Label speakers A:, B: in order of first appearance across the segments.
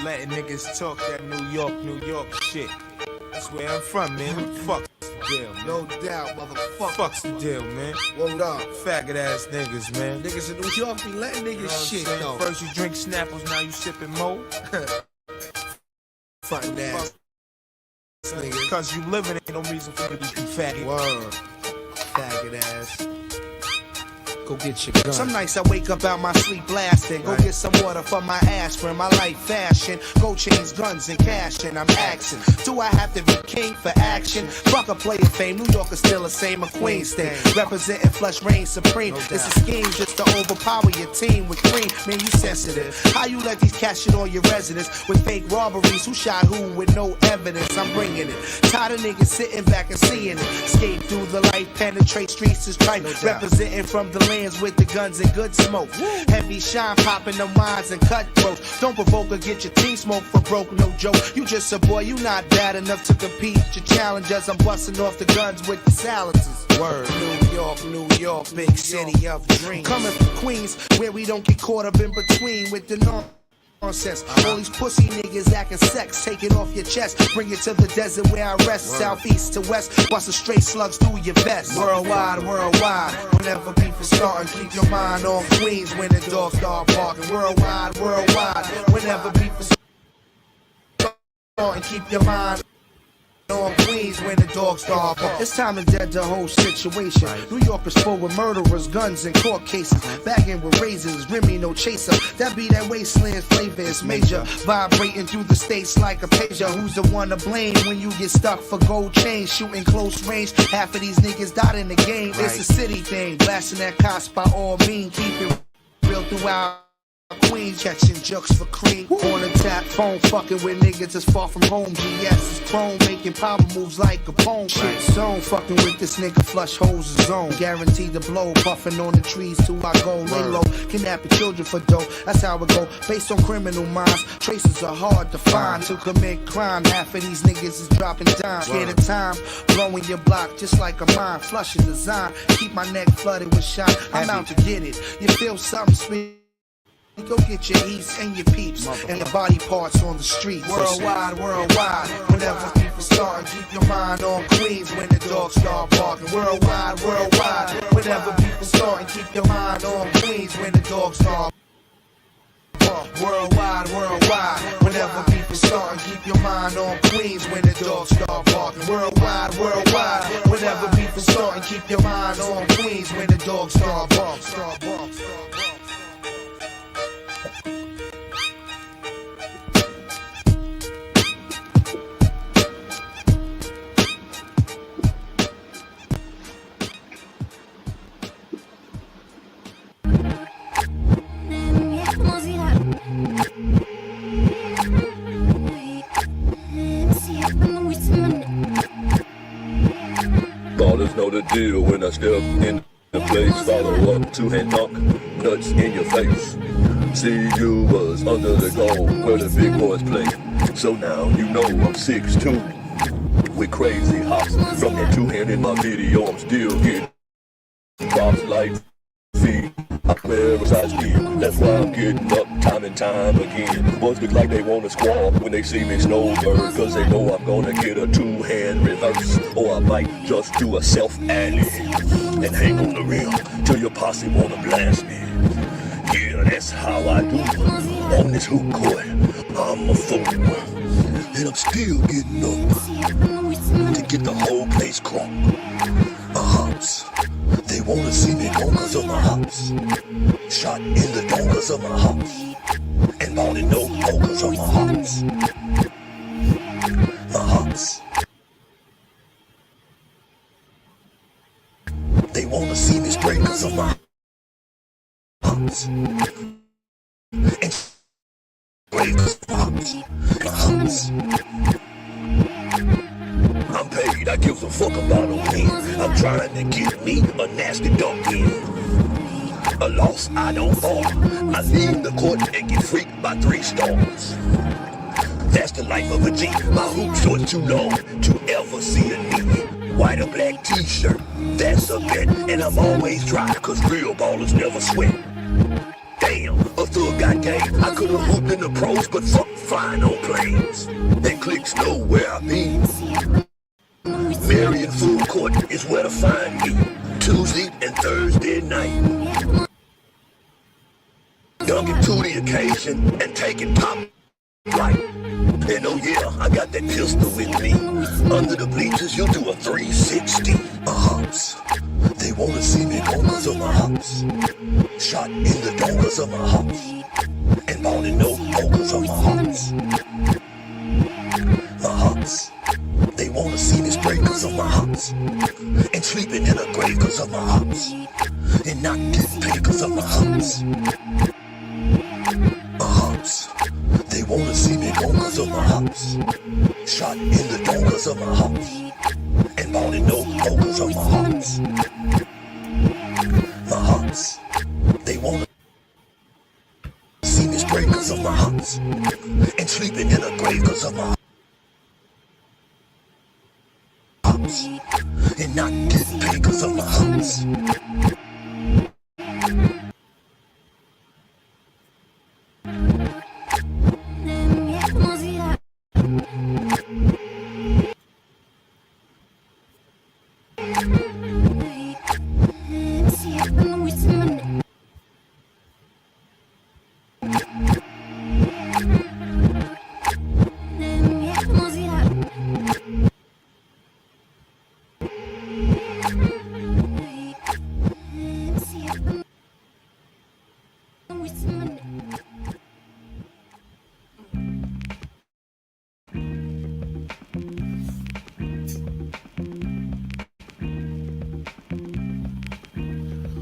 A: letting niggas talk that New York shit. That's where I'm from, man. Fuck the deal, man.
B: No doubt, motherfucker.
A: Fuck's the deal, man.
B: Word up.
A: Faggot ass niggas, man.
B: Niggas in New York be letting niggas
A: You know what I'm
B: shit,
A: saying?
B: though.
A: First you drink Snapples, now you sipping Mo.
B: Fucking ass. Niggas.
A: Cause you living, ain't no reason for you to be faggot.
B: Word. Faggot ass. Go get your gun.
C: Some nights I wake up out my sleep blasting. Go get some water for my aspirin. My life fashion. Gold chains, guns, and cash. And I'm axing. Do I have to be king for action? Fuck a player fame. New York is still the same. A Queens thing. Representing flush reign supreme. It's a scheme just to overpower your team with cream. Man, you sensitive. How you let these cats shit on your residence with fake robberies? Who shot who with no evidence? I'm bringing it. Tired of niggas sitting back and seeing it. Escape through the life. Penetrate streets is tripe. Representing from the land with the guns and good smoke. Heavy shine popping the minds and cutthroats. Don't provoke or get your team smoked for broke, no joke. You just a boy, you not bad enough to compete. Your challengers, I'm busting off the guns with the silencers. Word. New York, big city of dreams. Coming from Queens, where we don't get caught up in between with the nonsense. All these pussy niggas acting sex, take it off your chest. Bring it to the desert where I rest. Southeast to west, busting straight slugs through your vest. Worldwide, whenever beef is starting, keep your mind on Queens when the dogs start barking. Worldwide, whenever beef is starting, keep your mind on Queens when the dogs start barking. It's time to dead the whole situation. New York is full with murderers, guns, and court cases. Bagging with razors, Remy no chaser. That be that wasteland flavor is major. Vibrating through the states like a pager. Who's the one to blame when you get stuck for gold chains? Shooting close range. Half of these niggas died in the game. It's a city thing. Blasting that cops by all means. Keep it real throughout Queens, catching jokes for cream. On the tap phone, fucking with niggas that's far from home. GS is chrome, making power moves like a poem. Shit zone, fucking with this nigga, flush holes is zone. Guaranteed to blow, puffing on the trees till I go. Lay low, kidnapping children for dough. That's how it go. Based on criminal minds, traces are hard to find. To commit crime, half of these niggas is dropping dimes. Scared of time, blowing your block just like a mine. Flushing design, keep my neck flooded with shine. I'm out to get it. You feel something sweet? Go get your eats and your peeps and the body parts on the street. Worldwide, whenever people start, keep your mind on Queens when the dogs start barking. Worldwide, whenever people start, keep your mind on Queens when the dogs start barking. Worldwide, whenever people start, keep your mind on Queens when the dogs start barking. Worldwide, whenever people start, keep your mind on Queens when the dogs start barking.
D: Ballers know the deal when I step in the place. Follow up, two-hand dunk, nuts in your face. See, you was under the goal where the big boys play. So now you know I'm 6'2", with crazy hops. From that two-hand in my video, I'm still getting props like feet. I wear a size skin, that's why I'm getting up time and time again. Boys look like they wanna squall when they see me snowbird, cause they know I'm gonna get a two-hand reverse. Or I might just do a self-alley and hang on the rim till your posse wanna blast me. Yeah, that's how I do on this hoop court. I'm a fool, and I'm still getting up to get the whole place crunk. Hops. They wanna see me go cause of my hops. Shot in the dome cause of my hops. And bought it no more cause of my hops. My hops. They wanna see me straight cause of my hops. And straight cause of my hops. My hops. I'm paid, I give a fuck about a win. I'm trying to get me a nasty dunk in. A loss, I don't fall. I leave the court and get freaked by 3 stars. That's the life of a G. My hoop short too long to ever see a knee. White or black t-shirt, that's a bet. And I'm always dry, cause real ballers never sweat. Damn, a thug got game. I could've hooped in the pros, but fuck flying on planes. And clicks know where I be. Marion Food Court is where to find me. Tuesday and Thursday night. Dunking to the occasion and taking pop right. And oh yeah, I got that pistol with me. Under the bleachers, you'll do a 360. Hops. They wanna see me go cause of my hops. Shot in the dome cause of my hops. And born in no hole cause of my hops. My hops. They wanna see me straight cause of my hops. And sleeping in a grave cause of my hops. And not getting paid cause of my hops. Hops. They wanna see me go cause of my hops. Shot in the dome cause of my hops. And born in no hole cause of my hops. My hops. They wanna see me straight cause of my hops. And sleeping in a grave cause of my hops. And not getting paid cause of my hops.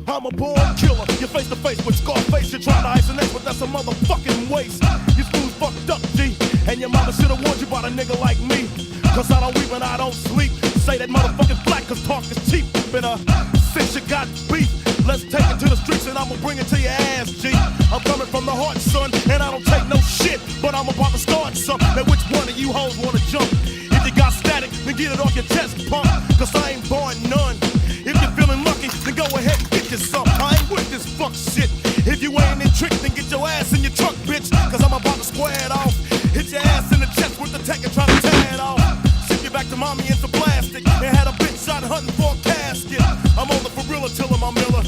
E: I'm a born killer. You're face to face with Scarface. You're trying to isolate, but that's a motherfucking waste. You fools fucked up, G. And your mama should've warned you about a nigga like me. Cause I don't weep and I don't sleep. Say that motherfucking black cause talk is cheap. And since you got beef, let's take it to the streets and I'ma bring it to your ass, G. I'm coming from the heart, son, and I don't take no shit. But I'm about to start something. Now which one of you hoes wanna jump? If you got static, then get it off your chest, punk. Cause I ain't born none. If you're feeling lucky, then go ahead and get you some. I ain't with this fuck shit. If you ain't in trick, then get your ass in your truck, bitch. Cause I'm about to square it off. Hit your ass in the chest with the tech and try to tear it off. Ship you back to mommy in some plastic. And had a bitch shot hunting for a casket. I'm on the for real till I'm a Miller.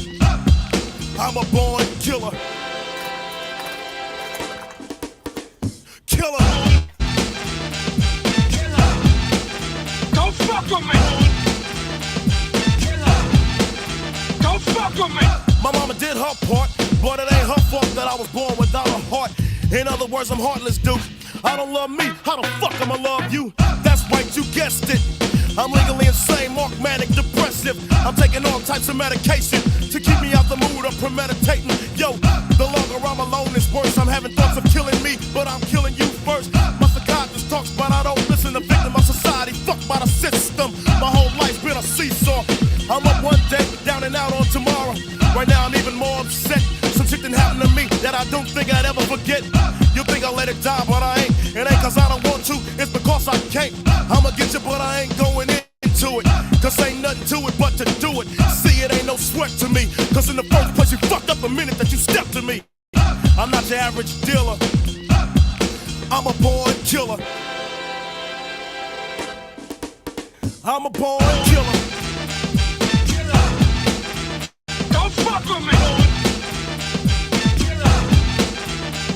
E: I'm a born killer. Killer. Don't fuck with me. Don't fuck with me. My mama did her part, but it ain't her fault that I was born without a heart. In other words, I'm heartless, dude. I don't love me, how the fuck I'ma love you? That's right, you guessed it. I'm legally insane, mark manic, depressive. I'm taking all types of medication to keep me out the mood of premeditating. Yo, the longer I'm alone is worse. I'm having thoughts of killing me, but I'm killing you first. My psychiatrist talks, but I don't listen. The victim of society, fucked by the system. My whole life's been a seesaw. I'm up one day, down and out on tomorrow. Right now I'm even more upset. Some shit that happened to me that I don't think I'd ever forget. You think I let it die, but I ain't. It ain't cause I don't want to, it's because I can't. I'ma get you, but I ain't going into it. Cause ain't nothing to it but to do it. See, it ain't no sweat to me. Cause in the first place you fucked up the minute that you stepped to me. I'm not your average dealer. I'm a born killer. I'm a born killer. Don't fuck with me.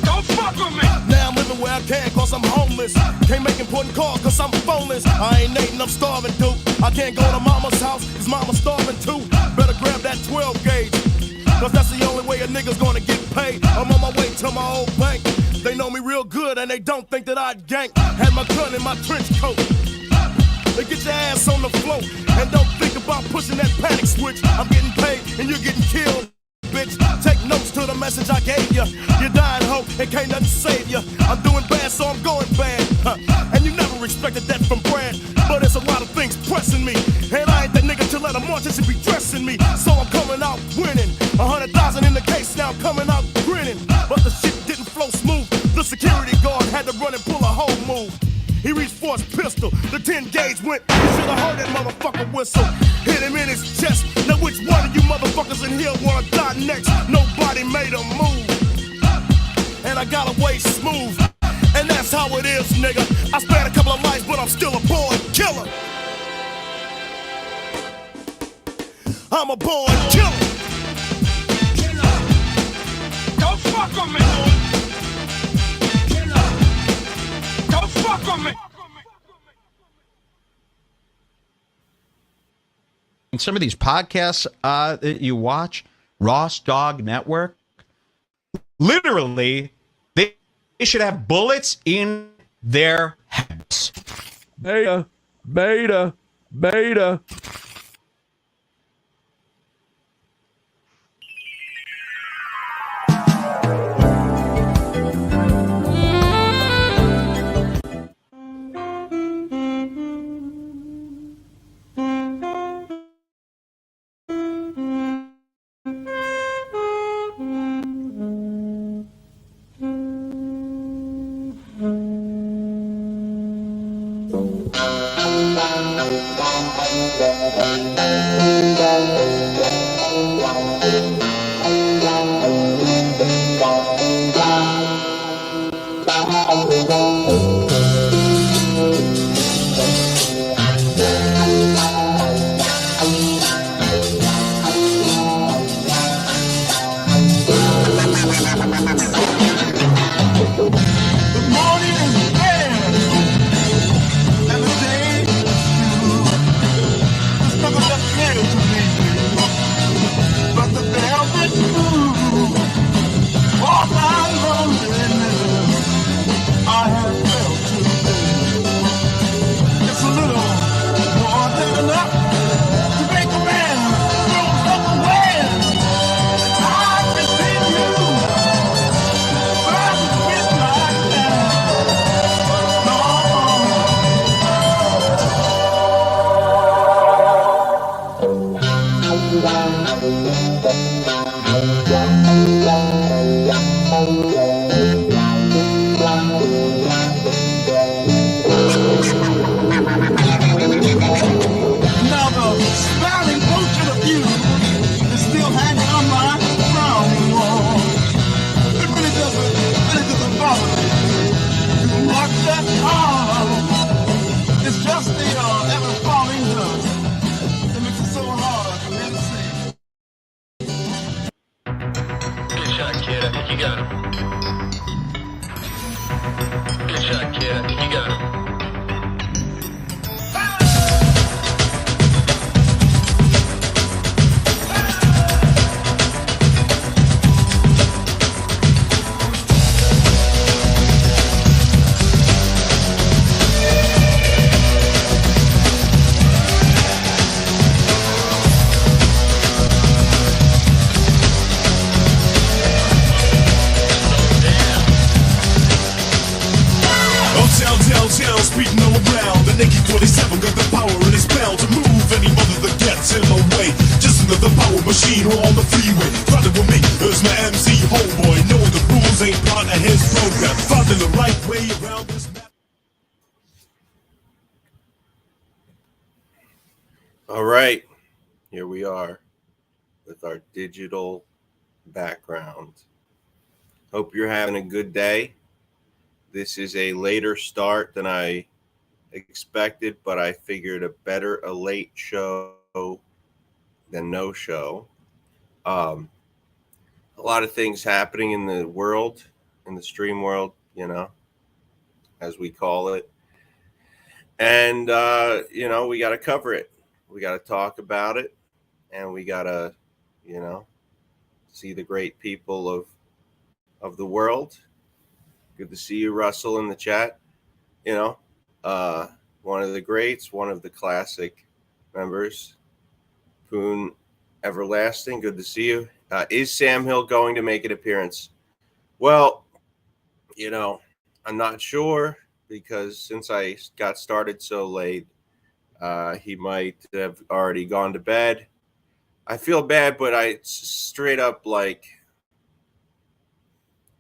E: Don't fuck with me. Now I'm living where I can cause I'm homeless. Can't make important calls cause I'm phoneless. I ain't Nate and I'm starving, dude. I can't go to mama's house cause mama's starving too. Better grab that 12 gauge. Cause that's the only way a nigga's gonna get paid. I'm on my way to my old bank. They know me real good and they don't think that I'd gank. Had my gun in my trench coat. They get your ass on the floor and don't think about pushing that panic switch. I'm getting paid and you're getting killed, bitch. Take notes to the message I gave you. You're dying, ho, and can't nothing save you. I'm doing bad, so I'm going bad. And you never expected that from Brad. But there's a lot of things pressing me. And I ain't that nigga to let a mortician be dressing me. So I'm coming out winning. 100,000 in the case, now I'm coming out grinning. But the shit didn't flow smooth. The security guard had to run and pull a whole move. He reached for his pistol, the 10 gauge went. You should've heard that motherfucker whistle. Hit him in his chest, now which one of you motherfuckers in here wanna die next. Nobody made a move. And I got away smooth. And that's how it is, nigga. I spared a couple of lives, but I'm still a born killer. I'm a born killer. Don't fuck with me. Don't fuck with me.
F: And some of these podcasts that you watch, Ross Dog Network, literally, they should have bullets in their heads.
G: Beta, beta, beta.
H: All right, here we are with our digital background. Hope you're having a good day. This is a later start than I expected, but I figured a late show than no show. A lot of things happening in the world, in the stream world, you know, as we call it. And, you know, we got to cover it. We got to talk about it, and we got to, you know, see the great people of the world. Good to see you, Russell, in the chat. You know, one of the greats, one of the classic members, Poon Everlasting. Good to see you. Is Sam Hill going to make an appearance? Well, you know, I'm not sure, because since I got started so late, he might have already gone to bed. I feel bad, but I straight up, like,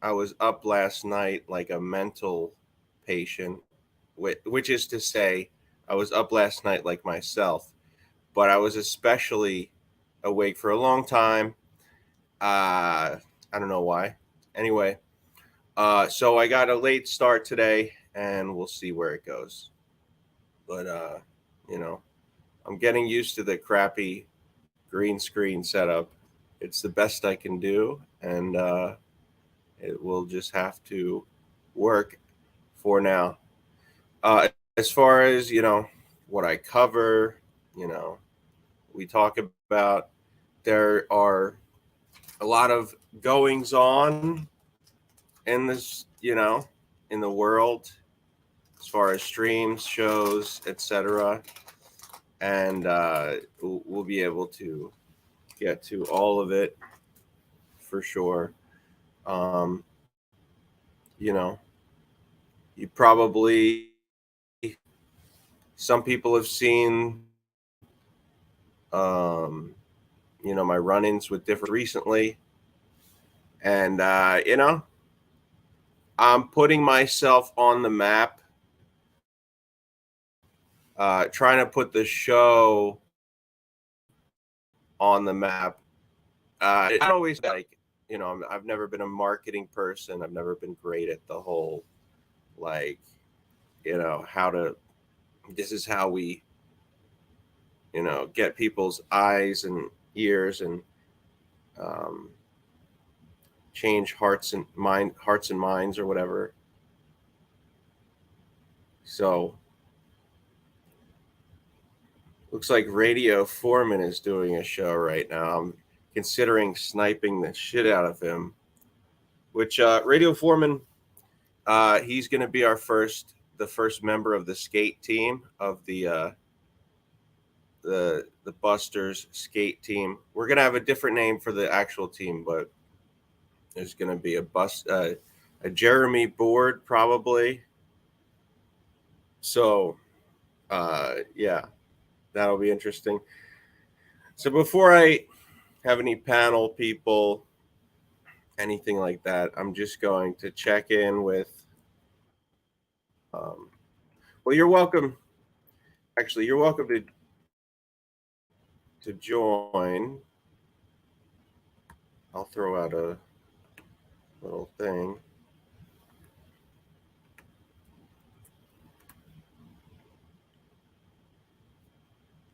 H: I was up last night like a mental patient, which is to say, I was up last night like myself, but I was especially awake for a long time. I don't know why. Anyway, so I got a late start today, and we'll see where it goes. But you know, I'm getting used to the crappy green screen setup. It's the best I can do, and it will just have to work for now. As far as, you know, what I cover, you know, we talk about, there are a lot of goings on in this, you know, in the world, as far as streams, shows, etc. And we'll be able to get to all of it for sure. You know, you probably, some people have seen, you know, my run-ins with different recently. And, you know, I'm putting myself on the map, trying to put the show on the map. I always like, you know, I've never been a marketing person. I've never been great at the whole, like, you know, this is how we, you know, get people's eyes and ears and change hearts and minds or whatever. So looks like Radio Foreman is doing a show right now. I'm considering sniping the shit out of him. Which Radio Foreman, he's going to be the first member of the skate team of the Busters skate team. We're going to have a different name for the actual team, but there's going to be a Jeremy board probably. So, yeah, that'll be interesting. So before I have any panel people, anything like that, I'm just going to check in with, well, you're welcome. Actually, you're welcome to join. I'll throw out a little thing.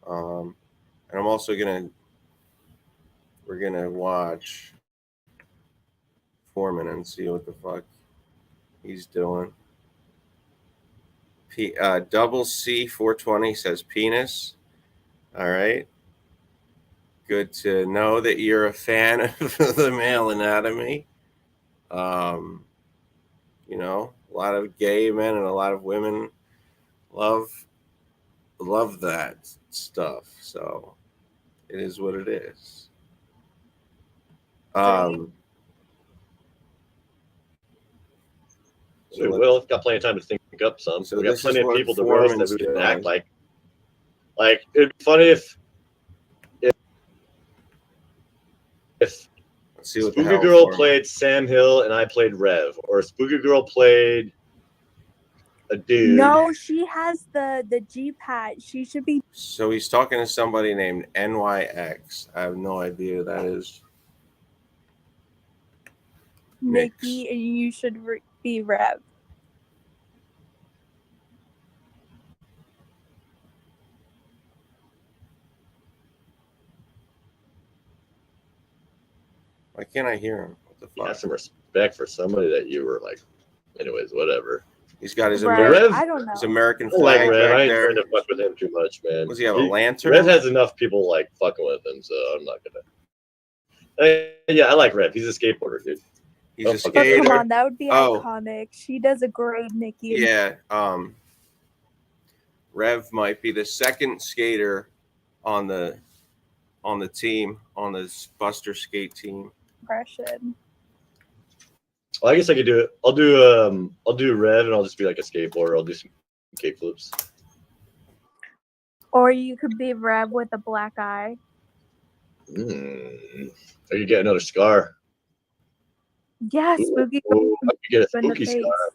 H: And I'm also we're gonna watch Foreman and see what the fuck he's doing. Double C 420 says penis. All right. Good to know that you're a fan of the male anatomy. You know, a lot of gay men and a lot of women love that stuff. So it is what it is.
I: So Will got plenty of time to think up some. So we got plenty of people to roast that we can act like. Like, it'd be funny if Spooky Girl played Sam Hill and I played Rev, or Spooky Girl played a dude.
J: No, she has the G-pad. She should be.
H: So he's talking to somebody named NYX. I have no idea who that is.
J: Nikki, and you should be Rev.
H: Why can't I hear him? What the fuck?
I: Have some respect for somebody that you were like. Anyways, whatever.
H: He's got his
J: I don't know.
H: his American flag
I: like Rev.
H: right
I: I ain't
H: there.
I: trying to fuck with him too much, man.
H: Does he have a lantern?
I: Rev has enough people like fucking with him, so I'm not gonna. Yeah, I like Rev. He's a skateboarder, dude.
H: He's a
J: But
H: skater.
J: come on, that would be iconic. She does a great Nikki.
H: Yeah. Rev might be the second skater on the team, on the Buster skate team.
J: Impression.
I: Well, I guess I could do it. I'll do Rev, and I'll just be like a skateboarder. I'll do some kick flips.
J: Or you could be Rev with a black eye.
I: Or you get another scar.
J: Yeah, Spooky.
I: Ooh, I could get a spooky scar.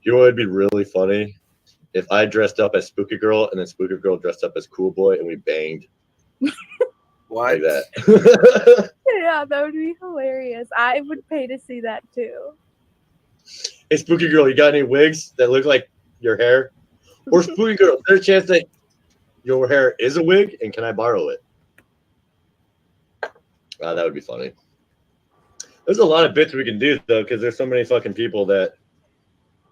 I: You know what would be really funny? If I dressed up as Spooky Girl and then Spooky Girl dressed up as Cool Boy and we banged.
H: What?
I: like that.
J: Yeah, that would be hilarious. I would pay to see that too.
I: Hey, Spooky Girl, you got any wigs that look like your hair? Or Spooky Girl, is there a chance that your hair is a wig, and can I borrow it? That would be funny. There's a lot of bits we can do, though, because there's so many fucking people that...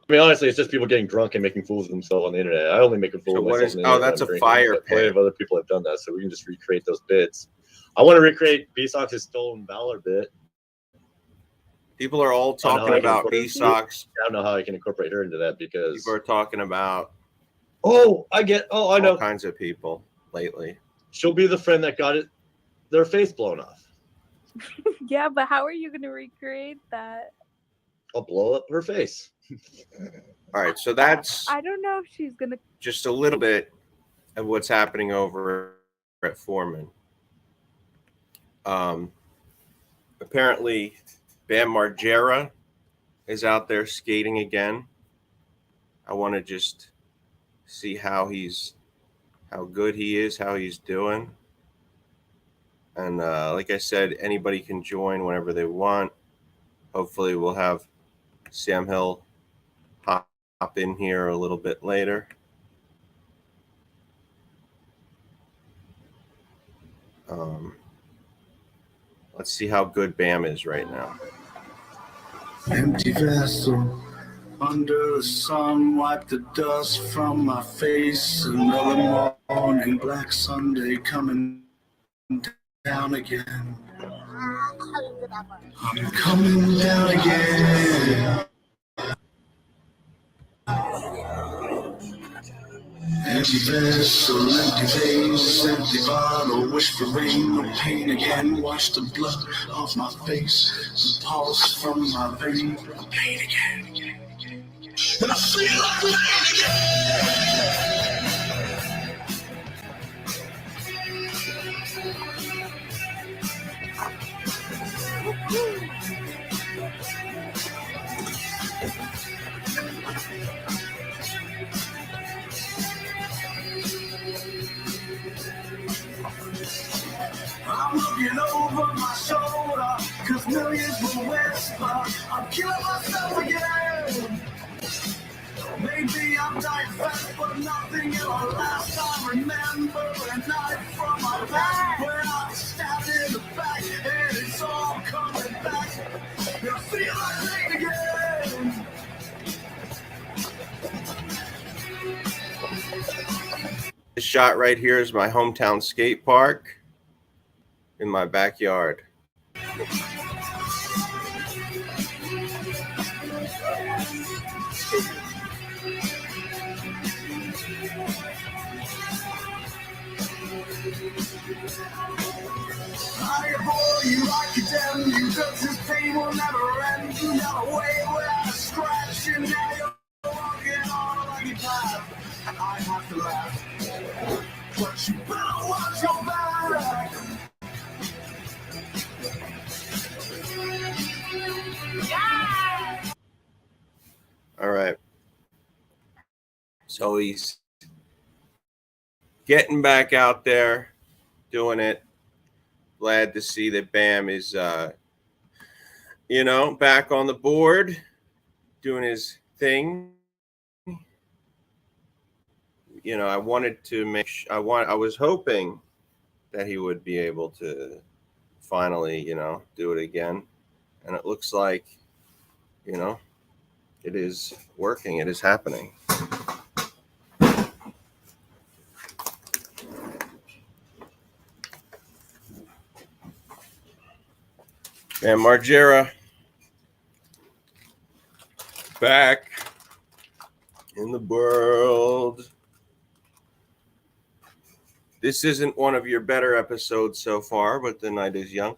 I: I mean, honestly, it's just people getting drunk and making fools of themselves on the internet. I only make a fool
H: So
I: of
H: what
I: myself
H: is?
I: on the
H: Oh,
I: internet.
H: that's
I: when I'm
H: a
I: drinking,
H: fire
I: but plenty
H: pit.
I: of other people have done that, so we can just recreate those bits. I want to recreate B-Sox's Stolen Valor bit.
H: People are all
I: I don't know how
H: talking
I: I can
H: about
I: incorporate-
H: B-Sox.
I: I don't know how I can incorporate her into that because...
H: People are talking about
I: I know.
H: all kinds of people lately.
I: She'll be the friend that got their face blown off.
J: Yeah, but how are you going to recreate that?
I: I'll blow up her face.
H: All right, so that's
J: I don't know if she's going to.
H: just a little bit of what's happening over at Foreman. Apparently, Bam Margera is out there skating again. I want to just see how good he is, how he's doing. And like I said, anybody can join whenever they want. Hopefully we'll have Sam Hill hop in here a little bit later. Let's see how good Bam is right now.
K: Empty vessel under the sun, wipe the dust from my face. Another morning, Black Sunday coming down again. I'm coming down again. Empty vessel, empty vase, empty bottle, wish for rain, no pain again. Wash the blood off my face, the pulse from my vein, no pain again. And I feel like rain again. I'm looking over my shoulder, cause millions will whisper, I'm killing myself again. Maybe I'm dying fast, but nothing ever lasts. I remember a night from my past where I was stabbed in the back, and it's all coming back. And I feel like rain again.
H: This shot right here is my hometown skate park in my backyard.
K: I abhor you, I condemn you, cause this pain will never end. You got away without a scratch, and now you're walking on a lucky path. I have to laugh, but you better watch your back.
H: All right. So he's getting back out there, doing it. Glad to see that Bam is, back on the board, doing his thing. I wanted to I was hoping that he would be able to finally, do it again. And it looks like, it is working. It is happening. And Margera back in the world. This isn't one of your better episodes so far, but the night is young.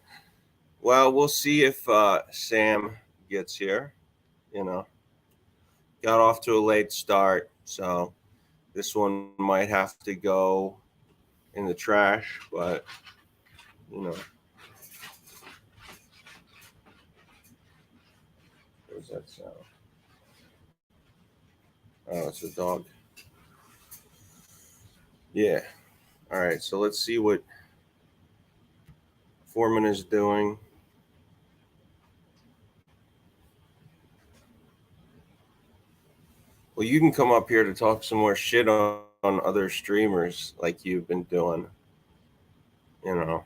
H: Well, we'll see if Sam gets here. Got off to a late start, so this one might have to go in the trash, but Where's that sound? Oh, it's a dog. Yeah. All right, so let's see what Foreman is doing. Well, you can come up here to talk some more shit on other streamers like you've been doing. You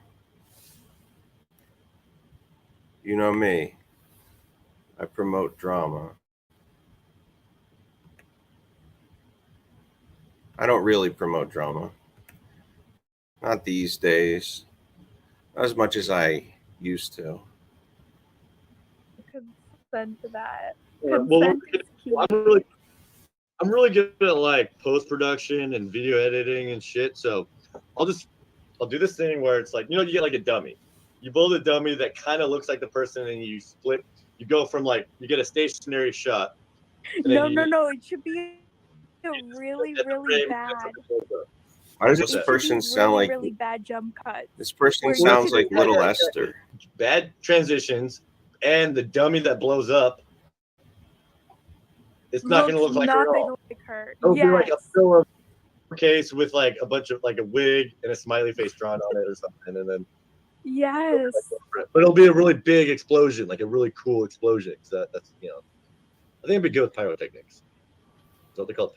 H: know me. I promote drama. I don't really promote drama. Not these days. Not as much as I used to.
J: Consent to that.
I: Well,
J: Consent is key.
I: I'm really good at like post production and video editing and shit. So I'll do this thing where it's like, you get like a dummy. You build a dummy that kind of looks like the person, and you split. You go from like you get a stationary shot.
J: No. It should be a really bad.
H: Why does this person sound like
J: really bad jump cuts?
H: This person sounds like Little Esther.
I: Bad transitions, and the dummy that blows up. It's not going to look like her at all. It'll be like a pillow case with like a bunch of like a wig and a smiley face drawn on it or something, and then
J: yes.
I: But it'll be a really big explosion, like a really cool explosion. So that's I think it'd be good with pyrotechnics. Is what they call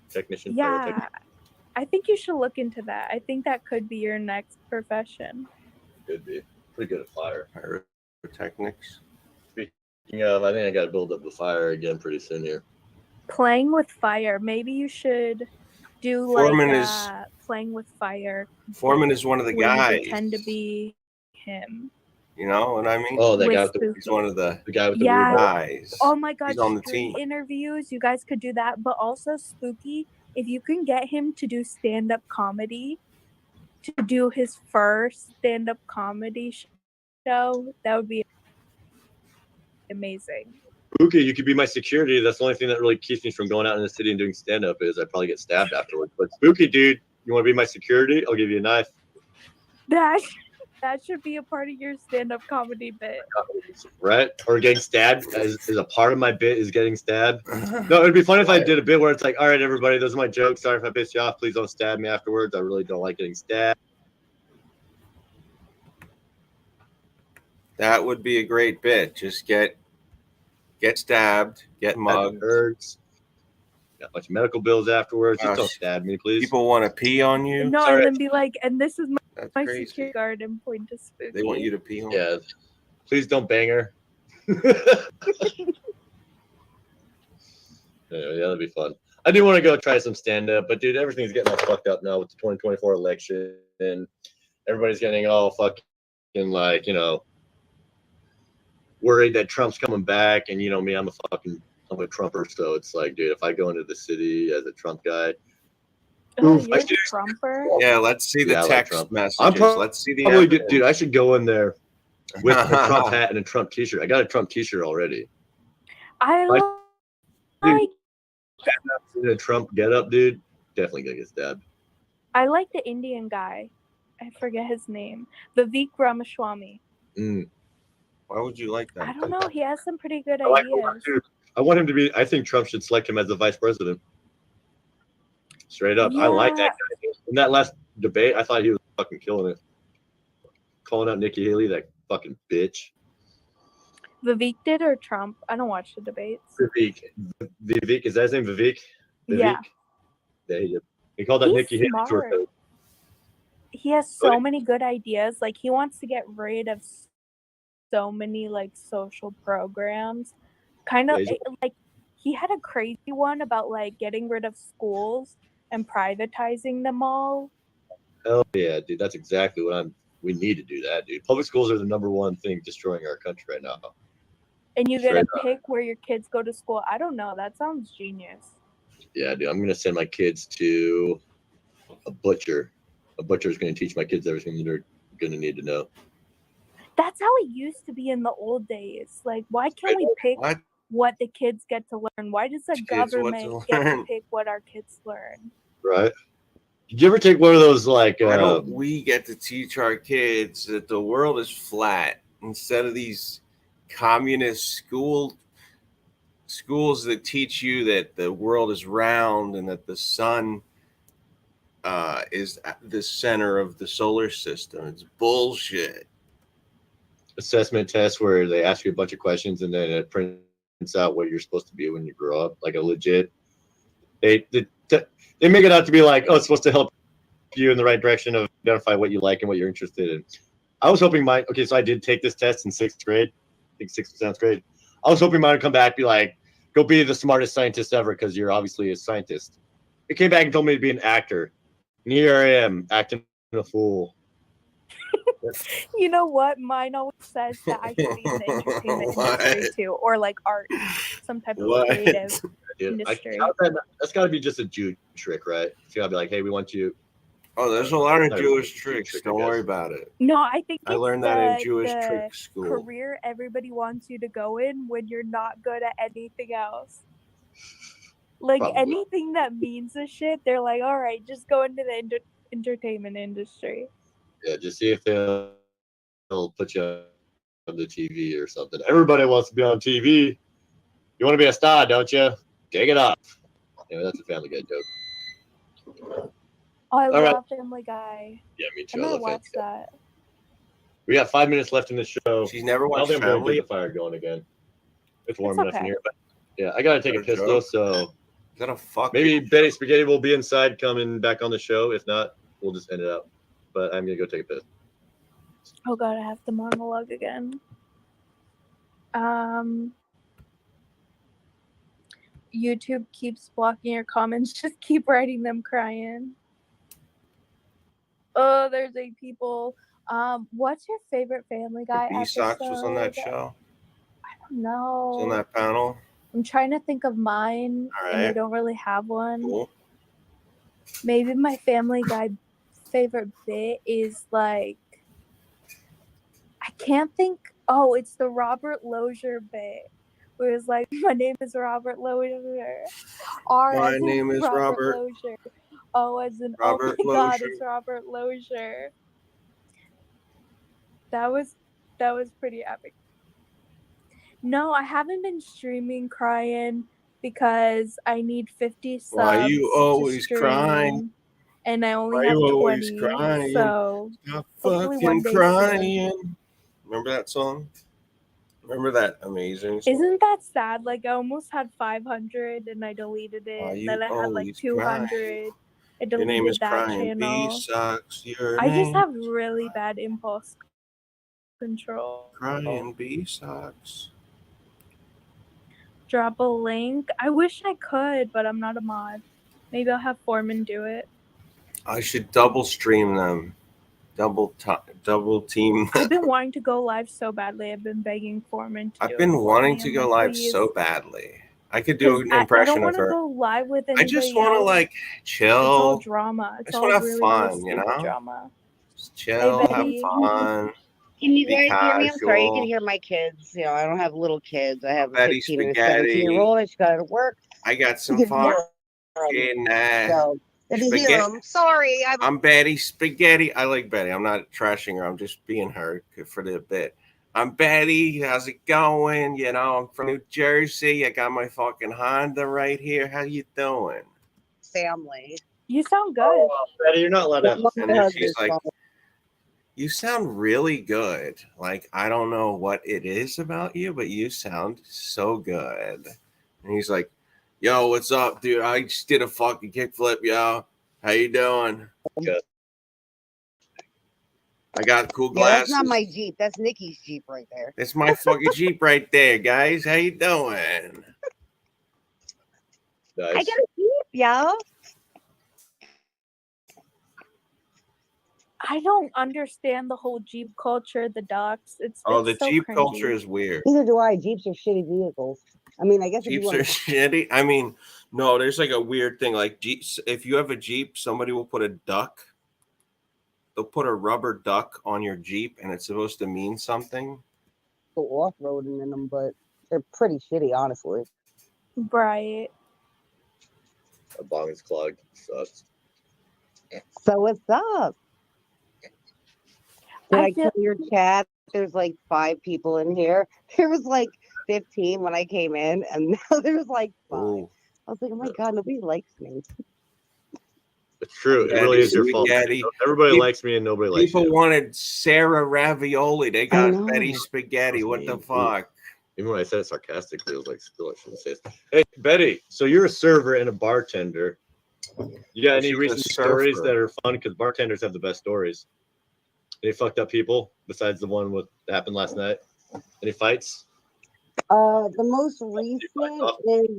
I: technician?
J: Yeah, I think you should look into that. I think that could be your next profession.
I: Could be pretty good at fire.
H: Pyrotechnics.
I: Speaking of, I think I got to build up the fire again pretty soon here.
J: Playing with fire. Maybe you should do playing with fire.
H: Foreman is one of the guys.
J: Pretend to be him.
H: You know what I mean?
I: Oh, that guy with
H: he's one of the
I: guy with the
J: weird
H: guys.
J: Oh my god,
H: he's on the team.
J: Interviews, you guys could do that, but also Spooky, if you can get him to do stand-up comedy, to do his first stand-up comedy show, that would be amazing.
I: Spooky, you could be my security. That's the only thing that really keeps me from going out in the city and doing stand-up is I'd probably get stabbed afterwards. But Spooky, dude, you want to be my security? I'll give you a knife.
J: That should be a part of your stand-up comedy bit.
I: Right? Or getting stabbed is a part of my bit is getting stabbed. No, it'd be fun if I did a bit where it's like, all right, everybody, those are my jokes. Sorry if I pissed you off. Please don't stab me afterwards. I really don't like getting stabbed.
H: That would be a great bit. Just get stabbed, get mugged.
I: Hurts. Got a bunch of medical bills afterwards. Just don't stab me, please.
H: People want to pee on you.
J: No, and then be like, and this is my
H: crazy.
J: security guard and point to Spooky.
H: They want you to pee on.
I: Yeah. Please don't bang her. Anyway, that'd be fun. I do want to go try some stand-up, but dude, everything's getting all fucked up now with the 2024 election, and everybody's getting all fucking like, worried that Trump's coming back, and me, I'm a Trumper, so it's like, dude, if I go into the city as a Trump guy,
J: you're a Trumper?
H: Yeah, let's see the text messages. Let's see the
I: dude, I should go in there with a Trump hat and a Trump t-shirt. I got a Trump t-shirt already.
J: I like
I: a Trump getup, dude. Definitely gonna get stabbed.
J: I like the Indian guy. I forget his name. Vivek Ramaswamy.
H: Why would you like that?
J: I don't know. He has some pretty good ideas.
I: I want him to be. I think Trump should select him as the vice president. Straight up, I like that guy. In that last debate, I thought he was fucking killing it. Calling out Nikki Haley, that fucking bitch.
J: Vivek did or Trump? I don't watch the debates.
I: Vivek, is that his name? Vivek?
J: Yeah.
I: He called out Nikki Haley.
J: He has so many good ideas. Like, he wants to get rid of so many like social programs. Kind of like he had a crazy one about like getting rid of schools and privatizing them all.
I: Hell yeah, dude. That's exactly what we need to do that, dude. Public schools are the number one thing destroying our country right now.
J: And you get to pick where your kids go to school. I don't know. That sounds genius.
I: Yeah, dude. I'm going to send my kids to a butcher. A butcher is going to teach my kids everything they're going to need to know.
J: That's how it used to be in the old days. Like, why can't we pick what the kids get to learn? Why does the government get to pick what our kids learn?
I: Right. Did you ever take one of those, like...
H: Why don't we get to teach our kids that the world is flat instead of these communist schools that teach you that the world is round and that the sun is at the center of the solar system? It's bullshit.
I: assessment test where they ask you a bunch of questions and then it prints out what you're supposed to be when you grow up, like a legit. They make it out to be like, oh, it's supposed to help you in the right direction of identify what you like and what you're interested in. I was hoping so I did take this test in 6th grade. I think 6th or 7th grade. I was hoping mine would come back be like, go be the smartest scientist ever because you're obviously a scientist. It came back and told me to be an actor. And here I am, acting a fool.
J: You know what? Mine always says that I should be in the entertainment industry too, or like art, some type of creative industry.
I: That's got to be just a Jew trick, right? It's got to be like, hey, we want you.
H: Oh, there's a lot of Jewish tricks. Don't worry about it.
J: No, I think
H: I learned that in Jewish trick school.
J: Career everybody wants you to go in when you're not good at anything else. Like anything that means a shit, they're like, all right, just go into the entertainment industry.
I: Yeah, just see if they'll put you on the TV or something. Everybody wants to be on TV. You want to be a star, don't you? Take it off. Yeah, that's a Family Guy joke.
J: Oh, I love Family Guy.
I: Yeah, me too.
J: I might watch that.
I: We got 5 minutes left in the show.
H: She's never watched
I: Family.
H: Family.
I: Get the fire going again. It's warm enough in here. But yeah, I gotta take a piss though, so maybe Betty Spaghetti will be inside coming back on the show. If not, we'll just end it out. But I'm gonna go take a piss.
J: Oh god, I have the monologue again. YouTube keeps blocking your comments. Just keep writing them crying. Oh, there's 8 people. What's your favorite Family Guy episode?
H: B-Sox was on that show.
J: I don't know.
H: Was on that panel.
J: I'm trying to think of mine, and I don't really have one.
H: Cool.
J: Maybe my Family Guy favorite bit is like, I can't think. Oh, it's the Robert Loggia bit. Where it's like, my name is Robert Loggia.
H: My name is Robert.
J: Loggia. Oh, as in,
H: Robert
J: oh my god,
H: Loggia.
J: it's Robert Loggia. That was pretty epic. No, I haven't been streaming crying because I need 50 subs.
H: Why are you always crying?
J: And I only have 20.
H: Crying?
J: So
H: Stop
J: hopefully
H: fucking
J: one day
H: crying.
J: soon.
H: Remember that song? Remember that amazing song?
J: Isn't that sad? Like I almost had 500 and I deleted it. And then I had like 200. I
H: Your name
J: deleted
H: is
J: that
H: crying
J: channel.
H: B-Sox. Your
J: I
H: name
J: just have really bad impulse control.
H: crying B-Sox.
J: Drop a link. I wish I could, but I'm not a mod. Maybe I'll have Foreman do it.
H: I should double stream them. Double team.
J: I've been wanting to go live so badly. I've been begging Foreman to do it.
H: I've been wanting to
J: I'm
H: go
J: like,
H: live
J: please.
H: so badly. I could do an
J: I
H: impression
J: don't
H: of her.
J: Go live with
H: I just
J: want to
H: like chill.
J: It's all drama. It's
H: I just
J: all
H: want to have
J: really,
H: fun,
J: really
H: you know?
J: drama.
H: Just chill,
J: Hey,
H: have
J: Betty.
H: fun.
L: Can you
H: be
L: guys hear me? I'm sorry, you
H: casual.
L: can hear my kids. You know, I don't have little kids. I have a
H: Betty
L: 15 and a
H: Spaghetti.
L: 17-year-old. I just got to work.
H: I got some
L: You can hear
H: fucking
L: So, if you hear them, sorry.
H: I'm Betty Spaghetti. I like Betty. I'm not trashing her. I'm just being her for the bit. I'm Betty. How's it going? You know, I'm from New Jersey. I got my fucking Honda right here. How you doing?
L: family.
J: You sound good.
I: Oh, Betty, you're not allowed to have a
H: And then she's like, you sound really good. Like, I don't know what it is about you, but you sound so good. And he's like, yo, what's up, dude? I just did a fucking kickflip, yo. How you doing?
I: Good.
H: I got cool
L: Yeah,
H: glasses.
L: that's not my Jeep. That's Nikki's Jeep right there.
H: That's my fucking Jeep right there, guys. How you doing?
L: I got a Jeep, yo.
J: I don't understand the whole Jeep culture, the docks. It's
H: The
J: so
H: Jeep
J: cringy.
H: culture is weird.
L: Neither do I. Jeeps are shitty vehicles. I mean, I guess if you
H: Jeeps
L: want
H: are shitty. I mean, no, there's like a weird thing. Like Jeeps, if you have a Jeep, somebody will put a duck. They'll put a rubber duck on your Jeep, and it's supposed to mean something.
L: go off-roading in them, but they're pretty shitty, honestly.
J: Right.
I: A bong is clogged. Sucks.
L: So what's up? Did I kill your chat? There's like 5 people in here. There was like 15 when I came in, and now there's like 5.
H: Ooh.
L: I was like, oh my god, nobody likes me.
I: It's true. It really is your fault.
H: Spaghetti.
I: Everybody likes me and nobody likes you.
H: People wanted Sarah ravioli. They got
L: know.
H: Betty spaghetti. What the fuck?
I: Even when I said it sarcastically, I was like, still, I shouldn't say it. Hey, Betty, so you're a server and a bartender. You got any
H: She's a
I: recent stories
H: surfer.
I: that are fun? Because bartenders have the best stories. Any fucked up people besides the one that happened last night? Any fights?
L: The most recent is,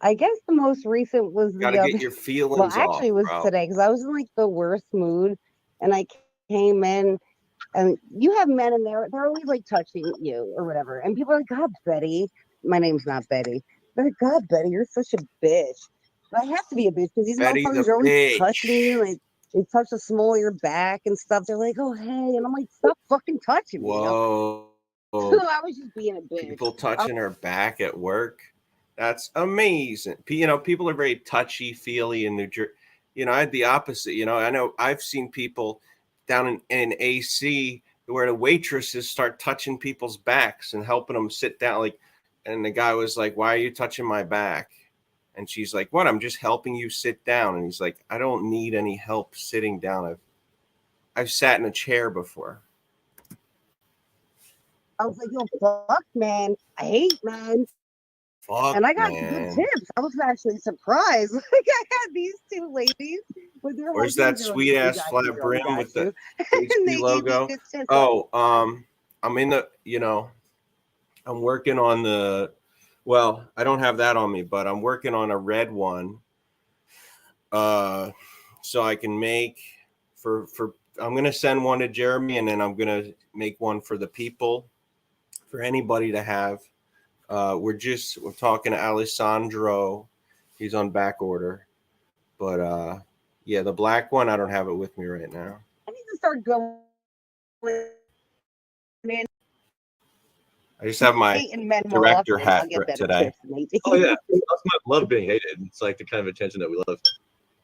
L: I guess the most recent was the
H: Gotta
L: other.
H: get your feelings
L: Well, actually, it
H: off,
L: was
H: bro.
L: today because I was in like the worst mood, and I came in, and you have men in there. They're always like touching you or whatever, and people are like, "God, Betty." My name's not Betty. They're like, "God, Betty, you're such a bitch." But I have to be a bitch because these
H: Betty
L: motherfuckers
H: the
L: are always
H: bitch.
L: touching you. Like they touch the small of your back and stuff. They're like, "Oh, hey," and I'm like, "Stop fucking touching me."
H: Whoa.
L: So I was just being a bitch.
H: People touching her back at work. That's amazing. People are very touchy feely in New Jersey. I had the opposite. I know I've seen people down in AC where the waitresses start touching people's backs and helping them sit down. And the guy was like, "Why are you touching my back?" And she's like, "What? I'm just helping you sit down." And he's like, "I don't need any help sitting down. I've sat in a chair before."
L: I was like, "Yo, fuck, man. I hate men."
H: Fuck,
L: And I got
H: man.
L: good tips. I was actually surprised. Like I had these two ladies with their
H: Where's
L: husbands.
H: that
L: They're like,
H: sweet
L: "We
H: ass
L: got
H: flat
L: you, girl, we
H: brim
L: got
H: with
L: you."
H: the
L: And
H: HP
L: they gave me
H: logo?
L: good tips.
H: Oh, I'm working on I don't have that on me, but I'm working on a red one. So I can make I'm gonna send one to Jeremy, and then I'm gonna make one for the people, for anybody to have. We're talking to Alessandro. He's on back order. But yeah, the black one, I don't have it with me right now.
L: I need to start going in.
H: I just have my
L: hating men more
H: director
L: often. I'll
H: hat
L: get better
H: today.
L: tips, maybe.
I: Oh yeah, that's my love being hated. It's like the kind of attention that we love.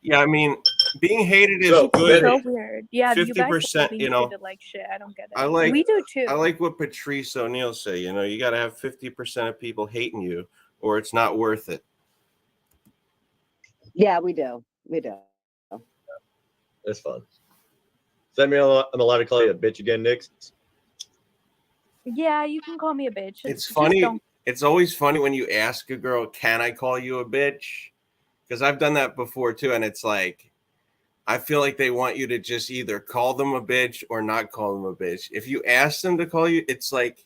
H: Yeah, I mean, being hated is
I: So,
H: good.
J: So weird. Yeah, you guys
H: 50%,
J: love being treated like shit. I don't get it.
H: I
J: We do too.
H: like what Patrice O'Neill say. You got to have 50% of people hating you, or it's not worth it.
L: Yeah, we do. We do.
I: It's fun. Does that mean I'm allowed to call you a bitch again, Nick?
J: Yeah, you can call me a bitch.
H: It's
J: Just
H: funny.
J: don't-
H: It's always funny when you ask a girl, "Can I call you a bitch?" Because I've done that before too, and it's like, I feel like they want you to just either call them a bitch or not call them a bitch. If you ask them to call you, it's like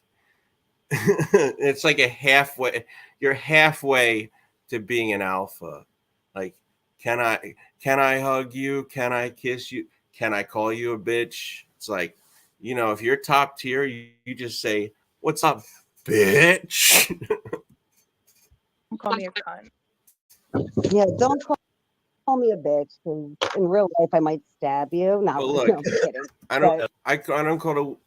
H: it's like a halfway. You're halfway to being an alpha. Like, can I hug you? Can I kiss you? Can I call you a bitch? It's like, if you're top tier, you just say, "What's up, bitch?"
J: Don't call me a cunt.
L: Yeah, don't call me a bitch because in real life I might stab you. No,
H: But look,
L: no, I'm kidding.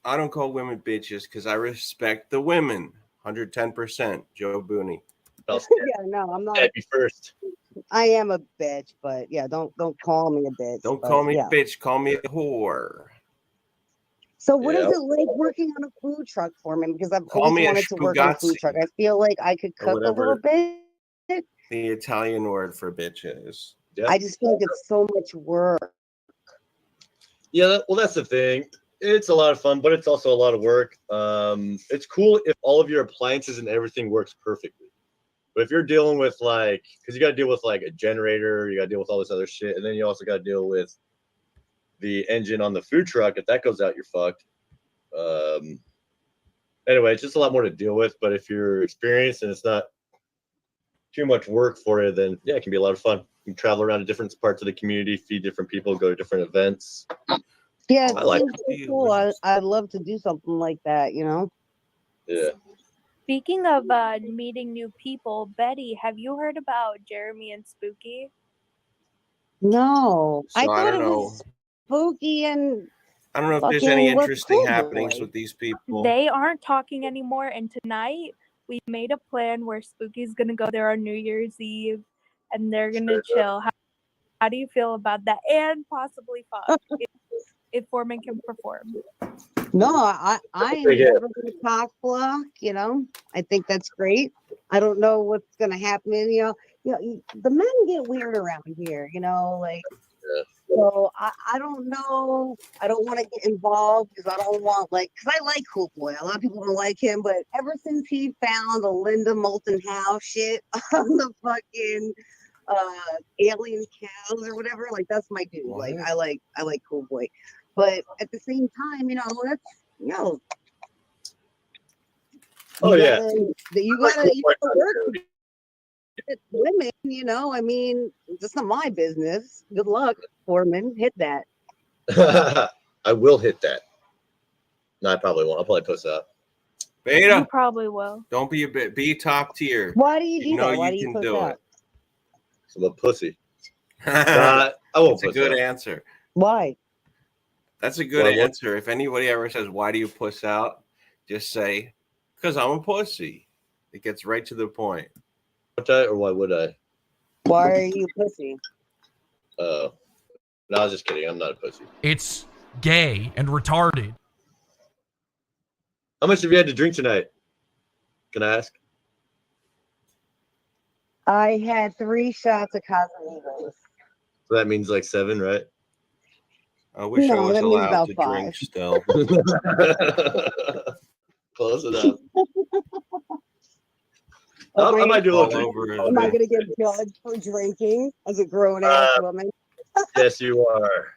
H: I don't call women bitches because I respect the women. 110%, Joe Booney.
L: Yeah, no, I'm not.
I: Happy first.
L: I am a bitch, but yeah, don't call me a bitch.
H: Don't
L: but,
H: call me
L: yeah.
H: a bitch. Call me a whore.
L: So what is it like working on a food truck for me? Because I've
H: Call
L: always
H: me a
L: wanted to work on a food
H: spugazzi.
L: truck. I feel like I could
H: Or
L: cook a little
H: whatever
L: bit.
H: the Italian word for bitch is.
I: Yeah.
L: I just feel like it's so much work.
I: Yeah, well, that's the thing. It's a lot of fun, but it's also a lot of work. It's cool if all of your appliances and everything works perfectly. But if you're dealing with because you got to deal with like a generator, you got to deal with all this other shit, and then you also got to deal with the engine on the food truck. If that goes out, you're fucked. Anyway, it's just a lot more to deal with. But if you're experienced and it's not too much work for you, then yeah, it can be a lot of fun. You can travel around to different parts of the community, feed different people, go to different events.
L: Yeah,
I: I like
L: it. Cool. I'd love to do something like that.
I: Yeah.
J: Speaking of meeting new people, Betty, have you heard about Jeremy and Spooky?
L: No,
H: So
L: I
H: I
L: thought
H: don't
L: it
H: know.
L: was Spooky and
H: I don't know if there's any
L: fucking
H: interesting
L: Cool
H: happenings
L: Boy.
H: with these people.
J: They aren't talking anymore, and tonight we made a plan where Spooky's gonna go there on New Year's Eve, and they're gonna chill. How do you feel about that? And possibly fuck if Foreman can perform.
L: No, I am never gonna cock block. I think that's great. I don't know what's gonna happen. The men get weird around here. Like So I don't know. I don't want to get involved because I don't want because I like Cool Boy. A lot of people don't like him, but ever since he found the Linda Moulton Howe shit on the fucking alien cows or whatever, that's my dude.
H: What?
L: I like Cool Boy, but at the same time, that's
I: Oh yeah,
L: you gotta work with women. I mean, it's not my business. Good luck, Foreman. Hit that.
I: I will hit that. No, I probably won't. I'll probably post that.
J: You
H: Beta,
J: probably will.
H: don't be top tier.
L: Why do you do
H: know
L: that? Why
H: you
L: do you
H: can
L: post
H: do
L: that?
I: I'm a pussy.
H: it.
I: I won't
H: That's a
I: post
H: good
I: that.
H: answer.
L: Why?
H: That's a good
I: Why what?
H: answer. If anybody ever says, "Why do you puss out?" just say, "Because I'm a pussy." It gets right to the point.
I: Would I or why would I?
L: Why are you pussy?
I: No, I was just kidding. I'm not a pussy.
M: It's gay and retarded.
I: How much have you had to drink tonight? Can I ask?
L: I had 3 shots of Casamigos.
I: So that means like 7, right?
H: I wish I
L: No,
H: was
L: that means
H: allowed
L: about
H: to
L: 5.
H: drink still.
I: Close enough. I might do a
H: All
I: little
H: over
I: drink.
H: his
L: Am I
H: face.
L: going to get judged for drinking as a grown-ass woman?
I: Yes, you are.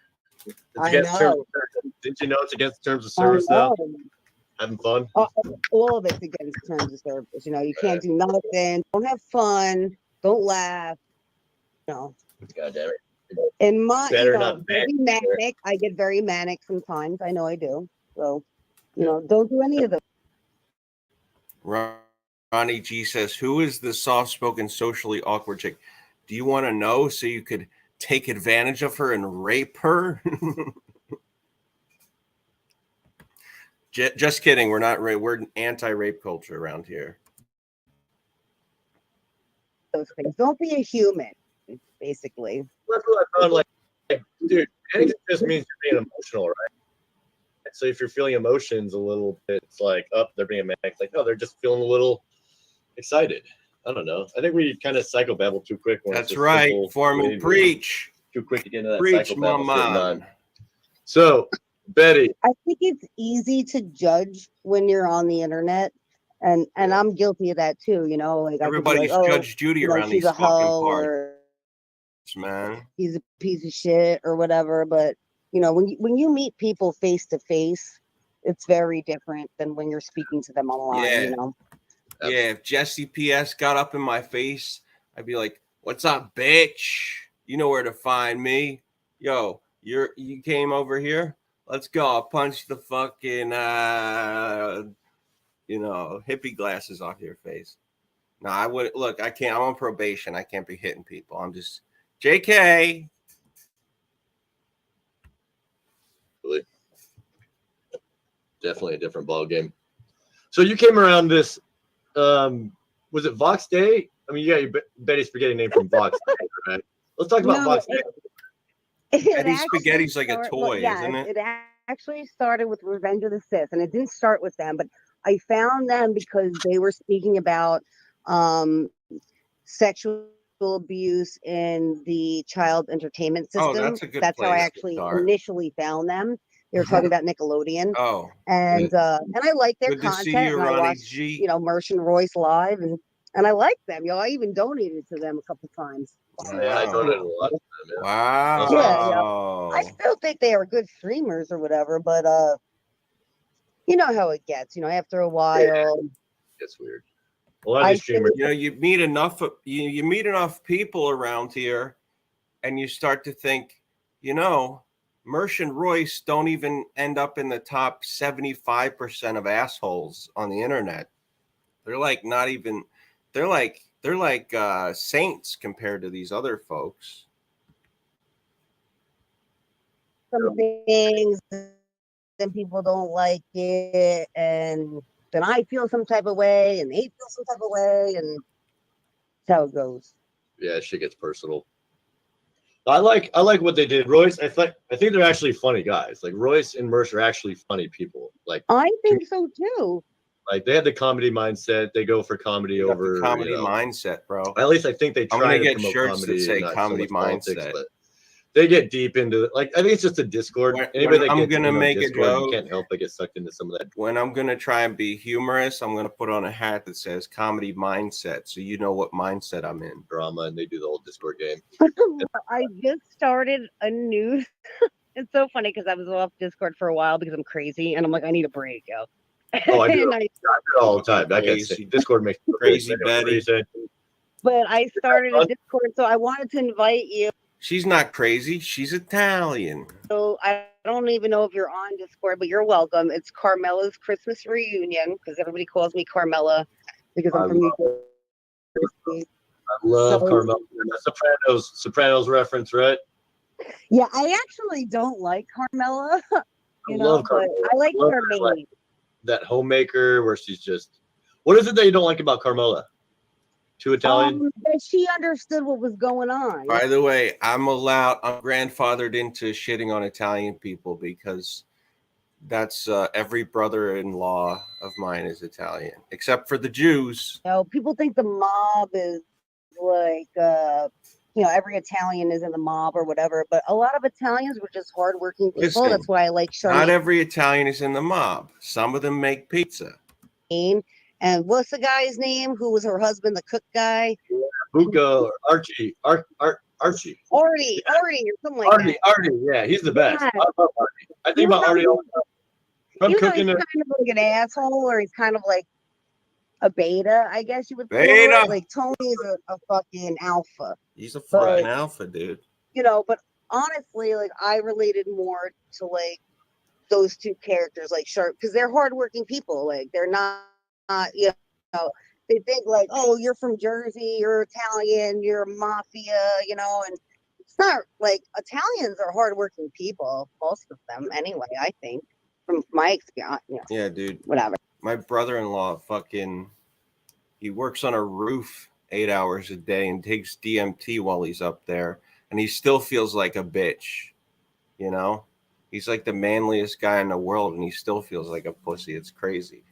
I: It's
L: I
I: against
L: know.
I: terms of service. Didn't you know it's against terms of
L: I
I: service though?
L: know.
I: Having fun?
L: All of it's against terms of service. You can't do nothing. Don't have fun. Don't laugh. No.
I: God damn it.
L: In my,
I: Better not
L: very manic. I get very manic sometimes. I know I do. So, don't do any of them.
H: Ronnie G says, "Who is the soft-spoken, socially awkward chick? Do you want to know so you could take advantage of her and rape her?" Just kidding. We're not. We're anti-rape culture around here.
L: Those things. Don't be a human. Basically.
I: That's what I found. Like, dude, anything just means you're being emotional, right? So if you're feeling emotions a little bit, it's like, they're being manic. It's like, no, they're just feeling a little excited. I don't know. I think we kind of psychobabble too quick. When
H: That's right. Foreman, preach.
I: Too quick to get into that
H: Preach, my
I: psychobabble.
H: man.
I: So, Betty.
L: I think it's easy to judge when you're on the internet. And I'm guilty of that too,
H: Everybody's Judge Judy around these fucking parts, man.
L: He's a piece of shit or whatever. But when you meet people face to face, it's very different than when you're speaking to them online.
H: Yeah. If Jesse PS got up in my face, I'd be like, "What's up, bitch? You know where to find me. Yo, you came over here. Let's go. I'll punch the fucking hippie glasses off your face." No, I would look. I can't. I'm on probation. I can't be hitting people. I'm just JK.
I: Really? Definitely a different ball game. So you came around this. Was it Vox Day? I mean, yeah, Betty Spaghetti name from Vox Day, right? Let's talk about Vox Day.
H: Betty Spaghetti's like a toy, isn't it?
L: It actually started with Revenge of the Sith, and it didn't start with them, but I found them because they were speaking about sexual abuse in the child entertainment system.
H: Oh, that's a good
L: That's how I
H: place to
L: actually
H: start.
L: initially found them. They were talking about Nickelodeon.
H: Oh,
L: and I like their
H: good to see
L: content.
H: you,
L: And I
H: Ronnie
L: watched,
H: G.
L: Mersh and Royce live, and I like them. I even donated to them a couple times.
I: Yeah, I donated a lot.
H: Wow.
L: Yeah, I still think they are good streamers or whatever, but you know how it gets. After a while,
I: it's weird. A lot of these streamers,
H: you meet enough. You meet enough people around here, and you start to think, Mersh and Royce don't even end up in the top 75% of assholes on the internet. They're like not even. They're like saints compared to these other folks.
L: some things, then people don't like it, and then I feel some type of way, and they feel some type of way, and that's how it goes.
I: yeah, shit gets personal. I like what they did. Royce, I think they're actually funny guys. Like Royce and Mersh are actually funny people. Like
L: I think so too.
I: Like they had the comedy mindset. They go for comedy over
H: comedy mindset, bro.
I: At least I think they try
H: I'm gonna
I: to
H: get
I: promote
H: shirts
I: comedy,
H: that say
I: not so
H: comedy
I: much politics,
H: mindset.
I: but they get deep into it. Like I think it's just a Discord. Anybody that
H: I'm
I: gets
H: gonna
I: in on
H: make a
I: Discord,
H: joke.
I: you can't help but get sucked into some of that.
H: When I'm gonna try and be humorous, I'm gonna put on a hat that says comedy mindset, so you know what mindset I'm in.
I: Drama, and they do the whole Discord game.
L: I just started a new. It's so funny because I was off Discord for a while because I'm crazy, and I'm like, I need a break, yo.
I: Oh, I do.
L: And
I: I do it all the time. I guess Discord makes me
H: Crazy Betty.
L: But I started a Discord, so I wanted to invite you.
H: She's not crazy. She's Italian.
L: So I don't even know if you're on Discord, but you're welcome. It's Carmela's Christmas reunion because everybody calls me Carmela because I'm from New Jersey.
I: I love Carmela. Sopranos reference, right?
L: Yeah, I actually don't like Carmela.
I: I love Carmela.
L: I like
I: love
L: Carmela.
I: Like that homemaker where she's just. What is it that you don't like about Carmela? Too Italian?
L: That she understood what was going on.
H: By the way, I'm grandfathered into shitting on Italian people because that's every brother-in-law of mine is Italian, except for the Jews.
L: You know, people think the mob is like, every Italian is in the mob or whatever, but a lot of Italians were just hardworking people.
H: Listen,
L: That's why I like Charlene.
H: Not every Italian is in the mob. Some of them make pizza.
L: And what's the guy's name? Who was her husband, the cook guy?
I: Buka or Archie. Archie.
L: Artie, or something like that.
I: Artie, yeah, he's the best.
L: Yeah.
I: I love Artie. I think about Artie all the time. From
L: Even though
I: cooking
L: he's
I: it.
L: kind of like an asshole, or he's kind of like a beta, I guess you would call
H: Beta.
L: it. Like Tony's a fucking alpha.
H: He's a fucking alpha, dude.
L: But honestly, like I related more to like those two characters, like Sharp, because they're hardworking people. Like they're not, they think like, oh, you're from Jersey, you're Italian, you're mafia, and it's not like Italians are hardworking people, most of them anyway, I think, from my experience.
H: Yeah, dude.
L: Whatever.
H: My brother-in-law he works on a roof 8 hours a day and takes DMT while he's up there, and he still feels like a bitch, He's like the manliest guy in the world, and he still feels like a pussy. It's crazy.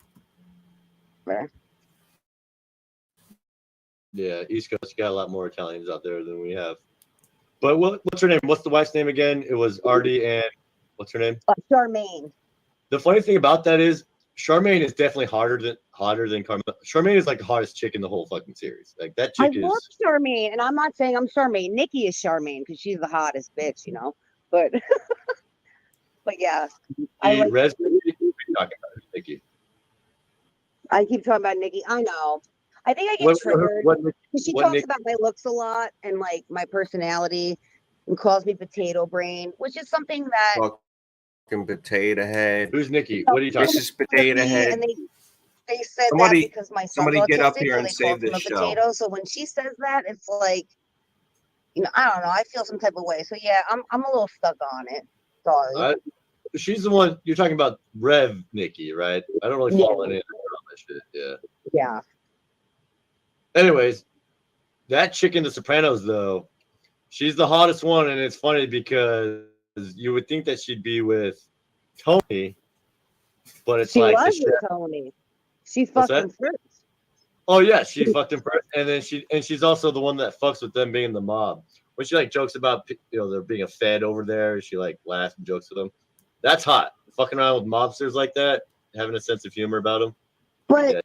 I: Yeah, East Coast got a lot more Italians out there than we have. But what's her name? What's the wife's name again? It was Artie and what's her name?
L: Charmaine.
I: The funny thing about that is Charmaine is definitely hotter than Carmela. Charmaine is like the hottest chick in the whole fucking series. Like that chick
L: I love Charmaine, and I'm not saying I'm Charmaine. Nikki is Charmaine because she's the hottest bitch, But but yeah, I like
I: Nikki.
L: I keep talking about Nikki. I know. I think I get triggered because she talks about my looks a lot and like my personality, and calls me potato brain, which is something that.
H: Fucking potato head.
I: Who's Nikki? What are you talking about?
H: This is potato head.
L: And they said that because my son's autistic,
H: get up here and
L: so they
H: save
L: called him a
H: this show.
L: potato. So when she says that, it's like, I don't know. I feel some type of way. So yeah, I'm a little stuck on it. Sorry.
I: She's the one you're talking about, Rev Nikki, right? I don't really follow anything on that shit. Yeah.
L: Yeah.
I: Anyways, that chick in The Sopranos, though, she's the hottest one, and it's funny because you would think that she'd be with Tony, but it's
L: she
I: like
L: was with Tony. She fucked him first.
I: Oh yeah, she fucked him first, and then she's also the one that fucks with them being in the mob. When she like jokes about there being a Fed over there, she like laughs and jokes with them. That's hot. Fucking around with mobsters like that, having a sense of humor about them.
L: But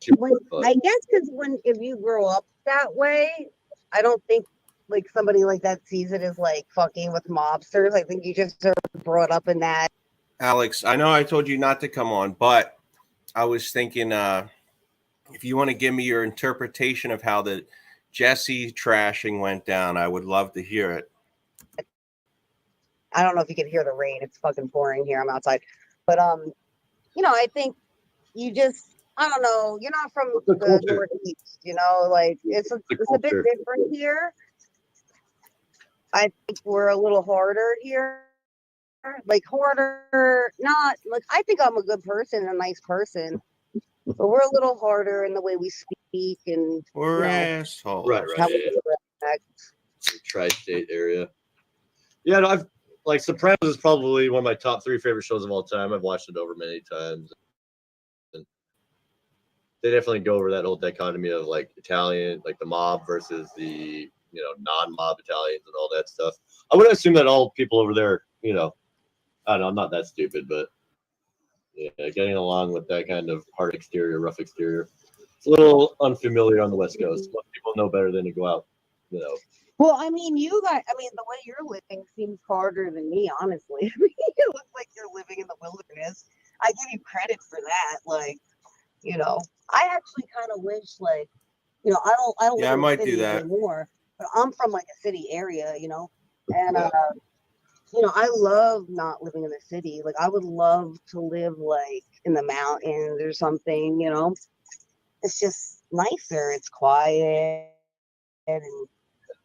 L: I guess because if you grow up that way, I don't think like somebody like that sees it as like fucking with mobsters. I think you just are brought up in that.
H: Alex, I know I told you not to come on, but I was thinking if you want to give me your interpretation of how the Jesse trashing went down, I would love to hear it.
L: I don't know if you can hear the rain. It's fucking pouring here. I'm outside. But I think you just, I don't know, you're not from the Northeast, like it's a bit different here. I think we're a little harder here. Like harder, not like I think I'm a good person, a nice person. But we're a little harder in the way we speak and
H: we're assholes.
I: Right. Tri-state area. Yeah, no, I've like Sopranos is probably one of my top 3 favorite shows of all time. I've watched it over many times. And they definitely go over that whole dichotomy of like Italian, like the mob versus the non-mob battalions and all that stuff. I would assume that all people over there, I don't know, I'm not that stupid, but yeah, getting along with that kind of hard exterior, rough exterior, it's a little unfamiliar on the West Coast. Most people know better than to go out,
L: Well, I mean, the way you're living seems harder than me, honestly. It looks like you're living in the wilderness. I give you credit for that. Like, I actually kind of wish, like, I don't live
H: I
L: in
H: might
L: the
H: do
L: city
H: that.
L: anymore, but I'm from like a city area, and I love not living in the city. Like, I would love to live like in the mountains or something. It's just nicer. It's quiet, and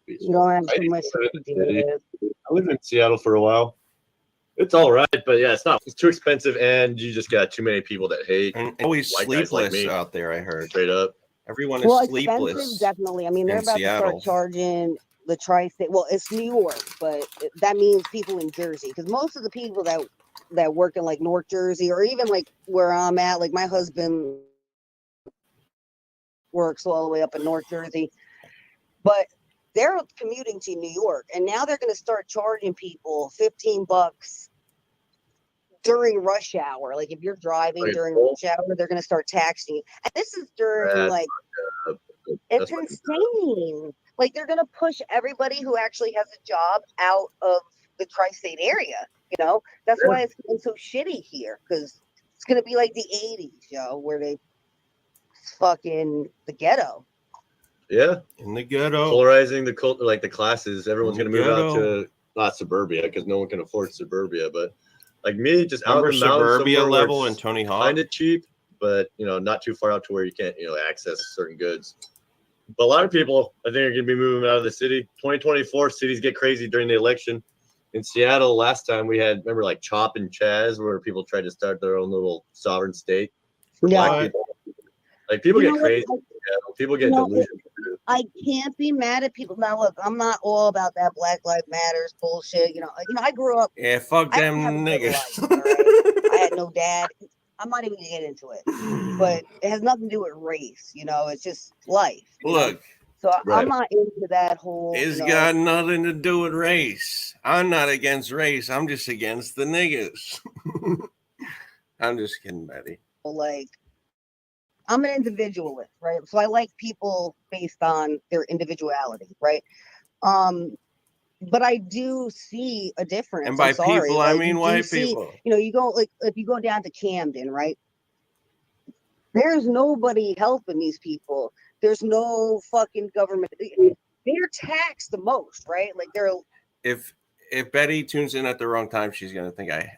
L: you don't have too much to deal with.
I: I lived in Seattle for a while. It's all right, but yeah, it's too expensive, and you just got too many people that hate.
H: And always
I: white guys
H: sleepless
I: like me.
H: out there, I heard.
I: Straight up.
H: Everyone is sleepless.
L: Expensive, definitely. I mean, they're
H: in
L: about
H: Seattle.
L: to start charging the tri-state. Well, it's New York, but that means people in Jersey, because most of the people that work in like North Jersey, or even like where I'm at, like my husband works all the way up in North Jersey, but they're commuting to New York, and now they're going to start charging people $15 during rush hour. Like, if you're driving during rush hour, they're going to start taxing you. And this is during it's insane. Like, they're going to push everybody who actually has a job out of the tri-state area. That's why it's been so shitty here, because it's going to be like the 80s, where they fucking the ghetto.
I: Yeah,
H: in the ghetto,
I: polarizing the cult, like the classes. Everyone's
H: In
I: gonna
H: the
I: move out
H: ghetto.
I: to not suburbia because no one can afford suburbia. But like me, just
H: Remember
I: out in the mountains
H: Suburbia
I: somewhere where
H: level
I: it's
H: and Tony Hawk?
I: kind of cheap, but not too far out to where you can't access certain goods. But a lot of people, I think, are gonna be moving out of the city. 2024, cities get crazy during the election. In Seattle, last time we had, remember, like Chop and Chaz, where people tried to start their own little sovereign state.
L: Yeah.
I: Like people
L: You
I: get
L: know what?
I: crazy. People get delusional.
L: I can't be mad at people. Now, look, I'm not all about that Black Lives Matters bullshit. I grew up.
H: Yeah, fuck
L: I
H: them
L: didn't have a good
H: niggas.
L: life, all right? I had no dad. I'm not even gonna get into it, but it has nothing to do with race. It's just life.
H: Look,
L: So I'm not into that whole.
H: it's got nothing to do with race. I'm not against race. I'm just against the niggas. I'm just kidding, Betty.
L: Like, I'm an individualist, right? So I like people based on their individuality, right? But I do see a difference.
H: And by
L: I'm sorry.
H: people, I
L: Like,
H: mean
L: you
H: white
L: do see,
H: people.
L: you go, like, if you go down to Camden, right? There's nobody helping these people. There's no fucking government. They're taxed the most, right? Like, they're.
H: If Betty tunes in at the wrong time, she's gonna think I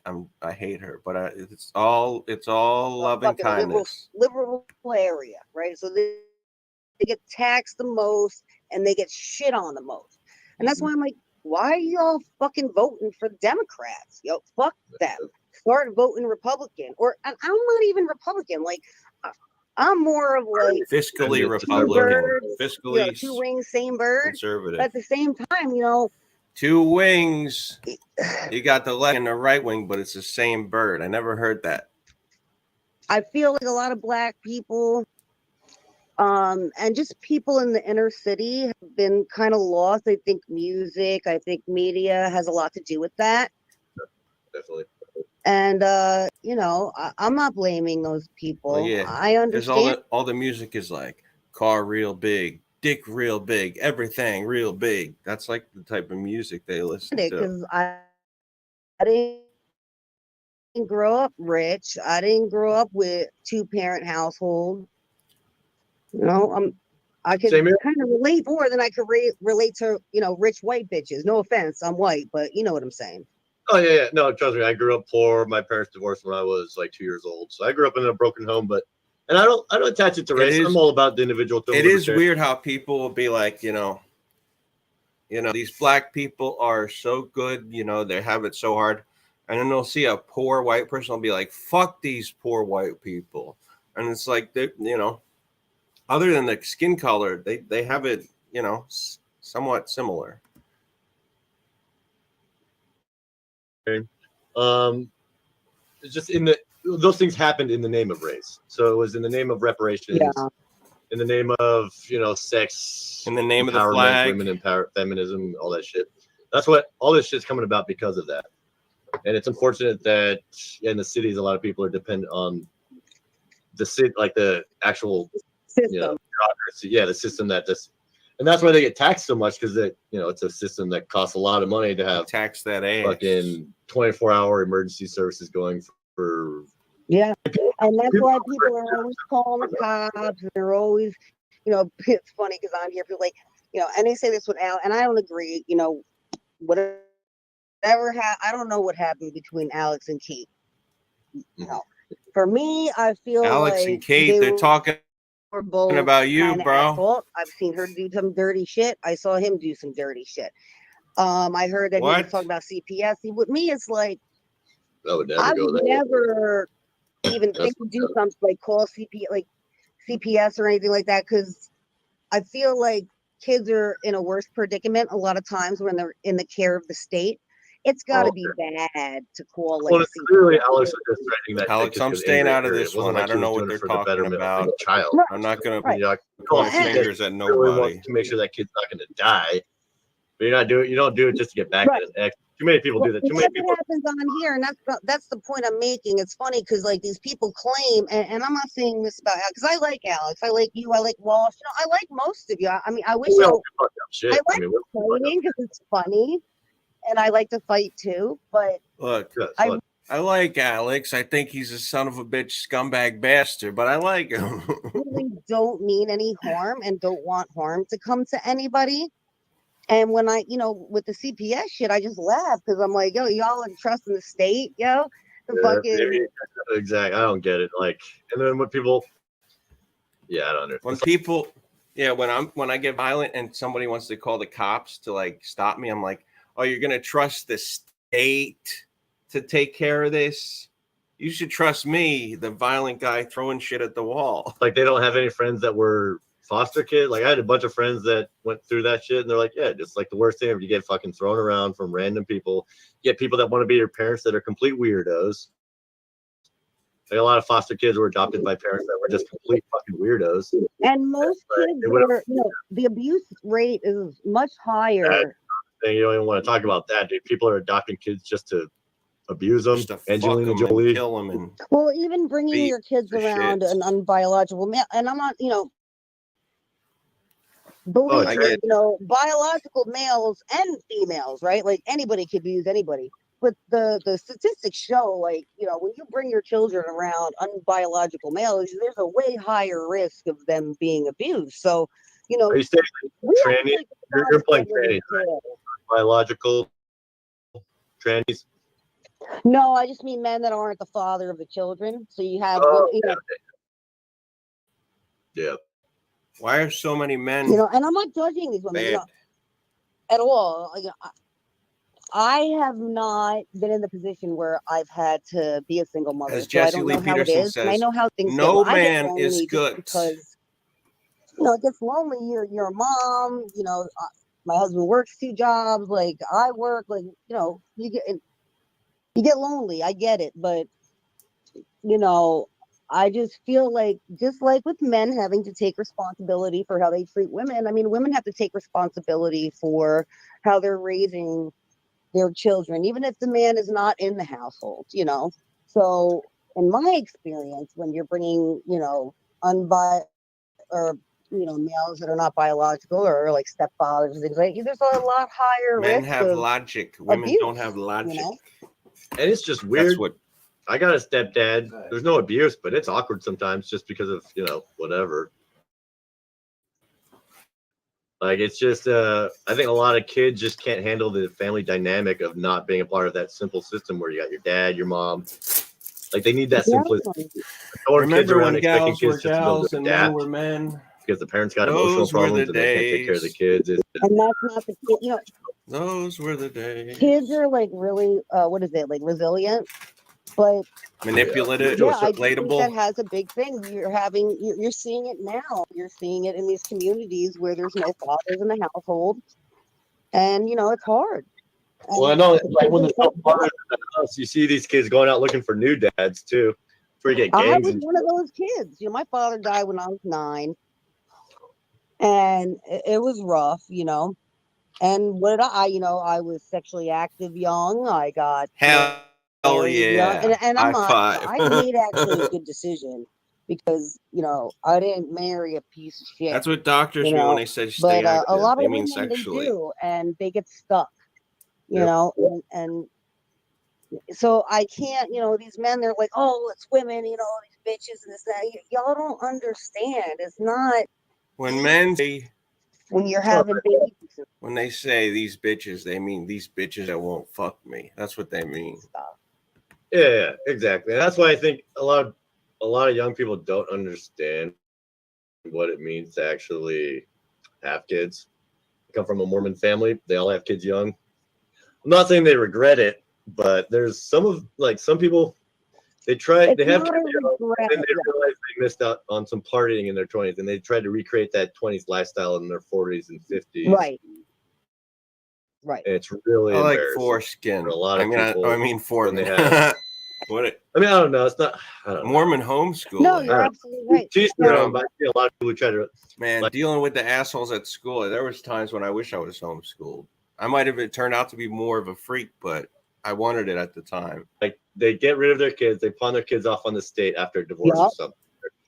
H: hate her. But it's all love and kindness.
L: Liberal area, right? So they get taxed the most and they get shit on the most. And that's why I'm like, why are y'all fucking voting for Democrats? Fuck them. Start voting Republican. Or I'm not even Republican. Like, I'm more of like
H: Fiscally Republican. Fiscally
L: two wings, same bird.
H: Conservative.
L: But at the same time,
H: two wings. You got the left and the right wing, but it's the same bird. I never heard that.
L: I feel like a lot of Black people and just people in the inner city have been kind of lost. I think music, I think media has a lot to do with that.
I: Definitely.
L: And I'm not blaming those people.
H: Well, yeah.
L: I understand.
H: All the music is like car real big, dick real big, everything real big. That's like the type of music they listen to.
L: Because I didn't grow up rich. I didn't grow up with 2-parent household. I could kind of relate more than I could relate to, rich white bitches. No offense, I'm white, but you know what I'm saying.
I: Oh yeah. No, trust me. I grew up poor. My parents divorced when I was like 2 years old, so I grew up in a broken home. And I don't attach it to race. I'm all about the individual.
H: It is weird how people will be like, these Black people are so good. They have it so hard, and then they'll see a poor white person will be like, "Fuck these poor white people," and it's like other than the skin color, they have it, somewhat similar.
I: It's just those things happened in the name of race. So it was in the name of reparations.
L: Yeah.
I: in the name of sex,
H: in the name of the
I: empowerment,
H: flag,
I: women feminism, all that shit. That's what all this shit's coming about because of that. And it's unfortunate that in the cities, a lot of people are dependent on the city, like the actual
L: system.
I: Bureaucracy. Yeah, the system and that's why they get taxed so much, because it's a system that costs a lot of money to have
H: tax that ass.
I: Fucking 24-hour emergency services going for.
L: Yeah, and that's why people are always calling the cops. They're always, it's funny because on here people like, and they say this with Al, and I don't agree. Whatever I don't know what happened between Alex and Kate. For me, I feel
H: Alex
L: like
H: and Kate, they're talking about you, bro.
L: Asshole. I've seen her do some dirty shit. I saw him do some dirty shit. I heard that he was talking about CPS. With me, it's like
I: I would never
L: even think to do something like call CPS or anything like that, because I feel like kids are in a worse predicament a lot of times when they're in the care of the state. It's got to be bad to call like.
I: Well, clearly Alex was just threatening that.
H: Alex, I'm staying out of this one. I don't know what they're talking about.
I: Child.
H: I'm not gonna
L: right.
H: point fingers at nobody.
I: To make sure that kid's not going to die, but you don't do it just to get back at an ex. Too many people do that. Too many people.
L: Happens on here, and that's the point I'm making. It's funny because like these people claim, and I'm not saying this about Alex, because I like Alex, I like you, I like Walsh, I like most of you. I mean, I wish I like fighting because it's funny, and I like to fight too. But
H: look, I like Alex. I think he's a son of a bitch, scumbag bastard, but I like him.
L: Really don't mean any harm and don't want harm to come to anybody. And when I, with the CPS shit, I just laugh because I'm like, yo, y'all are trusting the state, yo.
I: Exactly. I don't get it. Like, and then when people, I don't understand.
H: When people, when I get violent and somebody wants to call the cops to like stop me, I'm like, oh, you're gonna trust the state to take care of this? You should trust me, the violent guy throwing shit at the wall.
I: Like they don't have any friends that were foster kids. Like I had a bunch of friends that went through that shit, and they're like, yeah, just like the worst thing ever. You get fucking thrown around from random people. You get people that want to be your parents that are complete weirdos. Like a lot of foster kids were adopted by parents that were just complete fucking weirdos.
L: And most kids were, the abuse rate is much higher.
I: You don't even want to talk about that, dude. People are adopting kids just to abuse them. Angelina Jolie.
H: Kill them and
L: well, even bringing your kids around an unbiological male, and I'm not, believe biological males and females, right? Like anybody could abuse anybody. But the statistics show, like, when you bring your children around unbiological males, there's a way higher risk of them being abused. So,
I: are you saying tranny? You're playing trannies, right? Biological trannies?
L: No, I just mean men that aren't the father of the children. So you have,
I: yeah.
H: Why are so many men?
L: And I'm not judging these women at all. I have not been in the position where I've had to be a single mother.
H: As Jesse Lee Peterson says,
L: I know how things
H: no
L: go.
H: man is good
L: because it gets lonely. You're a mom. My husband works 2 jobs. Like I work. Like you get lonely. I get it, but I just feel like, just like with men having to take responsibility for how they treat women, I mean, women have to take responsibility for how they're raising their children, even if the man is not in the household, So in my experience, when you're bringing, males that are not biological or like stepfathers and things like that, there's a lot higher risk.
H: Men have logic. Women don't have logic.
I: And it's just weird. I got a stepdad. There's no abuse, but it's awkward sometimes just because of, whatever. Like, it's just, I think a lot of kids just can't handle the family dynamic of not being a part of that simple system where you got your dad, your mom. Like, they need that simplicity.
H: Remember when gals were gals and men were men?
I: Because the parents got emotional problems and they can't take care of the kids.
L: And that's not the kid,
H: Those were the days.
L: Kids are like really, like resilient, but
H: manipulative,
L: I think that has a big thing. You're seeing it now. You're seeing it in these communities where there's no fathers in the household, and it's hard.
I: Well, I know, like when there's no fathers in the house, you see these kids going out looking for new dads too. Before you get gangs.
L: I was one of those kids. My father died when I was 9. and it was rough, And what did I was sexually active young. I got
H: Hell
L: married young,
H: yeah.
L: and I'm
H: High
L: not.
H: five.
L: I made actually a good decision because I didn't marry a piece of shit.
H: That's what doctors mean when they say stay
L: But
H: active.
L: a lot
H: They
L: of
H: mean
L: women
H: sexually.
L: they do, and they get stuck.
H: Yep.
L: And so I can't. These men, they're like, oh, it's women. These bitches and this that. Y'all don't understand. It's not.
H: When men say,
L: When you're having babies.
H: when they say these bitches, they mean these bitches that won't fuck me. That's what they mean.
I: Yeah, exactly. And that's why I think a lot of young people don't understand what it means to actually have kids. I come from a Mormon family. They all have kids young. I'm not saying they regret it, but there's some people they have kids young, and then they realize they missed out on some partying in their 20s, and they tried to recreate that 20s lifestyle in their 40s and 50s.
L: Right.
I: And it's really
H: I like
I: embarrassing
H: foreskin.
I: for a lot of people.
H: I mean foreman. What?
I: I don't know. It's not. I don't know.
H: Mormon homeschooling.
L: No, you're absolutely right.
I: Teach their own, but I see a lot of people who try to.
H: Man, dealing with the assholes at school. There was times when I wish I was homeschooled. I might have turned out to be more of a freak, but I wanted it at the time.
I: Like they get rid of their kids, they pawn their kids off on the state after a divorce or something.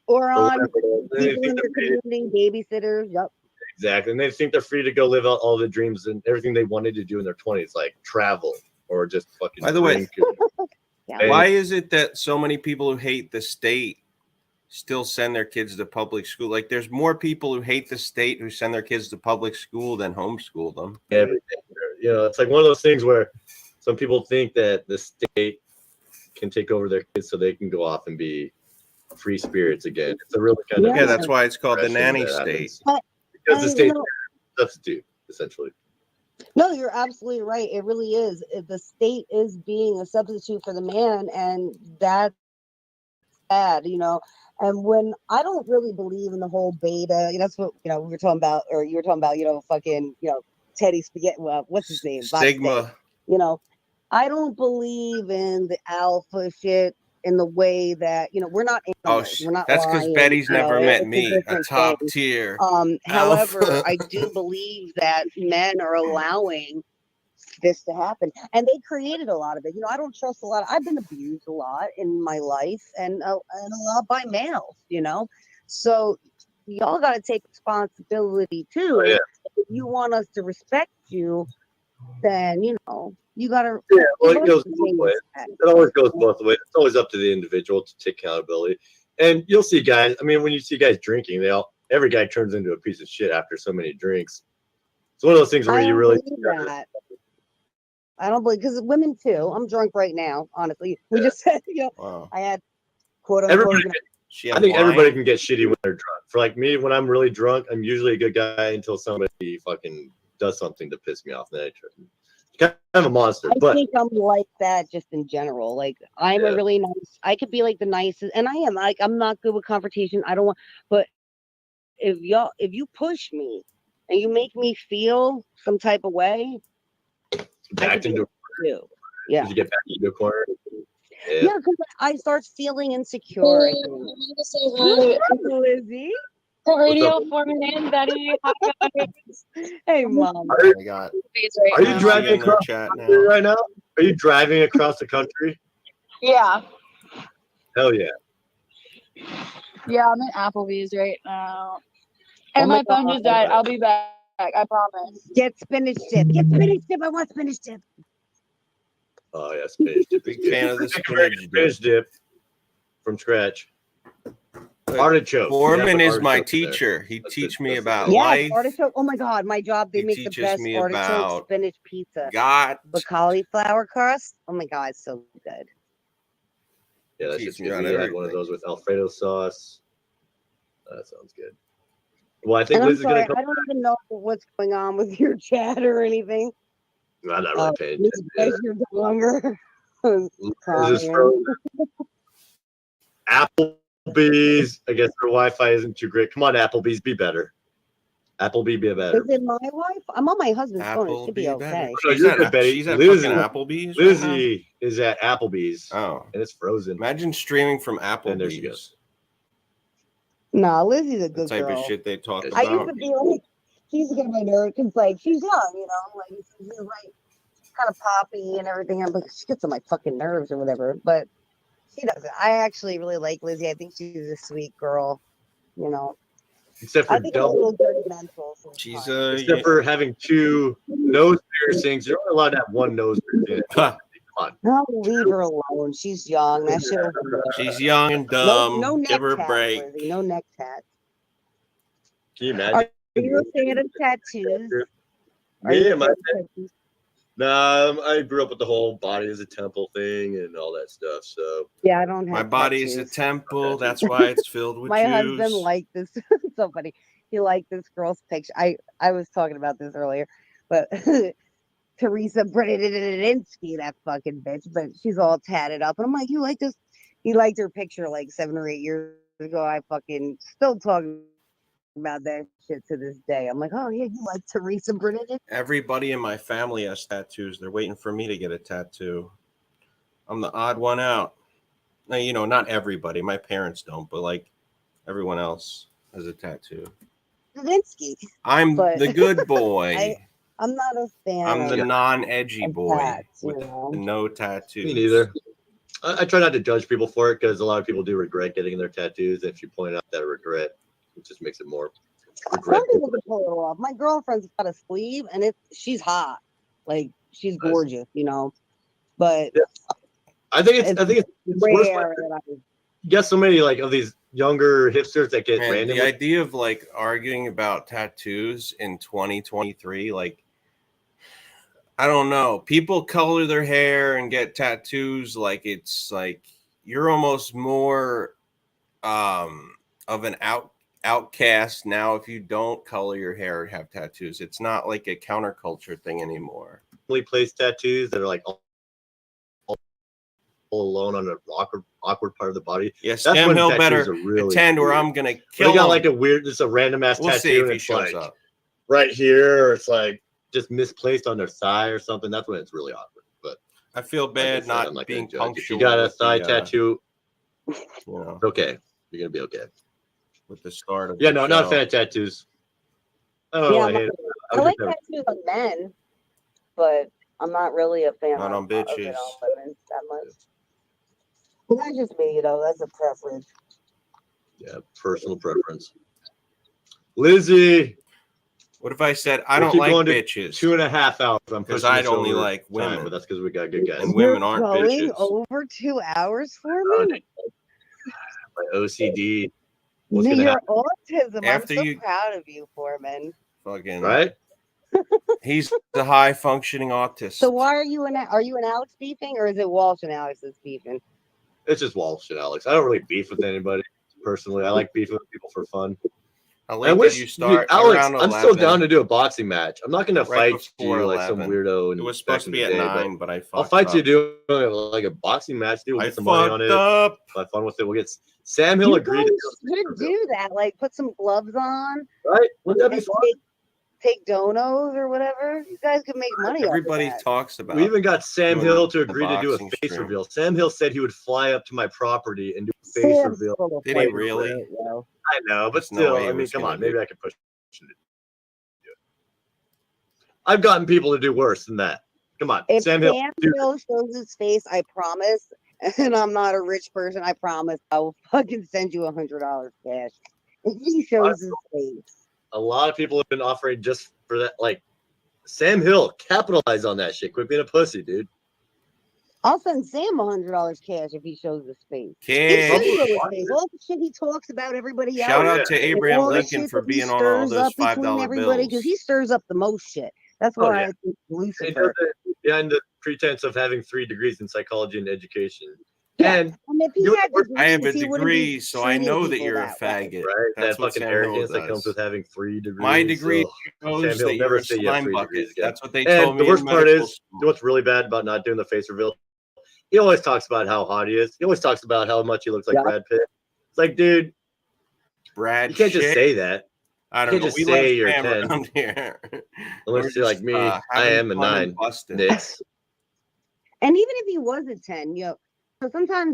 L: Or on
I: people
L: in your community, babysitters. Yep.
I: Exactly. And they think they're free to go live out all the dreams and everything they wanted to do in their 20s, like travel or just fucking.
H: By the way,
L: Yeah.
H: why is it that so many people who hate the state still send their kids to public school? Like, there's more people who hate the state who send their kids to public school than homeschool them.
I: Everything. It's like one of those things where some people think that the state can take over their kids so they can go off and be free spirits again. It's a really kind of
H: that's why it's called the nanny state.
I: Because the state substitute essentially.
L: No, you're absolutely right. It really is. The state is being a substitute for the man, and that's bad, And when I don't really believe in the whole beta, that's what we were talking about, or you were talking about, fucking, Teddy Spaghetti. Well, what's his name?
H: Stigma.
L: I don't believe in the alpha shit in the way that we're not animals. We're not.
H: That's because
L: lions,
H: Betty's never met me, a
L: different
H: top
L: thing.
H: tier.
L: However,
H: alpha.
L: I do believe that men are allowing this to happen, and they created a lot of it. I don't trust a lot. I've been abused a lot in my life, and a lot by males. So y'all got to take responsibility too.
I: Oh, yeah.
L: If you want us to respect you, then you got to.
I: Yeah, well, it goes both ways. It always goes both ways. It's always up to the individual to take accountability. And you'll see guys. I mean, when you see guys drinking, every guy turns into a piece of shit after so many drinks. It's one of those things where you really.
L: That. I don't believe, because women too. I'm drunk right now. Honestly, we just said,
H: Wow.
L: I had quote unquote.
I: I think everybody can get shitty when they're drunk. For like me, when I'm really drunk, I'm usually a good guy until somebody fucking does something to piss me off. Then I turn kind of a monster.
L: I think I'm like that just in general. Like I'm a really nice. I could be like the nicest, and I am. Like I'm not good with confrontation. I don't want. But if you push me and you make me feel some type of way,
I: back into
L: yeah.
I: You get back into a corner.
L: Yeah, because I start feeling insecure.
N: Hey,
L: Lizzie.
N: Radio Foreman and Betty. Hi, guys.
L: Hey, Mom.
H: Are
I: you driving across the country right now? Are you driving across the country?
N: Yeah.
I: Hell yeah.
N: Yeah, I'm in Applebee's right now. And my phone just died. I'll be back. I promise.
L: Get spinach dip. Get spinach dip. I want spinach dip.
I: Oh, yeah, spinach dip.
H: Big fan of the
I: spinach dip from scratch. Artichoke.
H: Foreman is my teacher. He teach me about life.
L: Artichoke. Oh my God, my job. They make the best artichoke spinach pizza. With cauliflower crust. Oh my God, it's so good.
I: Yeah, that's just good. We had one of those with Alfredo sauce. That sounds good. Well, I think Liz is going to come.
L: I don't even know what's going on with your chat or anything.
I: No, I'm not really paying attention.
L: You're longer.
I: Applebee's. I guess their Wi-Fi isn't too great. Come on, Applebee's, be better. Applebee, be better.
L: Is it my wife? I'm on my husband's phone. It should be okay.
I: No, you're good, Betty.
H: She's at
I: Lizzie,
H: fucking Applebee's.
I: Lizzie is at Applebee's.
H: Oh,
I: and it's frozen.
H: Imagine streaming from Applebee's.
I: And there she goes.
L: Nah, Lizzie's a
H: The
L: good
H: type
L: girl.
H: of shit they talk
L: I used
H: about.
L: to be like, she used to get on my nerves because, like, she's young, you know, like, she's like kind of poppy and everything. I'm like, she gets on my fucking nerves or whatever, but she doesn't. I actually really like Lizzie. I think she's a sweet girl, you know.
I: Except for
L: I think it's a
I: double.
L: little judgmental sometimes.
H: She's
I: Except for having 2 nose piercings. You're only allowed to have 1 nose piercing. Come on.
L: No, leave her alone. She's young. That shit will be there.
H: She's young and
L: No,
H: dumb.
L: no neck
H: Give her a
L: tats,
H: break.
L: Lizzie. No neck tats.
I: Can you imagine?
L: Are you a fan of tattoos? Are
I: Me
L: you
I: and my
L: a fan of tattoos?
I: Nah, I grew up with the whole body as a temple thing and all that stuff. So
L: Yeah, I don't have
H: My body is a
L: tattoos.
H: temple. That's why it's filled with
L: My
H: Jews.
L: husband liked this. So funny. He liked this girl's picture. I was talking about this earlier, but Teresa Bredinsky, that fucking bitch, but she's all tatted up. And I'm like, you like this? He liked her picture like 7 or 8 years ago. I fucking still talking about that shit to this day. I'm like, oh yeah, you like Teresa Bredinsky?
H: Everybody in my family has tattoos. They're waiting for me to get a tattoo. I'm the odd one out. Now, you know, not everybody. My parents don't, but like everyone else has a tattoo.
L: Bredinsky.
H: I'm
L: But
H: the good boy.
L: I'm not a fan.
H: I'm the
L: of
H: non-edgy boy
L: tats,
H: with
L: you know?
H: the no tattoos.
I: me neither. I try not to judge people for it because a lot of people do regret getting their tattoos. If you point out that regret, it just makes it more regret.
L: Some people can pull it off. My girlfriend's got a sleeve, and she's hot, like she's gorgeous, you know. But
I: yeah. I think it's worse.
L: Rare that
I: You got so many like of these younger hipsters that get
H: Man,
I: random.
H: the idea of like arguing about tattoos in 2023, like I don't know. People color their hair and get tattoos like it's like you're almost more of an outcast now if you don't color your hair or have tattoos. It's not like a counterculture thing anymore.
I: Place tattoos that are like all alone on an awkward part of the body.
H: Yeah, Sam Hill better attend or I'm gonna kill him.
I: Got like a weird, just a random ass tattoo.
H: See if he
I: it's
H: shows
I: like
H: up
I: right here, or it's like just misplaced on their thigh or something. That's when it's really awkward. But
H: I feel bad not being punctual.
I: If you got a thigh tattoo,
H: you know,
I: it's okay. You're gonna be okay.
H: With the start of
I: not a fan of tattoos. Oh,
L: yeah, I like tattoos on men, but I'm not really a fan
H: not on bitches.
L: of it on women that much. Well, that's just me, you know. That's a preference.
I: Yeah, personal preference. Lizzie,
H: what if I said I don't like bitches?
I: 2.5 hours.
H: Because I'd only like women.
I: But that's because we got good guys.
H: And women aren't
L: going
H: bitches.
L: Over 2 hours for me?
I: My OCD.
L: Your autism.
H: After
L: I'm so proud of you, Foreman.
H: Fucking
I: right.
H: He's the high functioning autist.
L: So why are you an Alex beefing, or is it Walsh and Alex that's beefing?
I: It's just Walsh and Alex. I don't really beef with anybody personally. I like beefing with people for fun.
H: I like that you start
I: Alex,
H: around 11,
I: I'm still down to do a boxing match. I'm not going to
H: right
I: fight you like some weirdo.
H: It was supposed to be at 9, but I fucked
I: I'll fight
H: up.
I: you doing like a boxing match. Dude, we'll get some money on it.
H: Up.
I: Have fun with it. We'll get Sam Hill agreed
L: to do that. Like put some gloves on.
I: Right? Wouldn't that be fun?
L: Take donos or whatever. You guys could make money.
H: Everybody talks about.
I: We even got Sam Hill to agree to do a face
H: stream.
I: reveal. Sam Hill said he would fly up to my property and do a face reveal.
H: Did he really?
I: I know, but still, I mean, come on, maybe I could push him to do it. I've gotten people to do worse than that. Come on,
L: if
I: Sam Hill
L: shows his face, I promise, and I'm not a rich person, I promise I will fucking send you $100 cash. If he shows his face.
I: A lot of people have been offering just for that. Like Sam Hill, capitalize on that shit. Quit being a pussy, dude.
L: I'll send Sam $100 cash if he shows his face.
H: Cash.
L: All the shit he talks about everybody else.
H: Shout out to Abraham Lincoln for being on all those $5 bills.
L: Because he stirs up the most shit. That's why I think Lucifer.
I: And the pretense of having 3 degrees in psychology and education.
L: Yeah.
I: And
L: if he had degrees,
H: I have a
L: he
H: degree, so I know that you're a faggot.
I: Right?
H: That's
I: that
H: what
I: fucking
H: Sam
I: arrogance
H: Hill
I: that comes with having 3 degrees.
H: My degree shows
I: Sam Hill
H: that
I: never
H: you're a
I: say you have
H: slime
I: 3
H: bucket.
I: degrees again.
H: That's what they told me.
I: The worst part is, what's really bad about not doing the face reveal? He always talks about how hot he is. He always talks about how much he looks like Brad Pitt. It's like, dude,
H: Brad,
I: you can't just say that.
H: I don't know.
I: Just say you're 10.
H: Around here.
I: Unless you're like me, I am a 9. Nix.
L: And even if he was a 10, you know, so sometimes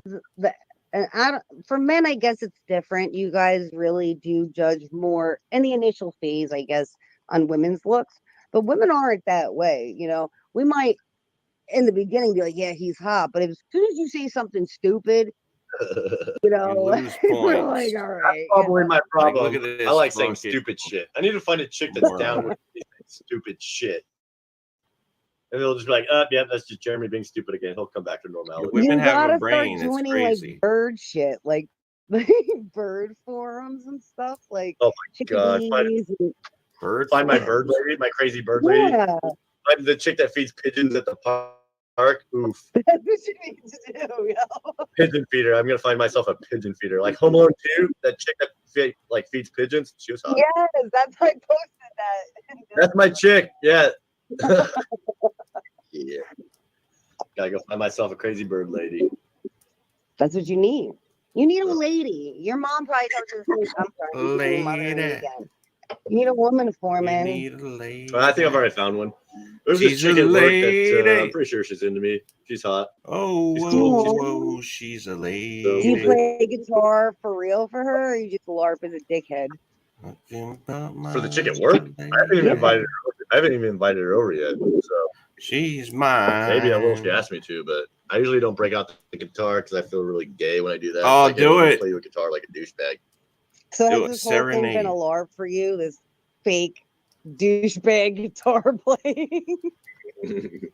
L: And for men, I guess it's different. You guys really do judge more in the initial phase, I guess, on women's looks. But women aren't that way. We might in the beginning be like, yeah, he's hot. But as soon as you say something stupid,
H: You lose
L: we're
H: points.
L: like, all right.
I: That's probably my problem.
H: Like, look at this
I: I like saying
H: fucking
I: stupid shit. I need to find a chick that's
H: moron.
I: down with stupid shit. And they'll just be like, yeah, that's just Jeremy being stupid again. He'll come back to normality.
H: Women
L: You
H: have
L: gotta
H: a brain.
L: start
H: It's
L: joining
H: crazy.
L: like bird shit, like bird forums and stuff, like
I: Oh my god!
L: chickadees and
H: Find
I: my bird lady, my crazy bird lady.
L: yeah.
I: I'm the chick that feeds pigeons at the park. Oof.
L: That's what you need to do, yo.
I: Pigeon feeder. I'm gonna find myself a pigeon feeder. Like Home Alone 2, that chick that feeds pigeons. She was hot.
L: Yes, that's how I posted that.
I: That's my chick. Yeah. Yeah. Gotta go find myself a crazy bird lady.
L: That's what you need. You need a lady. Your mom probably told you the same. I'm sorry.
H: Lady.
L: Again. You need a woman foreman.
H: You need a lady.
I: I think I've already found one. There's
H: She's
I: this chick
H: a
I: at work
H: lady.
I: that I'm pretty sure she's into me. She's hot.
H: Oh,
I: She's
H: whoa,
I: cool.
H: whoa, she's a lady.
L: Do you play guitar for real for her, or you just LARP as a dickhead?
I: For the chick at work, I haven't even invited her over yet. So
H: she's mine.
I: Maybe I will if she asks me to, but I usually don't break out the guitar because I feel really gay when I do that.
H: Oh,
I: Like,
H: do
I: I
H: it.
I: play with guitar like a douchebag.
L: So
H: Do
L: has
H: it,
L: this whole thing been
H: serenade.
L: a LARP for you? This fake douchebag guitar playing?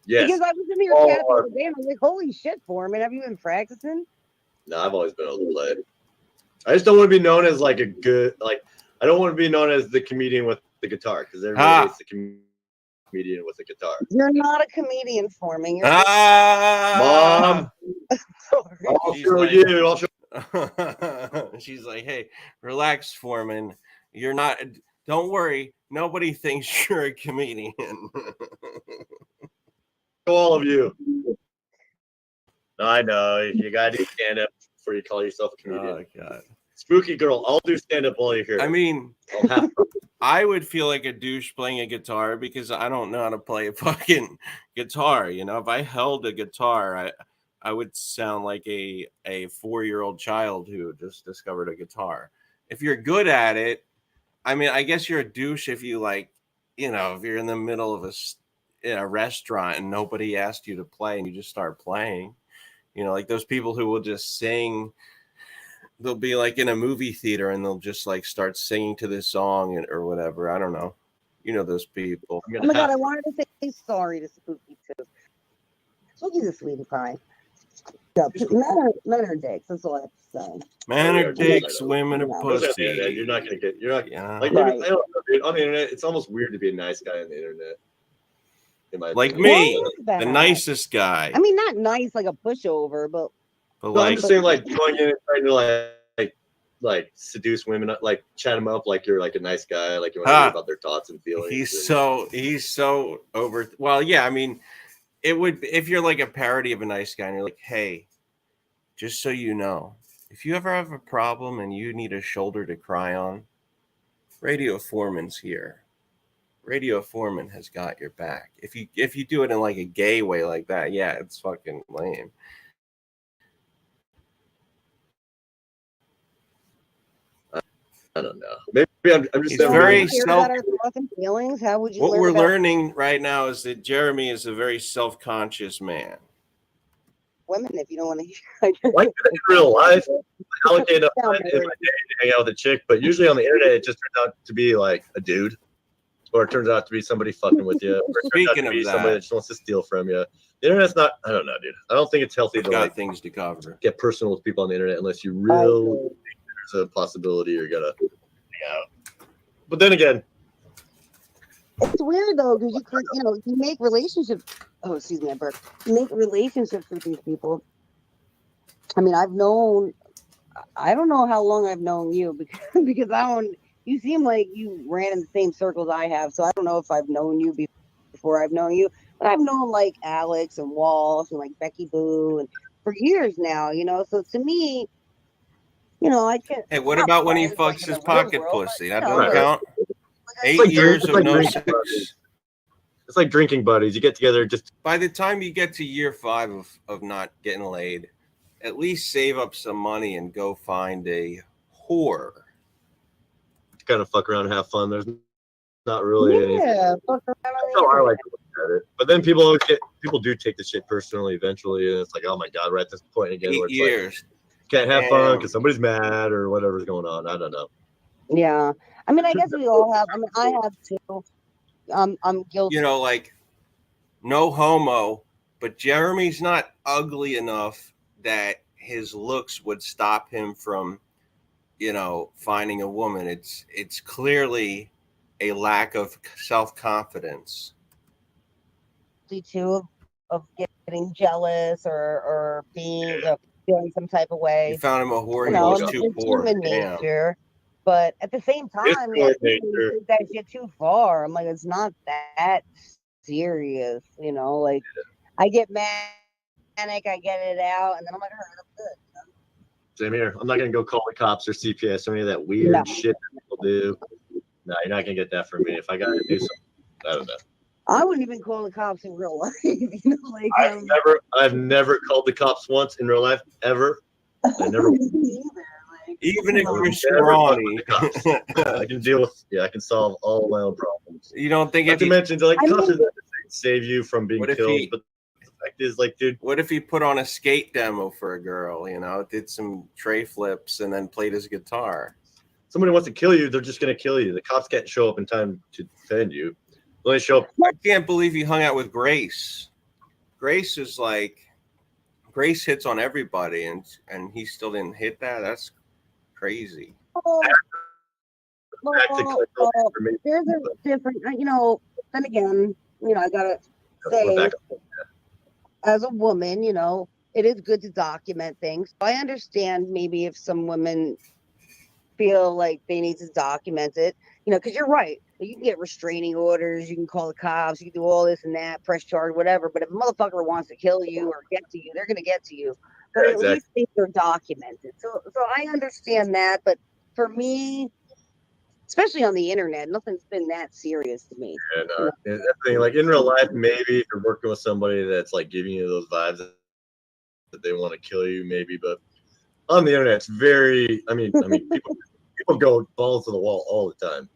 I: Yes.
L: Because I was in your
I: All
L: chat the
I: LARP.
L: other day and I'm like, holy shit, Foreman, have you been practicing?
I: No, I've always been able to play. I just don't want to be known as like a good, like, I don't want to be known as the comedian with the guitar because everybody hates the comedian with the guitar.
L: You're not a comedian, Foreman. You're
I: Mom, I'll
H: She's
I: show
H: like-
I: you. I'll show
H: She's like, hey, relax, Foreman. You're not. Don't worry. Nobody thinks you're a comedian.
I: all of you. I know you got to do stand up before you call yourself a comedian.
H: Oh God.
I: Spooky girl, I'll do stand up while you're here.
H: I mean,
I: I'll have
H: I would feel like a douche playing a guitar because I don't know how to play a fucking guitar. If I held a guitar, I would sound like a 4-year-old child who just discovered a guitar. If you're good at it, I mean, I guess you're a douche if you if you're in the middle of a restaurant and nobody asked you to play and you just start playing. Like those people who will just sing. They'll be like in a movie theater and they'll just like start singing to this song or whatever. I don't know. Those people.
L: Oh my God, I wanted to say sorry to Spooky too. Spooky's a sweetie pie. Men are dicks. That's all I have to say.
H: Men are dicks, women are
I: Those on the internet,
H: pussy.
I: You're not gonna get. You're not.
H: Yeah.
I: Like
L: Right.
I: I don't know, dude. On the internet, it's almost weird to be a nice guy on the internet. In my
H: Like
I: opinion.
H: me,
L: Why is that?
H: the nicest guy.
L: I mean, not nice like a pushover, but
H: But
I: No, I'm
H: like,
I: just saying, like going in and trying to like seduce women, like chat them up, like you're like a nice guy, like you want to hear about their thoughts and feelings.
H: he's so over. Well, yeah, I mean, it would if you're like a parody of a nice guy and you're like, hey, just so you know, if you ever have a problem and you need a shoulder to cry on, Radio Foreman's here. Radio Foreman has got your back. If you do it in like a gay way like that, yeah, it's fucking lame.
I: I don't know. Maybe I'm just
H: It's
I: never
H: very
I: really-
L: hear about our thoughts and feelings. How would you?
H: What
L: learn
H: we're
L: about-
H: learning right now is that Jeremy is a very self-conscious man.
L: women if you don't want to hear.
I: Like in real life, I allocate enough time in my day to hang out with a chick, but usually on the internet, it just turns out to be like a dude, or it turns out to be somebody fucking with you, or it turns
H: Speaking
I: out to be
H: of
I: somebody
H: that-
I: that just wants to steal from you. The internet's not. I don't know, dude. I don't think it's healthy to
H: Got
I: like
H: things to cover.
I: get personal with people on the internet unless you really think there's a possibility you're gonna hang out. But then again,
L: It's weird though, because you make relationships. Oh, excuse me, I burped. You make relationships with these people. I mean, I don't know how long I've known you because you seem like you ran in the same circles I have. So I don't know if I've known you before I've known you, but I've known like Alex and Walsh and like Becky Boo and for years now, So to me, I can't.
H: Hey, what about when he
L: friends,
H: fucks
L: in
H: his
L: the real
H: pocket
L: world,
H: pussy?
L: but,
H: That don't count.
I: It's
H: 8
I: like
H: years
I: it's
H: of
I: like
H: no
I: drinking
H: sex.
I: buddies. It's like drinking buddies. You get together just
H: By the time you get to year 5 of not getting laid, at least save up some money and go find a whore.
I: Kind of fuck around and have fun. There's not really anything.
L: Fuck around.
I: That's how I like to look at it. But then people do take the shit personally eventually, and it's like, oh my god, we're at this point again.
H: 8
I: where it's
H: years.
I: Like, can't have fun because somebody's mad or whatever's going on. I don't know.
L: Yeah, I mean, I guess we all have. I mean, I have too. I'm guilty.
H: You know, like, no homo, but Jeremy's not ugly enough that his looks would stop him from, you know, finding a woman. It's clearly a lack of self-confidence.
L: Too of getting jealous or being feeling some type of way.
H: You found him a whore.
L: You
H: He
L: know,
H: was too
L: it's
H: poor.
L: human
H: Damn.
L: nature. But at the same time, yeah, people take that shit too far. I'm like, it's not that serious, you know. Like, I get manic, I get it out, and then I'm like, all right, I'm good.
I: Same here. I'm not gonna go call the cops or CPS or any of that weird shit that people do. No, you're not gonna get that from me. If I gotta do something, I don't know.
L: I wouldn't even call the cops in real life. You know, like
I: I've never called the cops once in real life ever. I never.
H: Even if you're scrawny,
I: I can deal with. Yeah, I can solve all my own problems.
H: You don't think
I: Not to mention, like, cops are there to save you from being
H: What if
I: killed,
H: he-
I: but the fact is, like, dude,
H: what if he put on a skate demo for a girl, you know, did some tray flips and then played his guitar?
I: somebody wants to kill you, they're just gonna kill you. The cops can't show up in time to defend you. They only show up.
H: I can't believe he hung out with Grace. Grace is like, Grace hits on everybody, and he still didn't hit that. That's crazy.
L: There's a different, you know, then again, you know, I gotta say, as a woman, you know, it is good to document things. I understand maybe if some women feel like they need to document it, you know, because you're right. You can get restraining orders, you can call the cops, you can do all this and that, press charge, whatever. But if a motherfucker wants to kill you or get to you, they're going to get to you. But at least things are documented. So I understand that. But for me, especially on the internet, nothing's been that serious to me.
I: And that's the thing, like in real life, maybe if you're working with somebody that's like giving you those vibes that they want to kill you, maybe. But on the internet, it's very. I mean, people go balls to the wall all the time.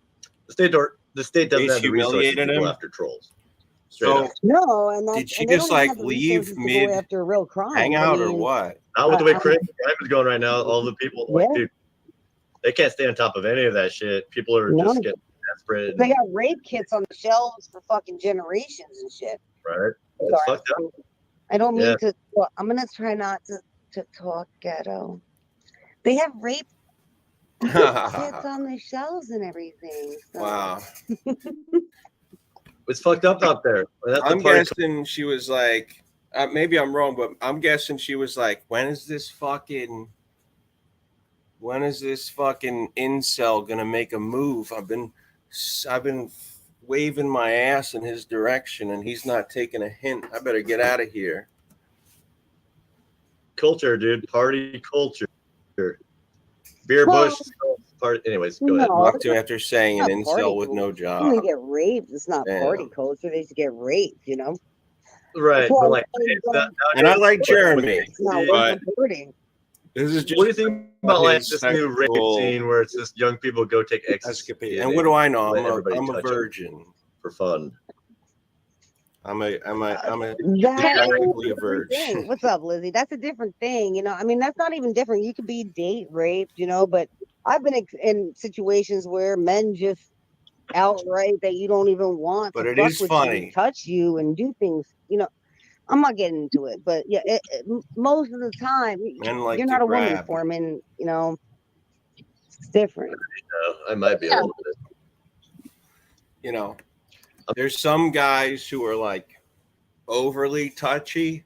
I: The state doesn't have the resources to go after trolls.
H: So
L: no, and
H: did she just like leave mid
L: after a real crime?
H: hangout or what?
I: Not with the way crime is going right now. All the people, like, dude, they can't stay on top of any of that shit. People are just getting desperate.
L: They got rape kits on the shelves for fucking generations and shit.
I: Right. It's fucked up.
L: I don't mean to. Well, I'm gonna try not to talk ghetto. They have rape kits on the shelves and everything. So.
H: Wow.
I: It's fucked up out there.
H: I'm guessing she was like, maybe I'm wrong, but I'm guessing she was like, when is this fucking incel gonna make a move? I've been waving my ass in his direction and he's not taking a hint. I better get out of here.
I: Culture, dude. Party culture. Beer bush. Party. Anyways, go ahead.
H: Walk to after saying an incel with no job.
L: When they get raped, it's not party culture. They just get raped, you know.
I: Right, but like,
H: and I like Jeremy. But
I: this is just, what do you think about like this new rape scene where it's just young people go take ecstasy?
H: And what do I know? I'm a virgin
I: for fun.
H: I'm technically a virgin.
L: What's up, Lizzie? That's a different thing, you know. I mean, that's not even different. You could be date raped, you know. But I've been in situations where men just outright that you don't even want.
H: But
L: to
H: it is funny.
L: you, touch you and do things, you know. I'm not getting into it, but yeah, most of the time, you're not a woman, Foreman. You know, it's different.
I: I might be a little bit.
H: You know, there's some guys who are like overly touchy,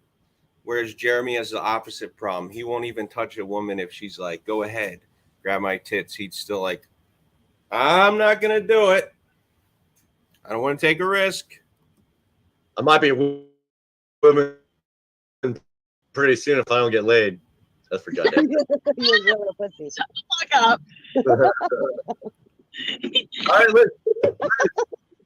H: whereas Jeremy has the opposite problem. He won't even touch a woman if she's like, "Go ahead, grab my tits." He'd still like, "I'm not gonna do it. I don't want to take a risk."
I: I might be women pretty soon if I don't get laid. That's for goddamn.
N: Shut the fuck up.
I: All right, listen.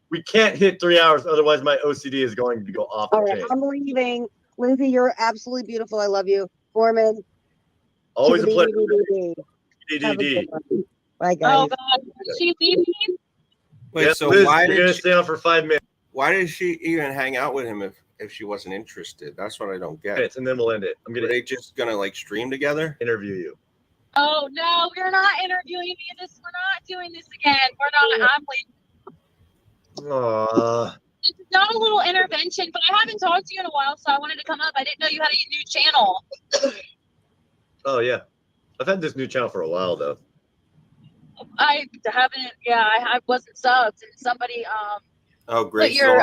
I: We can't hit 3 hours, otherwise my OCD is going to go off.
L: All right, I'm leaving. Lindsay, you're absolutely beautiful. I love you. Foreman,
I: Always a pleasure.
L: Have a good one. Bye, guys.
N: Oh God, did she leave me?
H: Wait,
I: Yeah,
H: so
I: Liz,
H: why
I: you're
H: did
I: gonna
H: she,
I: stay on for 5 minutes,
H: why did she even hang out with him if she wasn't interested? That's what I don't get.
I: and then we'll end it. I'm
H: Were
I: gonna
H: they just gonna like stream together?
I: interview you.
N: Oh no, we're not interviewing me. We're not doing this again. We're not. I'm leaving.
I: Aww.
N: This is not a little intervention, but I haven't talked to you in a while, so I wanted to come up. I didn't know you had a new channel.
I: Oh yeah, I've had this new channel for a while though.
N: I haven't. Yeah, I wasn't subbed, and somebody
H: Oh,
N: put
H: great.
N: your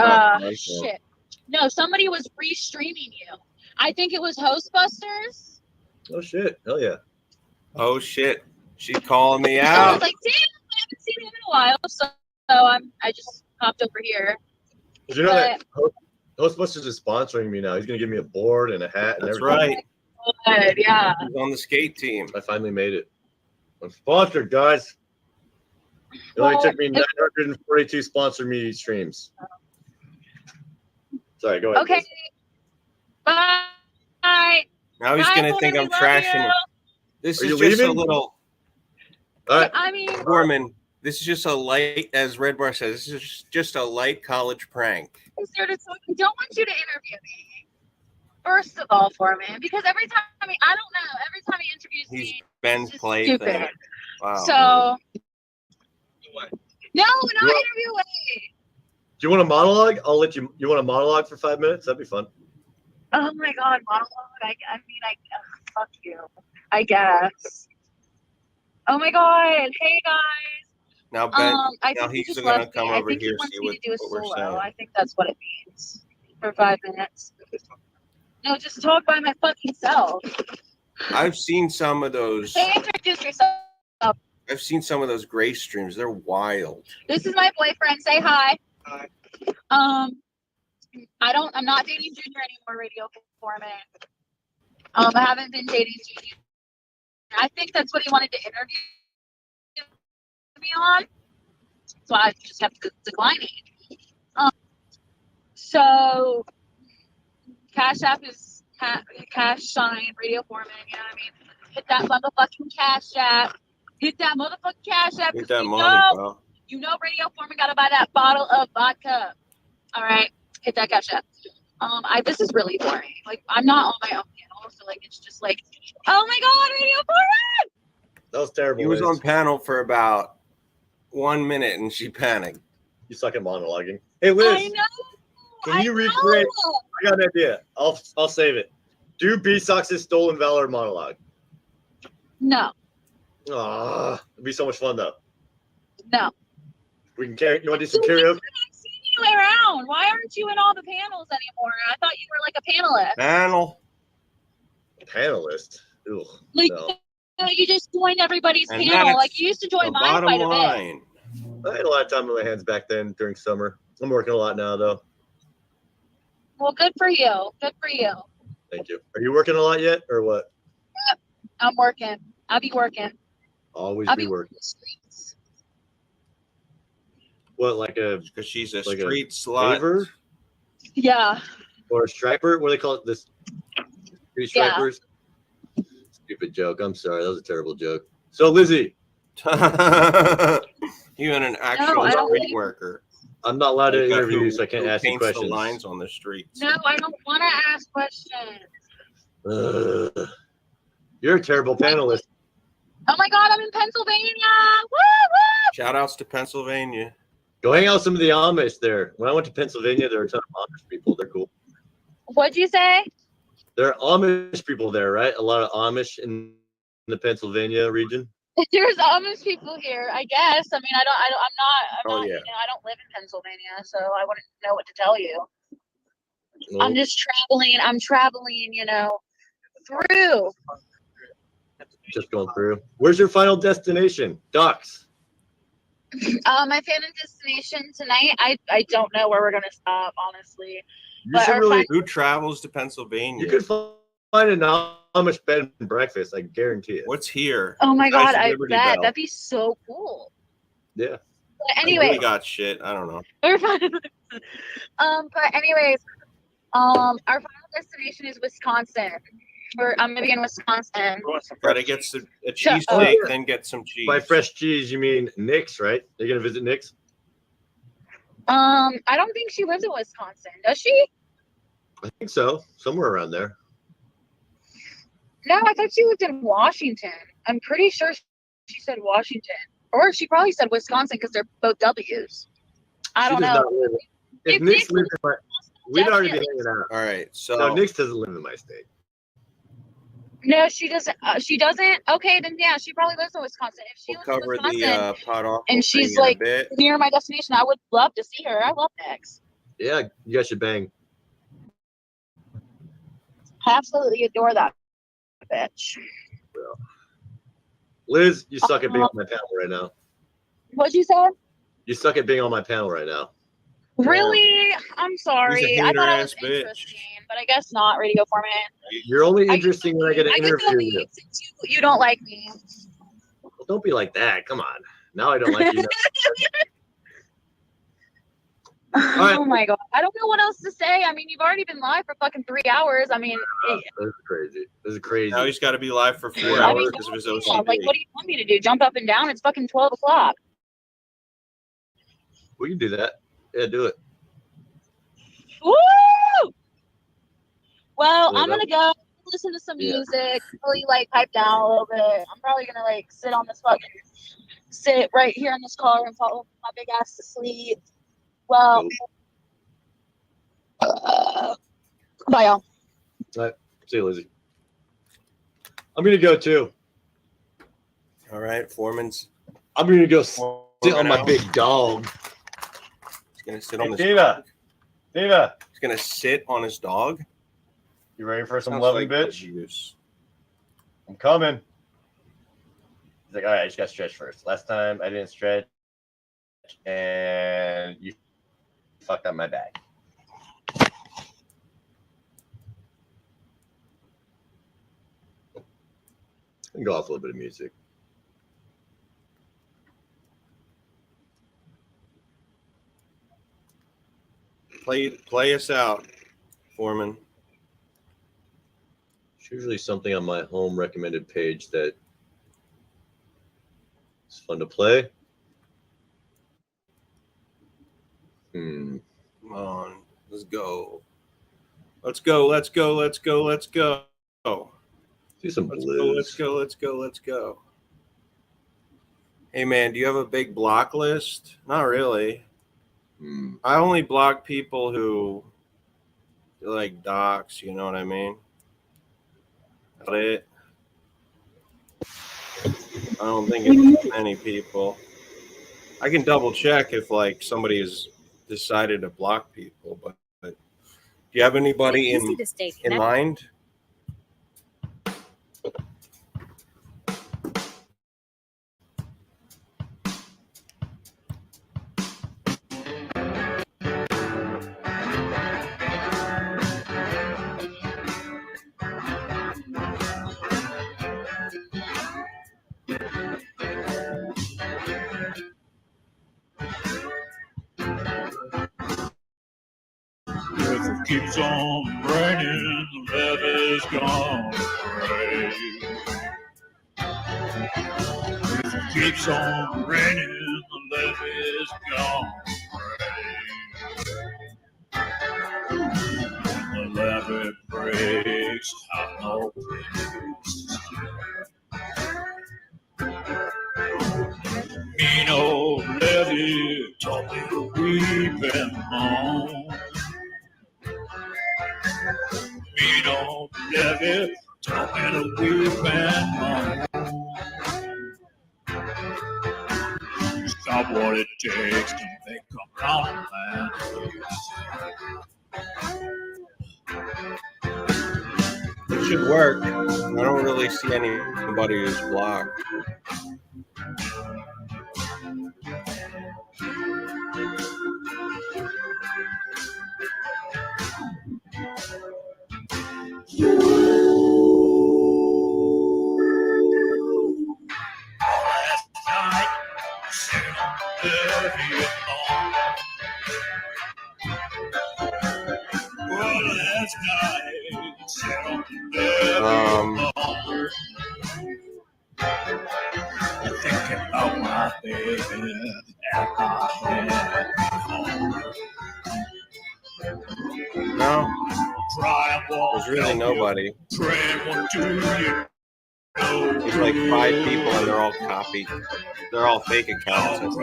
N: shit. No, somebody was re-streaming you. I think it was Hostbusters.
I: Oh shit! Hell yeah!
H: Oh shit! She's calling me
N: I was
H: out.
N: like, damn, I haven't seen him in a while, so I just popped over here.
I: Did you know that Ghostbusters is sponsoring me now? He's gonna give me a board and a hat and
H: That's
I: everything.
H: right.
N: Good, yeah.
H: He's on the skate team.
I: I finally made it. I'm sponsored, guys. It only took me 942 sponsor me streams. Sorry, go ahead.
N: Okay.
I: Liz.
N: Bye.
H: Now he's
N: Bye,
H: gonna think I'm
N: Foreman, love
H: trashing
N: you.
H: him. This
I: Are
H: is
I: you
H: just
I: leaving?
H: a little.
I: All right.
N: I mean,
H: Foreman, this is just a light, as Red Bar says, this is just a light college prank.
N: I don't want you to interview me. First of all, Foreman, because every time every time he interviews
H: He's
N: me,
H: Ben's
N: it's
H: plaything.
N: stupid.
H: Wow.
N: So no, not interviewing.
I: Do you want a monologue? I'll let you. You want a monologue for 5 minutes? That'd be fun.
N: Oh my God, monologue. I fuck you. I guess. Oh my God. Hey guys.
H: Now Ben,
N: I
H: now
N: think he
H: he's
N: just
H: gonna
N: left
H: come
N: me. I
H: over
N: think
H: here
N: he wants
H: see
N: me to do a
H: what we're
N: solo.
H: saying.
N: I think that's what it means for 5 minutes. No, just talk by my fucking self.
H: I've seen some of those.
N: Hey, introduce yourself.
H: I've seen some of those Gray streams. They're wild.
N: This is my boyfriend. Say hi. Hi. I'm not dating Junior anymore, Radio Foreman. I haven't been dating Junior. I think that's what he wanted to interview me on. So I just kept declining. So Cash App is cash sign Radio Foreman. You know what I mean? Hit that motherfucking Cash App. Hit that motherfucking Cash App.
H: Get that money, bro.
N: You know Radio Foreman gotta buy that bottle of vodka. All right, hit that Cash App. This is really boring. Like I'm not on my own panel, so like it's just like, oh my God, Radio Foreman.
I: That was terrible.
H: He was
I: Liz.
H: on panel for about 1 minute and she panicked.
I: You suck at monologuing. Hey Liz,
N: I know.
I: can you recreate? I got an idea. I'll save it. Do B-Sox's Stolen Valor monologue.
N: No,
I: Ah, it'd be so much fun though.
N: no.
I: We can carry. You want to do some karaoke?
N: I'm seeing you around. Why aren't you in all the panels anymore? I thought you were like a panelist.
H: Panel.
I: Panelist. Ugh,
N: Like
I: no.
N: you just joined everybody's
H: And
N: panel.
H: that's
N: Like you used to join
H: the
N: mine
H: bottom
N: quite a bit.
H: line.
I: I had a lot of time on my hands back then during summer. I'm working a lot now though.
N: Well, good for you. Good for you.
I: Thank you. Are you working a lot yet, or what?
N: Yep, I'm working. I'll be working.
I: Always
N: I'll
I: be
N: be
I: working.
N: the streets.
I: What, like a
H: Because she's a
I: like
H: street slut.
I: paver
N: Yeah.
I: or a striper? What do they call it? This street
N: Yeah.
I: stripers? Stupid joke. I'm sorry. That was a terrible joke. So Lizzie,
H: You and an actual
N: I don't
H: street
N: think-
H: worker.
I: I'm not allowed to
H: Like,
I: interview
H: who-
I: you, so I can't
H: who
I: ask you
H: paints
I: questions.
H: the lines on the streets.
N: No, I don't want to ask questions.
I: You're a terrible panelist.
N: Oh my God, I'm in Pennsylvania. Woo woo.
H: Shout outs to Pennsylvania.
I: Go hang out with some of the Amish there. When I went to Pennsylvania, there were a ton of Amish people. They're cool.
N: What'd you say?
I: There are Amish people there, right? A lot of Amish in the Pennsylvania region.
N: There's Amish people here, I guess. I mean, I'm not,
H: yeah.
N: you know, I don't live in Pennsylvania, so I wouldn't know what to tell you.
I: Well,
N: I'm just traveling. I'm traveling, you know, through.
I: just going through. Where's your final destination? Docks.
N: My final destination tonight. I don't know where we're gonna stop, honestly.
I: You
N: But
I: should
N: our
I: really.
H: Who travels to Pennsylvania?
I: You could find an Amish bed and breakfast. I guarantee it.
H: What's here?
N: Oh my
H: Besides
N: God,
H: the
N: I
H: Liberty
N: bet
H: Bell.
N: that'd be so cool.
I: Yeah.
N: But anyway,
H: We got shit. I don't know.
N: we're fine. But anyways, our final destination is Wisconsin. I'm gonna be in Wisconsin.
H: Gotta get a cheesesteak, then get some cheese.
I: By fresh cheese, you mean Nick's, right? You're gonna visit Nick's?
N: I don't think she lives in Wisconsin. Does she?
I: I think so. Somewhere around there.
N: No, I thought she lived in Washington. I'm pretty sure she said Washington. Or she probably said Wisconsin because they're both W's. I don't know.
I: If Nick's lived in my, we'd already be hanging out.
H: All right, so
I: no, Nick's doesn't live in my state.
N: No, she doesn't. She doesn't. Okay, then yeah, she probably lives in Wisconsin. If she lives in
H: cover
N: Wisconsin
H: the pot off
N: and she's like near my destination, I would love to see her. I love Nick's.
I: Yeah, you guys should bang.
N: I absolutely adore that bitch.
I: Well, Liz, you suck at being on my panel right now.
N: What'd you say?
I: You suck at being on my panel right now.
N: Really? I'm sorry. I thought I was
H: hater-ass bitch.
N: interesting, but I guess not. Radio format.
I: You're only interesting when I get an interview. You.
N: Since you don't like me.
I: Well, don't be like that. Come on. Now I don't like you. Right.
N: Oh my god. I don't know what else to say. I mean, you've already been live for fucking 3 hours. I mean,
I: this is crazy. This is crazy.
H: Now he's got to be live for 4 hours because of his OCD.
N: like, what do you want me to do? Jump up and down? It's fucking 12 o'clock.
I: We can do that. Yeah, do it.
N: Woo! Well, I'm gonna go listen to some music, really like pipe down a little bit. I'm probably gonna like sit right here in this car and fall my big ass to sleep. Well, bye y'all.
I: All right. See you, Lizzie. I'm gonna go too.
H: All right, Foreman's.
I: I'm gonna go sit on my big dog.
H: He's gonna sit on his
I: Diva.
H: He's gonna sit on his dog.
I: You ready for some
H: Sounds
I: loving,
H: like
I: bitch?
H: abuse.
I: I'm coming. He's like, all right, I just got to stretch first. Last time I didn't stretch, and you fucked up my bag. And go off a little bit of music.
H: Play us out, Foreman.
I: It's usually something on my home recommended page that is fun to play.
H: Come on, let's go. Let's go. Let's go. Let's go. Let's go.
I: Do some
H: let's
I: blues.
H: go. Let's go. Let's go. Let's go. Hey man, do you have a big block list? Not really. I only block people who like docs, you know what I mean? That's it. I don't think it's many people. I can double check if like somebody has decided to block people, but do you have anybody in mind?
K: If it keeps on raining, the levee's gone rain. If it keeps on raining, the levee's gone rain. When the levee breaks, I've no place to stay. Mean old levee taught me to weep and moan. Mean old levee taught me to weep and moan. Stop what it takes to make a mountain man.
H: It should work. I don't really see anybody who's blocked. No, there's really nobody. There's like 5 people and they're all copied. They're all fake accounts, I think.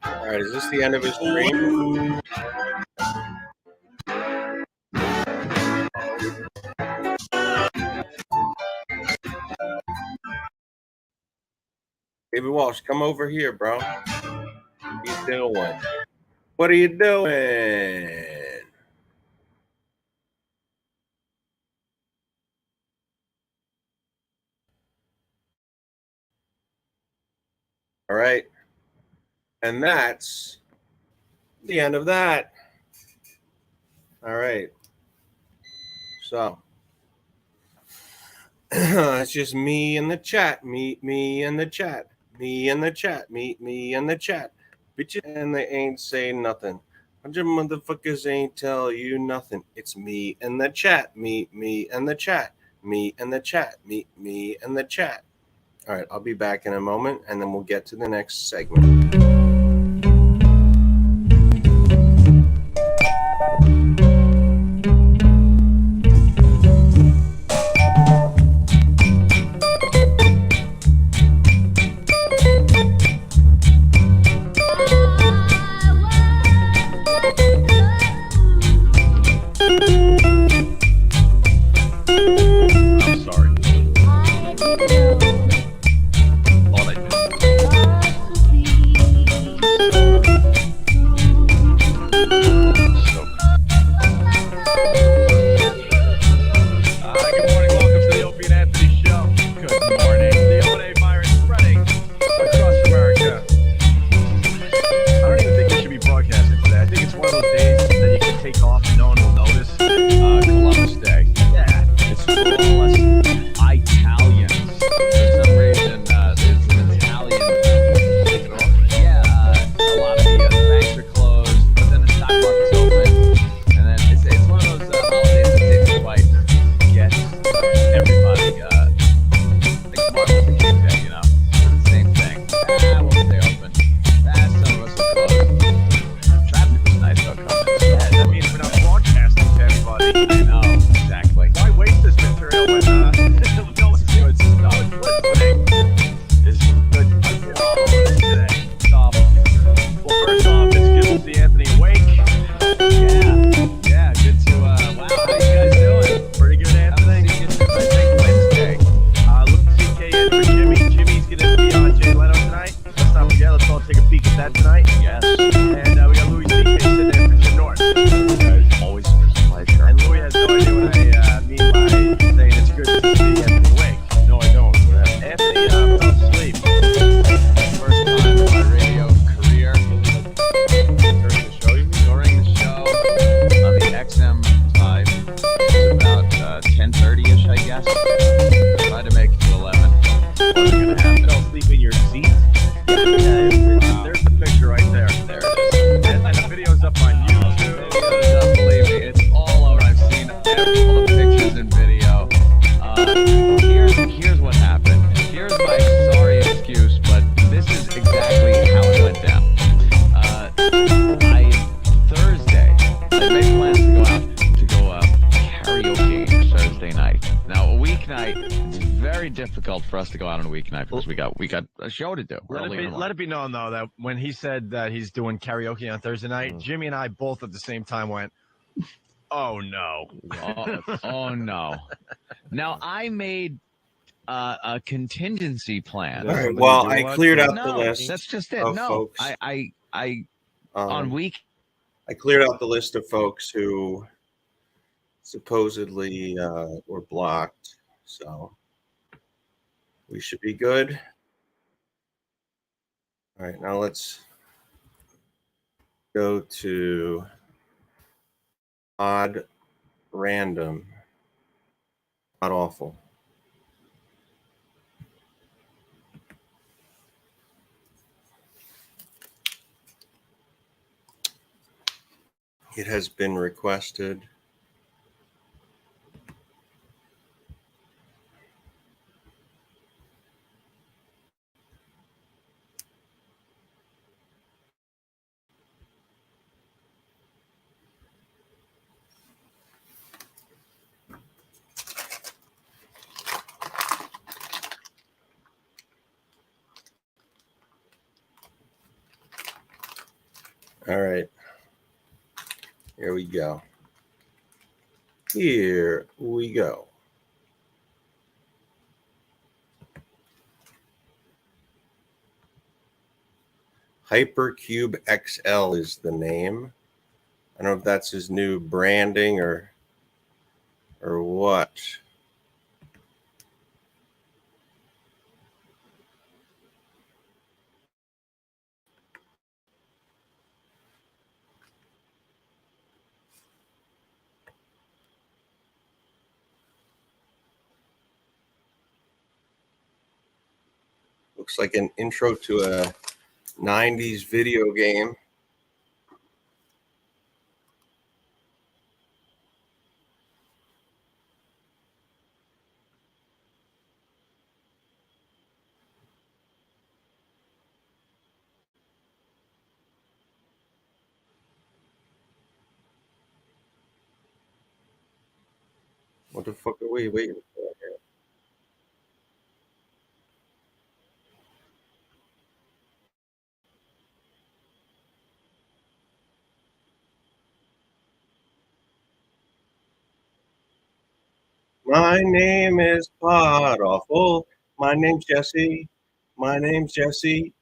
H: All right, is this the end of his stream? David Walsh, come over here, bro. What are you doing? What are you doing? All right. And that's the end of that. All right. So it's just me in the chat. Meet me in the chat. Me in the chat. Meet me in the chat. Bitches, and they ain't saying nothing. 100 motherfuckers ain't tell you nothing. It's me in the chat. Meet me in the chat. Me in the chat. Meet me in the chat. All right, I'll be back in a moment, and then we'll get to the next segment.
F: We got a show to do.
O: Let it be known though that when he said that he's doing karaoke on Thursday night, Jimmy and I both at the same time went, "Oh no,
F: oh no!" Now I made a contingency plan.
H: All right. Well, I cleared out the list.
F: That's just it. No,
H: folks.
F: I on week.
H: I cleared out the list of folks who supposedly were blocked. So we should be good. All right, now let's go to odd random. Not awful. It has been requested. All right. Here we go. Here we go. Hypercube XL is the name. I don't know if that's his new branding or what. Looks like an intro to a 90s video game. What the fuck are we waiting for here? My name is Pod Awful. My name's Jesse. My name's Jesse.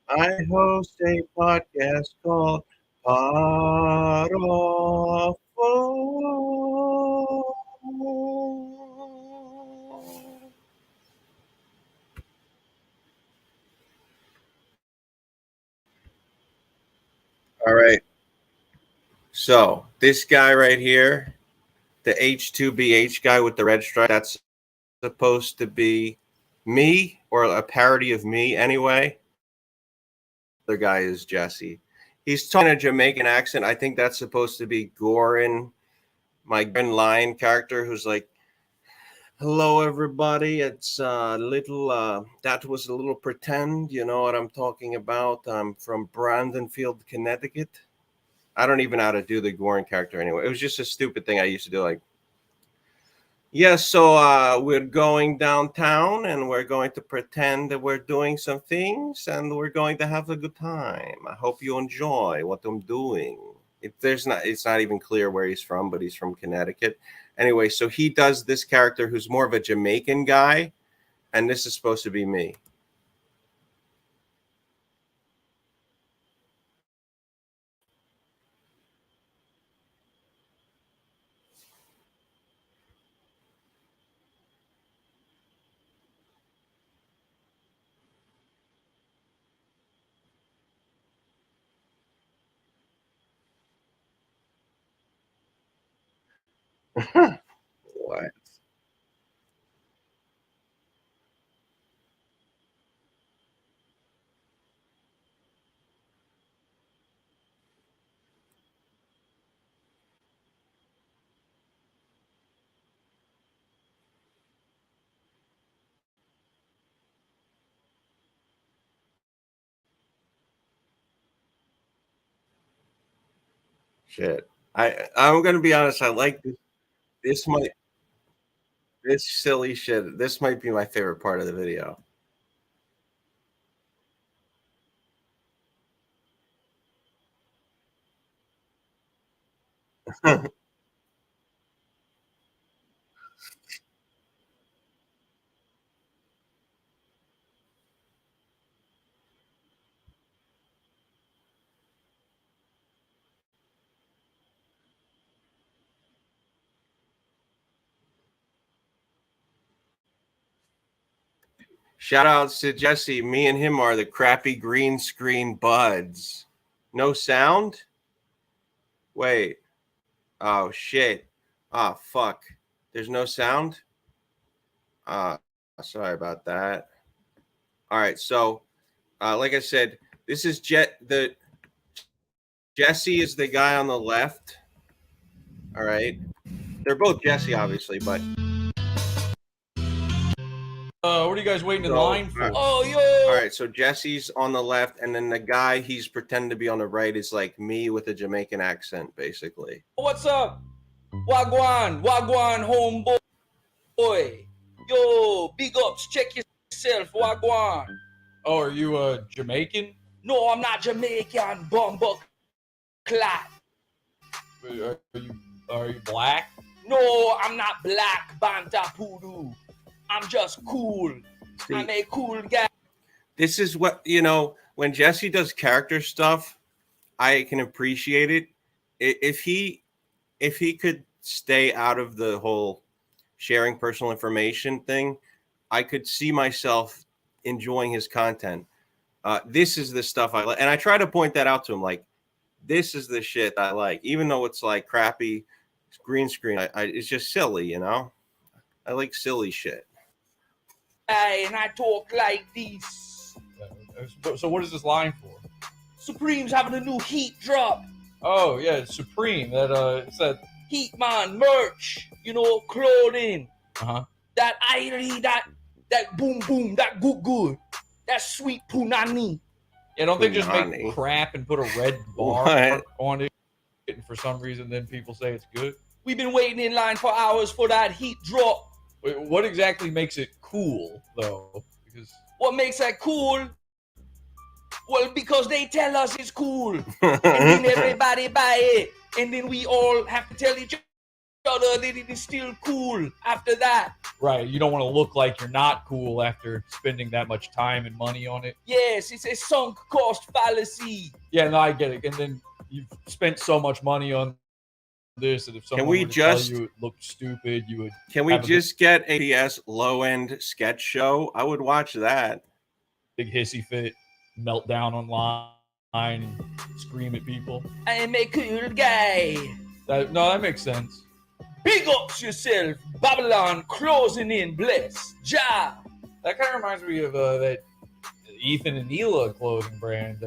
H: I host a podcast called Pod Awful. All right. So this guy right here, the H2BH guy with the red stripe, that's supposed to be me or a parody of me anyway. The guy is Jesse. He's talking a Jamaican accent. I think that's supposed to be Gorin, my Green Lion character, who's like, hello, everybody. It's a little, that was a little pretend. You know what I'm talking about? I'm from Brandonfield, Connecticut. I don't even know how to do the Gorin character anyway. It was just a stupid thing I used to do. Like, yes, so we're going downtown and we're going to pretend that we're doing some things and we're going to have a good time. I hope you enjoy what I'm doing. It's not even clear where he's from, but he's from Connecticut. Anyway, so he does this character who's more of a Jamaican guy, and this is supposed to be me. What? Shit. I'm gonna be honest. I like this. This silly shit. This might be my favorite part of the video. Shout outs to Jesse. Me and him are the crappy green screen buds. No sound? Wait. Oh shit. Ah, fuck. There's no sound? Sorry about that. All right, so like I said, this is Jesse is the guy on the left. All right. They're both Jesse, obviously, but.
M: What are you guys waiting in line for?
H: Oh, yo! All right, so Jesse's on the left, and then the guy he's pretending to be on the right is like me with a Jamaican accent, basically.
P: What's up? Wagwan, homeboy. Yo, big ups, check yourself, Wagwan.
M: Oh, are you Jamaican?
P: No, I'm not Jamaican, bumbuck clat.
M: Are you black?
P: No, I'm not black, Banta Poodoo. I'm just cool.
H: See,
P: I'm a cool guy.
H: This is what, when Jesse does character stuff, I can appreciate it. If he could stay out of the whole sharing personal information thing, I could see myself enjoying his content. This is the stuff I like. And I try to point that out to him. Like, this is the shit I like, even though it's like crappy green screen. It's just silly, I like silly shit.
P: And I talk like this.
M: So what is this line for?
P: Supreme's having a new heat drop.
M: Oh yeah, Supreme. It's that
P: Heat man merch. Clothing. That irie, that boom boom, that good good, that sweet punani.
M: Yeah, don't they just make crap and put a red bar on it, and for some reason then people say it's good?
P: We've been waiting in line for hours for that heat drop.
M: Wait, what exactly makes it cool, though? Because
P: what makes that cool? Well, because they tell us it's cool, and then everybody buy it, and then we all have to tell each other that it is still cool after that.
M: Right, you don't want to look like you're not cool after spending that much time and money on it.
P: Yes, it's a sunk cost fallacy.
M: Yeah, no, I get it. And then you've spent so much money on this that if someone were to tell you it looked stupid, you would.
H: Can we just get a PS low-end sketch show? I would watch that.
M: Big hissy fit, meltdown online, and scream at people.
P: I am a cool guy.
M: That makes sense.
P: Big ups yourself, Babylon closing in, bless, Ja.
M: That kind of reminds me of that Ethan and Ela clothing brand,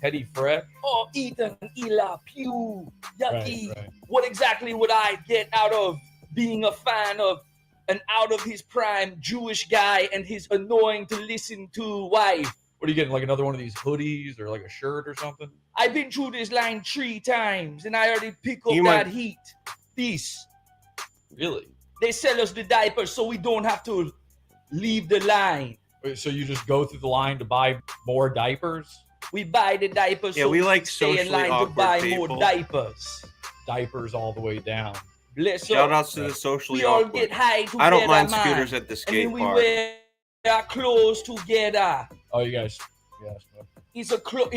M: Teddy Freck.
P: Oh, Ethan, Ela, pew, yucky.
M: Right.
P: What exactly would I get out of being a fan of an out of his prime Jewish guy and his annoying to listen to wife?
M: What are you getting, like another one of these hoodies or like a shirt or something?
P: I've been through this line 3 times and I already pick up that heat. This.
M: Really?
P: They sell us the diapers so we don't have to leave the line.
M: Wait, so you just go through the line to buy more diapers?
P: We buy the diapers so
H: we like
P: stay in line to buy more diapers.
M: Diapers all the way down.
P: Bless
H: Shout outs to the socially
P: we all
H: awkward.
P: get high together,
H: I don't mind
P: man.
H: scooters at the skate
P: and then
H: park.
P: We wear our clothes together.
M: Oh, you guys. Yes.
P: It's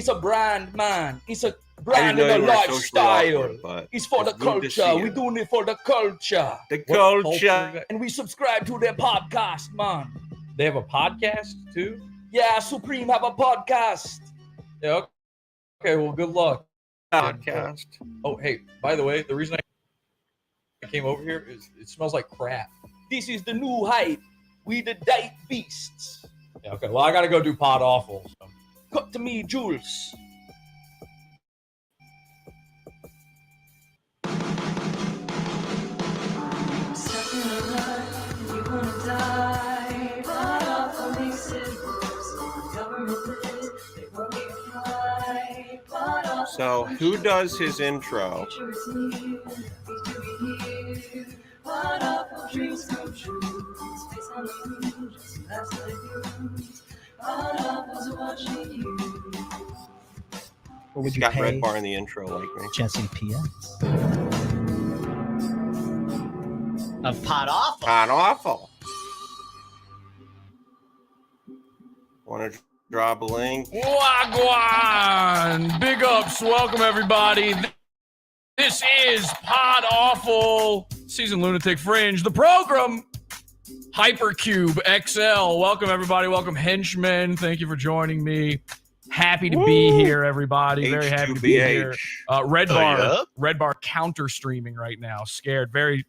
P: a brand, man. It's a brand
H: and
P: and
H: a
P: a lifestyle.
H: Awkward,
P: it's for the culture. We're doing it for the culture.
H: The culture.
P: And we subscribe to their podcast, man.
M: They have a podcast too?
P: Yeah, Supreme have a podcast.
M: Yeah. Okay, well, good luck.
H: Podcast.
M: Oh, hey, by the way, the reason I came over here is it smells like crap.
P: This is the new hype. We the diet beasts.
M: Yeah, okay, well, I got to go do Pod Awful. So.
P: Cut to me, Jules.
H: So, who does his intro?
Q: What would
H: He's
Q: you
H: got
Q: pay
H: Red Bar in the intro, like me.
Q: Jesse P.S. of Pod Awful?
H: Pod Awful. Want to drop a link?
M: Wagwan! Big ups. Welcome, everybody. This is Pod Awful Season Lunatic Fringe, the program. Hypercube XL. Welcome, everybody. Welcome, henchmen. Thank you for joining me. Happy to be here, everybody. Very happy to be here. Red Bar counter streaming right now. Scared, very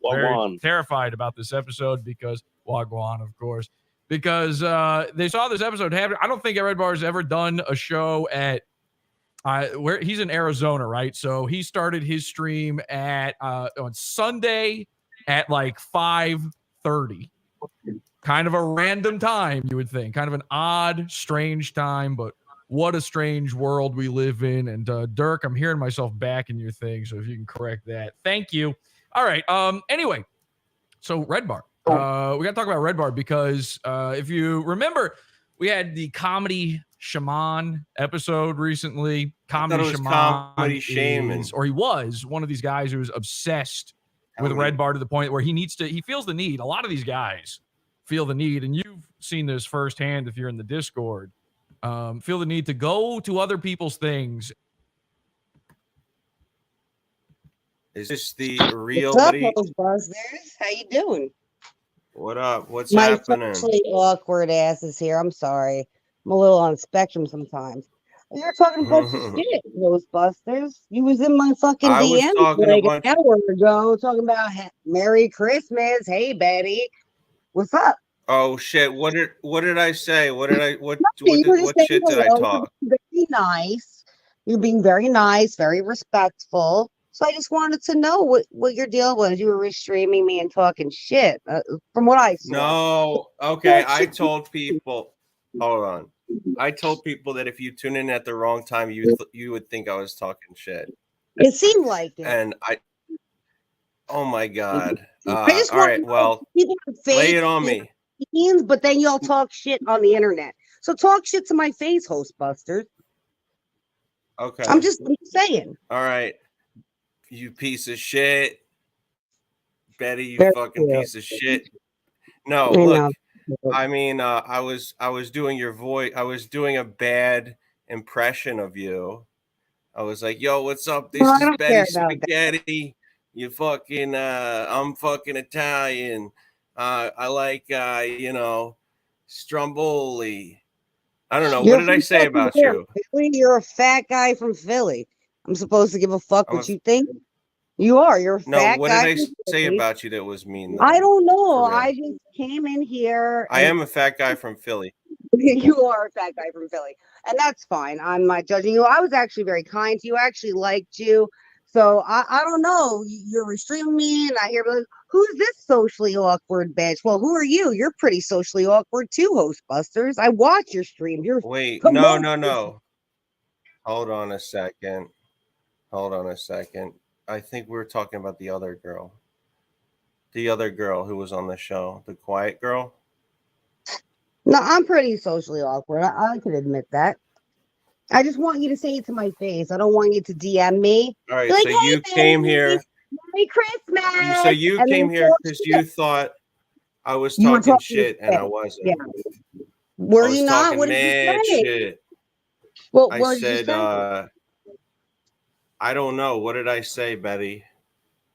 M: terrified about this episode because Wagwan, of course, because they saw this episode happen. I don't think Red Bar has ever done a show at where he's in Arizona, right? So he started his stream at on Sunday at like 5:30. Kind of a random time, you would think. Kind of an odd, strange time, but what a strange world we live in. And Dirk, I'm hearing myself back in your thing, so if you can correct that. Thank you. All right. Anyway, so Red Bar. We got to talk about Red Bar because if you remember, we had the Comedy Shaman episode recently. Comedy Shaman
H: Shaman.
M: or he was one of these guys who was obsessed with Red Bar to the point where he feels the need. A lot of these guys feel the need, and you've seen this firsthand if you're in the Discord, feel the need to go to other people's things.
H: Is this the real
L: What's up,
H: buddy?
L: Ghostbusters? How you doing?
H: What up? What's
L: My
H: happening?
L: socially awkward ass is here. I'm sorry. I'm a little on the spectrum sometimes. You're talking a bunch of shit, Ghostbusters. You was in my fucking
H: I was
L: DM
H: talking
L: like
H: a
L: an
H: bunch.
L: hour ago talking about Merry Christmas. Hey, Betty. What's up?
H: Oh shit! What did I say? What
L: You were just
H: what
L: saying
H: shit did I
L: hello.
H: talk?
L: You're very nice. You're being very nice, very respectful. So I just wanted to know what your deal was. You were streaming me and talking shit from what I saw.
H: No. Okay. I told people. Hold on. I told people that if you tune in at the wrong time, you would think I was talking shit.
L: It seemed like it.
H: And oh my god.
L: I just
H: all
L: want
H: right.
L: to know
H: Well,
L: people have
H: lay
L: fake
H: it on me.
L: opinions, but then y'all talk shit on the internet. So talk shit to my face, Hostbusters.
H: Okay.
L: I'm just saying.
H: All right. You piece of shit. Betty, you
L: Very
H: fucking
L: cute.
H: piece of shit. No,
L: I
H: look.
L: know.
H: I mean, I was doing your voice. I was doing a bad impression of you. I was like, "Yo, what's up? This
L: Well, I
H: is
L: don't
H: Betty
L: care about that.
H: Spaghetti. You fucking, I'm fucking Italian. I like, Stromboli. I don't know.
L: You're
H: What did I
L: from
H: say
L: fucking
H: about
L: where?
H: you?
L: Philly? You're a fat guy from Philly. I'm supposed to give a fuck
H: I'm
L: what
H: a-
L: you think? You are. You're a
H: No,
L: fat
H: what
L: guy
H: did I
L: from
H: say
L: Philly.
H: about you that was mean?
L: I
H: Then?
L: don't know.
H: For real.
L: I just came in here.
H: I
L: and
H: am a fat guy from Philly.
L: You are a fat guy from Philly, and that's fine. I'm not judging you. I was actually very kind to you. I actually liked you. So I don't know. You're streaming me, and I hear, like, who's this socially awkward bitch? Well, who are you? You're pretty socially awkward too, Hostbusters. I watch your stream. You're
H: Wait,
L: promoting-
H: no. Hold on a second. I think we were talking about the other girl. The other girl who was on the show, the quiet girl.
L: No, I'm pretty socially awkward. I can admit that. I just want you to say it to my face. I don't want you to DM me.
H: All right,
L: Be like,
H: so
L: "Hey,
H: you came
L: baby,
H: here.
L: Merry Christmas."
H: So you
L: and
H: came
L: then
H: here
L: talk
H: because
L: shit.
H: you thought I was
L: You were
H: talking
L: talking
H: shit, and I
L: shit.
H: wasn't.
L: Yeah. Were
H: I was
L: you not?
H: talking
L: What did you
H: mad
L: say?
H: shit.
L: What
H: I
L: did you
H: said,
L: say?
H: I don't know. What did I say, Betty?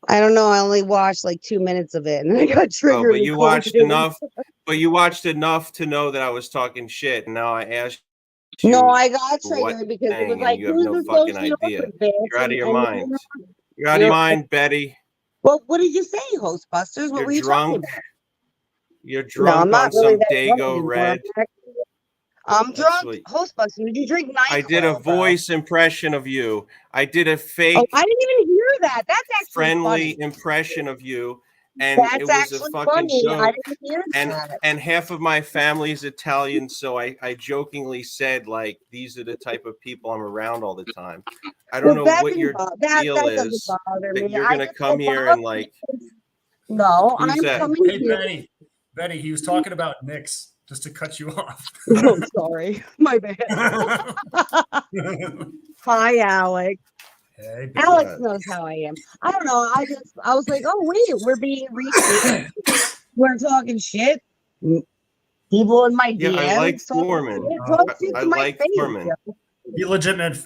L: I don't know. I only watched like 2 minutes of it, and I got
H: Oh,
L: triggered.
H: but
L: and
H: you
L: called
H: watched
L: you.
H: enough. But you watched enough to know that I was talking shit, and now I asked you.
L: No, I got
H: what
L: triggered because it was
H: thing,
L: like,
H: and you have
L: "Who's
H: no
L: the
H: fucking
L: socially
H: idea.
L: awkward bitch?"
H: You're out of your
L: And
H: mind. You're out of your mind, Betty.
L: Well, what did you say, Hostbusters? What
H: You're
L: were you talking
H: drunk.
L: about?
H: You're
L: No,
H: drunk
L: I'm not
H: on
L: really
H: some
L: that drunk
H: Dago
L: anymore.
H: Red.
L: I'm
H: That's
L: drunk.
H: what
L: Hostbusters, did you drink NyQuil?
H: I did a
L: bro?
H: voice impression of you. I did a
L: Oh,
H: fake
L: I didn't even hear that. That's actually
H: friendly
L: funny.
H: impression of you, and
L: That's
H: it was a
L: actually
H: fucking
L: funny. I
H: joke.
L: didn't hear
H: And
L: that.
H: and half of my family's Italian, so I jokingly said, like, these are the type of people I'm around all the time. I don't know
L: That
H: what
L: didn't
H: your
L: that
H: deal
L: doesn't
H: is
L: bother
H: that
L: me.
H: you're
L: I
H: gonna
L: just
H: come
L: what
H: here
L: bothers
H: and like.
L: me is- No,
H: Who's
L: I'm
H: that?
L: coming
R: Hey,
L: here.
R: Betty, he was talking about Knicks, just to cut you off.
L: Oh, sorry. My bad. Hi, Alex.
R: Hey,
L: Alex knows how I am. I don't know. I was like, oh wait, we're being received. We're talking shit. People in my
H: Yeah, I like
L: DMs talking
H: Foreman.
L: shit. Talk shit
H: I
L: to my
H: like
L: face.
H: Foreman.
L: yo.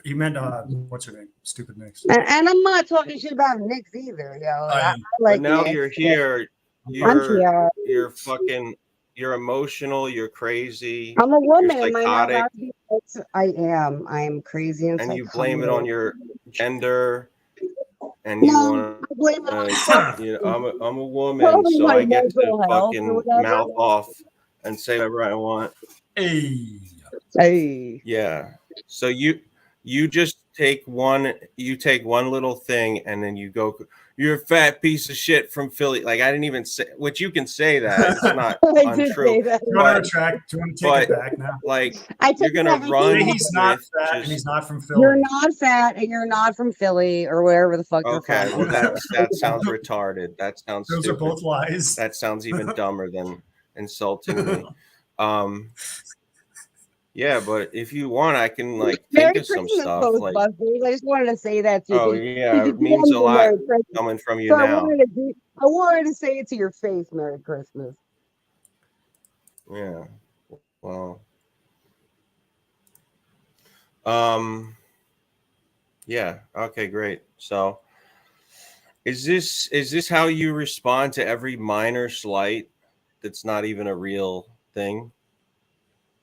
R: He meant what's her name? Stupid Knicks.
L: And I'm not talking shit about Knicks either, yo. I like
H: But now
L: Knicks,
H: you're
L: but
H: here.
L: I'm here.
H: You're fucking. You're emotional. You're crazy.
L: I'm a woman.
H: You're
L: Am I not
H: psychotic,
L: allowed to be? I am. I am crazy and
H: and
L: psychotic.
H: you blame it on your gender. And you
L: No,
H: want
L: I blame it on
H: to, I'm a woman,
L: probably
H: so
L: my
H: I get to
L: mental health or
H: fucking
L: whatever.
H: mouth off and say whatever I want.
R: Hey.
L: Hey.
H: Yeah. So you take one little thing and then you go, you're a fat piece of shit from Philly. Like I didn't even say, which you can say that. It's not
L: I did
H: untrue.
L: say that.
R: Do you want to retract? Do you want to take it back now?
H: Like
L: I took
H: you're gonna
L: everything
H: run.
L: back.
R: He's not
H: with
R: fat and
H: just-
R: he's not from Philly.
L: You're not fat and you're not from Philly or wherever the fuck you're
H: Okay,
L: from.
H: well that sounds retarded. That sounds
R: Those
H: stupid.
R: are both lies.
H: That sounds even dumber than insulting me. Yeah, but if you want, I can like
L: Merry
H: think of some
L: Christmas,
H: stuff. Like,
L: Ghostbusters. I just wanted to say that to you.
H: oh yeah, it means a lot coming from you
L: So
H: now.
L: I wanted to say it to your face, Merry Christmas.
H: Yeah. Well. Yeah. Okay. Great. So, is this how you respond to every minor slight that's not even a real thing?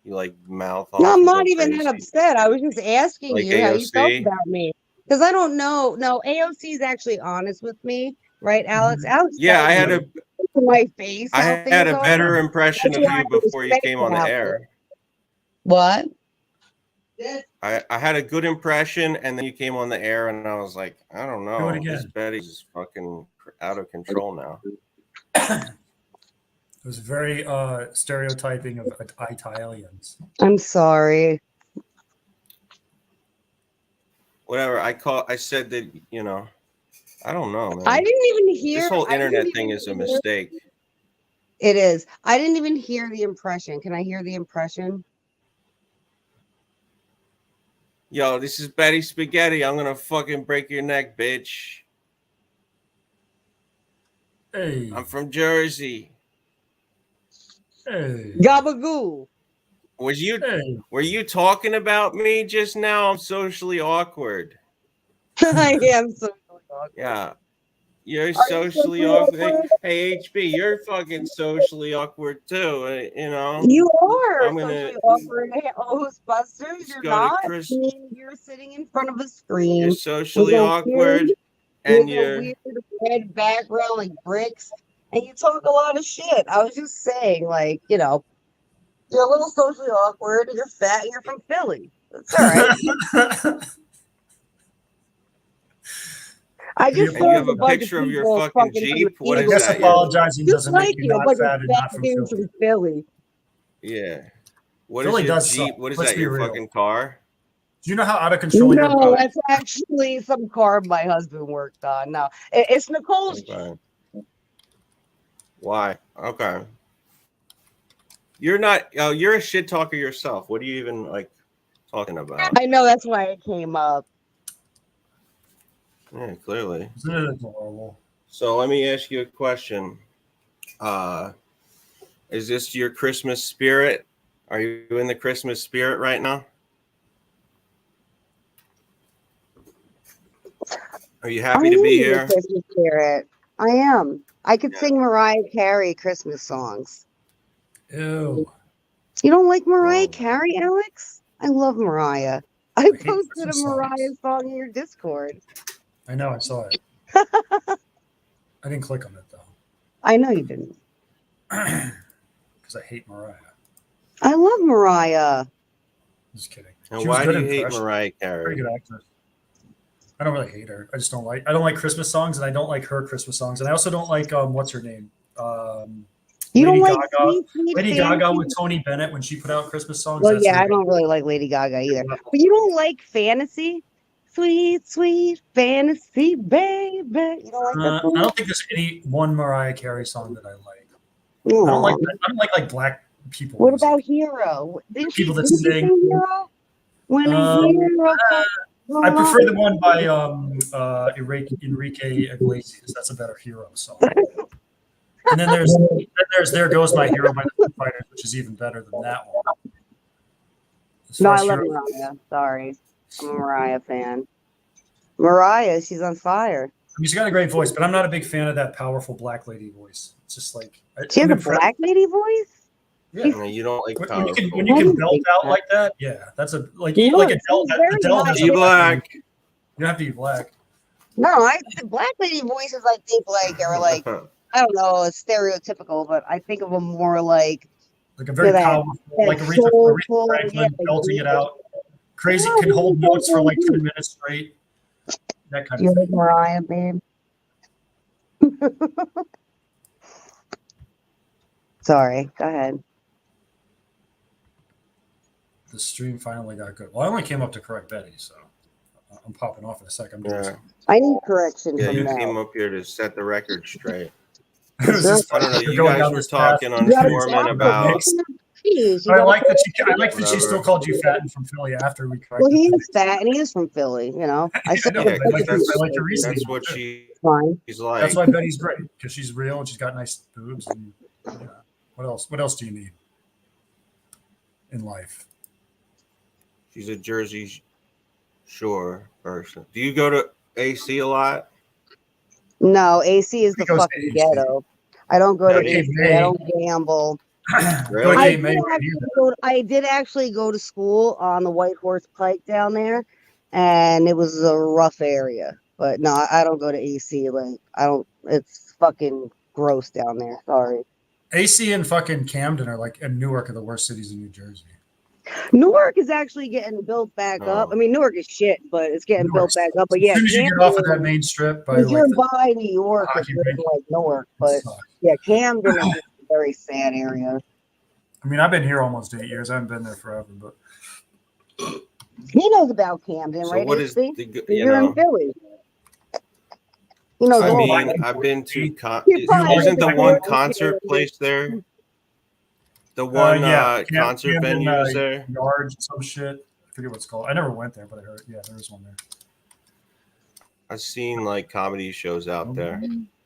H: You like mouth off.
L: No, I'm
H: and
L: not
H: go
L: even
H: crazy?
L: that upset. I was just asking
H: Like
L: you how you felt
H: AOC?
L: about me. Because I don't know. No, AOC is actually honest with me, right, Alex? Alex
H: Yeah,
L: tells
H: I had
L: me
H: a
L: to my face.
H: I
L: how
H: had
L: things
H: a
L: are.
H: better impression
L: That's
H: of
L: why
H: you
L: I
H: before you
L: respect
H: came on the
L: Alex.
H: air.
L: What?
H: I had a good impression, and then you came on the air, and I was like, I don't
R: Do it
H: know,
R: again.
H: this Betty's fucking out of control now.
R: It was very stereotyping of Italians.
L: I'm sorry.
H: Whatever. I said that, you know, I don't know, man.
L: I didn't even hear.
H: This whole
L: I didn't
H: internet
L: even
H: thing is a
L: hear-
H: mistake.
L: It is. I didn't even hear the impression. Can I hear the impression?
H: Yo, this is Betty Spaghetti. I'm gonna fucking break your neck, bitch.
R: Hey.
H: I'm from Jersey.
R: Hey.
L: Gabagoo.
H: Were you talking about me just now? I'm socially awkward.
L: I am so awkward.
H: Yeah. You're
L: you
H: socially
L: socially
H: awkward.
L: awkward?
H: Hey, HB, you're fucking socially awkward too. You know.
L: You are
H: I'm gonna
L: socially awkward. Hey, Ghostbusters, you're
H: go to
L: not.
H: Chris-
L: I mean, you're sitting in front of a screen.
H: You're
L: with
H: socially
L: a
H: awkward,
L: weird-
H: and
L: with
H: you're
L: a weird red background like bricks, and you talk a lot of shit. I was just saying, like, you know, you're a little socially awkward, and you're fat, and you're from Philly. That's all right. I just
H: and you have
L: saw
H: a picture of your fucking Jeep. What
R: I
H: is
R: guess
H: that?
R: apologizing
L: Just
R: doesn't make
L: like
R: you
L: you, a
R: not
L: bunch
R: fat
L: of
R: and not
L: fat
R: from
L: dudes
R: Philly.
L: from Philly.
H: Yeah. What
R: Philly
H: is your
R: does
H: Jeep?
R: suck.
H: What is
R: Let's
H: that?
R: be
H: Your
R: real.
H: fucking car?
R: Do you know how out of control your
L: No,
R: boat?
L: that's actually some car my husband worked on. No, it's Nicole's.
H: Okay. Why? Okay. You're not. Oh, you're a shit talker yourself. What are you even like talking about?
L: I know that's why it came up.
H: Yeah, clearly.
R: Isn't it adorable?
H: So let me ask you a question. Is this your Christmas spirit? Are you in the Christmas spirit right now? Are you happy to be here?
L: Christmas spirit. I am. I could sing Mariah Carey Christmas songs.
R: Ew.
L: You don't like Mariah Carey, Alex? I love Mariah. I
R: hate
L: posted a
R: Christmas
L: Mariah song in your Discord.
R: I know, I saw it. I didn't click on it though.
L: I know you didn't.
R: Because I hate Mariah.
L: I love Mariah.
R: Just kidding.
H: And
R: She was
H: why
R: good
H: do you
R: in
H: hate
R: Fresh.
H: Mariah
R: Pretty
H: Carey?
R: good actress. I don't really hate her. I don't like Christmas songs, and I don't like her Christmas songs, and I also don't like what's her name?
L: You don't
R: Lady
L: like
R: Gaga.
L: Sweet
R: Lady
L: Fantasy?
R: Gaga with Tony Bennett when she put out Christmas songs.
L: Well,
R: that's
L: yeah, I
R: really-
L: don't really like Lady Gaga either. But you don't like fantasy? Sweet, sweet fantasy, baby. You don't like that
R: I
L: song?
R: don't think there's any one Mariah Carey song that I like.
L: Aw.
R: I don't like black people.
L: What about Hero? Didn't
R: People that
L: didn't she
R: sing.
L: Hero? When a hero comes
R: I prefer the
L: along.
R: one by Enrique Iglesias. That's a better Hero song. And then there's There Goes My Hero by the Foo Fighters, which is even better than that one. As
L: No,
R: far
L: I
R: as
L: love
R: Hero-
L: Mariah. Sorry. I'm a Mariah fan. Mariah, she's on fire.
R: She's got a great voice, but I'm not a big fan of that powerful black lady voice. It's just like
L: She has
R: I'm
L: a
R: impressed-
L: black lady voice?
R: Yeah.
H: No, you don't like
R: When you can
H: powerful.
R: belt out like that, yeah, that's a like
L: No,
R: like
L: it
R: Adele.
L: sounds very
R: Adele has
L: high.
R: a
L: Be
H: black.
R: You don't have to be black.
L: No, the black lady voices I think like are like I don't know, stereotypical, but I think of them more like
R: Like a very
L: that-
R: powerful,
L: that
R: like Aretha
L: soulful,
R: Franklin
L: yeah, like
R: belting it out. crazy, can hold notes for like 10 minutes straight. That kind
L: Do you
R: of
L: like
R: thing.
L: Mariah, babe? Sorry, go ahead.
R: The stream finally got good. Well, I only came up to correct Betty, so I'm popping off in a sec. I'm doing something.
L: I need correction
H: Yeah,
L: from
H: you
L: Mel.
H: came up here to set the record straight.
R: It was just
H: I don't know.
R: you're
H: You
R: going
H: guys
R: down
H: were
R: this path.
H: talking on
R: You gotta
H: Foreman
R: talk
H: about.
L: Jeez,
R: But I like that she
H: Whatever.
R: still called you fat and from Philly after we corrected.
L: Well, he is fat and he is from Philly, you know. I said
R: I know, but I like your reasoning.
H: That's what
R: too.
H: she's like.
R: That's why Betty's great, because she's real and she's got nice boobs. And yeah. What else? What else do you need in life?
H: She's a Jersey Shore person. Do you go to AC a lot?
L: No, AC is the
R: goes to
L: fucking
R: AC.
L: ghetto. I don't go to
H: Okay,
L: AC.
R: May.
L: I don't gamble.
H: Really?
L: I did actually go to school on the White Horse Pike down there, and it was a rough area. But no, I don't go to AC. Like I don't. It's fucking gross down there. Sorry.
R: AC and fucking Camden are like, and Newark are the worst cities in New Jersey.
L: Newark is actually getting built back up. I mean, Newark is shit, but it's getting built back up. But yeah,
R: As soon as you get off of that main strip, by
L: if you're
R: like
L: by New York, it's really like Newark. But yeah, Camden is just a very sad area.
R: I mean, I've been here almost 8 years. I haven't been there forever, but
L: He knows about Camden,
H: So
L: right?
H: what is
L: AC?
H: the?
L: You're in Philly. He knows
H: I
L: all
H: mean,
L: about it.
H: I've been to.
L: You're probably
H: Isn't the
L: like
H: one
L: Camden.
H: concert place there? The one concert
R: Camden,
H: venue is there.
R: Yards, some shit. I forget what it's called. I never went there, but I heard. Yeah, there is one there.
H: I've seen like comedy shows out there.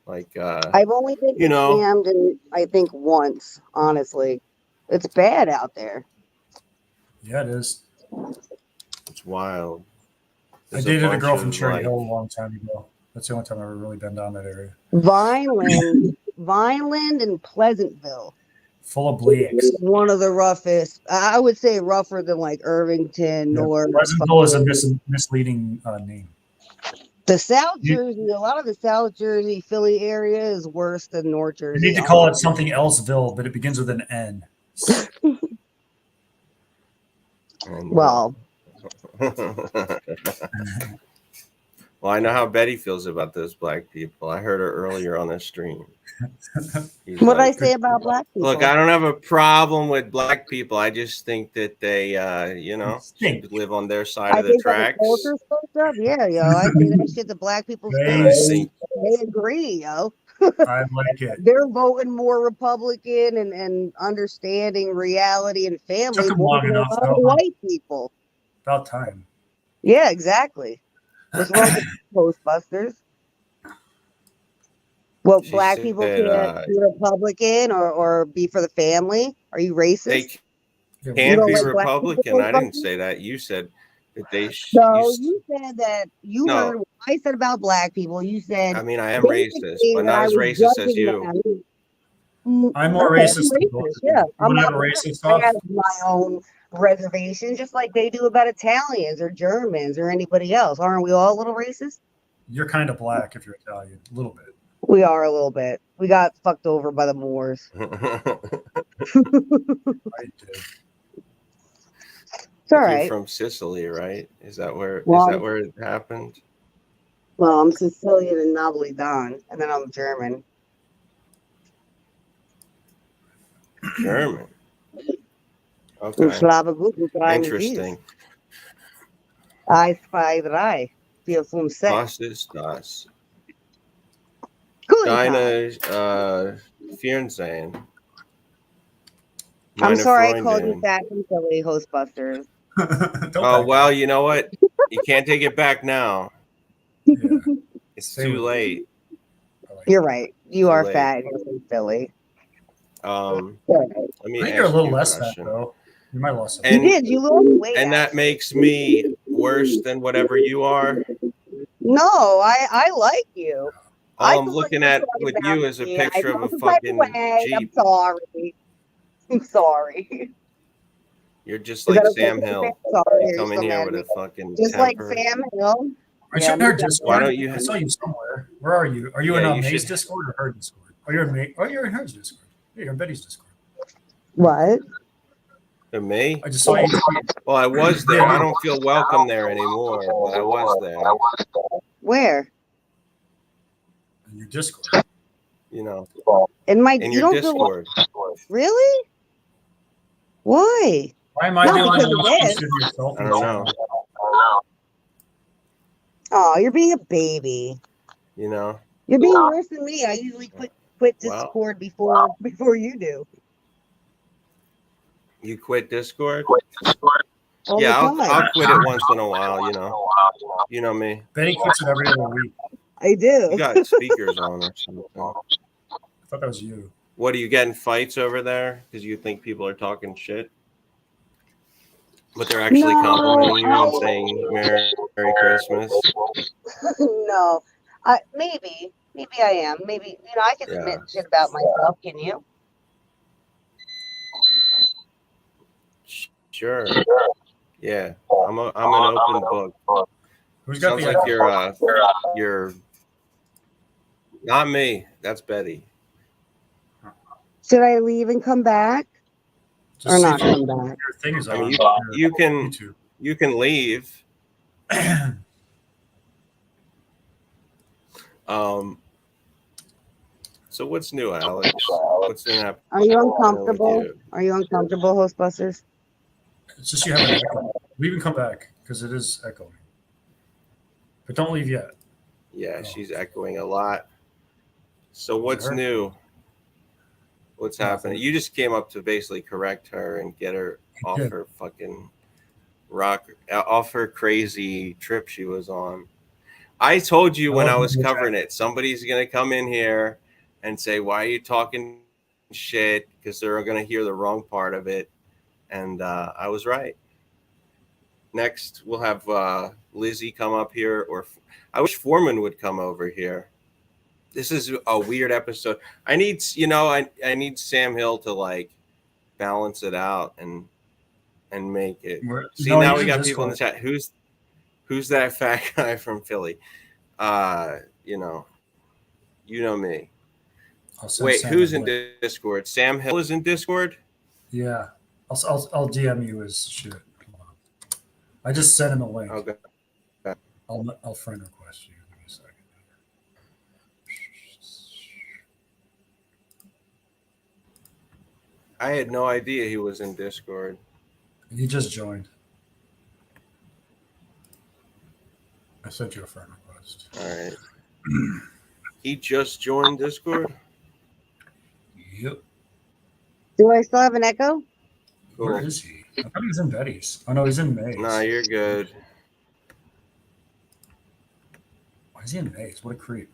H: Like
L: I've only been
H: you
L: to
H: know.
L: Camden, I think, once. Honestly, it's bad out there.
R: Yeah, it is.
H: It's wild.
R: I dated a girl from Cherry Hill a long time ago. That's the only time I've ever really been down that area.
L: Vineland, and Pleasantville.
R: Full of bleaks.
L: One of the roughest. I would say rougher than like Irvington or
R: Pleasantville is a misleading name.
L: the South Jersey. A lot of the South Jersey, Philly area is worse than North
R: You
L: Jersey.
R: need to call it something elseville, but it begins with an N.
L: Well,
H: well, I know how Betty feels about those black people. I heard her earlier on the stream.
L: what did I say about black people?
H: Look, I don't have a problem with black people. I just think that they, should live on their side of the
L: think that
H: tracks.
L: the culture's fucked up. Yeah, yo. I think that shit the black people
H: They-
L: they agree, yo.
R: I like it.
L: They're voting more Republican and understanding reality and family
R: Took 'em
L: more
R: long
L: than a
R: enough,
L: lot of
R: though.
L: white people.
R: About time.
L: Yeah, exactly. What's wrong with Ghostbusters? Well,
H: She
L: black
H: said,
L: people can't be Republican or be for the family. Are you racist?
H: They
L: You
H: can't
L: don't
H: be
L: like black
H: Republican.
L: people,
H: I didn't say that. You said that they.
L: No, you said that you
H: No.
L: heard what I said about black people. You said
H: I mean, I am
L: basically
H: racist, but
L: that
H: not
L: I
H: as
L: was
H: racist as
L: judging
H: you.
L: them.
R: I'm more
L: Okay,
R: racist than
L: I'm
R: both of
L: racist,
R: you.
L: yeah.
R: You
L: I'm
R: wanna
L: not
R: have a racist
L: I
R: off?
L: have my own reservation, just like they do about Italians or Germans or anybody else. Aren't we all a little racist?
R: You're kind of black if you're Italian, a little bit.
L: We are a little bit. We got fucked over by the Moors.
R: I did.
L: It's all
H: You're
L: right.
H: from Sicily, right? Is that where
L: Well,
H: it happened?
L: Well, I'm Sicilian and Napolitan, and then I'm German.
H: German.
L: Ich
H: Okay.
L: schlafe gut mit rein
H: Interesting.
L: 1, 2, 3, 4, 5, 6.
H: Was ist das?
L: Guten Tag.
H: Deine Fernsehen.
L: I'm
H: Meine
L: sorry I called you
H: Freundin.
L: fat from Philly, Ghostbusters.
H: Oh, well, you know what? You can't take it back now. It's too late.
L: You're right. You
H: Too
L: are
H: late.
L: fat and you're from Philly.
H: Let me
R: I think
H: ask
R: you're a little
H: you
R: less fat,
H: question.
R: though. You might have lost some.
H: And,
L: You did. You lost weight.
H: and that makes me worse than whatever you are.
L: No, I like you.
H: All I'm looking at with you is a
L: me.
H: picture
L: I
H: of a
L: felt the type
H: fucking
L: way. I'm
H: Jeep.
L: sorry. I'm sorry.
H: You're just
L: Is
H: like
L: that okay
H: Sam
L: to say
H: Hill.
L: sorry?
H: You
L: You're
H: come in
L: so
H: here
L: mad
H: with
L: at
H: a
L: me.
H: fucking
L: Just
H: temper.
L: like Sam Hill.
R: Aren't
L: Yeah,
R: you in her
L: we got
R: Discord?
H: Why don't you?
R: I saw you somewhere. Where are you? Are you
H: Yeah,
R: in
H: you
R: May's
H: should-
R: Discord or her Discord? Oh, you're in May. Oh, you're in her Discord. Yeah, you're in Betty's Discord.
L: What?
H: To me?
R: I just saw you.
H: Well, I was there. I don't feel welcome there anymore, but I was there.
L: Where?
R: In your Discord.
H: You know.
L: In my
H: In
L: you
H: your
L: don't feel
H: Discord.
L: really? Why?
R: Why am I
L: Not
R: the only
L: because
R: one
L: of
R: who
L: this.
R: should be yourself?
H: I don't know.
L: Oh, you're being a baby.
H: You know.
L: You're being worse than me. I usually quit
H: Well.
L: Discord before you do.
H: You quit Discord?
L: All
H: Yeah,
L: the time.
H: I'll quit it once in a while, you know. You know me.
R: Betty quits it every other week.
L: I do.
H: You got speakers on or something.
R: I thought that was you.
H: What, are you getting fights over there? Because you think people are talking shit? But they're actually complimenting you and saying Merry Christmas.
L: No. Maybe I am. Maybe I can admit shit about myself, can you?
H: Sure. Yeah. I'm an open book.
R: Who's got
H: Sounds
R: the
H: like you're not me. That's Betty.
L: Should I leave and come back? Or not come back?
R: Your thing is
H: I
R: on.
H: mean, you can leave. So what's new, Alex? What's been happening?
L: Are you uncomfortable? Are you uncomfortable, Hostbusters?
R: It's just you have an echo. Leave and come back because it is echoing. But don't leave yet.
H: Yeah, she's echoing a lot. So what's new? What's happening? You just came up to basically correct her and get her off her fucking off her crazy trip she was on. I told you when I was covering it, somebody's going to come in here and say, why are you talking shit? Because they're going to hear the wrong part of it. And I was right. Next, we'll have Lizzie come up here. Or I wish Foreman would come over here. This is a weird episode. I need need Sam Hill to like balance it out and make it. Now we got people in the chat. Who's that fat guy from Philly? You know me. Wait, who's in Discord? Sam Hill is in Discord?
R: Yeah. I'll DM you his shit. I just sent him a link.
H: Okay.
R: I'll friend request you. Give me a second.
H: I had no idea he was in Discord.
R: He just joined. I sent you a friend request.
H: All right. He just joined Discord?
R: Yep.
L: Do I still have an echo?
H: Cool.
R: Where is he? I thought he was in Betty's. Oh, no, he's in May's.
H: Nah, you're good.
R: Why is he in May's? What a creep.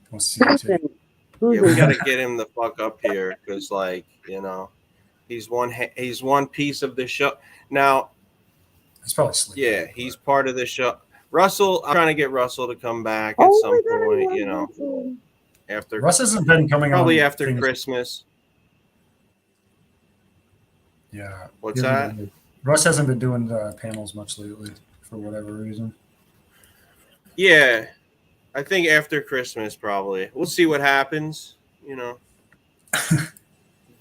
R: Wants to see it too.
H: Yeah, we got to get him the fuck up here because, like, he's one piece of the show. Now,
R: he's probably sleeping.
H: Yeah, he's part of the show. Russell, I'm trying to get Russell to come back at some point, after
R: Russ hasn't been coming
H: probably
R: on
H: after
R: things.
H: Christmas.
R: Yeah.
H: What's that?
R: Russ hasn't been doing the panels much lately for whatever reason.
H: Yeah, I think after Christmas probably. We'll see what happens.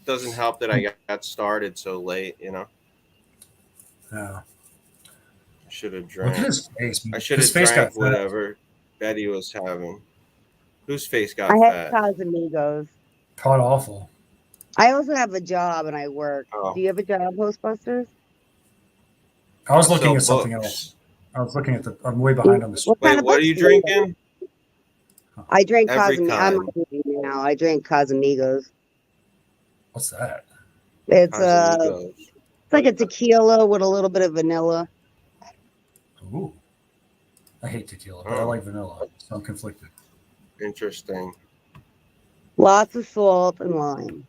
H: Doesn't help that I got started so late.
R: Yeah.
H: I should have drank.
R: Look at his face. Man.
H: I should
R: His
H: have
R: face
H: drank
R: got fat.
H: whatever Betty was having. Whose face got
L: I
H: fat?
L: have Casamigos.
R: Pod awful.
L: I also have a job and I work.
H: Oh.
L: Do you have a job, Hostbusters?
R: I was looking at
H: sell
R: something
H: books.
R: else. I was looking at I'm way behind on this.
H: Wait, what are you drinking?
L: I drink
H: Every
L: Casamigos. I'm
H: kind.
L: on duty now. I drink Casamigos.
R: What's that?
L: It's
H: Casamigos.
L: it's like a tequila with a little bit of vanilla.
R: Ooh. I hate tequila, but I like vanilla, so I'm conflicted.
H: Interesting.
L: Lots of salt and lime.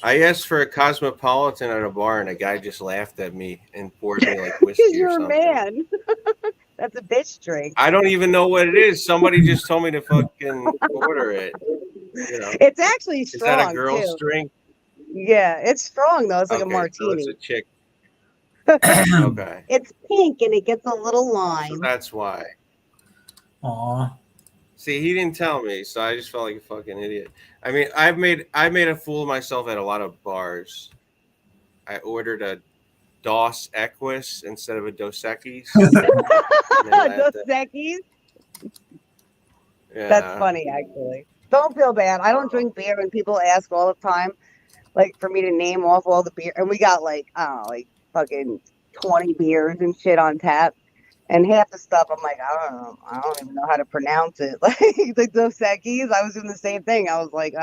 H: I asked for a Cosmopolitan at a bar, and a guy just laughed at me and poured me like whiskey or
L: You're a
H: something.
L: man. That's a bitch drink.
H: I don't even know what it is. Somebody just told me to fucking order it.
L: It's actually
H: Is
L: strong.
H: that a girl's
L: too.
H: drink?
L: Yeah, it's strong though. It's like a
H: Okay,
L: martini.
H: So it's a chick. Okay.
L: It's pink and it gets a little lime.
H: So that's why.
R: Aw.
H: See, he didn't tell me, so I just felt like a fucking idiot. I mean, I made a fool of myself at a lot of bars. I ordered a Dos Equis instead of a Dos Equis.
L: Dos Equis?
H: Yeah.
L: That's funny, actually. Don't feel bad. I don't drink beer, and people ask all the time, like, for me to name off all the beer. And we got, like, I don't know, like, fucking 20 beers and shit on tap. And half the stuff, I'm like, I don't even know how to pronounce it. Like, the Dos Equis, I was doing the same thing. I was like,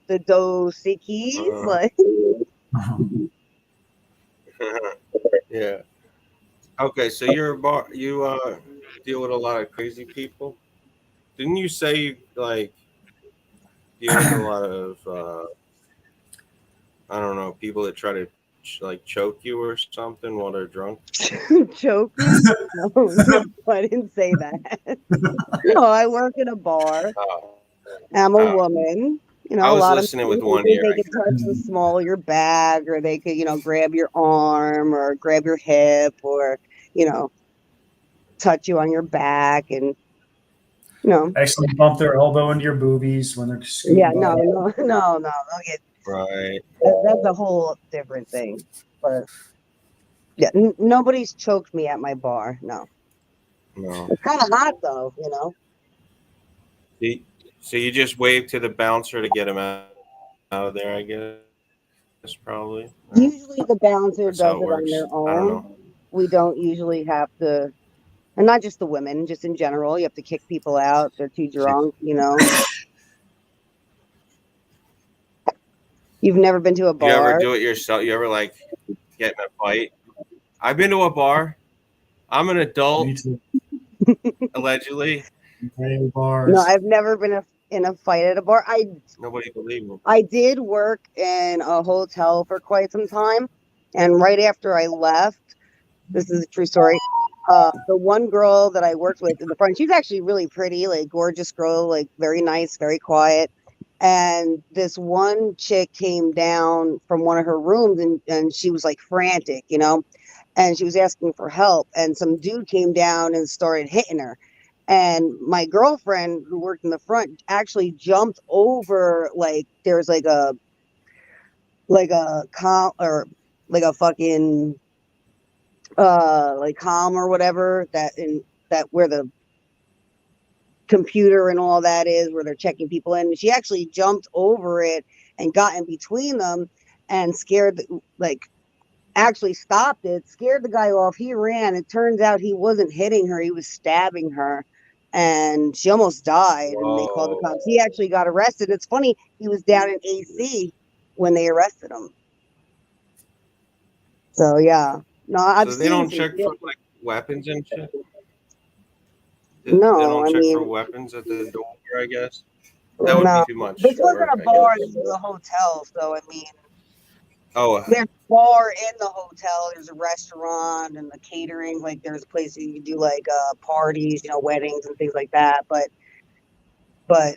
L: the Dos Equis? Like,
H: Yeah. Okay, so you're a bar. You deal with a lot of crazy people. Didn't you say you like deal with a lot of I don't know, people that try to like choke you or something while they're drunk?
L: choke me? No, I didn't say that. No, I work in a bar. I'm a woman. You know,
H: I
L: a
H: was
L: lot of
H: listening with
L: people
H: one
L: think
H: ear.
L: they could touch the small of your back, or they could, grab your arm or grab your hip, or, touch you on your back, and
R: Actually bump their elbow into your boobies when they're scooting
L: yeah,
R: by.
L: no. They'll get
H: Right.
L: that's a whole different thing. But yeah, nobody's choked me at my bar. No,
H: No.
L: it's kind of hot though.
H: So you just wave to the bouncer to get him out of there, I guess. Probably.
L: Usually the bouncer
H: That's how
L: does
H: it
L: it on
H: works.
L: their
H: I don't
L: own.
H: know.
L: We don't usually have to, and not just the women, just in general. You have to kick people out if they're too drunk. You've never been to a
H: You ever
L: bar?
H: do it yourself? You ever like get in a fight? I've been to a bar. I'm an adult. Allegedly.
L: No, I've never been in a fight at a bar.
H: Nobody believed me.
L: I did work in a hotel for quite some time, and right after I left, this is a true story. The one girl that I worked with in the front, she's actually really pretty, like gorgeous girl, like very nice, very quiet. And this one chick came down from one of her rooms, and she was like frantic, and she was asking for help. And some dude came down and started hitting her. And my girlfriend, who worked in the front, actually jumped over, like there's like a or like a fucking like calm or whatever, that where the computer and all that is, where they're checking people in. She actually jumped over it and got in between them and actually stopped it, scared the guy off. He ran. It turns out he wasn't hitting her, he was stabbing her, and she almost died. And they called the cops. He actually got arrested. It's funny, he was down in AC when they arrested him. So yeah, no, I've
H: So
L: seen
H: they don't
L: some
H: check
L: shit.
H: for like weapons and shit.
L: No,
H: they don't
L: I
H: check
L: mean,
H: for weapons at the door, I guess. That would
L: no,
H: be too much.
L: this wasn't
H: work,
L: a
H: I
L: bar.
H: guess.
L: This was a hotel. So I mean,
H: Oh,
L: there's a bar in the hotel. There's a restaurant and the catering. Like there's a place that you can do like parties, weddings and things like that. But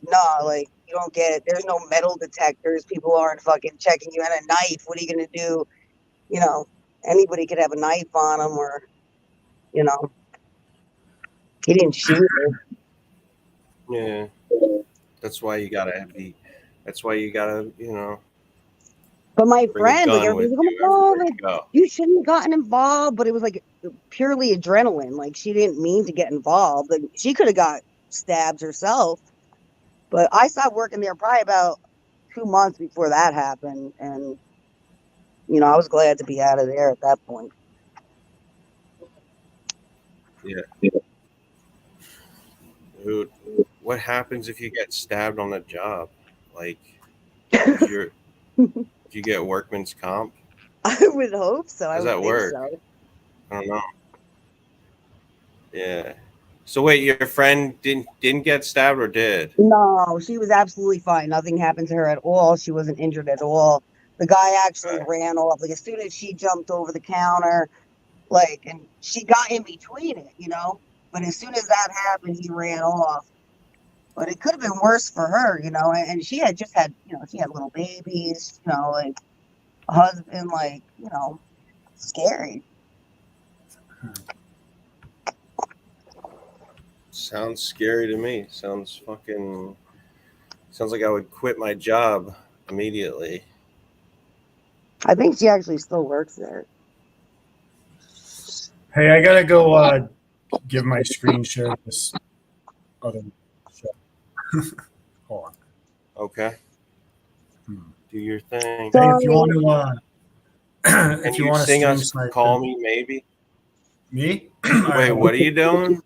L: no, like you don't get. There's no metal detectors. People aren't fucking checking you. And a knife. What are you gonna do? Anybody could have a knife on them, or he didn't shoot her.
H: yeah. That's why you gotta be. That's why you gotta,
L: But my
H: bring a
L: friend, like
H: gun with
L: everybody's like,
H: you
L: oh
H: everywhere
L: my
H: you
L: god,
H: go.
L: you shouldn't have gotten involved. But it was like purely adrenaline. Like she didn't mean to get involved. Like she could have got stabbed herself. But I stopped working there probably about 2 months before that happened, and I was glad to be out of there at that point.
H: Yeah. Dude, what happens if you get stabbed on the job? Like, do you get workman's comp?
L: I would hope so.
H: How
L: I
H: does
L: would
H: that
L: think
H: work?
L: so.
H: I don't know. Yeah. So wait, your friend didn't get stabbed or did?
L: No, she was absolutely fine. Nothing happened to her at all. She wasn't injured at all. The guy actually ran off. Like as soon as she jumped over the counter, and she got in between it, But as soon as that happened, he ran off. But it could have been worse for her, And she had just had, she had little babies, like a husband, scary.
H: Sounds scary to me. Sounds like I would quit my job immediately.
L: I think she actually still works there.
R: Hey, I gotta go give my screen share to this other show. Hold on.
H: Okay. Do your thing.
R: Hey, if you want to,
H: Can
R: if you
H: you
R: want to
H: sing
R: stream
H: us
R: snipe,
H: Call Me Maybe?
R: me?
H: Wait, what are you doing?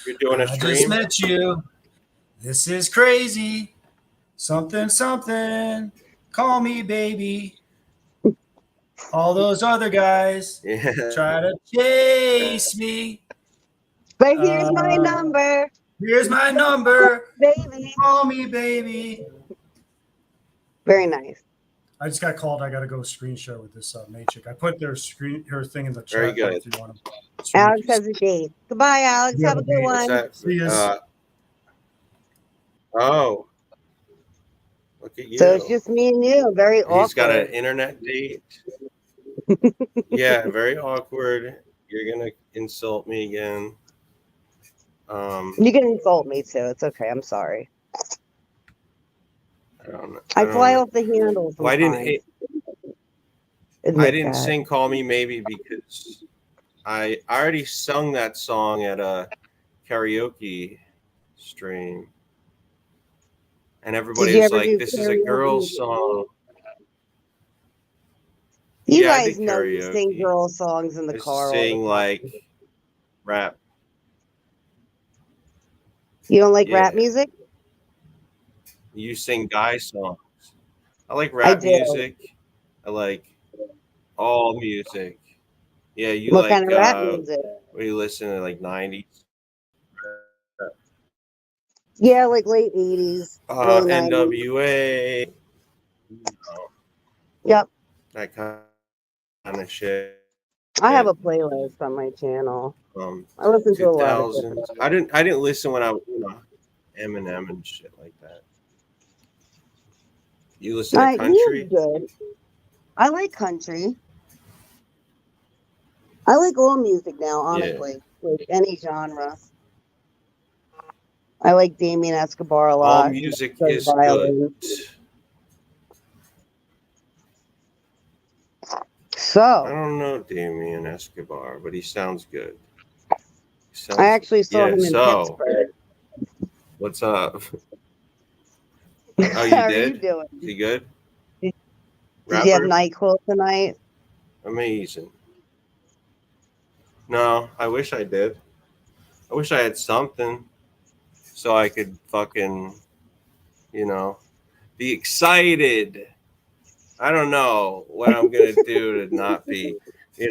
H: You're doing a
R: I just
H: stream?
R: met you. This is crazy. Something, something. Call me baby. All those other guys try to chase me.
L: But here's my number.
R: Here's my number.
L: Baby.
R: Call me baby.
L: Very nice.
R: I just got called. I got to go screen share with this May chick. I put her thing in the chat.
H: Very good.
R: If you want to
L: Alex has a date. Goodbye, Alex. Have a good
H: What's
L: one.
H: that?
R: See yous.
H: Oh. Look at you.
L: So it's just me and you. Very awkward.
H: He's got an internet date. Yeah, very awkward. You're gonna insult me again.
L: You can insult me too. It's okay. I'm sorry.
H: I don't know.
L: I fly off the handle.
H: Well, I didn't.
L: Admit
H: I didn't
L: that.
H: sing "Call Me Maybe" because I already sung that song at a karaoke stream, and everybody was like, "This is a girl's song."
L: You
H: Yeah, I
L: guys
H: did
L: know you
H: karaoke.
L: sing girl songs in the car. all the
H: Sing
L: time.
H: like rap.
L: You don't like
H: Yeah.
L: rap music?
H: You sing guy songs. I like
L: I
H: rap
L: do.
H: music. I like all music. Yeah, you
L: What
H: like
L: kind of rap music?
H: what do you listen to, like 90s?
L: Yeah, like late 80s, early 90s.
H: NWA.
L: Yep.
H: That kind of shit.
L: I have a playlist on my channel. I listen to a lot of
H: 2000s.
L: different.
H: I didn't listen when I was, Eminem and shit like that. You listen to
L: He's
H: country?
L: good. I like country. I like all music now, honestly. Like any genre. I like Damien Escobar a lot.
H: All music
L: He
H: is
L: plays violin.
H: good.
L: So
H: I don't know Damien Escobar, but he sounds good.
L: I actually saw him in Pittsburgh.
H: What's up? Oh, you
L: How are
H: did?
L: you doing?
H: Is he good?
L: Did you have
H: Rapper?
L: NyQuil tonight?
H: Amazing. No, I wish I did. I wish I had something so I could fucking, be excited. I don't know what I'm going to do to not be,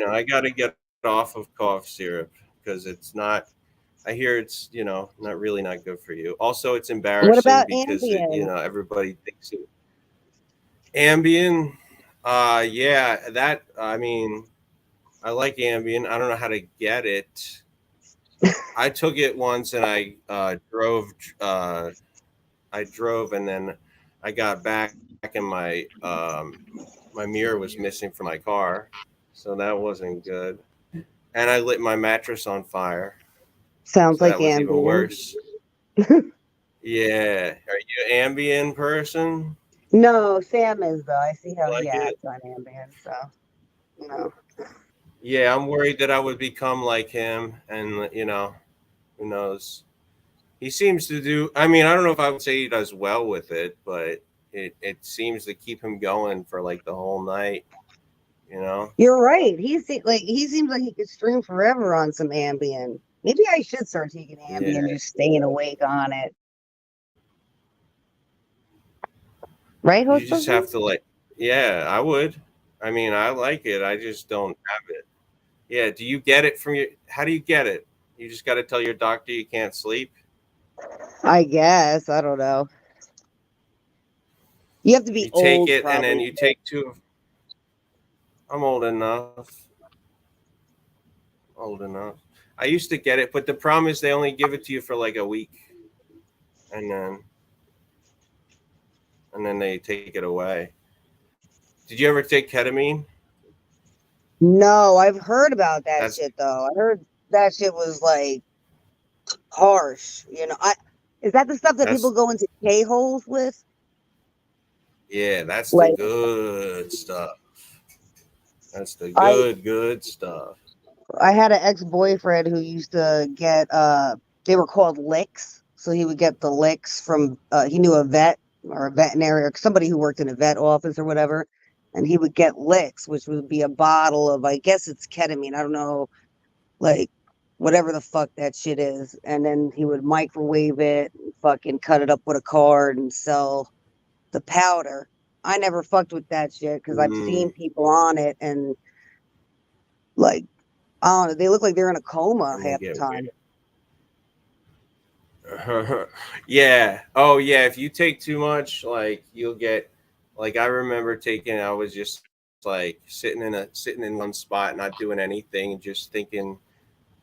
H: I got to get off of cough syrup because it's not, I hear it's, not good for you. Also, it's embarrassing
L: What about
H: because,
L: Ambien?
H: everybody thinks it. Ambien, yeah, that, I mean, I like Ambien. I don't know how to get it. I took it once and I drove. I drove and then I got back and my my mirror was missing from my car, so that wasn't good. And I lit my mattress on fire.
L: Sounds
H: So
L: like
H: that was even
L: Ambien.
H: worse. Yeah, are you an Ambien person?
L: No, Sam is though. I see how
H: Like
L: he
H: it?
L: acts on Ambien, so
H: Yeah, I'm worried that I would become like him, and who knows? He seems to do. I mean, I don't know if I would say he does well with it, but it seems to keep him going for like the whole night.
L: You're right. He seems like he could stream forever on some Ambien. Maybe I should start taking Ambien,
H: Yeah.
L: just staying awake on it. Right,
H: You just have to yeah, I would. I mean, I like it. I just don't have it. Yeah. Do you get it from how do you get it? You just got to tell your doctor you can't sleep.
L: I guess. I don't know. You have to be
H: You take
L: old,
H: it and then
L: probably.
H: you take two. I'm old enough. Old enough. I used to get it, but the problem is they only give it to you for like a week, and then they take it away. Did you ever take ketamine?
L: No, I've heard about that shit though. I heard that shit was like harsh. Is that the stuff that people go into K-holes with?
H: Yeah, that's the
L: Like-
H: good stuff. That's the
L: I
H: good stuff.
L: I had an ex-boyfriend who used to get they were called licks. So he would get the licks from he knew a vet or a veterinary or somebody who worked in a vet office or whatever, and he would get licks, which would be a bottle of, I guess it's ketamine. I don't know, like whatever the fuck that shit is. And then he would microwave it, and fucking cut it up with a card and sell the powder. I never fucked with that shit because I've seen people on it and like I don't know, they look like they're in a coma
H: And they
L: half the
H: get
L: time.
H: yeah. Oh yeah. If you take too much, like you'll get like I remember taking I was just like sitting in one spot, not doing anything, and just thinking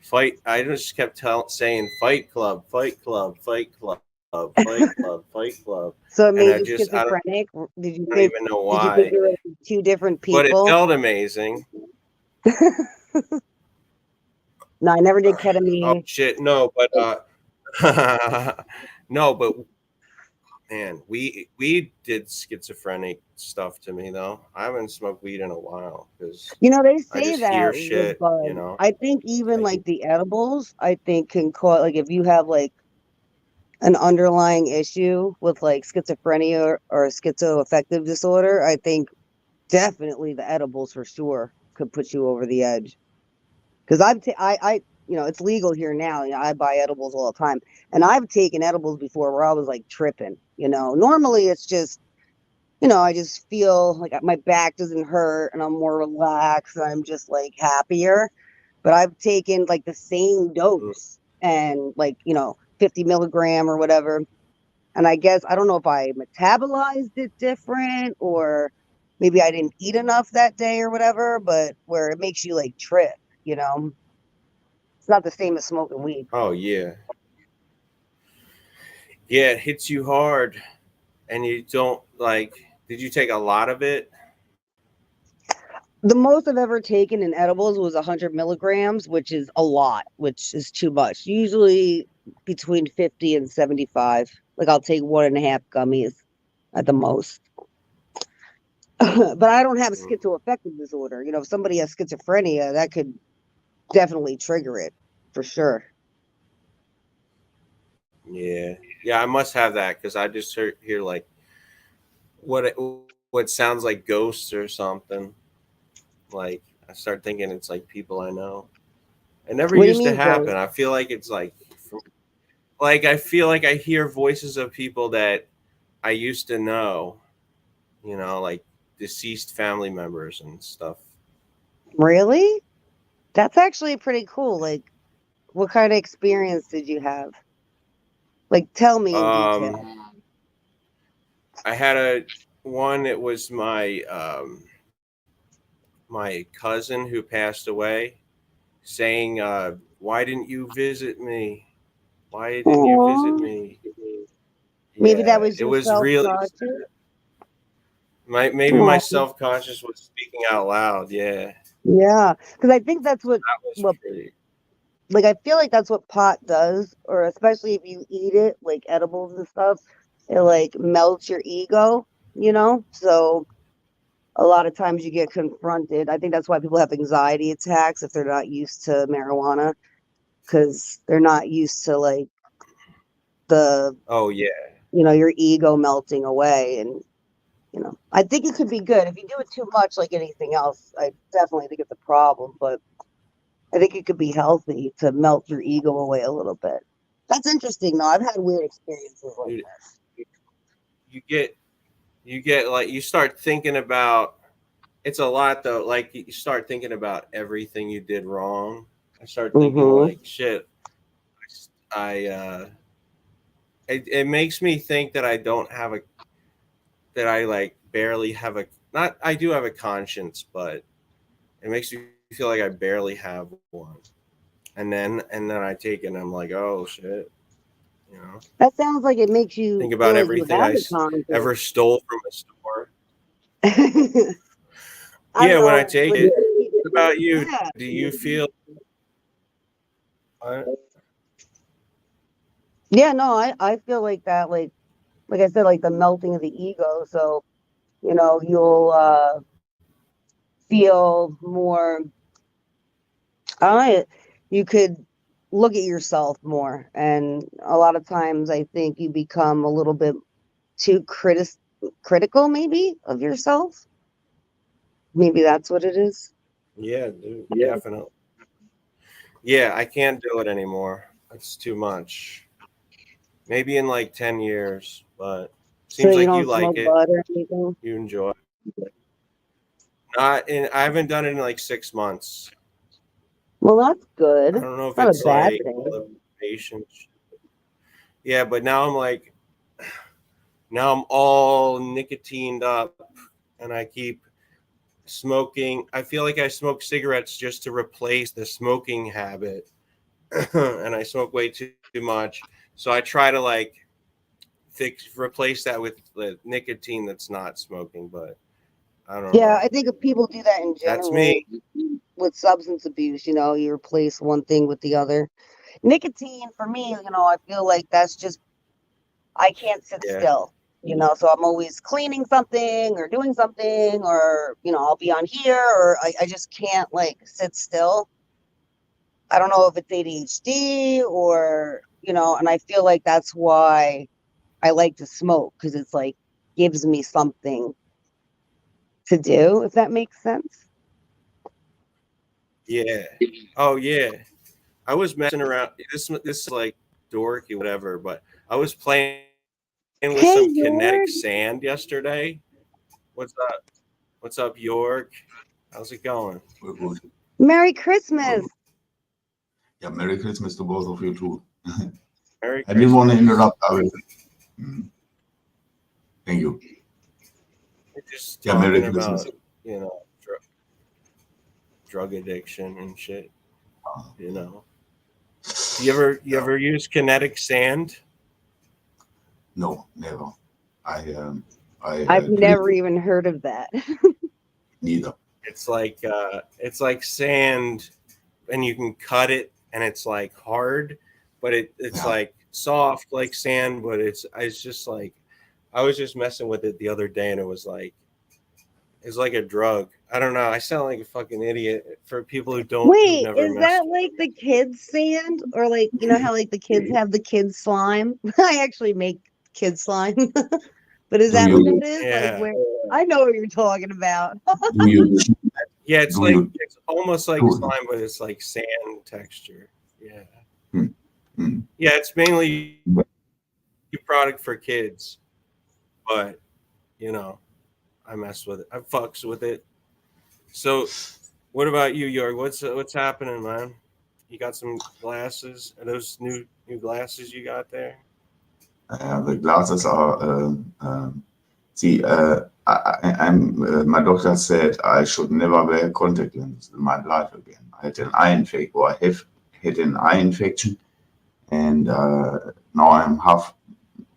H: fight. I just kept saying fight club, fight club, fight club, fight club, fight club.
L: So it
H: And
L: made
H: I
L: you
H: just
L: schizophrenic? Did you
H: I don't
L: think
H: even know
L: did you think
H: why.
L: you were two different
H: But it
L: people?
H: felt amazing.
L: No, I never did
H: Oh
L: ketamine.
H: shit, no, but no, but man, we did schizophrenic stuff to me though. I haven't smoked weed in a while because
L: You know, they
H: I
L: say
H: just hear
L: that with
H: shit, you
L: bud.
H: know.
L: I think even like the edibles, I think can cause like if you have like an underlying issue with like schizophrenia or schizoaffective disorder, I think definitely the edibles for sure could put you over the edge. Because I, you know, it's legal here now. You know, I buy edibles all the time, and I've taken edibles before where I was like tripping. You know, normally it's just, you know, I just feel like my back doesn't hurt and I'm more relaxed and I'm just like happier. But I've taken like the same dose and like, you know, 50 milligram or whatever. And I guess I don't know if I metabolized it different or maybe I didn't eat enough that day or whatever, but where it makes you like trip, you know. It's not the same as smoking weed.
H: Oh yeah. Yeah, it hits you hard and you don't like did you take a lot of it?
L: The most I've ever taken in edibles was 100 milligrams, which is a lot, which is too much. Usually between 50 and 75. Like I'll take 1.5 gummies at the most. But I don't have a schizoaffective disorder. You know, if somebody has schizophrenia, that could definitely trigger it for sure.
H: Yeah. Yeah, I must have that because I just hear like what sounds like ghosts or something. Like I start thinking it's like people I know. It never
L: What do you
H: used to
L: mean
H: happen.
L: ghost?
H: I feel like it's like I feel like I hear voices of people that I used to know, you know, like deceased family members and stuff.
L: Really? That's actually pretty cool. Like, what kind of experience did you have? Like, tell me in detail.
H: I had a one. It was my cousin who passed away, saying, "Why didn't you visit me? Why didn't you visit
L: Aw.
H: me?"
L: Maybe that
H: Yeah,
L: was
H: it
L: your
H: was really
L: self-conscious.
H: maybe my
L: Aw.
H: self conscious was speaking out loud. Yeah,
L: Yeah, because I think that's
H: that was
L: what
H: pretty.
L: like I feel like that's what pot does, or especially if you eat it, like edibles and stuff, it like melts your ego, you know? So a lot of times you get confronted. I think that's why people have anxiety attacks if they're not used to marijuana, because they're not used to like the,
H: Oh yeah.
L: you know, your ego melting away. And, you know, I think it could be good. If you do it too much, like anything else, I definitely think it's a problem, but I think it could be healthy to melt your ego away a little bit. That's interesting, though. I've had weird experiences like
H: Dude,
L: this.
H: you get like you start thinking about it's a lot though. Like you start thinking about everything you did wrong. I start thinking
L: Mm-hmm.
H: like shit. I it makes me think that I don't have a that I like barely have a not I do have a conscience, but it makes me feel like I barely have one. And then I take it and I'm like, oh shit, you know.
L: That sounds like it makes you
H: Think
L: feel
H: about
L: like you
H: everything
L: have a conscience.
H: ever stole from a store.
L: I don't
H: Yeah, when I
L: know.
H: take it. What about you?
L: Yeah.
H: Do you feel? What?
L: Yeah, no, I feel like that, like I said, like the melting of the ego. So, you know, you'll feel more, I don't know, you could look at yourself more. And a lot of times I think you become a little bit too critical maybe of yourself. Maybe that's what it is.
H: Yeah, dude, definitely. Yeah, I can't do it anymore. It's too much. Maybe in like 10 years, but
L: So
H: seems
L: you
H: like you
L: don't
H: like
L: smoke
H: it.
L: bud or anything?
H: You enjoy it. I haven't done it in like 6 months.
L: Well, that's good.
H: I don't know if
L: Not a
H: it's
L: bad
H: like
L: thing.
H: the patience. Yeah, but now I'm like, now I'm all nicotined up and I keep smoking. I feel like I smoke cigarettes just to replace the smoking habit. And I smoke way too much. So I try to like replace that with the nicotine that's not smoking, but I don't
L: Yeah,
H: know.
L: I think if people do that in
H: That's
L: general
H: me.
L: with substance abuse, you know, you replace one thing with the other. Nicotine for me, you know, I feel like that's just, I can't sit
H: Yeah.
L: still, you know, so I'm always cleaning something or doing something, or, you know, I'll be on here, or I just can't like sit still. I don't know if it's ADHD or, you know, and I feel like that's why I like to smoke, because it's like gives me something to do, if that makes sense.
H: Yeah. Oh yeah. I was messing around. This is like dorky, whatever, but I was playing with
L: Hey,
H: some kinetic
L: Jörg.
H: sand yesterday. What's up? What's up, Jörg? How's it going?
L: Merry Christmas.
S: Yeah, Merry Christmas to both of you too.
H: Merry
S: I didn't want to
H: Christmas.
S: interrupt. Thank you.
H: We're just
S: Yeah, Merry
H: talking
S: Christmas.
H: about, you know, drug addiction and shit. You know. You ever use kinetic sand?
S: No, never. I
L: I've never even heard of that.
S: neither.
H: It's like sand, and you can cut it, and it's like hard, but it's like soft like sand, but it's just like, I was just messing with it the other day, and it's like a drug. I don't know. I sound like a fucking idiot for people who've
L: Wait,
H: never
L: is
H: messed.
L: that like the kids' sand? Or like, you know how like the kids have the kids slime? I actually make kids slime. But is that what that is? Like,
H: Yeah.
L: where I know what you're talking about.
H: Yeah, it's
S: Do
H: like
S: you-
H: it's almost like
S: do-
H: slime, but it's like sand texture. Yeah. Yeah, it's mainly a product for kids, but you know, I mess with it. I fucks with it. So, what about you, Jörg? What's happening, man? You got some glasses? Are those new glasses you got there?
S: The glasses are. See, I'm. My doctor said I should never wear contact lenses in my life again. I had an eye infection, or I have had an eye infection, and now I'm half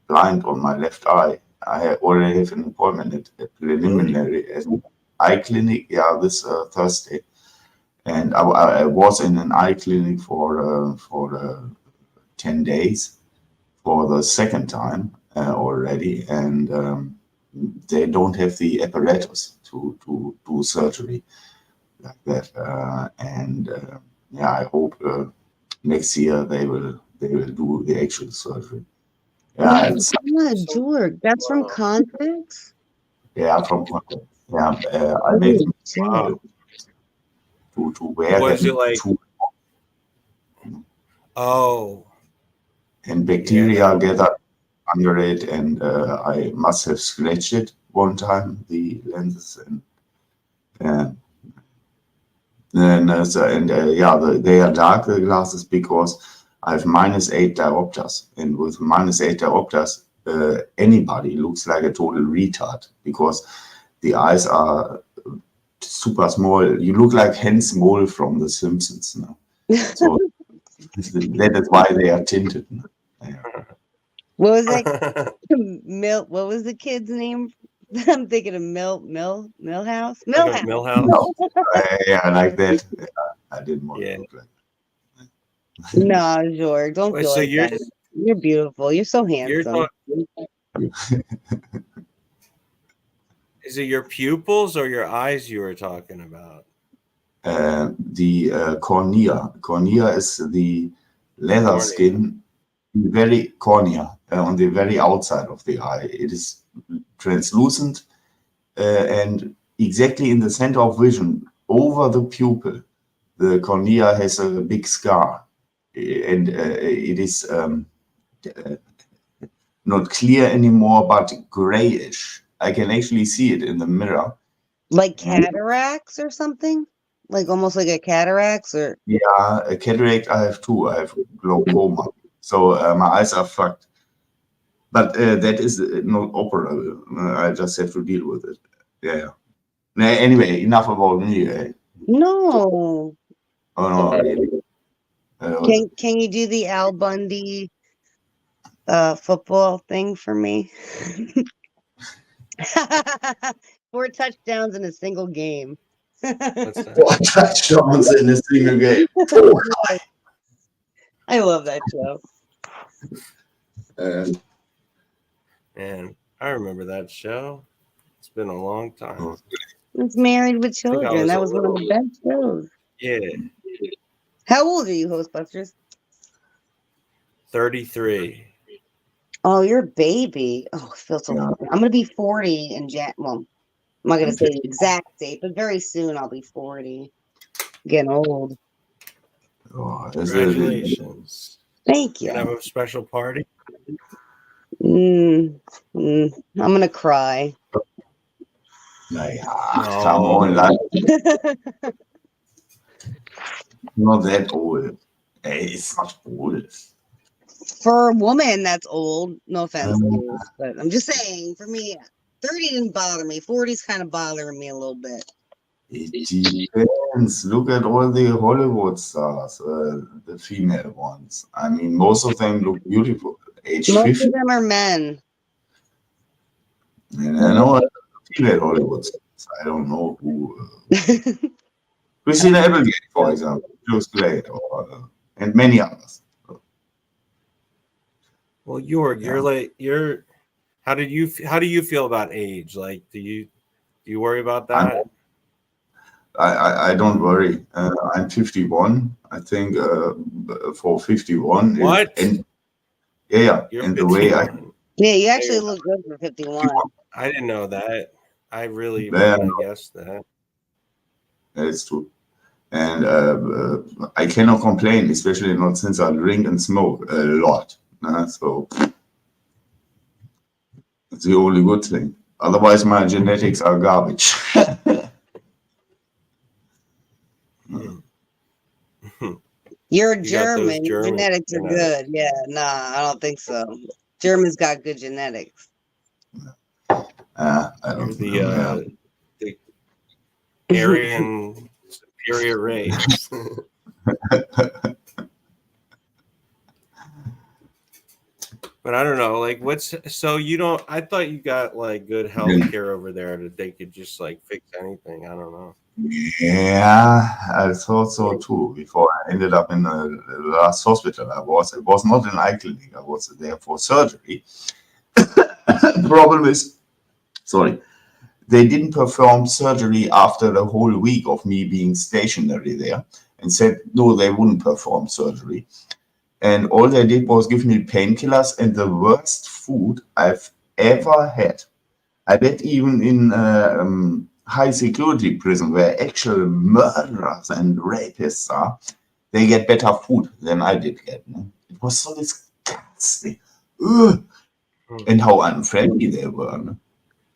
S: blind on my left eye. I already have an appointment at preliminary at an eye clinic. Yeah, this Thursday, and I was in an eye clinic for 10 days for the second time already, and they don't have the apparatus to do surgery like that. Yeah, I hope next year they will do the actual surgery. Yeah,
L: Oh my God, George, that's from Confrontation?
S: from I made them to wear
H: Was it
S: them
H: like? Oh.
S: And bacteria gathered under it, and I must have scratched it one time, the lenses, and then they are dark, the glasses, because I have -8 diopters, and with -8 diopters, anybody looks like a total retard because the eyes are super small. You look like Hans Mole from The Simpsons now. So that is why they are tinted.
L: What was that? What was the kid's name? I'm thinking of Millhouse.
H: Millhouse.
S: Yeah, like that. I didn't want to look like.
L: No, George, don't feel
H: So
L: like that. You're beautiful. You're so handsome.
H: Is it your pupils or your eyes you were talking about?
S: The cornea. Cornea is the leather skin, very cornea, on the very outside of the eye. It is translucent and exactly in the center of vision, over the pupil, the cornea has a big scar, and it is not clear anymore, but grayish. I can actually see it in the mirror.
L: Like cataracts or something? Like almost like a cataracts or?
S: Yeah, a cataract I have too. I have glaucoma. So my eyes are fucked. But that is not operable. I just have to deal with it. Yeah. Anyway, enough about me.
L: No.
S: Oh, no, really.
L: Can you do the Al Bundy football thing for me? 4 touchdowns in a single game.
H: What's that?
S: 4 touchdowns in a single game.
L: I love that show.
H: Man, I remember that show. It's been a long time.
L: It's Married with
H: I think I
L: Children. That
H: a
L: was one of the
H: little-
L: best shows.
H: Yeah,
L: How old are you, Hostbusters?
H: 33.
L: Oh, you're a baby. Oh, it feels so long. I'm gonna be 40 in well, I'm not gonna say the exact date, but very soon I'll be 40. Getting old.
S: Oh,
H: Congratulations.
L: Thank you.
H: Gonna have a special party?
L: I'm gonna cry.
S: Come on, lad. Not that old. Hey, it's not old.
L: For a woman, that's old. No offense, but I'm just saying. For me, 30 didn't bother me. 40's kind of bothering me a little bit.
S: It depends. Look at all the Hollywood stars, the female ones. I mean, most of them look beautiful. Age
L: Most
S: 50.
L: of them are men.
S: And I know female Hollywood stars. I don't know who. Christina Applegate, for example, she was great, and many others.
H: Well, Jörg, you're how do you feel about age? Like, do you worry about that?
S: I don't worry. I'm 51. I think for 51.
H: What?
S: Yeah.
H: You're
S: And the way I.
L: Yeah, you actually look good for 51.
H: I didn't know that. I really
S: Yeah,
H: wouldn't have guessed that.
S: That's true. And I cannot complain, especially not since I drink and smoke a lot. So it's the only good thing. Otherwise, my genetics are garbage.
L: You're
H: You got those
L: German. Your
H: German
L: genetics are good. Yeah, nah, I don't think so. Germans got good genetics.
S: I don't
H: You're the Aryan superior race. But I don't know, like so you don't I thought you got like good health care over there that they could just like fix anything. I don't know.
S: Yeah, I thought so too. Before I ended up in the last hospital it was not an eye clinic. I was there for surgery. The problem is, they didn't perform surgery after the whole week of me being stationary there, and said no, they wouldn't perform surgery. And all they did was give me painkillers and the worst food I've ever had. I bet even in high security prison where actual murderers and rapists are, they get better food than I did get. No? It was so disgusting. Ugh. And how unfriendly they were. No?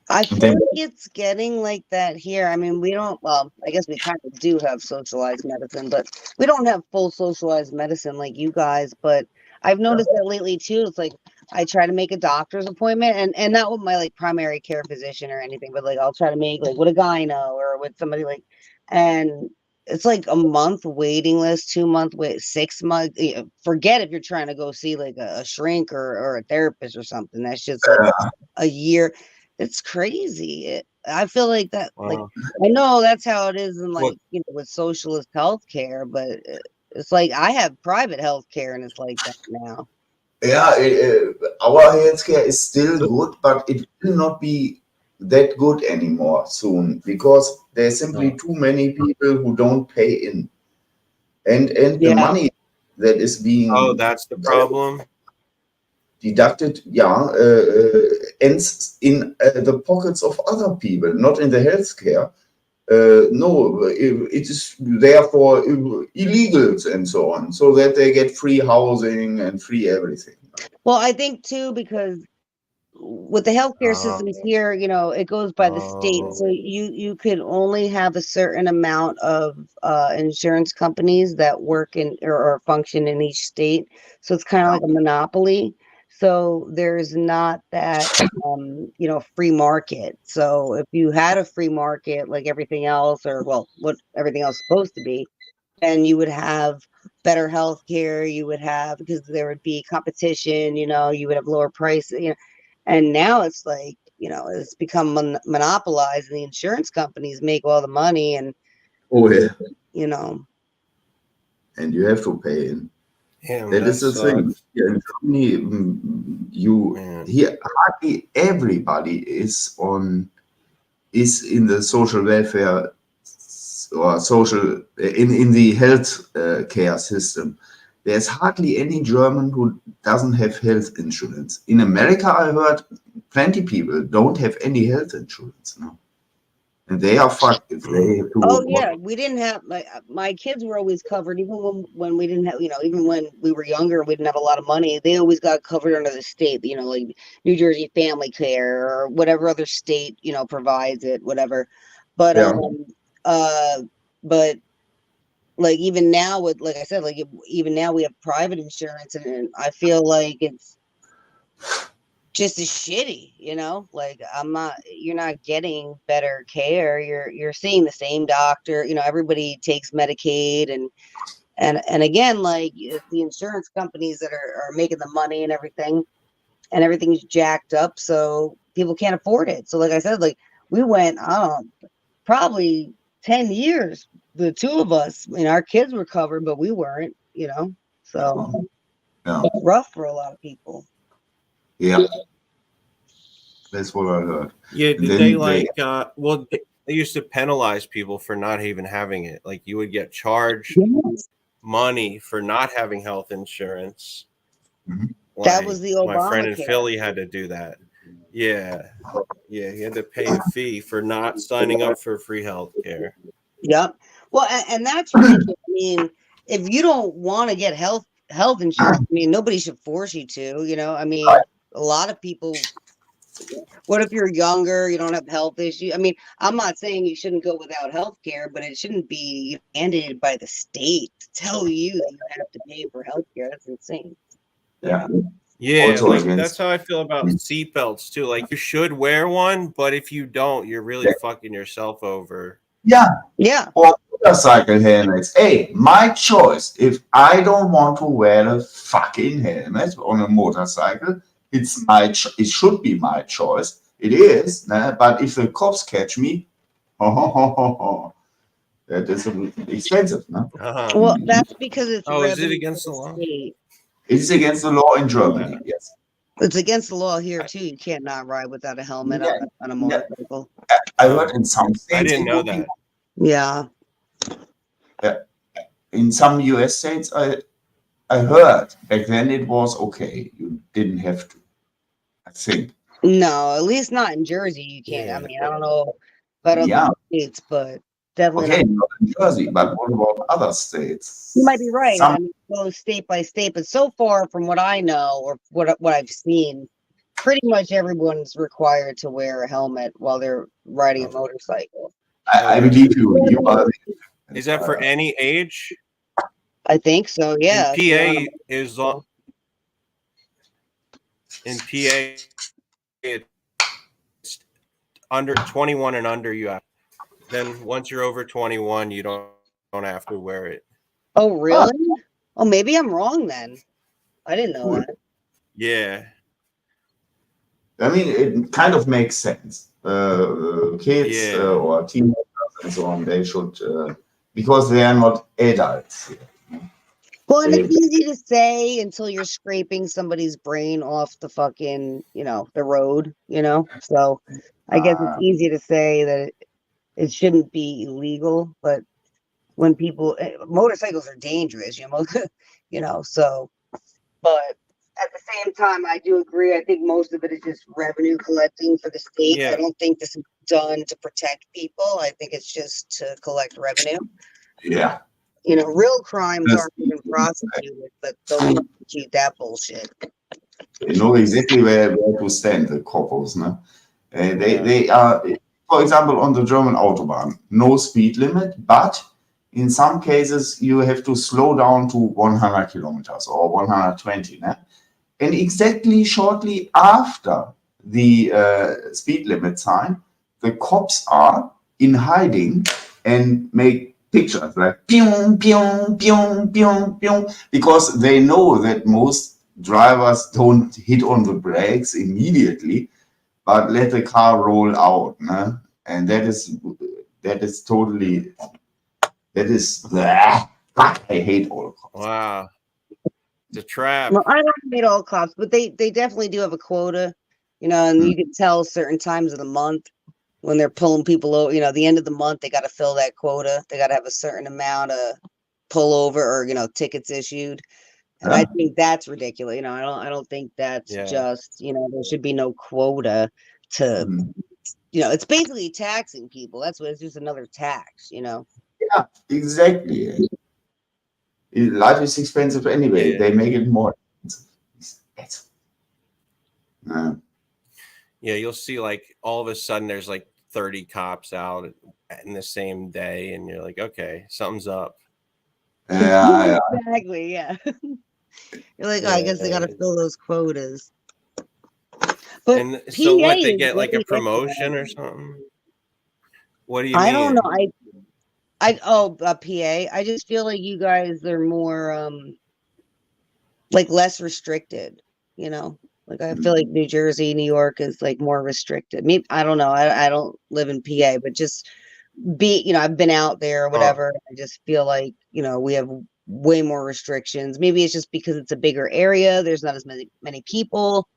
L: I feel like it's getting like that here. I mean, we don't, well, I guess we kind of do have socialized medicine, but we don't have full socialized medicine like you guys. But I've noticed that lately too. It's like I try to make a doctor's appointment and not with my like primary care physician or anything, but like I'll try to make like with a gyno or with somebody like, and it's like a month waiting list, 2 month wait, 6 months. Forget if you're trying to go see like a shrink or a therapist or something. That's just like a year. It's crazy. I feel like that. Like I know that's how it is in like with socialist healthcare, but it's like I have private healthcare and it's like that now.
S: Yeah, our healthcare is still good, but it will not be that good anymore soon because there's simply too many people who don't pay in, and the money that is being
H: that's the problem.
S: deducted, ends in the pockets of other people, not in the healthcare. No, it is therefore illegals and so on, so that they get free housing and free everything.
L: Well, I think too, because with the healthcare systems here, you know, it goes by the state. So you could only have a certain amount of insurance companies that work in or function in each state. So it's kind of like a monopoly. So there's not that you know, free market. So if you had a free market like everything else, or well, what everything else is supposed to be, then you would have better health care. You would have, because there would be competition, you know, you would have lower prices, you know. And now it's like, you know, it's become monopolized, and the insurance companies make all the money, and
S: Oh yeah,
L: you know,
S: and you have to pay in.
H: Damn,
S: That is the thing. Here in Germany, here hardly everybody is in the social welfare or social in the health care system. There's hardly any German who doesn't have health insurance. In America, I heard plenty people don't have any health insurance now, and they are fucked if they have to.
L: Oh yeah, we didn't have, like, my kids were always covered, even when we didn't have, you know, even when we were younger, we didn't have a lot of money. They always got covered under the state, you know, like New Jersey Family Care or whatever other state, you know, provides it, whatever. But but like even now with, like I said, like even now we have private insurance, and I feel like it's just as shitty, you know, like you're not getting better care. You're seeing the same doctor, you know, everybody takes Medicaid, and again, like it's the insurance companies that are making the money and everything's jacked up. So people can't afford it. So like I said, like we went, probably 10 years, the two of us, you know, our kids were covered, but we weren't, you know, so it's rough for a lot of people.
S: Yeah. That's what I heard.
H: Yeah, did they like well, they used to penalize people for not even having it. Like you would get charged money for not having health insurance.
L: That was the
H: my friend in
L: Obamacare.
H: Philly had to do that. Yeah, he had to pay a fee for not signing up for free health care.
L: Yep. Well, and that's ridiculous. I mean, if you don't want to get health insurance, I mean, nobody should force you to, you know. I mean, a lot of people, what if you're younger, you don't have health issues? I mean, I'm not saying you shouldn't go without health care, but it shouldn't be mandated by the state to tell you that you have to pay for health care. That's insane.
S: Yeah.
H: Yeah,
S: Also
H: like
S: against-
H: that's how I feel about seatbelts too. Like you should wear one, but if you don't, you're really fucking yourself over.
L: Yeah.
S: Or motorcycle helmets. Hey, my choice. If I don't want to wear a fucking helmet on a motorcycle, it's it should be my choice. It is, but if the cops catch me, that is expensive, no?
L: Well, that's because it's
H: is it
L: revenue
H: against
L: for
H: the law?
L: state.
S: It is against the law in Germany, yes.
L: It's against the law here too. You can't not ride without a helmet on a motorcycle.
S: I heard in some states.
H: I didn't know that.
L: Yeah.
S: In some US states, I heard back then it was okay. You didn't have to, I think.
L: No, at least not in Jersey. You can't. I mean, I don't know about other states, but definitely
S: Okay,
L: not.
S: not in Jersey, but what about other states?
L: You might be right.
S: Some-
L: I mean, it goes state by state, but so far from what I know or what I've seen, pretty much everyone's required to wear a helmet while they're riding a motorcycle.
S: I believe you. You are.
H: Is that for any age?
L: I think so. Yeah.
H: In PA is on. In PA, it's under 21 and under. You have. Then once you're over 21, you don't have to wear it.
L: Oh, really? Oh, maybe I'm wrong then. I didn't know that.
H: Yeah.
S: I mean, it kind of makes sense. Kids or teenagers and so on, they should, because they are not adults.
L: Well, and it's easy to say until you're scraping somebody's brain off the fucking, you know, the road, you know? So I guess it's easy to say that it shouldn't be illegal, but when people motorcycles are dangerous, so. But at the same time, I do agree. I think most of it is just revenue collecting for the state.
H: Yeah.
L: I don't think this is done to protect people. I think it's just to collect revenue.
S: Yeah.
L: Real crimes aren't even prosecuted, but they'll prosecute that bullshit.
S: They know exactly where to stand, the couples. No? They are, for example, on the German Autobahn, no speed limit, but in some cases you have to slow down to 100 kilometers or 120. No? And exactly shortly after the speed limit sign, the cops are in hiding and make pictures like pew, pew, pew, pew, pew, because they know that most drivers don't hit on the brakes immediately, but let the car roll out. No? And that is totally, I hate all cops.
H: Wow. It's a trap.
L: Well, I don't hate all cops, but they definitely do have a quota, and you can tell certain times of the month when they're pulling people over. The end of the month, they got to fill that quota. They got to have a certain amount of pullover or tickets issued, and I think that's ridiculous. I don't think that's just there should be no quota to it's basically taxing people. That's what it's just another tax.
S: Yeah, exactly. Life is expensive anyway.
H: Yeah.
S: They make it more expensive.
H: Yeah, you'll see like all of a sudden there's like 30 cops out in the same day, and you're like, okay, something's up.
S: Yeah.
L: Exactly. Yeah. You're like, I guess they got to fill those quotas. But
H: And so what, they
L: PA
H: get
L: is
H: like a
L: really
H: promotion or
L: interesting.
H: something? What do you mean?
L: I don't know. PA. I just feel like you guys are more like less restricted, Like I feel like New Jersey, New York is like more restricted. Maybe I don't know. I don't live in PA, but just I've been out there or whatever. I just feel like, we have way more restrictions. Maybe it's just because it's a bigger area. There's not as many people,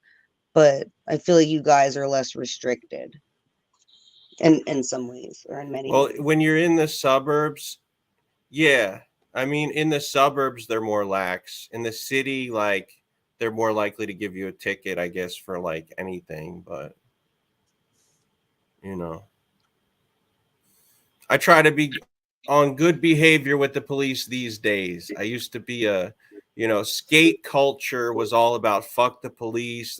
L: but I feel like you guys are less restricted in some ways or in many ways.
H: When you're in the suburbs, yeah. I mean, in the suburbs, they're more lax. In the city, like, they're more likely to give you a ticket, I guess, for like anything. But, I try to be on good behavior with the police these days. I used to be skate culture was all about fuck the police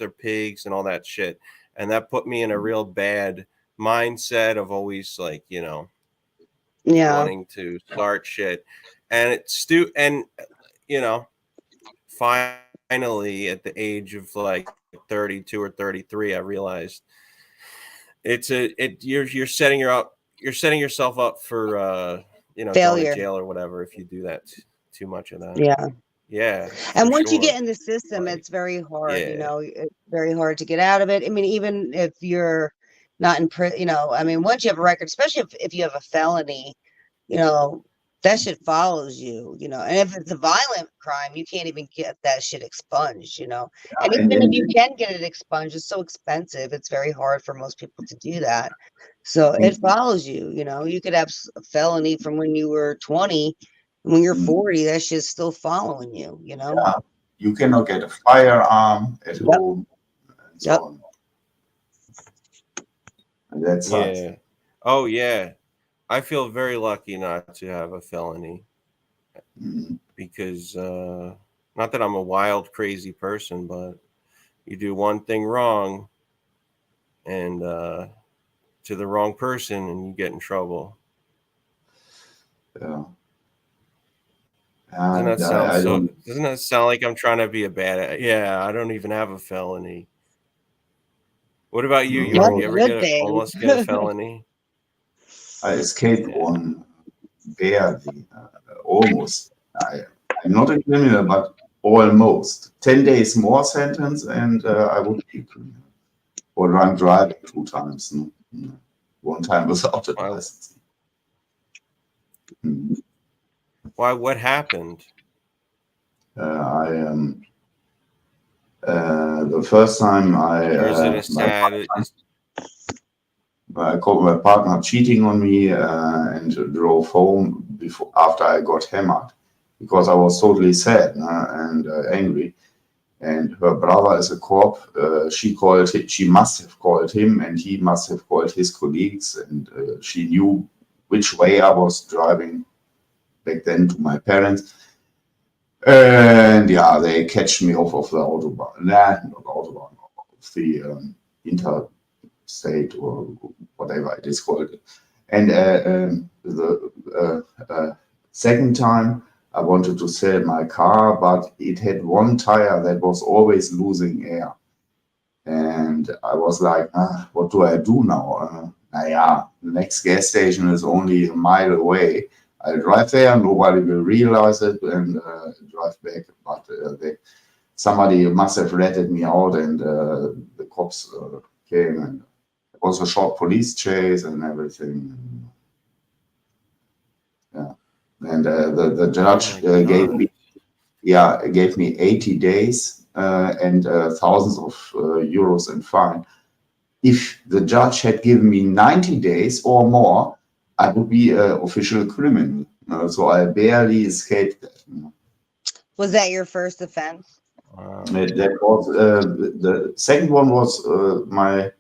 H: are pigs and all that shit. And that put me in a real bad mindset of always like, wanting to start shit. And finally at the age of like 32 or 33, I realized you're setting yourself up for going
L: failure.
H: to jail or whatever if you do that too much of that. Yeah.
L: And once you get in the system, it's very hard. It's very hard to get out of it. I mean, even if you're not in prison, once you have a record, especially if you have a felony, that shit follows you, and if it's a violent crime, you can't even get that shit expunged, and even if you can get it expunged, it's so expensive. It's very hard for most people to do that. So it follows you, you could have a felony from when you were 20. When you're 40, that shit's still following you,
S: Yeah. You cannot get a firearm at home. And so on. And that sucks.
H: Yeah. Oh, yeah. I feel very lucky not to have a felony because not that I'm a wild, crazy person, but you do one thing wrong and to the wrong person and you get in trouble.
S: Yeah.
H: Doesn't that sound like I'm trying to be a bad? Yeah, I don't even have a felony. What about you? You ever almost get a felony?
S: I escaped one barely, almost. I'm not a criminal, but almost. 10 days more sentence, and I would be a criminal. Or drunk driving 2 times. One time without a license.
H: Why? What happened?
S: The first time
H: Or is it a sad?
S: I caught my partner cheating on me and drove home after I got hammered because I was totally sad and angry. And her brother is a cop. She must have called him, and he must have called his colleagues. And she knew which way I was driving back then to my parents. And yeah, they catch me off of the autobahn. Nah, not autobahn, of the interstate or whatever it is called. And the second time, I wanted to sell my car, but it had one tire that was always losing air. And I was like, what do I do now? The next gas station is only a mile away. I'll drive there, nobody will realize it, and drive back. But somebody must have ratted me out, and the cops came, and it was a short police chase and everything. Yeah. And the judge gave me 80 days and thousands of euros in fine. If the judge had given me 90 days or more, I would be an official criminal. So I barely escaped that.
L: Was that your first offense?
S: That was the second one was my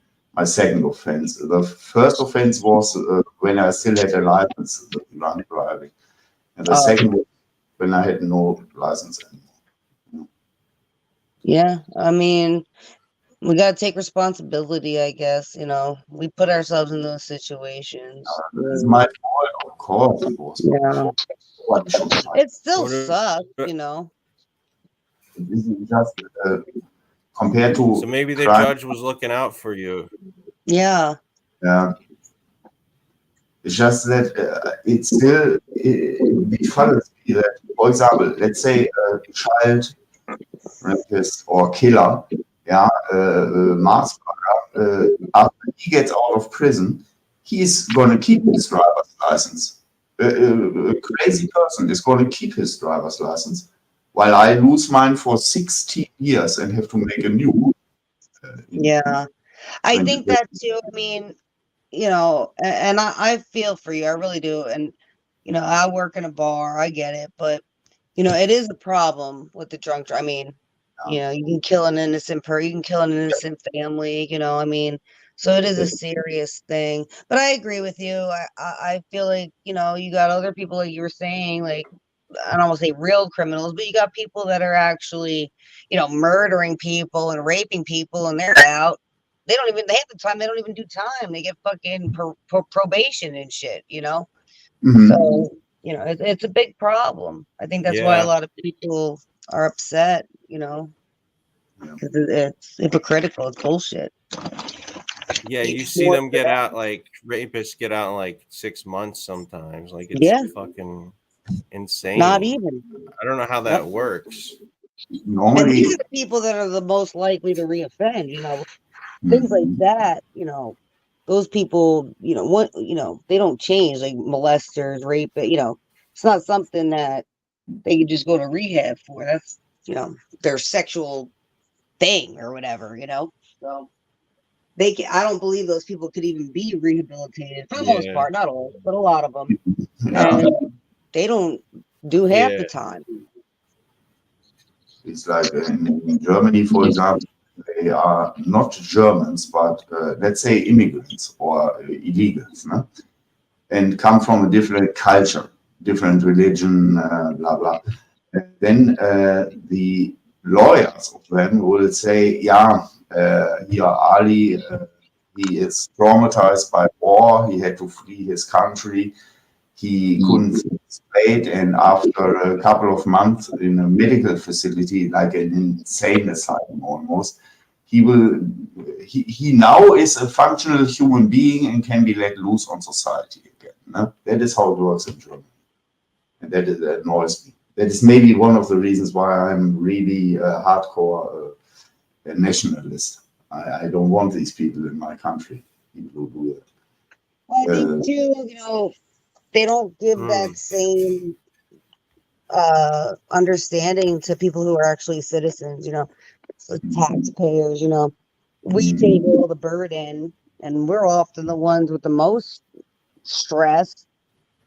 S: second offense. The first offense was when I still had a license, drunk driving. And the second was when I had no license anymore.
L: Yeah, I mean, we got to take responsibility, I guess. You know, we put ourselves in those situations.
S: It's my fault, of course. It was.
L: Yeah.
S: What should I?
L: It still sucks, you know.
S: This is just compared to.
H: So maybe the
S: crime.
H: judge was looking out for you.
L: Yeah.
S: Yeah. It's just that it's still befuddles me that, for example, let's say a child rapist or killer, mass murderer, after he gets out of prison, he's going to keep his driver's license. A crazy person is going to keep his driver's license, while I lose mine for 16 years and have to make a new one.
L: Yeah. I think that too. I mean, you know, and I feel for you. I really do. And, you know, I work in a bar. I get it. But, you know, it is a problem with the drunk. I mean, you know, you can kill an innocent person. You can kill an innocent family, you know, I mean, so it is a serious thing. But I agree with you. I feel like, you know, you got other people, like you were saying, like, I don't want to say real criminals, but you got people that are actually, you know, murdering people and raping people, and they're out. They have the time. They don't even do time. They get fucking probation and shit, you know?
S: Mm-hmm.
L: So, you know, it's a big problem. I think that's why a lot of people are upset, you know, because it's hypocritical. It's bullshit.
H: Yeah, you see them get out, like rapists get out in like 6 months sometimes. Like it's fucking insane.
L: Not even.
H: I don't know how that works.
L: And these are the people that are the most likely to reoffend, you know, things like that, you know, those people, you know, they don't change, like molesters, rape, you know, it's not something that they can just go to rehab for. That's, you know, their sexual thing or whatever, you know. So I don't believe those people could even be rehabilitated for the most part, not all, but a lot of them. And they don't do half the time.
S: It's like in Germany, for example, they are not Germans, but let's say immigrants or illegals, no? And come from a different culture, different religion, blah, blah. And then the lawyers of them will say, here Ali, he is traumatized by war, he had to flee his country, he couldn't stay, and after a couple of months in a medical facility, like an insane asylum almost, he now is a functional human being and can be let loose on society again. No? That is how it works in Germany. And that annoys me. That is maybe one of the reasons why I'm really a hardcore nationalist. I don't want these people in my country. People who do that.
L: Well, I think too, you know, they don't give that same understanding to people who are actually citizens, you know, so taxpayers, you know. We take all the burden and we're often the ones with the most stress.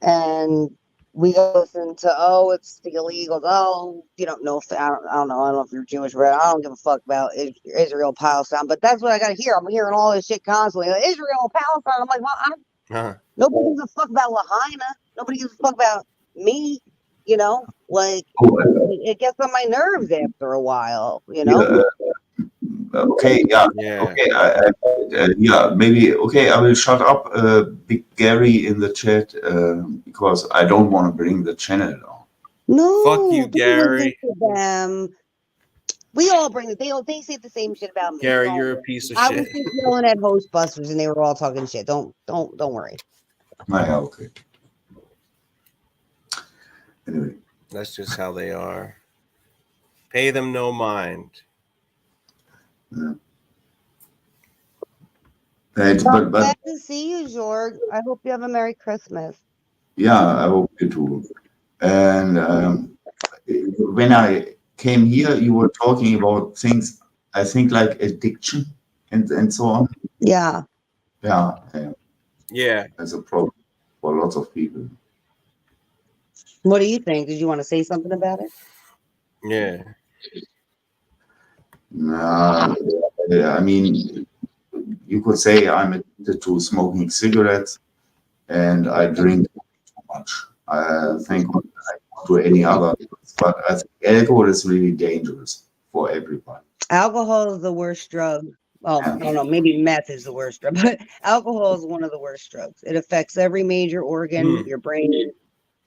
L: And we listen to, oh, it's the illegals. Oh, you don't know if I don't know. I don't know if you're Jewish, but I don't give a fuck about Israel, Palestine. But that's what I got to hear. I'm hearing all this shit constantly. Like, Israel, Palestine. I'm like, well, nobody gives a fuck about Lahaina. Nobody gives a fuck about me. You know, like it gets on my nerves after a while. You know.
S: Yeah, okay, yeah, okay, yeah, maybe, okay, I will shut up, Big Gary in the chat, because I don't want to bring the channel down.
L: No,
H: Fuck you,
L: don't bring
H: Gary.
L: this to them. We all bring it. They say the same shit about me.
H: Gary,
L: Don't
H: you're a
L: worry.
H: piece of
L: I
H: shit.
L: was just yelling at Ghostbusters, and they were all talking shit. Don't worry.
S: Yeah, okay. Anyway.
H: That's just how they are. Pay them no mind.
S: Yeah.
L: Well, glad to see you, Jörg. I hope you have a Merry Christmas.
S: Yeah, I hope you too. And when I came here, you were talking about things, I think, like addiction and so on.
L: Yeah.
S: Yeah.
H: Yeah.
S: That's a problem for lots of people.
L: What do you think? Did you want to say something about it?
H: Yeah.
S: I mean, you could say I'm addicted to smoking cigarettes and I drink too much. I think I don't do any other, but I think alcohol is really dangerous for everybody.
L: Alcohol is the worst drug. Well, I don't know. Maybe meth is the worst drug, but alcohol is one of the worst drugs. It affects every major organ, your brain.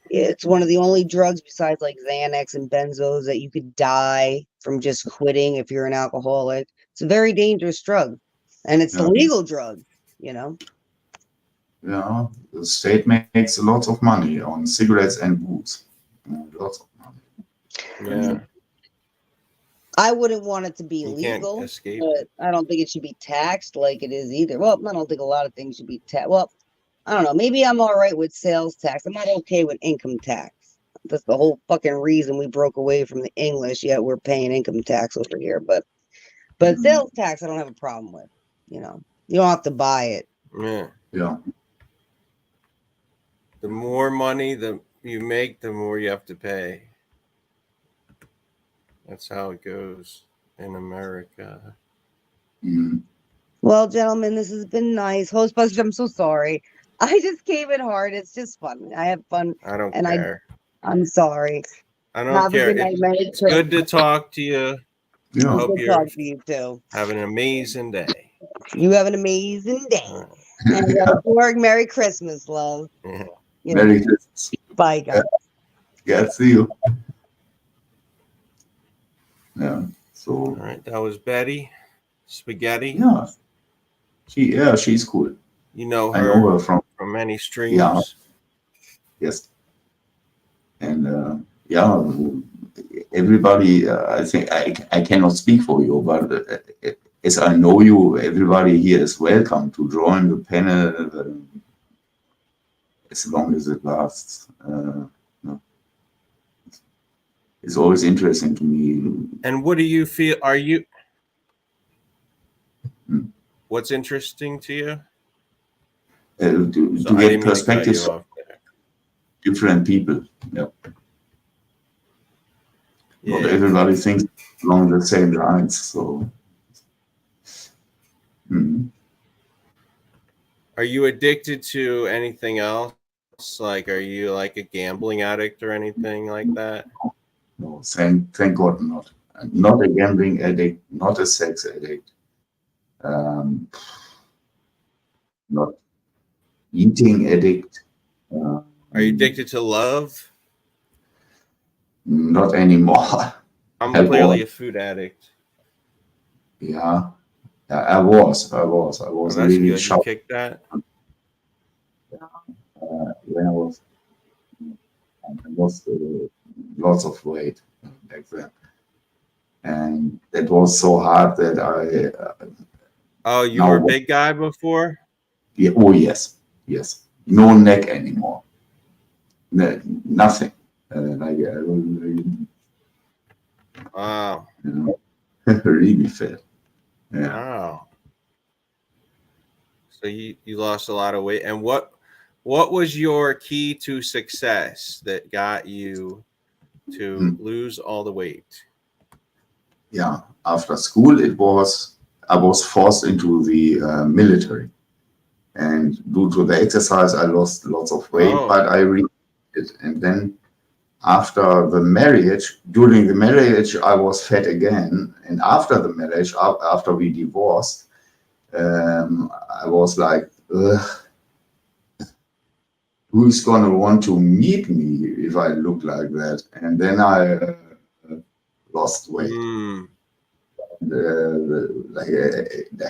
L: It's one of the only drugs besides like Xanax and benzos that you could die from just quitting if you're an alcoholic. It's a very dangerous drug, and it's the legal drug, you know.
S: Yeah, the state makes lots of money on cigarettes and booze. Lots of money.
H: Yeah.
L: I wouldn't want it to be
H: You can't
L: legal,
H: escape
L: but I don't think it should be taxed like it is either. Well, I don't think a lot of things should be taxed. Well, I don't know. Maybe I'm all right with sales tax. I'm not okay with income tax. That's the whole fucking reason we broke away from the English. Yet we're paying income tax over here. But sales tax, I don't have a problem with. You know, you don't have to buy it.
H: Yeah.
S: Yeah.
H: The more money that you make, the more you have to pay. That's how it goes in America.
L: Well, gentlemen, this has been nice. Hostbusters, I'm so sorry. I just came in hard. It's just fun. I have fun.
H: I don't
L: and
H: care.
L: I'm sorry.
H: I don't
L: Have
H: care.
L: a good night, Merry
H: It's good to
L: Christmas.
H: talk to you. I hope
L: Good
H: you're
L: talk to you too.
H: having an amazing day.
L: You have an amazing day. And Jörg, Merry Christmas, love.
H: Yeah.
L: You know.
S: Merry Christmas.
L: Bye, guys.
S: Yeah, see you. Yeah. So.
H: All right, that was Betty Spaghetti.
S: Yeah. She's cool.
H: You know
S: I
H: her,
S: know her from
H: many streams.
S: Yeah. Yes. And everybody, I think I cannot speak for you, but as I know you, everybody here is welcome to join the panel as long as it lasts. It's always interesting to me.
H: And what do you feel? Are you? What's interesting to you?
S: To
H: I
S: get
H: didn't mean to cut
S: perspectives
H: you
S: of
H: off there.
S: different people. Yeah. Not
H: Yeah.
S: everybody thinks along the same lines. So.
H: Are you addicted to anything else? Like, are you like a gambling addict or anything like that?
S: No, thank God not. Not a gambling addict, not a sex addict, not eating addict.
H: Are you addicted to love?
S: Not anymore.
H: I'm
S: I
H: clearly a
S: was.
H: food addict.
S: Yeah, I was
H: That's
S: really
H: good.
S: shocked.
H: You kicked that?
S: When I lost lots of weight back then. And it was so hard that
H: Oh, you
S: now
H: were a big guy before?
S: Yeah, oh, yes. No neck anymore. Nothing.
H: Wow.
S: Really fat. Yeah.
H: Wow. So you lost a lot of weight. And what was your key to success that got you to lose all the weight?
S: Yeah, after school, I was forced into the military. And due to the exercise, I lost lots of weight, but I regained it. And then after the marriage, during the marriage, I was fat again. And after the marriage, after we divorced, I was like, ugh, who's going to want to meet me if I look like that? And then I lost weight. Like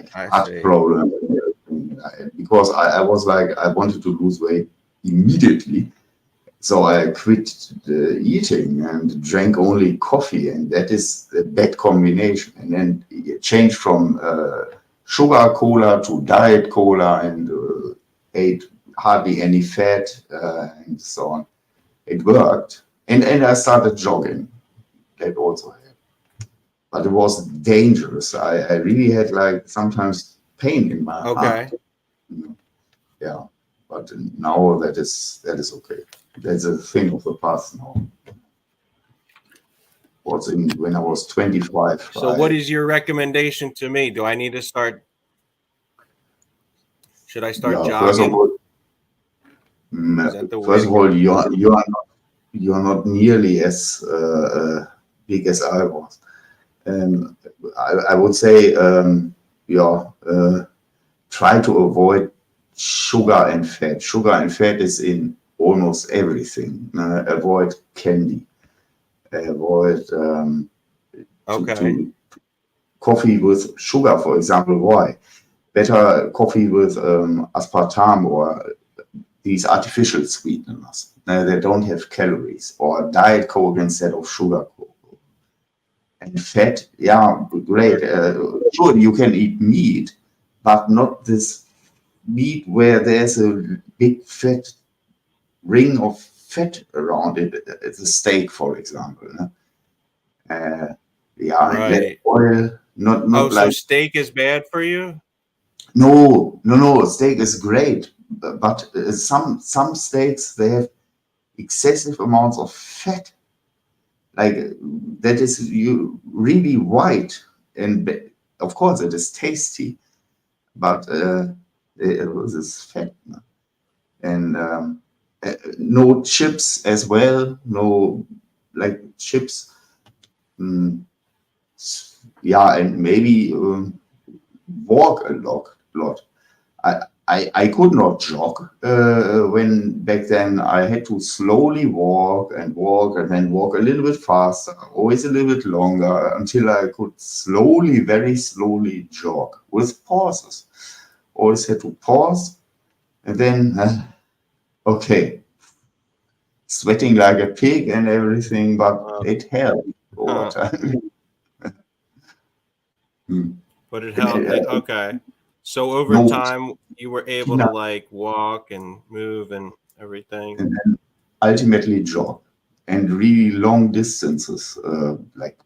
S: heart problem. Because I was like, I wanted to lose weight immediately. So I quit eating and drank only coffee. And that is a bad combination. And then it changed from sugar cola to diet cola and ate hardly any fat and so on. It worked. And I started jogging. That also helped. But it was dangerous. I really had like sometimes pain in my heart. Yeah. But now that is okay. That's a thing of the past now. When I was 25.
H: So what is your recommendation to me? Do I need to start? Should I start jogging?
S: First of all, you're not nearly as big as I was. I would say, try to avoid sugar and fat. Sugar and fat is in almost everything. Avoid candy. Avoid coffee with sugar, for example. Why? Better coffee with aspartame or these artificial sweeteners. They don't have calories. Or diet coke instead of sugar coke. And fat, yeah, great. Sure, you can eat meat, but not this meat where there's a big fat ring of fat around it. It's a steak, for example.
H: Right.
S: Oil, not
H: so
S: like
H: steak is bad for you?
S: No. Steak is great, but some steaks, they have excessive amounts of fat. Like that is really white, and of course it is tasty, but it was fat. And no chips as well. No like chips. Yeah, and maybe walk a lot. I could not jog when back then. I had to slowly walk and then walk a little bit faster, always a little bit longer, until I could very slowly jog with pauses. Always had to pause and then, okay, sweating like a pig and everything, but it helped over time.
H: But it helped. Okay. So over time, you were able to like walk and move and everything.
S: And then ultimately jog and really long distances, like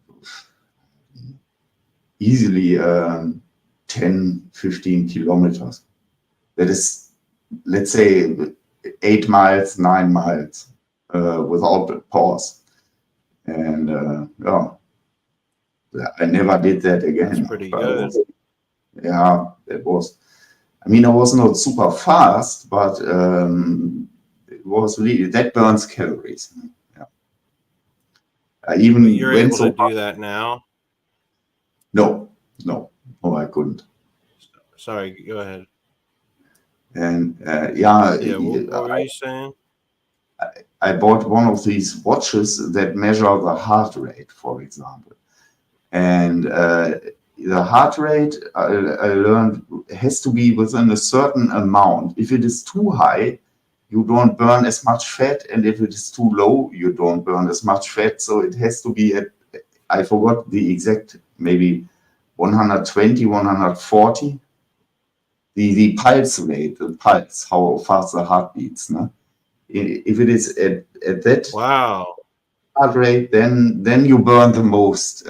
S: easily 10, 15 kilometers. That is, let's say, 8 miles, 9 miles without pause. And I never did that again.
H: That's pretty good.
S: Yeah, it was. I mean, I was not super fast, but it was really, that burns calories. Yeah.
H: You're able to do that now?
S: No, I couldn't.
H: Sorry, go ahead.
S: And
H: what were you saying?
S: I bought one of these watches that measure the heart rate, for example. And the heart rate, I learned, has to be within a certain amount. If it is too high, you don't burn as much fat. And if it is too low, you don't burn as much fat. So it has to be at, I forgot the exact, maybe 120, 140. The pulse rate, how fast the heart beats. No? If it is at that heart rate, then you burn the most.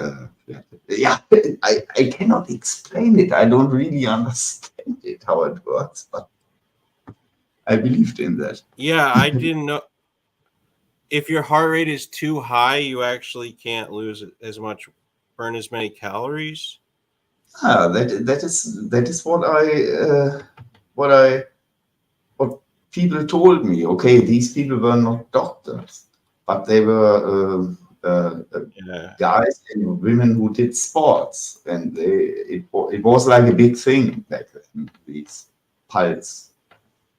S: I cannot explain it. I don't really understand it how it works, but I believed in that.
H: Yeah, I didn't know. If your heart rate is too high, you actually can't lose as much, burn as many calories.
S: That is what people told me. Okay, these people were not doctors, but they were guys and women who did sports, and it was like a big thing back then. These pulse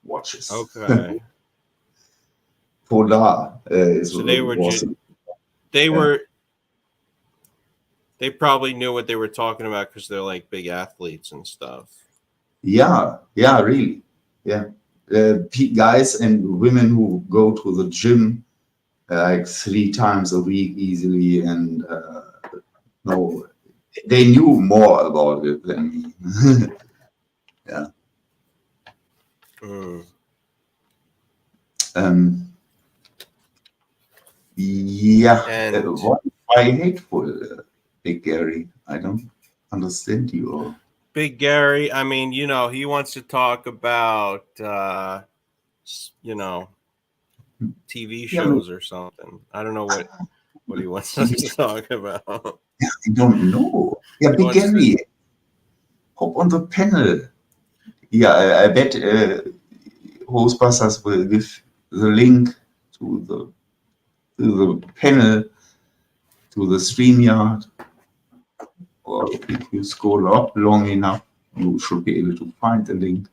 S: watches.
H: Okay.
S: Polar
H: So they were they probably knew what they were talking about because they're like big athletes and stuff.
S: Yeah, really. Yeah. Guys and women who go to the gym like 3 times a week easily, and no, they knew more about it than me. Yeah. Yeah.
H: And
S: Why hateful, Big Gary? I don't understand you. Or...
H: Big Gary, I mean, you know, he wants to talk about, you know, TV shows or something. I don't know what he wants us to talk about.
S: I don't know. Yeah, Big Gary, hop on the panel. Yeah, I bet Ghostbusters will give the link to the panel, to the StreamYard. Or if you scroll up long enough, you should be able to find the link.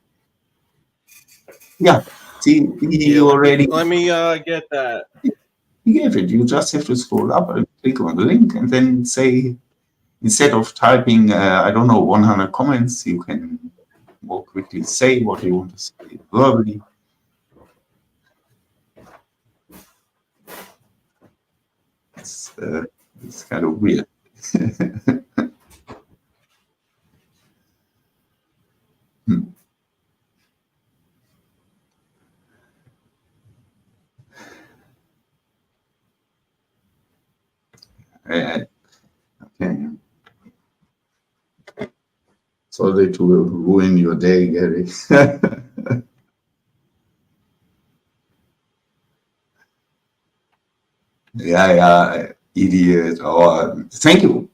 S: Yeah, see, he already...
H: Let me get that.
S: He gave it. You just have to scroll up and click on the link and then say, instead of typing, I don't know, 100 comments, you can more quickly say what you want to say verbally. It's kind of weird. Okay. Sorry to ruin your day, Gary. Yeah, idiot. Oh, thank you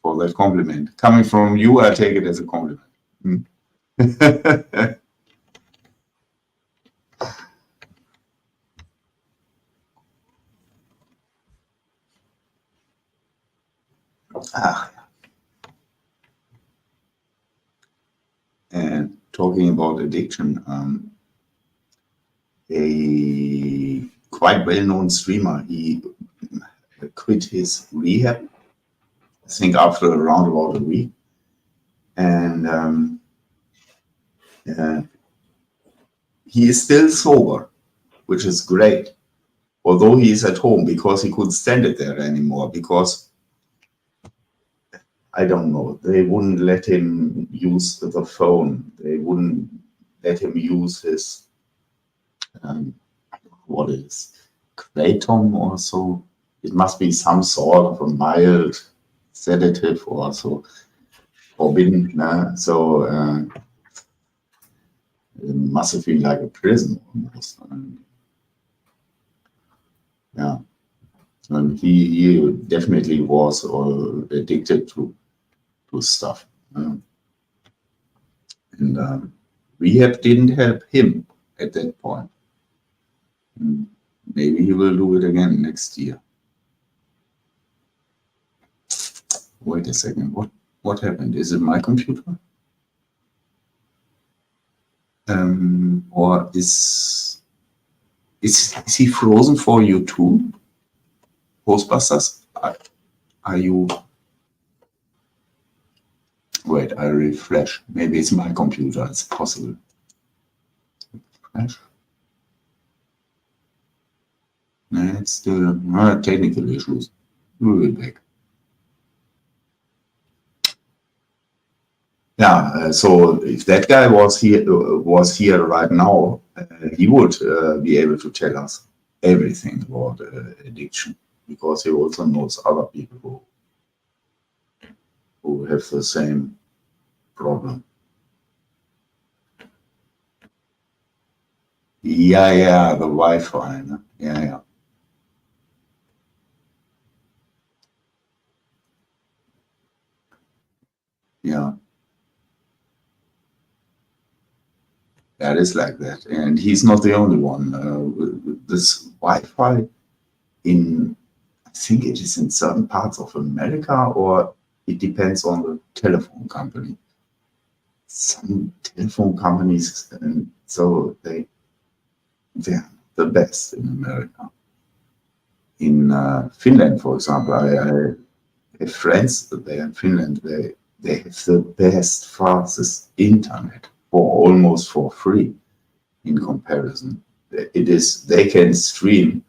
S: for that compliment. Coming from you, I take it as a compliment. And talking about addiction, a quite well-known streamer, he quit his rehab, I think after around about a week. And he is still sober, which is great. Although he is at home, because he couldn't stand it there anymore, because I don't know, they wouldn't let him use the phone. They wouldn't let him use his, what is Kratom or so. It must be some sort of a mild sedative or so, forbidden. So it must have been like a prison almost. Yeah. And he definitely was addicted to stuff. And rehab didn't help him at that point. Maybe he will do it again next year. Wait a second. What happened? Is it my computer? Or is he frozen for you too? Ghostbusters? Are you... Wait, I refresh. Maybe it's my computer. It's possible. Refresh. No, it's still technical issues. We'll be back. Yeah, so if that guy was here right now, he would be able to tell us everything about addiction, because he also knows other people who have the same problem. Yeah, the Wi-Fi. Ne? Yeah. Yeah. That is like that. And he's not the only one. This Wi-Fi in, I think it is in certain parts of America, or it depends on the telephone company. Some telephone companies, and so they're the best in America. In Finland, for example, I have friends there in Finland. They have the best, fastest internet almost for free in comparison. It is, they can stream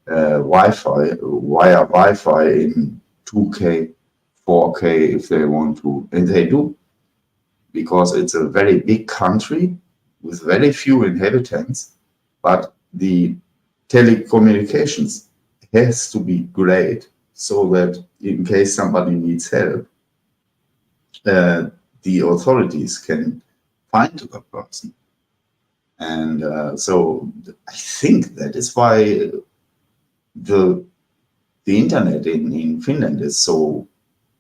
S: Wi-Fi via Wi-Fi in 2K, 4K if they want to, and they do, because it's a very big country with very few inhabitants, but the telecommunications has to be great so that in case somebody needs help, the authorities can find the person. And so I think that is why the internet in Finland is so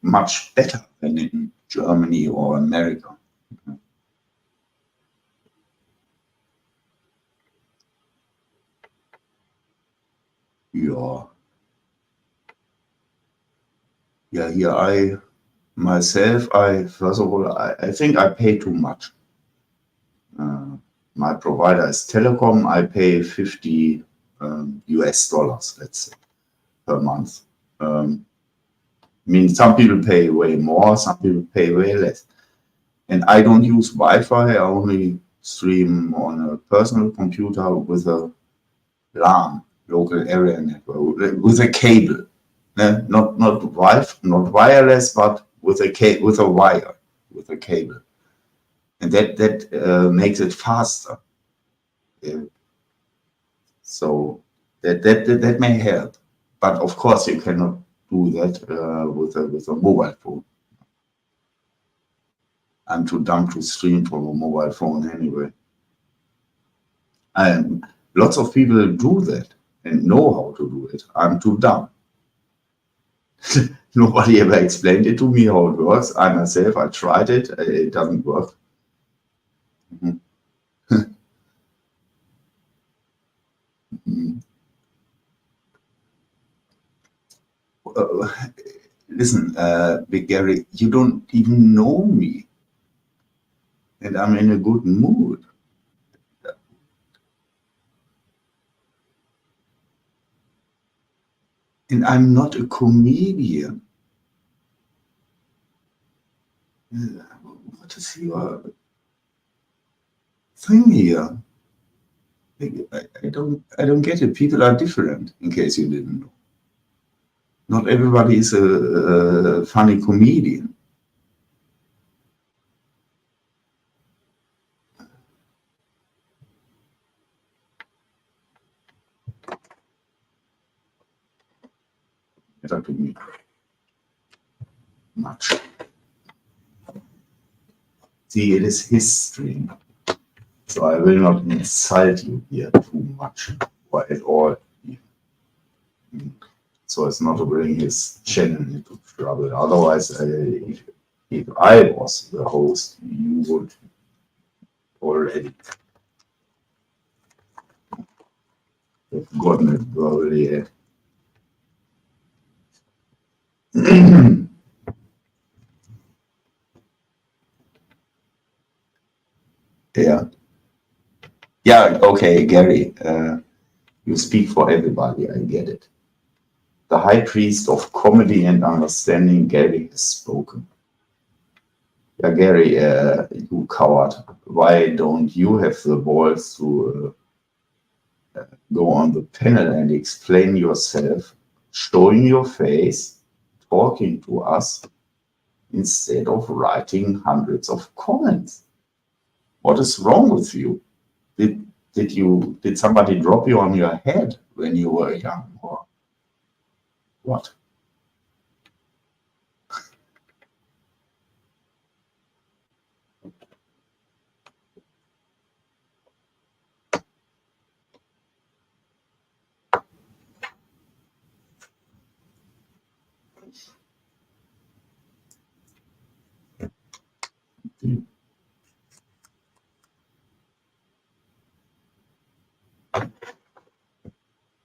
S: much better than in Germany or America. Yeah. Here first of all, I think I pay too much. My provider is Telecom. I pay $50 US, let's say, per month. I mean, some people pay way more, some people pay way less. And I don't use Wi-Fi. I only stream on a personal computer with a LAN, local area network, with a cable. Not wireless, but with a wire, with a cable. And that makes it faster. So that may help. But of course, you cannot do that with a mobile phone. I'm too dumb to stream from a mobile phone anyway. And lots of people do that and know how to do it. I'm too dumb. Nobody ever explained it to me how it works. I myself, I tried it. It doesn't work. Listen, Big Gary, you don't even know me. And I'm in a good mood. And I'm not a comedian. What is your thing here? I don't get it. People are different, in case you didn't know. Not everybody is a funny comedian. Better to me. Much. See, it is his stream. So I will not insult you here too much or at all. So as not to bring his channel into trouble. Otherwise, if I was the host, you would already have gotten it probably. Yeah, okay, Gary, you speak for everybody, I get it. The high priest of comedy and understanding, Gary, has spoken. Yeah, Gary, you coward, why don't you have the balls to go on the panel and explain yourself, showing your face, talking to us, instead of writing hundreds of comments? What is wrong with you? Did somebody drop you on your head when you were young, or what?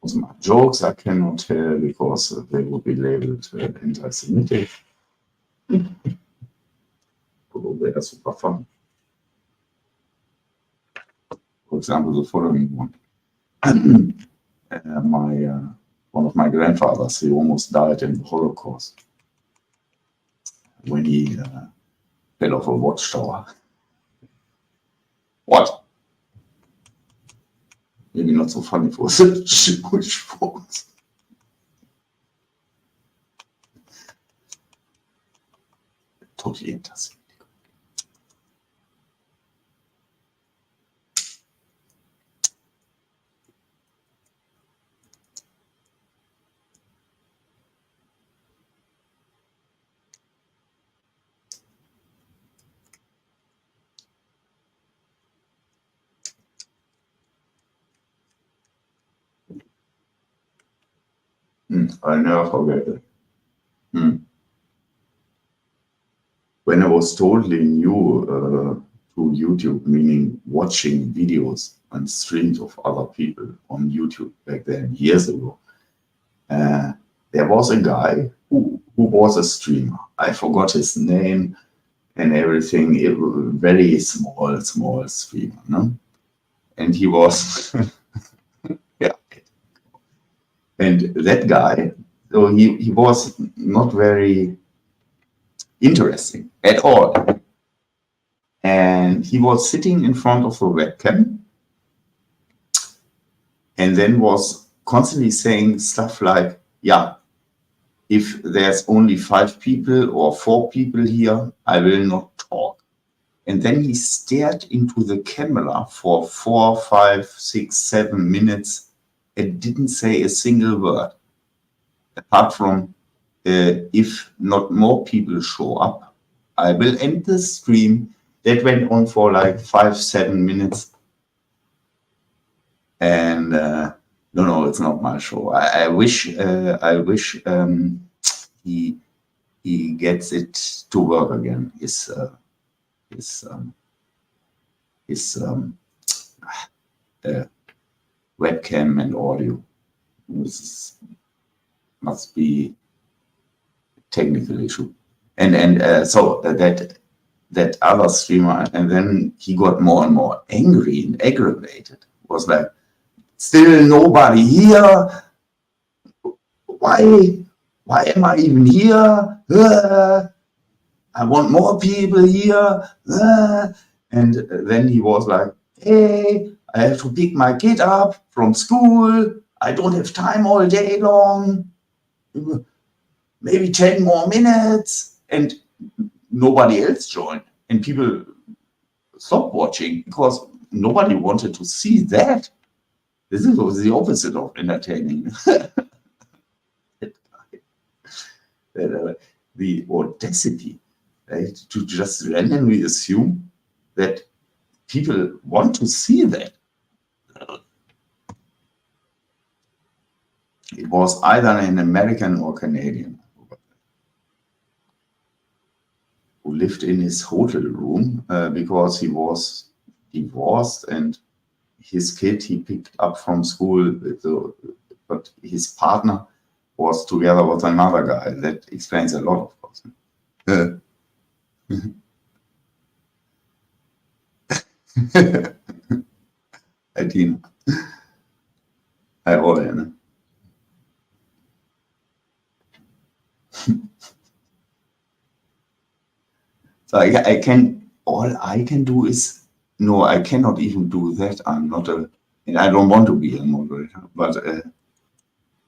S: Also my jokes I cannot tell because they would be labeled anti-Semitic. Although they are super fun. For example, the following one. One of my grandfathers, he almost died in the Holocaust when he fell off a watchtower. What? Maybe not so funny for Jewish folks. Totally interesting. I never forget it. When I was totally new to YouTube, meaning watching videos and streams of other people on YouTube back then, years ago, there was a guy who was a streamer. I forgot his name and everything. It was a very small streamer, no? And he was, yeah. And that guy, so he was not very interesting at all. And he was sitting in front of the webcam and then was constantly saying stuff like, yeah, if there's only 5 people or 4 people here, I will not talk. And then he stared into the camera for 4, 5, 6, 7 minutes and didn't say a single word. Apart from, if not more people show up, I will end the stream. That went on for like 5, 7 minutes. And no, it's not my show. I wish he gets it to work again. His webcam and audio. This must be a technical issue. And so that other streamer, and then he got more and more angry and aggravated. Was like, still nobody here. Why am I even here? I want more people here. And then he was like, hey, I have to pick my kid up from school. I don't have time all day long. Maybe 10 more minutes. And nobody else joined. And people stopped watching because nobody wanted to see that. This was the opposite of entertaining. The audacity, right, to just randomly assume that people want to see that. It was either an American or Canadian who lived in his hotel room because he was divorced and his kid he picked up from school, but his partner was together with another guy. That explains a lot, of course. Hi, Tina. Hi, Ole. So all I can do is, no, I cannot even do that. I'm not and I don't want to be a moderator, but let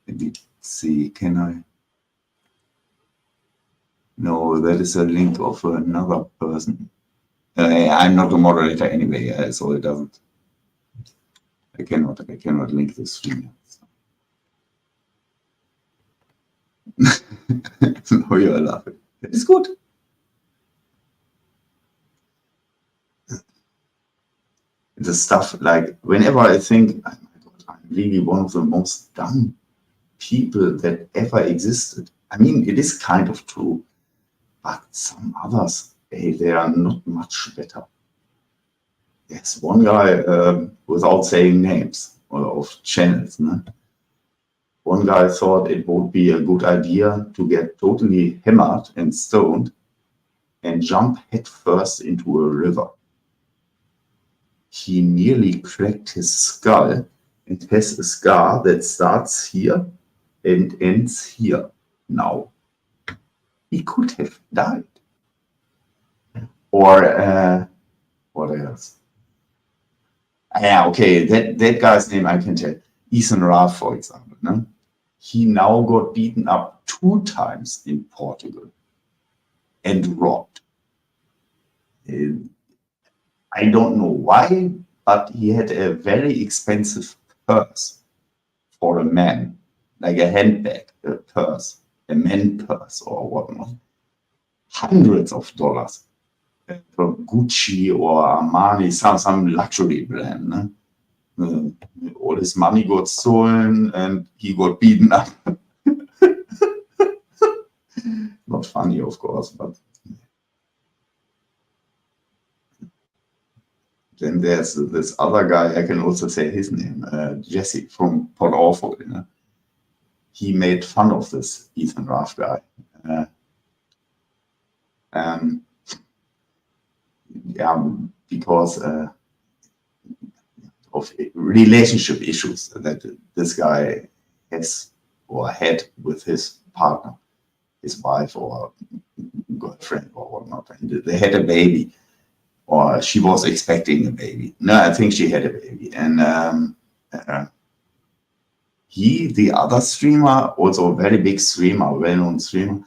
S: me see, can I? No, that is a link of another person. I'm not a moderator anyway, so it doesn't. I cannot link this stream. No, you're laughing. It's good. The stuff like whenever I think, oh my God, I'm really one of the most dumb people that ever existed. I mean, it is kind of true, but some others, they are not much better. There's one guy, without saying names of channels, né? One guy thought it would be a good idea to get totally hammered and stoned and jump headfirst into a river. He nearly cracked his skull and has a scar that starts here and ends here now. He could have died. Or, what else? Yeah, okay, that guy's name I can tell. Ethan Rath, for example. Ne? He now got beaten up 2 times in Portugal and robbed. I don't know why, but he had a very expensive purse for a man, like a handbag, a purse, a man purse or whatnot. Hundreds of dollars from Gucci or Armani, some luxury brand. Ne? All his money got stolen and he got beaten up. Not funny, of course, but then there's this other guy, I can also say his name, Jesse from Port Awful. You know? He made fun of this Ethan Rath guy. Yeah, because of relationship issues that this guy has or had with his partner, his wife or girlfriend or whatnot. And they had a baby, or she was expecting a baby. No, I think she had a baby. And the other streamer, also a very big streamer, well-known streamer,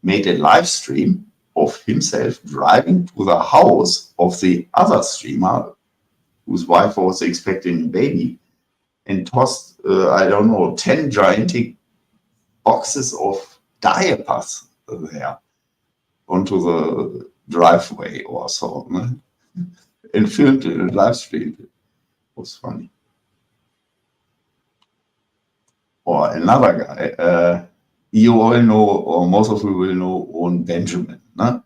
S: made a live stream of himself driving to the house of the other streamer whose wife was expecting a baby and tossed, I don't know, 10 gigantic boxes of diapers there onto the driveway or so, ne? And filmed it and live streamed it. It was funny. Or another guy, you all know, or most of you will know, Owen Benjamin, ne?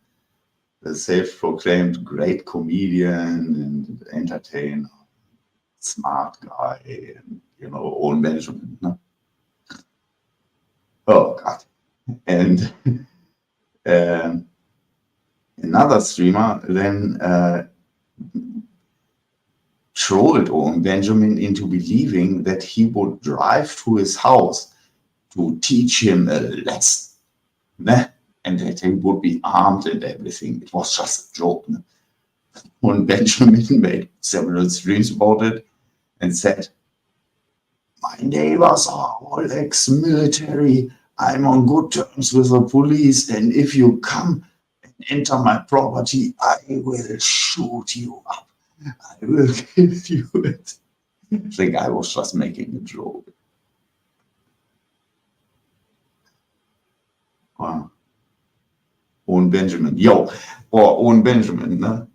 S: The self-proclaimed great comedian and entertainer, smart guy, and, you know, Owen Benjamin. Ne? Oh, God. And another streamer then trolled Owen Benjamin into believing that he would drive to his house to teach him a lesson. Ne? And that he would be armed and everything. It was just a joke. Ne? Owen Benjamin made several streams about it and said, "My neighbors are all ex-military. I'm on good terms with the police, and if you come and enter my property, I will shoot you up. I will kill you." I think I was just making a joke. Owen Benjamin, Owen Benjamin, ne?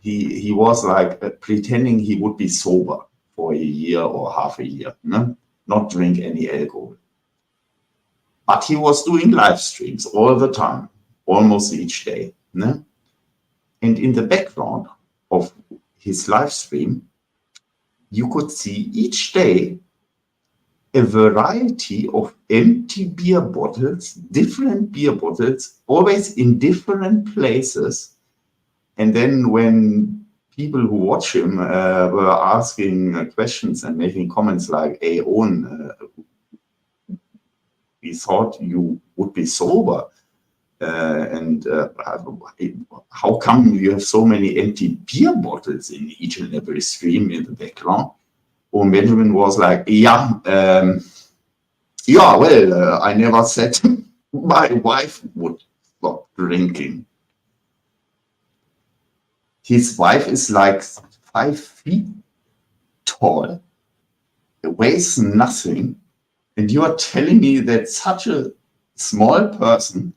S: He was like pretending he would be sober for a year or half a year, ne? Not drink any alcohol. But he was doing live streams all the time, almost each day. Ne? And in the background of his live stream, you could see each day a variety of empty beer bottles, different beer bottles, always in different places. And then when people who watch him were asking questions and making comments like, "Hey, Owen, we thought you would be sober. And how come you have so many empty beer bottles in each and every stream in the background?" Owen Benjamin was like, well, I never said my wife would stop drinking. His wife is like 5 feet tall, weighs nothing, and you are telling me that such a small person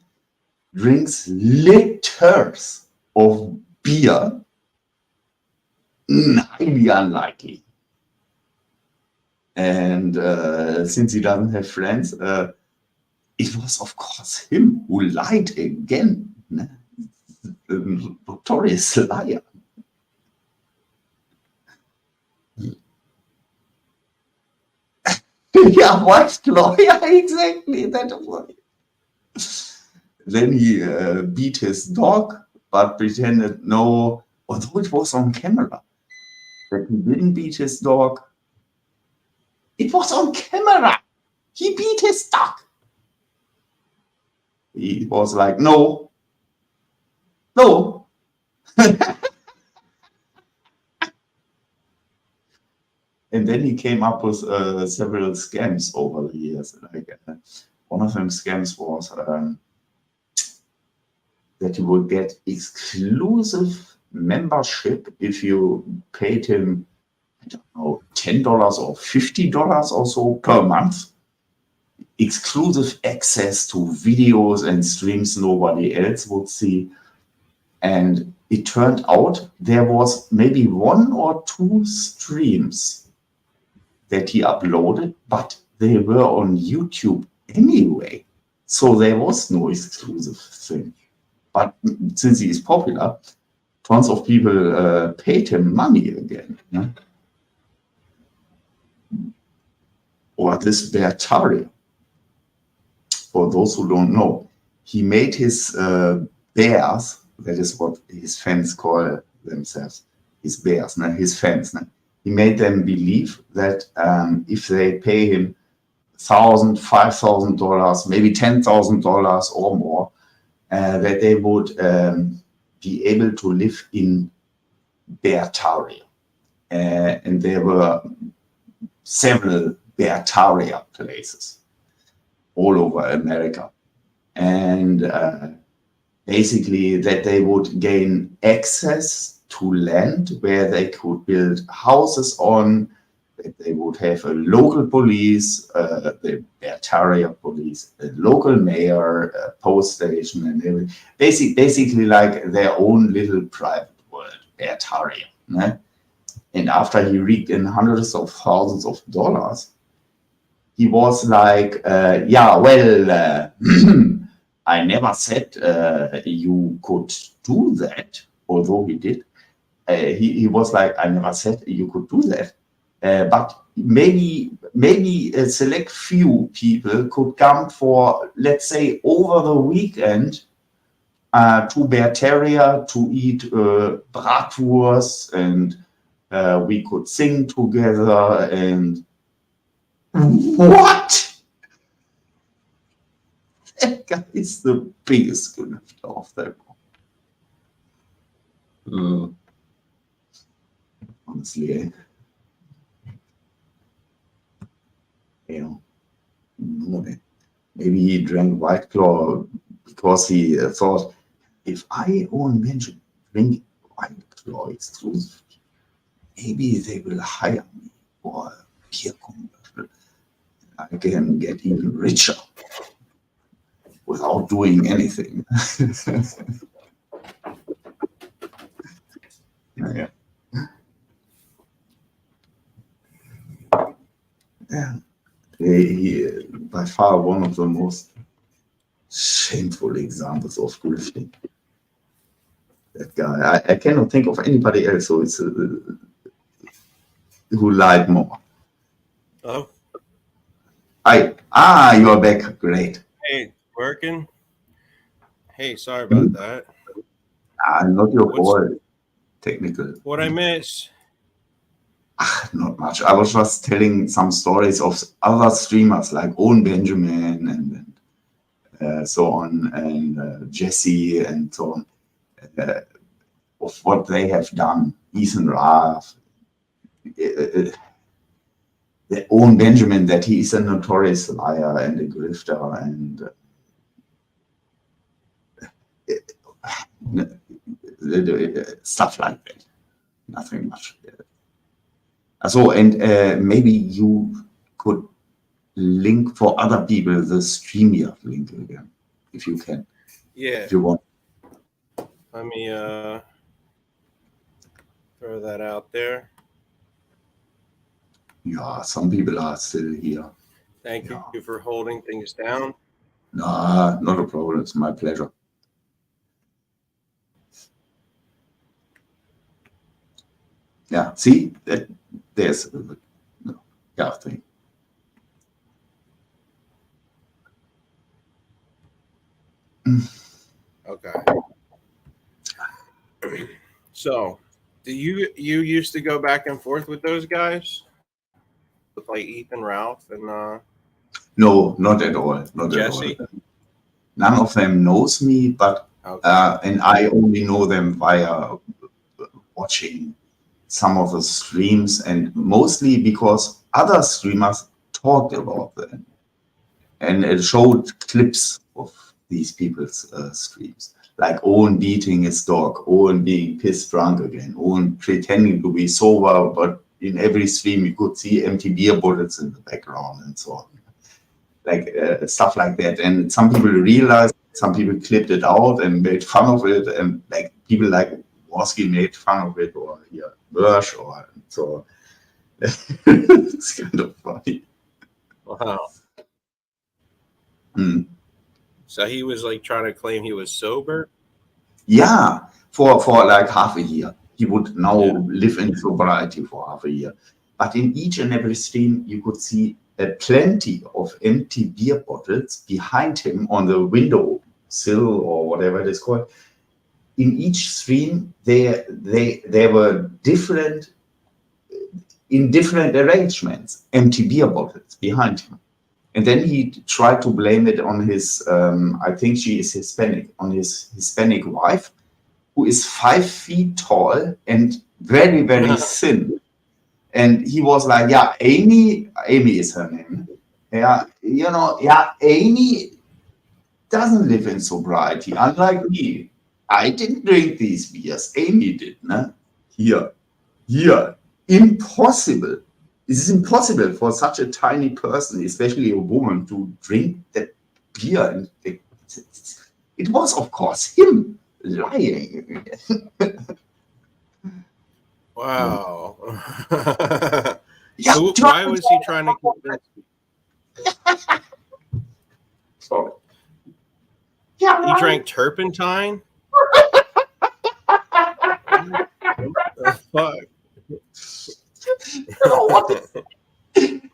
S: drinks liters of beer? Highly unlikely. And since he doesn't have friends, it was, of course, him who lied again. Ne? The notorious liar. Yeah, white lawyer, exactly. That was. Then he beat his dog, but pretended no, although it was on camera, that he didn't beat his dog. It was on camera. He beat his dog. He was like, no. And then he came up with several scams over the years. Like one of them scams was that you would get exclusive membership if you paid him, I don't know, $10 or $50 or so per month. Exclusive access to videos and streams nobody else would see. And it turned out there was maybe 1 or 2 streams that he uploaded, but they were on YouTube anyway. So there was no exclusive thing. But since he is popular, tons of people paid him money again. Yeah? Or this Bertaria. For those who don't know, he made his bears, that is what his fans call themselves, his bears, his fans. He made them believe that if they pay him $1,000, $5,000, maybe $10,000 or more, that they would be able to live in Bertaria. And there were several Bertaria places all over America. And basically that they would gain access to land where they could build houses on, that they would have a local police, the Bertaria police, a local mayor, a post station, and everything. Basically like their own little private world, Bertaria. Né? And after he reaped in hundreds of thousands of dollars, he was like, I never said you could do that, although he did. He was like, I never said you could do that. But maybe a select few people could come for, let's say, over the weekend to Bertaria to eat bratwurst, and we could sing together. And what? That guy is the biggest grifter of them all. Honestly, maybe he drank White Claw because he thought, if I own Benjamin, drink White Claw exclusively, maybe they will hire me for a beer commercial. I can get even richer without doing anything. Yeah. He by far one of the most shameful examples of grifting. That guy, I cannot think of anybody else who lied more.
H: Oh.
S: You are back. Great.
H: Hey, working. Hey, sorry about that.
S: Not your fault. Technical.
H: What I miss?
S: Not much. I was just telling some stories of other streamers like Owen Benjamin and so on, and Jesse and so on, of what they have done. Ethan Rath, Owen Benjamin, that he is a notorious liar and a grifter, and stuff like that. Nothing much. So, and maybe you could link for other people the StreamYard link again, if you can.
H: Yeah.
S: If you want.
H: Let me throw that out there.
S: Yeah, some people are still here.
H: Thank you for holding things down.
S: No, not a problem. It's my pleasure. Yeah, see, there's thing.
H: Okay. So, do you used to go back and forth with those guys, with like Ethan, Ralph, and
S: No, not at all. Not
H: Jesse?
S: at all. None of them knows me, but and I only know them via watching some of the streams, and mostly because other streamers talked about them, and it showed clips of these people's streams, like Owen beating his dog, Owen being pissed drunk again, Owen pretending to be sober, but in every stream you could see empty beer bottles in the background and so on, like stuff like that. And some people realized, some people clipped it out and made fun of it, and like people like Woski made fun of it, or Mersh, or so. It's kind of funny.
H: Wow.
S: Hmm.
H: So he was like trying to claim he was sober.
S: Yeah, for like half a year. He would now live in sobriety for half a year. But in each and every stream, you could see plenty of empty beer bottles behind him on the window sill or whatever it is called. In each stream, they were different, in different arrangements, empty beer bottles behind him. And then he tried to blame it on his, I think she is Hispanic, on his Hispanic wife, who is 5 feet tall and very, very thin. And he was like, yeah, Amy is her name. Yeah, Amy doesn't live in sobriety, unlike me. I didn't drink these beers. Amy did, ne? Here. Impossible. It is impossible for such a tiny person, especially a woman, to drink that beer. And it was, of course, him lying.
H: Wow. So why was he trying to convince me?
S: Sorry.
H: He drank turpentine? What the fuck?
S: You know what?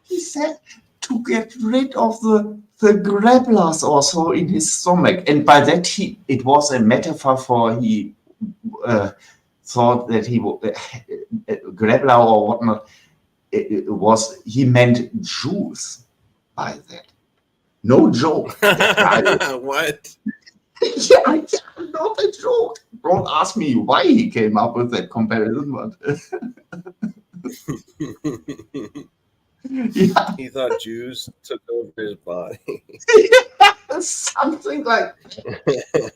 S: He said to get rid of the grabblers also in his stomach, and by that it was a metaphor for he thought that he grabbler or whatnot. He meant Jews by that. No joke.
H: What?
S: Yeah, it's not a joke. Don't ask me why he came up with that comparison, but yeah.
H: He thought Jews took over his body.
S: Something like that.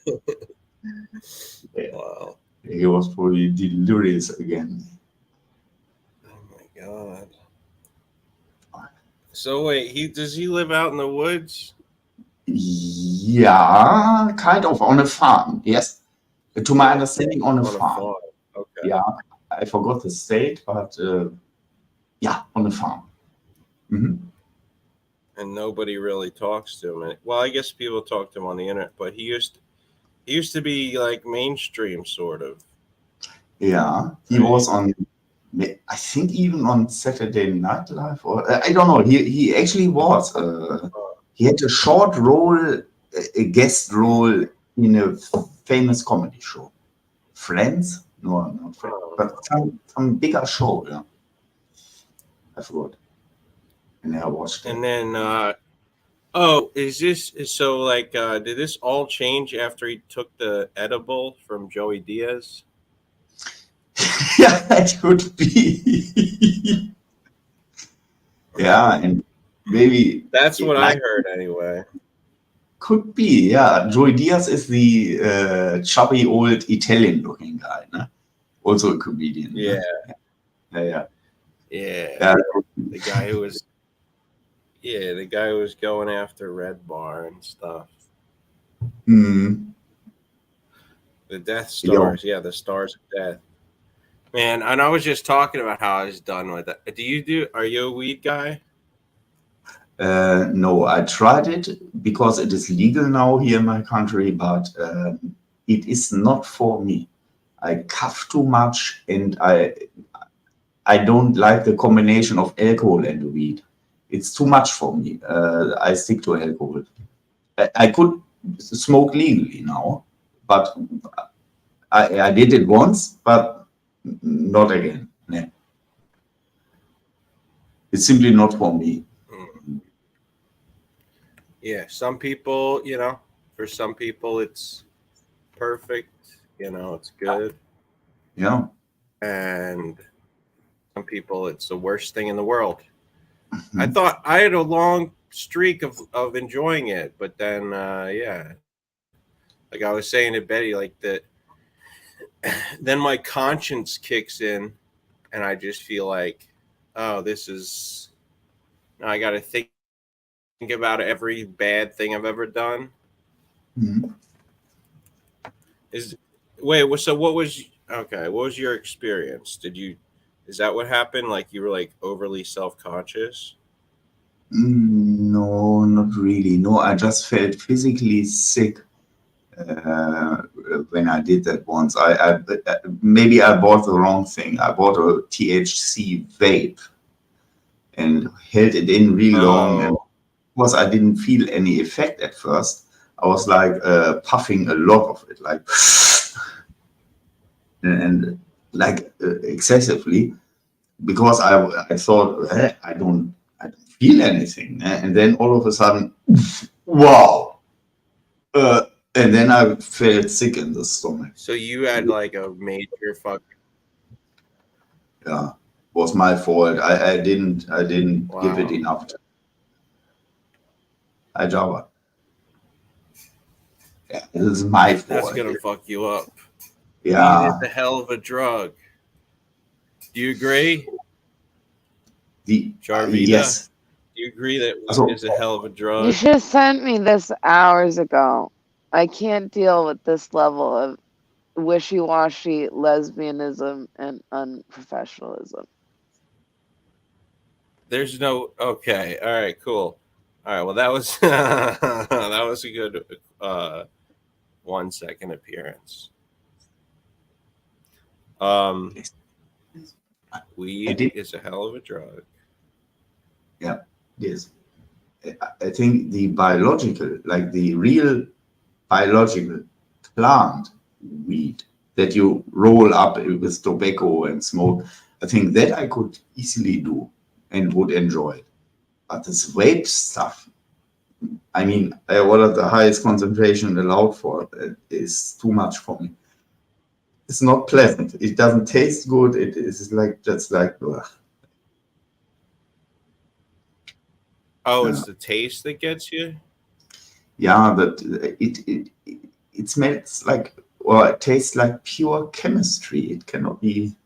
H: Wow.
S: He was probably delirious again.
H: Oh my god. So wait, does he live out in the woods?
S: Yeah, kind of on a farm. Yes, to my understanding, on a farm.
H: Okay.
S: Yeah, I forgot the state, but yeah, on a farm. Mm-hmm.
H: And nobody really talks to him. Well, I guess people talk to him on the internet, but he used to be like mainstream, sort of.
S: Yeah, he was on, I think, even on Saturday Night Live, or I don't know. He actually was. He had a short role, a guest role in a famous comedy show. Friends? No, not Friends, but some bigger show. Yeah, I forgot. And I watched it.
H: And then, is this so? Like, did this all change after he took the edible from Joey Diaz?
S: Yeah, that could be. Yeah, and maybe
H: that's what I heard anyway.
S: Could be, yeah. Joey Diaz is the chubby old Italian-looking guy, né? Also a comedian.
H: Yeah.
S: Yeah.
H: The guy who was, the guy who was going after Red Bar and stuff.
S: Mm.
H: The Death Stars, the Stars of Death. Man, and I was just talking about how I was done with it. Are you a weed guy?
S: No, I tried it because it is legal now here in my country, but it is not for me. I cough too much, and I don't like the combination of alcohol and weed. It's too much for me. I stick to alcohol. I could smoke legally now, but I did it once, but not again. No. It's simply not for me.
H: Yeah, some people, you know, for some people it's perfect, you know, it's good.
S: Yeah.
H: And some people it's the worst thing in the world. I thought I had a long streak of enjoying it, but then yeah. Like I was saying to Betty, like that then my conscience kicks in and I just feel like, oh, this is I gotta think about every bad thing I've ever done. So what was what was your experience? Is that what happened? Like you were like overly self-conscious?
S: No, not really. No, I just felt physically sick when I did that once. Maybe I bought the wrong thing. I bought a THC vape and held it in real long, and because I didn't feel any effect at first, I was like puffing a lot of it, like and like excessively, because I thought I don't feel anything, and then all of a sudden, wow, and then I felt sick in the stomach.
H: So you had like a major
S: Yeah, was my fault. I didn't give it enough time. Hi, Jarva. Yeah, this is my fault.
H: That's gonna fuck you up.
S: Yeah.
H: Weed is a hell of a drug. Do you agree? Jarvita?
S: Yes.
H: Do you agree that weed is a hell of a drug?
T: You should have sent me this hours ago. I can't deal with this level of wishy-washy lesbianism and unprofessionalism.
H: There's no okay. All right, cool. All right, well that was that was a good 1 second appearance. Weed is a hell of a drug.
S: Yeah, yes. I think the biological, like the real biological plant weed that you roll up with tobacco and smoke, I think that I could easily do and would enjoy. But this vape stuff, I mean, I ordered the highest concentration allowed for it is too much for me. It's not pleasant. It doesn't taste good. It is like just like. Ugh.
H: Oh, it's the taste that gets you?
S: Yeah, but it smells like, or it tastes like pure chemistry. It cannot be.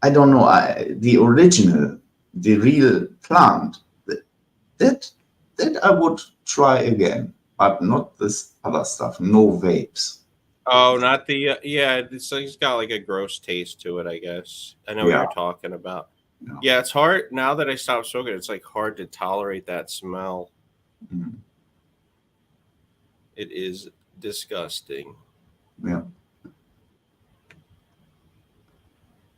S: I don't know. The original, the real plant, that I would try again, but not this other stuff. No vapes.
H: Oh, not the yeah. It's got like a gross taste to it, I guess. I know what you're talking about. Yeah, it's hard now that I stopped smoking. It's like hard to tolerate that smell.
S: Mm.
H: It is disgusting.
S: Yeah.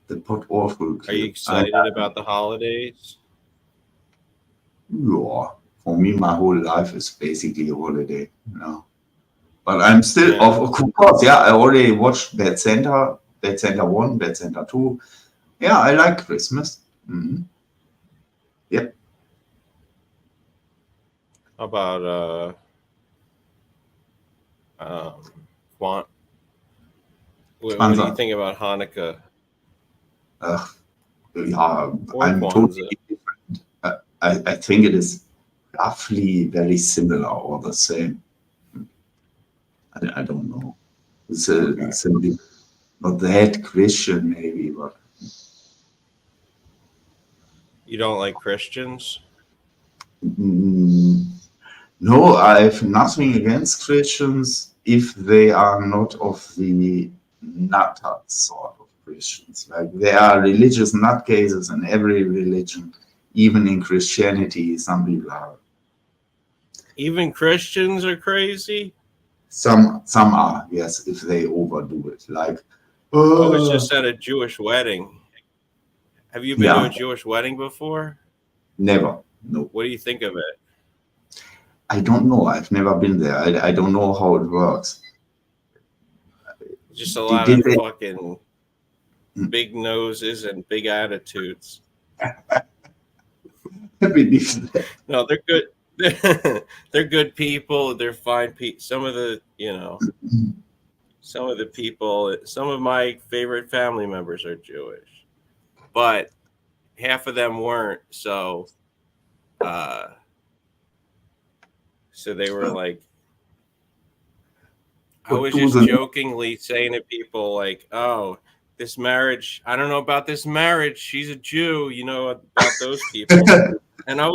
S: The pot awful.
H: Are you excited about the holidays?
S: Yeah. For me, my whole life is basically a holiday. No. But I'm still, of course, yeah, I already watched Bad Santa 1, Bad Santa 2. Yeah, I like Christmas. Mm-hmm. Yep.
H: How about what do you think about Hanukkah?
S: Yeah, I'm totally different. I think it is roughly very similar or the same. I don't know. It's not that Christian, maybe, but.
H: You don't like Christians?
S: No, I have nothing against Christians if they are not of the nutter sort of Christians. Like there are religious nutcases in every religion. even in Christianity, some people are.
H: Even Christians are crazy.
S: Some are, yes, if they overdo it. Like,
H: I was just at a Jewish wedding. Have you been to
S: Yeah.
H: a Jewish wedding before?
S: Never. No.
H: What do you think of it?
S: I don't know. I've never been there. I don't know how it works.
H: Just a lot
S: Did
H: of
S: they-
H: fucking big noses and big attitudes.
S: I believe that.
H: No, they're good. They're good people. They're fine people. Some of the, some of the people, some of my favorite family members are Jewish, but half of them weren't. So they were like, I was just jokingly saying to people like, oh, this marriage, I don't know about this marriage. She's a Jew, you know, about those people. And I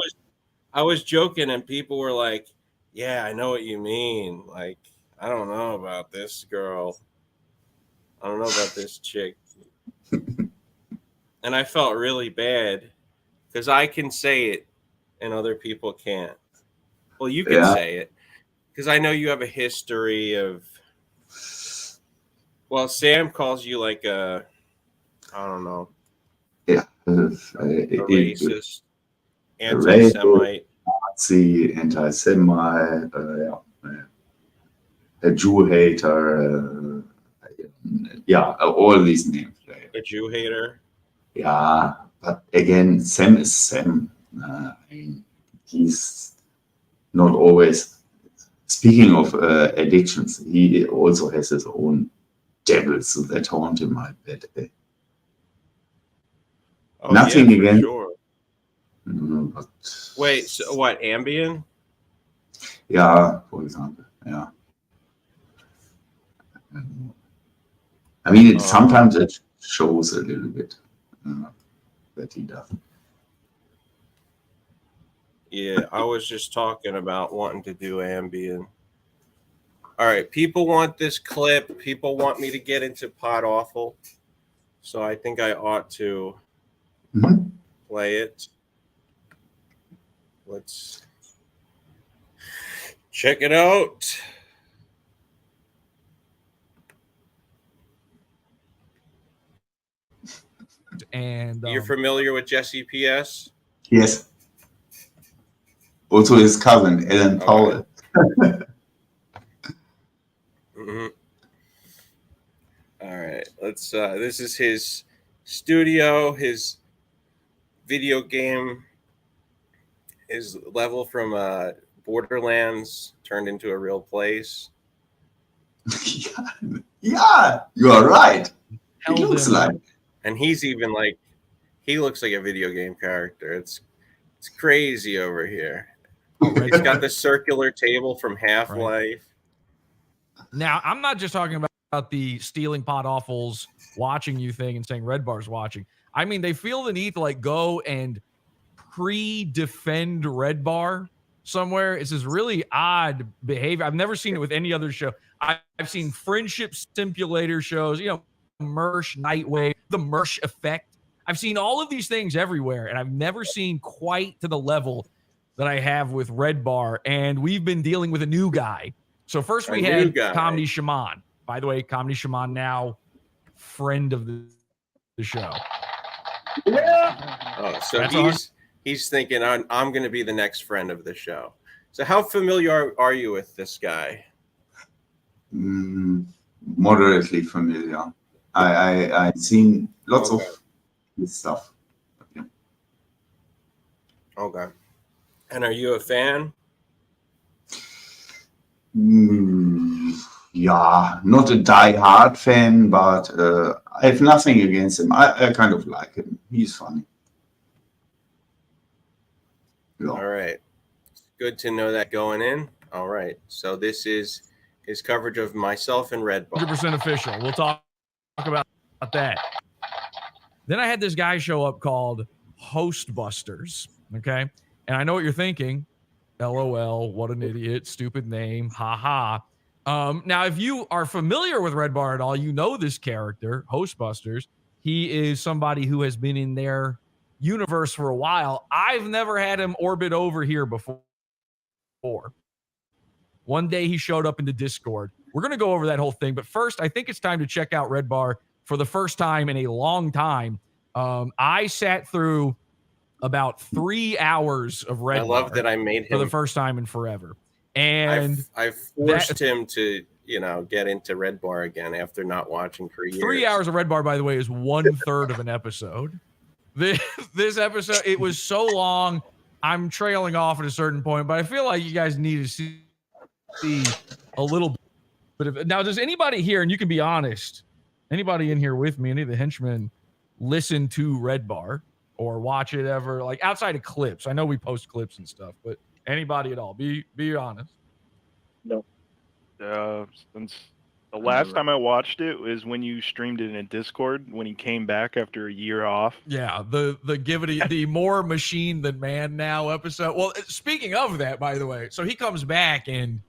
H: was joking and people were like, yeah, I know what you mean. Like, I don't know about this girl. I don't know about this chick. And I felt really bad because I can say it and other people can't. Well, you can say it because I know you have a history of, well, Sam calls you like a, I don't know.
S: Yeah.
H: A racist, anti-Semite.
S: Nazi, anti-Semite, a Jew hater, all these names.
H: A Jew hater.
S: Yeah, but again, Sam is Sam. I mean, he's not always. Speaking of addictions, he also has his own devils that haunt him. I bet.
H: Oh,
S: Nothing
H: yeah, for
S: against.
H: sure.
S: But
H: wait, so what? Ambien?
S: Yeah, for example. Yeah. I mean, sometimes it shows a little bit that he does.
H: Yeah, I was just talking about wanting to do Ambien. All right, people want this clip. People want me to get into Pod Awful. So I think I ought to play it. Let's check it out.
M: And
H: you're familiar with Jesse PS?
S: Yes. Also his cousin, Ellen Powell.
H: Mm-hmm. All right, let's. This is his studio, his video game, his level from Borderlands turned into a real place.
S: Yeah, you are right. It looks like.
H: And he's even like, he looks like a video game character. It's crazy over here. He's got the circular table from Half-Life.
M: Now, I'm not just talking about the stealing Pod Awfuls watching you thing and saying Red Bar's watching. I mean, they feel the need to like go and pre-defend Red Bar somewhere. It's this really odd behavior. I've never seen it with any other show. I've seen friendship simulator shows, you know, Mersh, Nightwave, the Mersh effect. I've seen all of these things everywhere, and I've never seen quite to the level that I have with Red Bar. And we've been dealing with a new guy. So first we had Comedy Shaman. By the way, Comedy Shaman now friend of the show.
H: Yeah. Oh, so he's thinking I'm going to be the next friend of the show. So how familiar are you with this guy?
S: Moderately familiar. I've seen lots of this stuff. Yeah.
H: Okay. And are you a fan?
S: Yeah, not a die-hard fan, but I have nothing against him. I kind of like him. He's funny. Yeah.
H: All right. Good to know that going in. All right. So this is his coverage of myself and Red Bar.
M: 100% official. We'll talk about that. Then I had this guy show up called Hostbusters. Okay. And I know what you're thinking. LOL, what an idiot, stupid name, haha. Now, if you are familiar with Red Bar at all, you know this character, Hostbusters. He is somebody who has been in their universe for a while. I've never had him orbit over here before. One day he showed up in the Discord. We're going to go over that whole thing. But first, I think it's time to check out Red Bar for the first time in a long time. I sat through about 3 hours of Red Bar.
H: I love that I made him
M: for the first time in forever. And
H: I've forced him to, get into Red Bar again after not watching for years.
M: 3 hours of Red Bar, by the way, is 1/3 of an episode. This episode, it was so long. I'm trailing off at a certain point, but I feel like you guys need to see a little bit of it. Now, does anybody here, and you can be honest, anybody in here with me, any of the henchmen, listen to Red Bar or watch it ever, like outside of clips? I know we post clips and stuff, but anybody at all? Be honest.
U: No. Since the last time I watched it was when you streamed it in Discord when he came back after a year off.
M: Yeah, the more machine than man now episode. Well, speaking of that, by the way, so he comes back and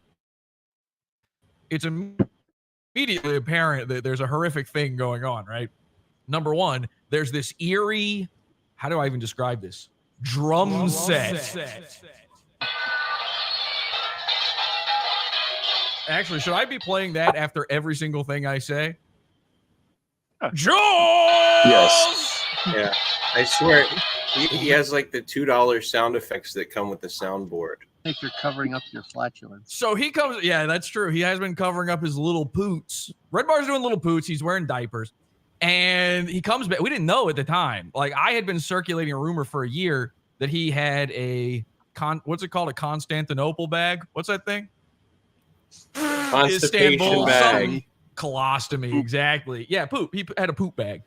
M: it's immediately apparent that there's a horrific thing going on, right? Number one, there's this eerie, how do I even describe this? Drum set. Actually, should I be playing that after every single thing I say? Jules!
H: Yes. Yeah. I swear, he has like the $2 sound effects that come with the soundboard.
B: I think you're covering up your flatulence.
M: So he comes, yeah, that's true. He has been covering up his little poots. Red Bar's doing little poots. He's wearing diapers. And he comes back. We didn't know at the time. Like, I had been circulating a rumor for a year that he had a, what's it called? A Constantinople bag? What's that thing?
H: Constipation bag.
M: Colostomy, exactly. Yeah, poop. He had a poop bag.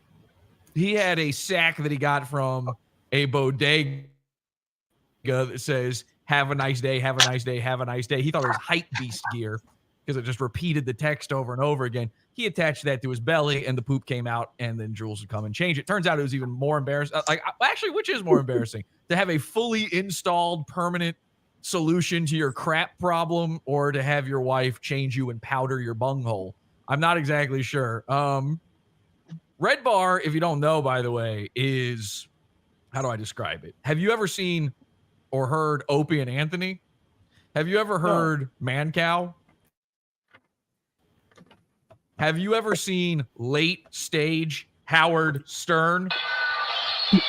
M: He had a sack that he got from a bodega that says, "Have a nice day, have a nice day, have a nice day." He thought it was hype beast gear because it just repeated the text over and over again. He attached that to his belly and the poop came out, and then Jules would come and change it. Turns out it was even more embarrassing. Actually, which is more embarrassing? To have a fully installed permanent solution to your crap problem, or to have your wife change you and powder your bunghole? I'm not exactly sure. Red Bar, if you don't know, by the way, is, how do I describe it? Have you ever seen or heard Opie and Anthony? Have you ever heard Man Cow? Have you ever seen late stage Howard Stern? I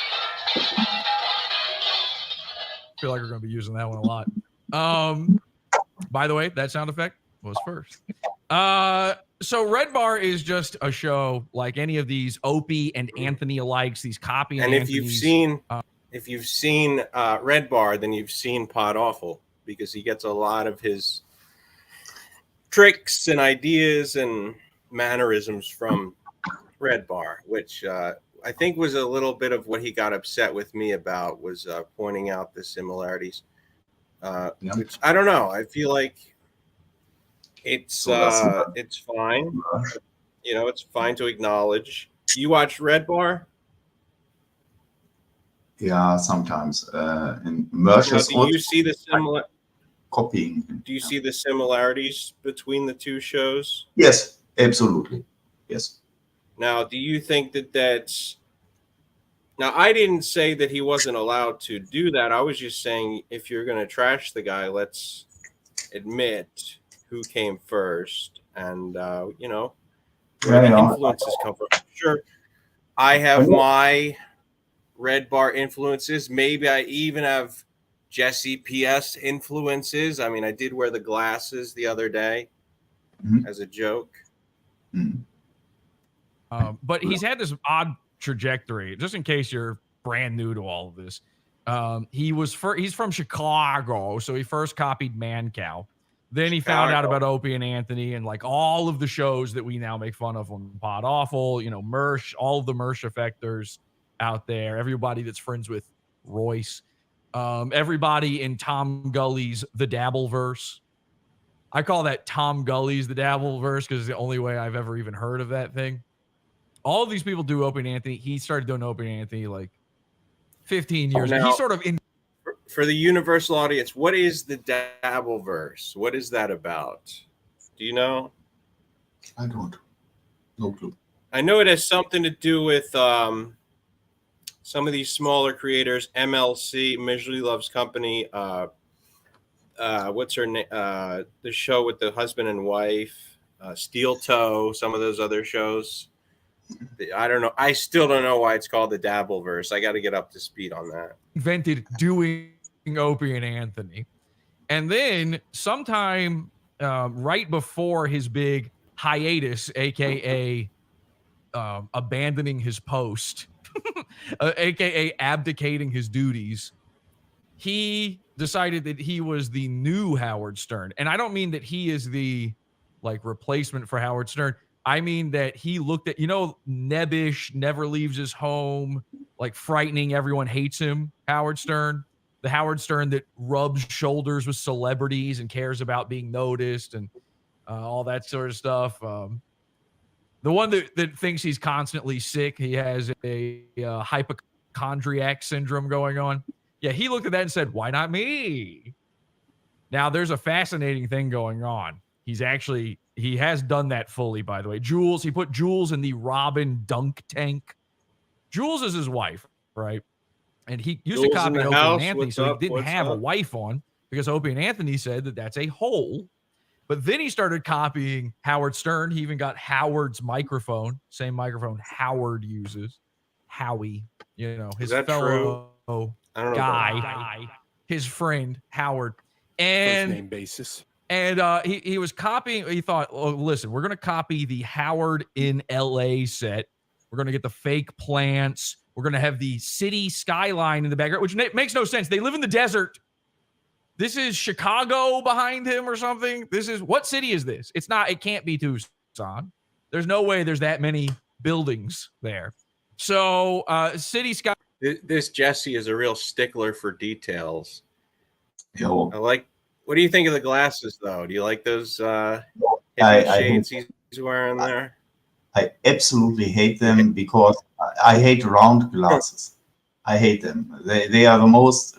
M: feel like we're going to be using that one a lot. By the way, that sound effect was first. So Red Bar is just a show like any of these Opie and Anthony alikes, these copy and
H: if you've seen Red Bar, then you've seen Pod Awful, because he gets a lot of his tricks and ideas and mannerisms from Red Bar, which I think was a little bit of what he got upset with me about, was pointing out the similarities. Which I don't know. I feel like it's fine. It's fine to acknowledge. You watch Red Bar?
S: Yeah, sometimes. In merchants,
H: do you see the similar
S: copying?
H: Do you see the similarities between the two shows?
S: Yes, absolutely. Yes.
H: Now, do you think that that's... Now, I didn't say that he wasn't allowed to do that. I was just saying, if you're going to trash the guy, let's admit who came first, and where the influences come from. Sure, I have my Red Bar influences. Maybe I even have Jesse PS influences. I mean, I did wear the glasses the other day as a joke.
M: But he's had this odd trajectory. Just in case you're brand new to all of this, he's from Chicago, so he first copied Man Cow. Then he found out about Opie and Anthony and like all of the shows that we now make fun of on Pod Awful, Mersh, all of the Mersh effectors out there, everybody that's friends with Royce, everybody in Tom Gully's The Dabbleverse. I call that Tom Gully's The Dabbleverse because it's the only way I've ever even heard of that thing. All of these people do Opie and Anthony. He started doing Opie and Anthony like 15 years ago. He's sort of in.
H: For the universal audience, what is the Dabbleverse? What is that about? Do you know?
S: I don't. No clue.
H: I know it has something to do with some of these smaller creators, MLC, Misery Loves Company, what's her name? The show with the husband and wife, Steel Toe, some of those other shows. I don't know. I still don't know why it's called the Dabbleverse. I got to get up to speed on that.
M: Invented doing Opie and Anthony. And then sometime right before his big hiatus, aka abandoning his post, aka abdicating his duties, he decided that he was the new Howard Stern. And I don't mean that he is the like replacement for Howard Stern. I mean that he looked at, nebbish, never leaves his home, like frightening, everyone hates him, Howard Stern. The Howard Stern that rubs shoulders with celebrities and cares about being noticed and all that sort of stuff. The one that thinks he's constantly sick, he has a hypochondriac syndrome going on. Yeah, he looked at that and said, why not me? Now, there's a fascinating thing going on. He has done that fully, by the way. Jules, he put Jules in the Robin dunk tank. Jules is his wife, right? And he used to copy Opie and Anthony, so he didn't have a wife on because Opie and Anthony said that that's a hole. But then he started copying Howard Stern. He even got Howard's microphone, same microphone Howard uses. Howie, his fellow guy, his friend Howard. And
G: First name basis.
M: And he was copying. He thought, oh, listen, we're going to copy the Howard in LA set. We're going to get the fake plants. We're going to have the city skyline in the background, which makes no sense. They live in the desert. This is Chicago behind him or something. What city is this? It's not. It can't be Tucson. There's no way there's that many buildings there. So city sky.
H: This Jesse is a real stickler for details.
S: Yo.
H: What do you think of the glasses, though? Do you like those shades he's wearing there?
S: I absolutely hate them because I hate round glasses. I hate them. They are the most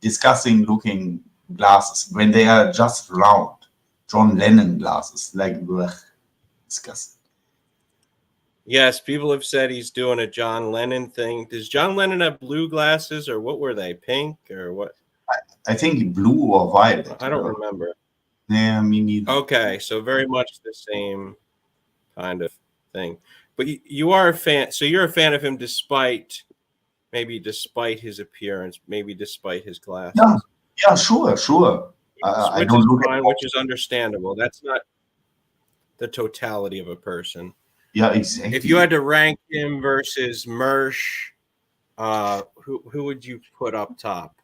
S: disgusting looking glasses when they are just round. John Lennon glasses, like blech, disgusting.
H: Yes, people have said he's doing a John Lennon thing. Does John Lennon have blue glasses, or what were they? Pink or what?
S: I think blue or violet.
H: I don't remember.
S: Yeah, me neither.
H: Okay, so very much the same kind of thing. But you are a fan. So you're a fan of him despite his appearance, maybe despite his glasses.
S: Yeah, sure. I don't look
H: fine, which is understandable. That's not the totality of a person.
S: Yeah, exactly.
H: If you had to rank him versus Mersh, who would you put up top?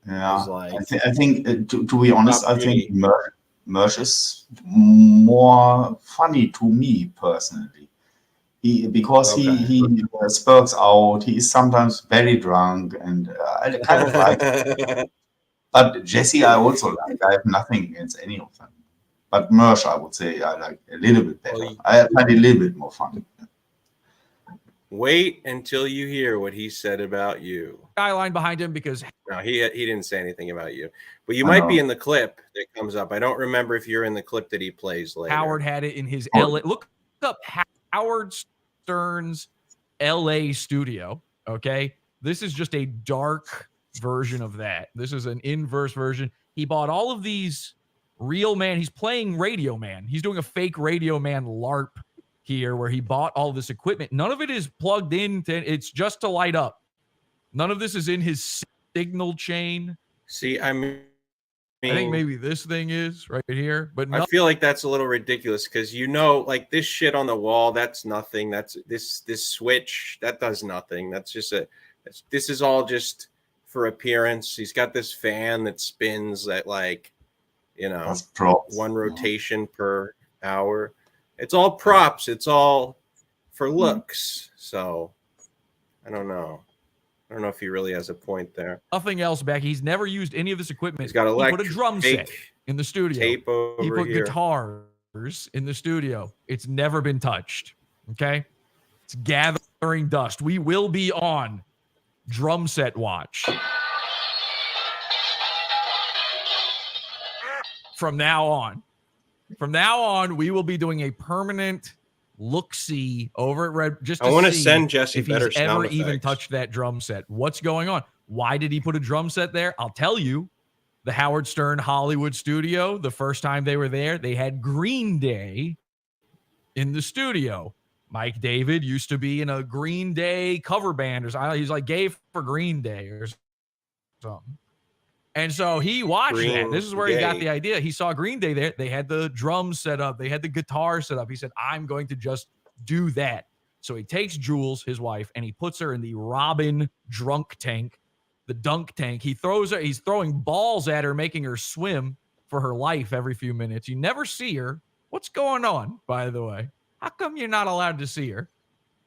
S: Yeah, I think to be honest, I think Mersh is more funny to me personally. He spurts out. He is sometimes very drunk, and I kind of like it. But Jesse, I also like. I have nothing against any of them. But Mersh, I would say I like a little bit better. I find it a little bit more fun.
H: Wait until you hear what he said about you.
M: Skyline behind him because
H: no, he didn't say anything about you, but you might be in the clip that comes up. I don't remember if you're in the clip that he plays later.
M: Howard had it in his LA. Look up Howard Stern's LA studio. Okay, this is just a dark version of that. This is an inverse version. He bought all of these real man. He's playing Radio Man. He's doing a fake Radio Man LARP here where he bought all this equipment. None of it is plugged in. It's just to light up. None of this is in his signal chain.
H: See, I
M: think maybe this thing is right here, but
H: I feel like that's a little ridiculous because like this shit on the wall, that's nothing. That's this switch that does nothing. That's just this is all just for appearance. He's got this fan that spins at like, one rotation per hour. It's all props. It's all for looks. So I don't know. I don't know if he really has a point there.
M: Nothing else back. He's never used any of this equipment.
H: He's got
M: he put a drum set in the studio.
H: Tape over
M: he put
H: here.
M: Guitars in the studio. It's never been touched. Okay? It's gathering dust. We will be on drum set watch. From now on, we will be doing a permanent look-see over at Red just
H: I
M: to
H: want to
M: see
H: send Jesse
M: if
H: better
M: he's ever
H: sound
M: even
H: effects.
M: touched that drum set. What's going on? Why did he put a drum set there? I'll tell you. The Howard Stern Hollywood studio, the first time they were there, they had Green Day in the studio. Mike David used to be in a Green Day cover band or something. He's like gay for Green Day or something. And so he watched
H: Green
M: that. This is where he got
H: Day.
M: the idea. He saw Green Day there. They had the drums set up. They had the guitar set up. He said, I'm going to just do that. So he takes Jules, his wife, and he puts her in the Robin drunk tank, the dunk tank. He throws her. He's throwing balls at her, making her swim for her life every few minutes. You never see her. What's going on, by the way? How come you're not allowed to see her?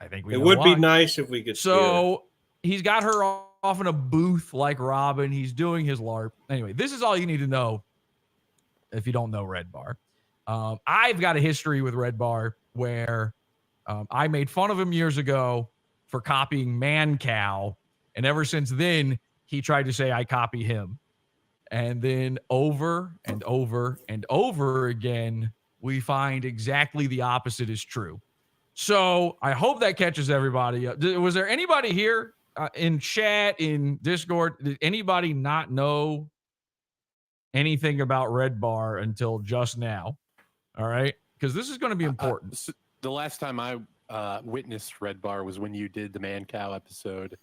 M: I think we
H: It
M: know
H: would
M: why.
H: be nice if we could. see her.
M: So he's got her off in a booth like Robin. He's doing his LARP. Anyway, this is all you need to know if you don't know Red Bar. I've got a history with Red Bar where I made fun of him years ago for copying Man Cow. And ever since then, he tried to say I copy him. And then over and over and over again, we find exactly the opposite is true. So I hope that catches everybody up. Was there anybody here in chat, in Discord? Did anybody not know anything about Red Bar until just now? All right. Because this is going to be important.
A: The last time I witnessed Red Bar was when you did the Man Cow episode.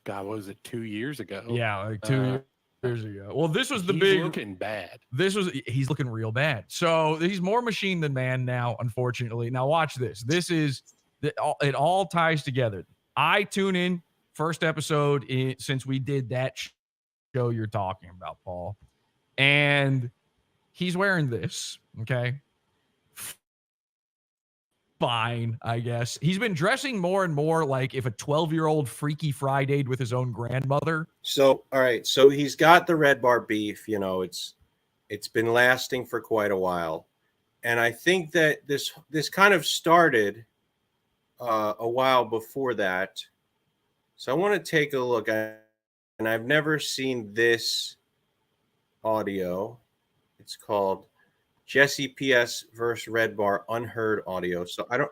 A: God, what was it, 2 years ago?
M: Yeah, like 2 years ago. Well, this was the
A: he's
M: big.
A: looking bad.
M: He's looking real bad. So he's more machine than man now, unfortunately. Now watch this. It all ties together. I tune in first episode since we did that show you're talking about, Paul, and he's wearing this. Okay. Fine, I guess. He's been dressing more and more like if a 12-year-old Freaky Friday'd with his own grandmother.
H: So, all right. So he's got the Red Bar beef. You know, it's been lasting for quite a while, and I think that this kind of started a while before that. So I want to take a look at, and I've never seen this audio. It's called Jesse PS versus Red Bar Unheard Audio. So I don't.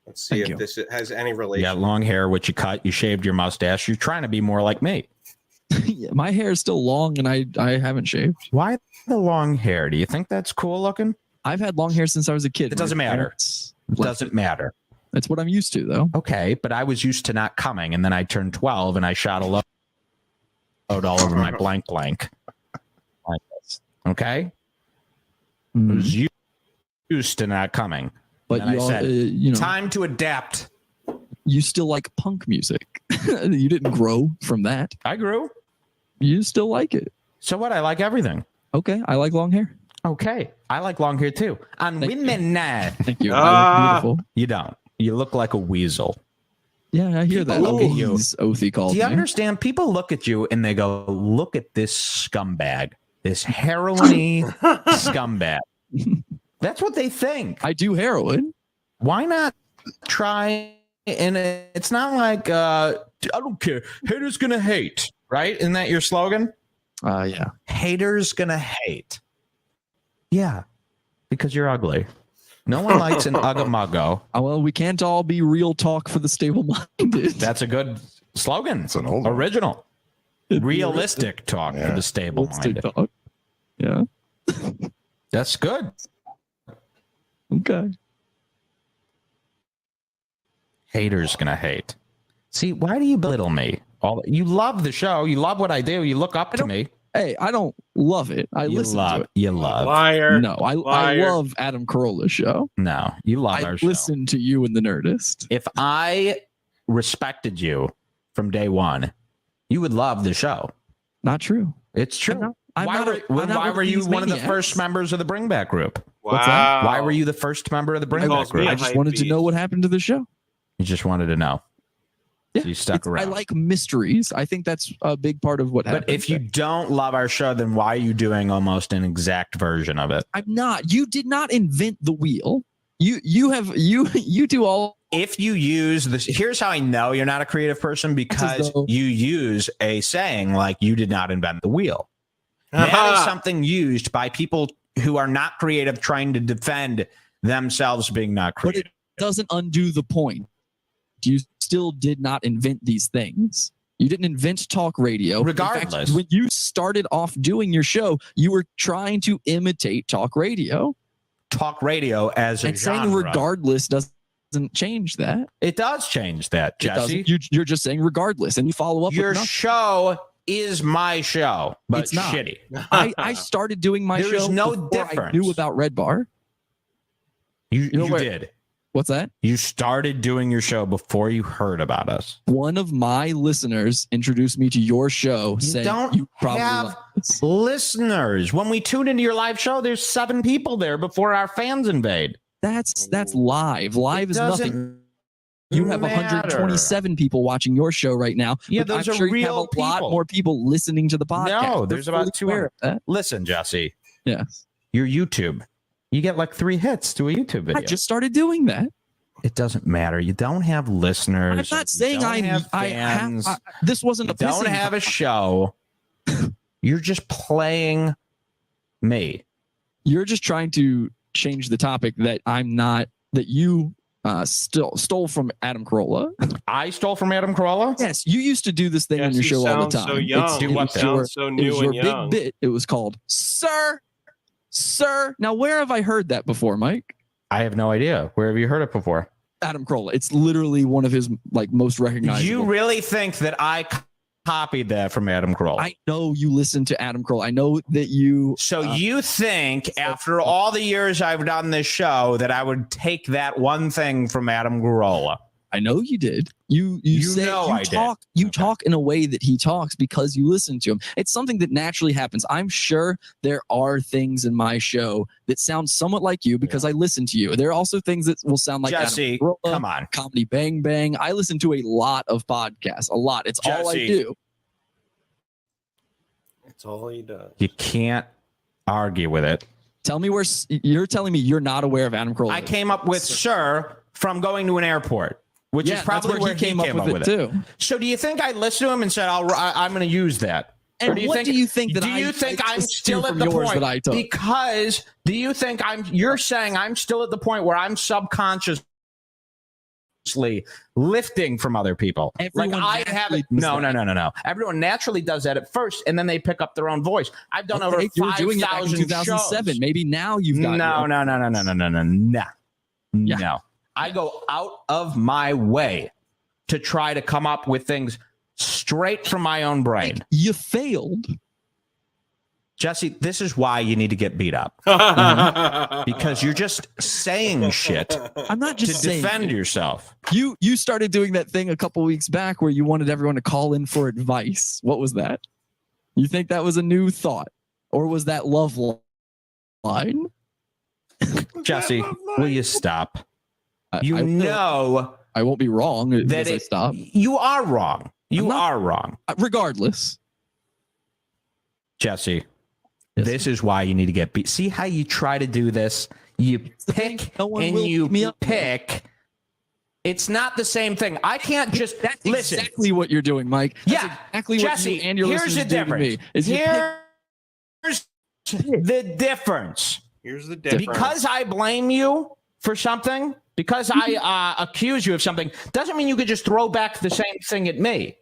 H: Let's see if this has any relation.
F: You got long hair, which you cut. You shaved your mustache. You're trying to be more like me.
V: Yeah, my hair is still long, and I haven't shaved.
F: Why the long hair? Do you think that's cool looking?
V: I've had long hair since I was a kid.
F: It doesn't matter. It doesn't matter.
V: That's what I'm used to, though.
F: Okay, but I was used to not coming, and then I turned 12, and I shot a load all over my blank. Like this. Okay? I was used to not coming.
V: But
F: and
V: you
F: I
V: all,
F: said, time to adapt.
V: You still like punk music. You didn't grow from that.
F: I grew.
V: You still like it.
F: So what? I like everything.
V: Okay, I like long hair.
F: Okay, I like long hair too. On women,
V: Thank you. I look beautiful.
F: You don't. You look like a weasel.
V: Yeah, I hear that.
F: Look at you.
V: Oathy called
F: Do you
V: me.
F: understand? People look at you and they go, "Look at this scumbag, this heroin-y scumbag." That's what they think.
V: I do heroin.
F: Why not try? And it's not like I don't care. Haters gonna hate, right? Isn't that your slogan?
V: Yeah.
F: Haters gonna hate. Yeah, because you're ugly. No one likes an uggamuggo.
V: Oh, well, we can't all be real talk for the stable-minded.
F: That's a good slogan. It's an old original. Realistic talk for the stable-minded.
V: Talk. Yeah.
F: That's good.
V: Okay.
F: Haters gonna hate. See, why do you belittle me? You love the show. You love what I do. You look up to me.
V: Hey, I don't love it. I listen to it.
F: You love.
H: Liar.
V: No, I love Adam Carolla's show.
F: No, you love our show.
V: I listen to you and the Nerdist.
F: If I respected you from day one, you would love the show.
V: Not true.
F: It's true.
V: Why
F: Why were you one of the first members of the Bring Back group?
V: What's that?
F: Why were you the first member of the Bring Back group?
V: I just wanted to know what happened to the show.
F: You just wanted to know.
V: Yeah,
F: so you stuck around.
V: I like mysteries. I think that's a big part of what happened.
F: But if you don't love our show, then why are you doing almost an exact version of it?
V: I'm not. You did not invent the wheel. You do all.
F: If you use this, here's how I know you're not a creative person, because you use a saying like you did not invent the wheel. That is something used by people who are not creative trying to defend themselves being not creative.
V: But it doesn't undo the point. You still did not invent these things. You didn't invent talk radio.
F: Regardless.
V: In fact, when you started off doing your show, you were trying to imitate talk radio.
F: Talk radio as a
V: and
F: genre.
V: saying regardless doesn't change that.
F: It does change that, Jesse.
V: You're just saying regardless, and you follow up
F: Your
V: with nothing.
F: show is my show, but
V: It's not.
F: shitty.
V: I started doing my
F: There
V: show
F: is no
V: before I
F: difference.
V: knew about Red Bar.
F: You
V: know where-
F: did.
V: What's that?
F: You started doing your show before you heard about us.
V: One of my listeners introduced me to your show, saying
F: don't
V: you probably
F: have
V: like this.
F: listeners. When we tune into your live show, there's 7 people there before our fans invade.
V: That's live. Live
F: It
V: is
F: doesn't
V: nothing. You have
F: matter.
V: 127 people watching your show right now.
F: Yeah,
V: but
F: those
V: I'm
F: are
V: sure you have
F: real
V: a lot
F: people.
V: more people listening to the podcast.
F: No,
V: They're
F: there's about
V: fully aware
F: 200.
V: of that.
F: Listen, Jesse.
V: Yes.
F: Your YouTube. You get like 3 hits to a YouTube video.
V: I just started doing that.
F: It doesn't matter. You don't have listeners.
V: I'm not saying
F: I have fans.
V: This wasn't
F: You
V: a
F: don't
V: pissing
F: have a
V: contest.
F: show. You're just playing me.
V: You're just trying to change the topic that I'm not, that you still stole from Adam Carolla.
F: I stole from Adam Carolla?
V: Yes, you used to do this thing on your
H: Jesse
V: show all the
H: sounds
V: time.
H: so young.
F: Do what
V: it was
F: then?
H: Sounds so
V: it
H: new
V: was your
H: and young.
V: big bit. It was called Sir. Now, where have I heard that before, Mike?
F: I have no idea. Where have you heard it before?
V: Adam Carolla. It's literally one of his like most recognizable.
F: You really think that I copied that from Adam Carolla?
V: I know you listen to Adam Carolla. I know that you.
F: So you think after all the years I've done this show that I would take that one thing from Adam Carolla?
V: I know you did. You say
F: know
V: you
F: I did.
V: talk. You talk in a way that he talks because you listen to him. It's something that naturally happens. I'm sure there are things in my show that sound somewhat like you because I listen to you. There are also things that will sound like
F: Jesse,
V: Adam Carolla,
F: come on.
V: Comedy Bang Bang. I listen to a lot of podcasts. A lot. It's all I
F: Jesse.
V: do.
H: That's all he does.
F: You can't argue with it.
V: Tell me where you're telling me you're not aware of Adam Carolla.
F: I came up with "sir" from going to an airport, which
V: Yeah,
F: is probably
V: that's
F: where he came up with it
V: too.
F: So do you think I listened to him and said, I'm going to use that?
V: And
F: Or do you
V: what
F: think,
V: do you think that
F: do you
V: I-
F: think
V: I
F: I'm
V: listened to
F: still at
V: from
F: the
V: yours
F: point?
V: that I took?
F: Because do you think you're saying I'm still at the point where I'm subconsciously lifting from other people?
V: Everyone
F: like I haven't.
V: naturally does
F: No. Everyone naturally does that at first, and then they pick up their own voice. I've done over
V: Okay, you were doing it back in
F: 5,000
V: 2007.
F: shows.
V: Maybe now you've got
F: No.
V: Yeah.
F: No. I go out of my way to try to come up with things straight from my own brain.
V: You failed.
F: Jesse, this is why you need to get beat up. Because you're just saying shit
V: I'm not just
F: to
V: saying
F: defend
V: it.
F: yourself.
V: You started doing that thing a couple weeks back where you wanted everyone to call in for advice. What was that? You think that was a new thought, or was that love line?
F: Jesse, will you stop?
V: I
F: You
V: will.
F: know
V: I won't be wrong
F: that
V: because I stop.
F: you are wrong. You are wrong.
V: Regardless,
F: Jesse, this is why you need to get beat. See how you try to do this? You pick
V: one
F: and
V: will
F: you
V: beat me up.
F: pick. It's not the same thing. I can't just
V: that's
F: listen.
V: exactly what you're doing, Mike. That's
F: Yeah,
V: exactly
F: Jesse,
V: what you and your
F: here's
V: listeners
F: the
V: do to
F: difference.
V: me. Is you
F: Here's the difference.
H: Here's the difference.
F: Because I blame you for something, because I accuse you of something, doesn't mean you could just throw back the same thing at me.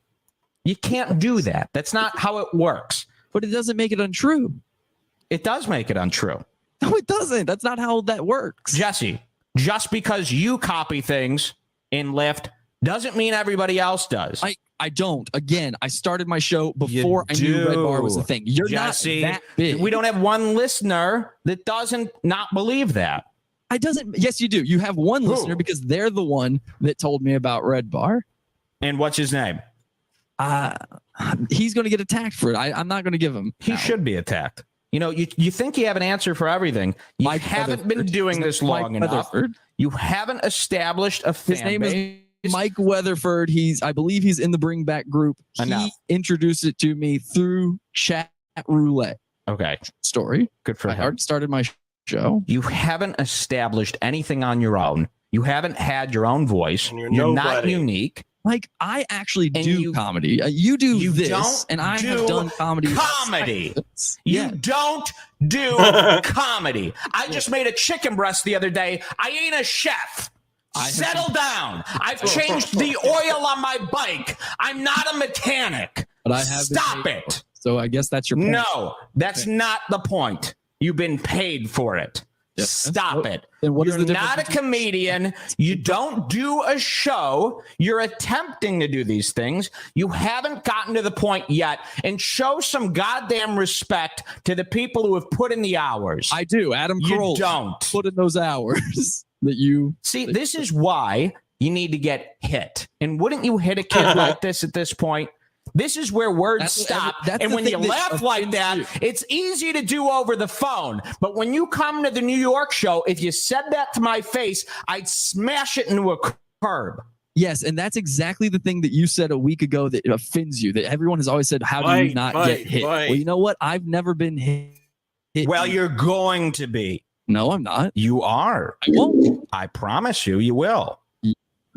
F: You can't do that. That's not how it works.
V: But it doesn't make it untrue.
F: It does make it untrue.
V: No, it doesn't. That's not how that works.
F: Jesse, just because you copy things in Lyft doesn't mean everybody else does.
V: I don't. Again, I started my show before I knew Red Bar was a thing. You're
F: Jesse,
V: not that big.
F: We don't have one listener that doesn't not believe that.
V: I doesn't. Yes, you do. You have one listener because they're the one that told me about Red Bar.
F: And what's his name?
V: He's going to get attacked for it. I'm not going to give him.
F: He should be attacked. You know, you think you have an answer for everything. You haven't been doing this long enough. You haven't established a fan
V: His name
F: base.
V: is Mike Weatherford. I believe he's in the Bring Back group.
F: Enough.
V: He introduced it to me through chat roulette.
F: Okay.
V: Story.
F: Good for
V: I
F: him.
V: already started my show.
F: You haven't established anything on your own. You haven't had your own voice.
H: And you're
F: not
H: nobody.
F: unique.
V: Like, I actually do comedy. You do this,
F: don't
V: and I
F: do
V: have done comedy.
F: Comedy.
V: Yeah.
F: You don't do comedy. I just made a chicken breast the other day. I ain't a chef. Settle down. I've changed the oil on my bike. I'm not a mechanic.
V: But I have
F: Stop it.
V: So I guess that's your point.
F: No, that's not the point. You've been paid for it. Stop it.
V: Then what is
F: You're
V: the
F: not a comedian. You don't do a show. You're attempting to do these things. You haven't gotten to the point yet. And show some goddamn respect to the people who have put in the hours.
V: I do. Adam
F: You
V: Carolla
F: don't.
V: put in those hours that you
F: See, this is why you need to get hit. And wouldn't you hit a kid like this at this point? This is where words
V: That's-
F: stop.
V: that's
F: And
V: the
F: when you
V: thing that
F: laugh like
V: offends
F: that,
V: you.
F: it's easy to do over the phone. But when you come to the New York show, if you said that to my face, I'd smash it into a curb.
V: Yes, and that's exactly the thing that you said a week ago that offends you. That everyone has always said, "How do you not get hit?" Well, you know what? I've never been hit.
F: Well, you're going to be.
V: No, I'm not.
F: You are.
V: I won't.
F: I promise you, you will.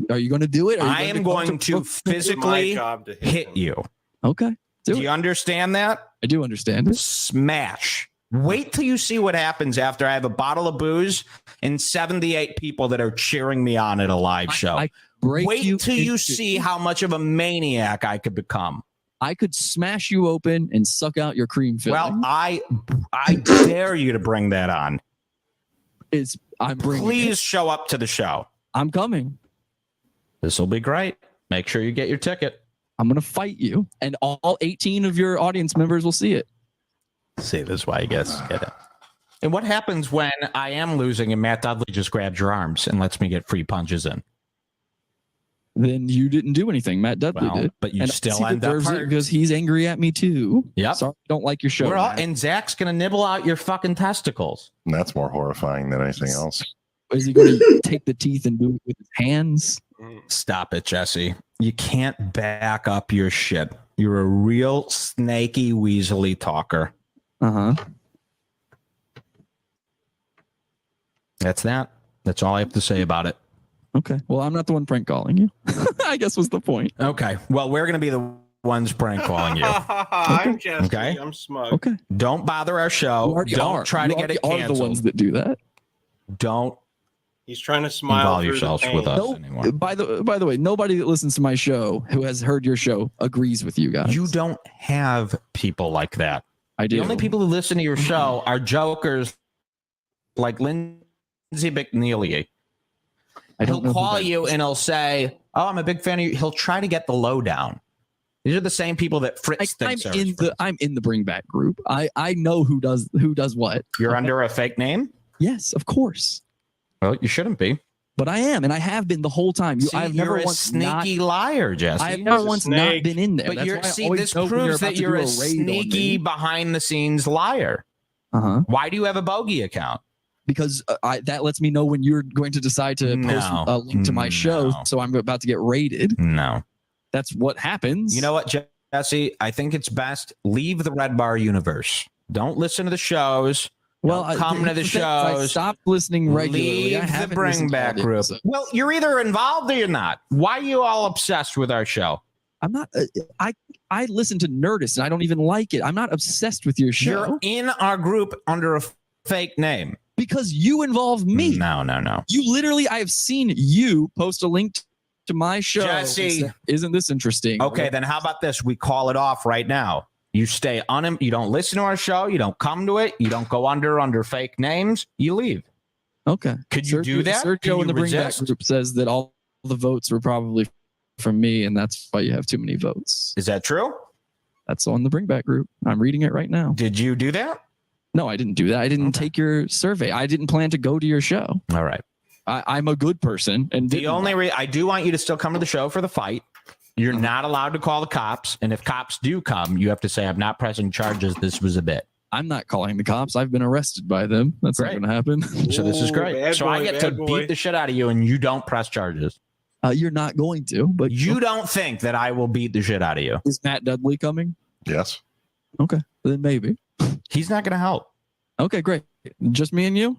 V: Are you going to do it? Are you
F: I am
V: come
F: going to physically
H: My job to
F: hit you.
V: Okay.
F: Do you understand that?
V: I do understand it.
F: Smash. Wait till you see what happens after I have a bottle of booze and 78 people that are cheering me on at a live show. Wait till you see how much of a maniac I could become.
V: I could smash you open and suck out your cream filling.
F: Well, I dare you to bring that on.
V: I'm bringing
F: Please
V: it.
F: show up to the show.
V: I'm coming.
F: This will be great. Make sure you get your ticket.
V: I'm going to fight you, and all 18 of your audience members will see it.
F: See, this is why you guys get it. And what happens when I am losing and Matt Dudley just grabs your arms and lets me get free punches in?
V: Then you didn't do anything. Matt Dudley
F: Well,
V: did.
F: but you
V: And
F: still
V: he
F: end up
V: deserves it
F: hurt.
V: because he's angry at me too.
F: Yep.
V: Sorry, I don't like your show.
F: We're all,
V: Matt.
F: and Zach's going to nibble out your fucking testicles.
C: That's more horrifying than anything else.
V: Is he going to take the teeth and do it with his hands?
F: Stop it, Jesse. You can't back up your shit. You're a real snaky, weaselly talker.
V: Uh-huh.
F: That's that. That's all I have to say about it.
V: Okay. Well, I'm not the one prank calling you. I guess was the point.
F: Okay. Well, we're going to be the ones prank calling you.
H: I'm Jesse.
F: Okay.
H: I'm smug.
V: Okay.
F: Don't bother our
V: You
F: show.
V: already
F: Don't
V: are.
F: try
V: You
F: to get it
V: already are
F: canceled.
V: the ones that do that.
F: Don't
H: He's trying to smile
F: involve
H: through
F: yourselves
H: the pain.
F: with us
V: No,
F: anymore.
V: by the way, nobody that listens to my show who has heard your show agrees with you guys.
F: You don't have people like that.
V: I do.
F: The only people who listen to your show are jokers like Lindsay McNeely.
V: I don't
F: He'll
V: know who
F: call
V: that
F: you and he'll say, "Oh, I'm a big fan of you." He'll try to get the lowdown. These are the same people that Fritz thinks are his friends.
V: I'm in the bring back group. I know who does what.
F: You're under a fake name?
V: Yes, of course.
F: Well, you shouldn't be.
V: But I am, and I have been the whole time.
F: See,
V: I've
F: you're
V: never
F: a
V: once
F: sneaky
V: not,
F: liar, Jesse.
V: I have never once not been in there.
F: But
V: That's
F: you're
V: why I
F: see,
V: always
F: this
V: know when
F: proves
V: about
F: that
V: to
F: you're
V: do
F: a
V: raid on
F: sneaky
V: me.
F: behind the scenes liar.
V: Uh-huh.
F: Why do you have a bogey account?
V: Because that lets me know when you're going to decide to post
F: No.
V: a link to my show.
F: No.
V: So I'm about to get raided.
F: No.
V: That's what happens.
F: You know what, Jesse? I think it's best leave the Red Bar universe. Don't listen to the shows.
V: Well,
F: Don't come to the
V: I
F: shows.
V: stopped listening regularly.
F: Leave
V: I
F: the
V: haven't
F: bring
V: listened to all
F: back
V: the
F: group.
V: episodes.
F: Well, you're either involved or you're not. Why are you all obsessed with our show?
V: I'm not. I listen to Nerdist and I don't even like it. I'm not obsessed with your show.
F: You're in our group under a fake name.
V: Because you involve me.
F: No.
V: You literally, I have seen you post a link to my show.
F: Jesse.
V: and say, isn't this interesting?
F: Okay, then how about this? We call it off right now. You stay you don't listen to our show. You don't come to it. You don't go under fake names. You leave.
V: Okay.
F: Could you do that? Could
V: Sergio
F: you
V: in the Bring Back
F: resist?
V: group says that all the votes were probably from me, and that's why you have too many votes.
F: Is that true?
V: That's on the Bring Back group. I'm reading it right now.
F: Did you do that?
V: No, I didn't do that. I didn't take your survey. I didn't plan to go to your show.
F: All right.
V: I'm a good person, and
F: The only I do want you to still come to the show for the fight. You're not allowed to call the cops, and if cops do come, you have to say, "I'm not pressing charges. This was a bit."
V: I'm not calling the cops. I've been arrested by them. That's
F: Great.
V: not going to happen.
F: So this is
H: Ooh,
F: great.
H: bad
F: So
H: boy,
F: I get to
H: bad boy.
F: beat the shit out of you, and you don't press charges.
V: You're not going to, but
F: You don't think that I will beat the shit out of you?
V: Is Matt Dudley coming?
C: Yes.
V: Okay, then maybe.
F: He's not going to help.
V: Okay, great. Just me and you?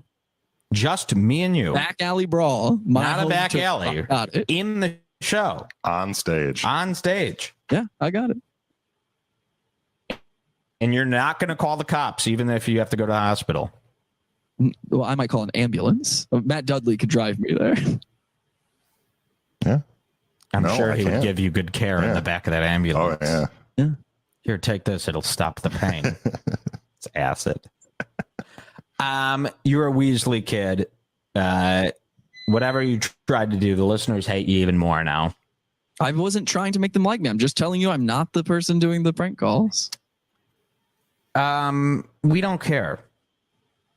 F: Just me and you.
V: Back alley brawl. My
F: Not a
V: home
F: back
V: turf.
F: alley.
V: Got it.
F: In the show.
C: On stage.
F: On stage.
V: Yeah, I got it.
F: And you're not going to call the cops, even if you have to go to the hospital.
V: Well, I might call an ambulance. Matt Dudley could drive me there.
C: Yeah.
F: I'm
C: No,
F: sure
C: I
F: he would
C: can't.
F: give you good care in
C: Yeah.
F: the back of that ambulance.
C: Oh, yeah.
F: Here, take this. It'll stop the pain. It's acid. You're a Weasley kid. Whatever you tried to do, the listeners hate you even more now.
V: I wasn't trying to make them like me. I'm just telling you I'm not the person doing the prank calls.
F: We don't care.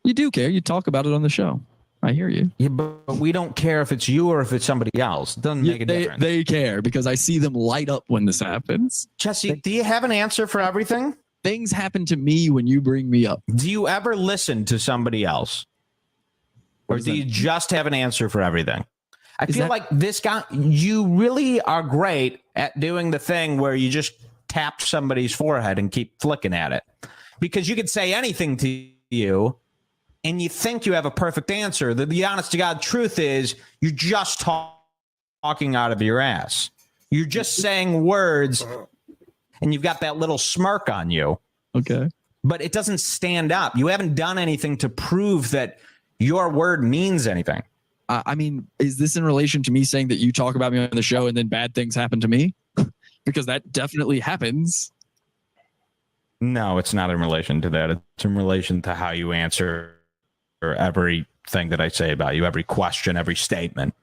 V: You do care. You talk about it on the show. I hear you.
F: Yeah, but we don't care if it's you or if it's somebody else. It doesn't make a difference.
V: They care because I see them light up when this happens.
F: Jesse, do you have an answer for everything?
V: Things happen to me when you bring me up.
F: Do you ever listen to somebody else? Or do you just have an answer for everything? I feel like this guy, you really are great at doing the thing where you just tap somebody's forehead and keep flicking at it. Because you could say anything to you and you think you have a perfect answer. The honest to God truth is you're just talking out of your ass. You're just saying words and you've got that little smirk on you.
V: Okay.
F: But it doesn't stand up. You haven't done anything to prove that your word means anything.
V: I mean, is this in relation to me saying that you talk about me on the show and then bad things happen to me? Because that definitely happens.
F: No, it's not in relation to that. It's in relation to how you answer everything that I say about you, every question, every statement.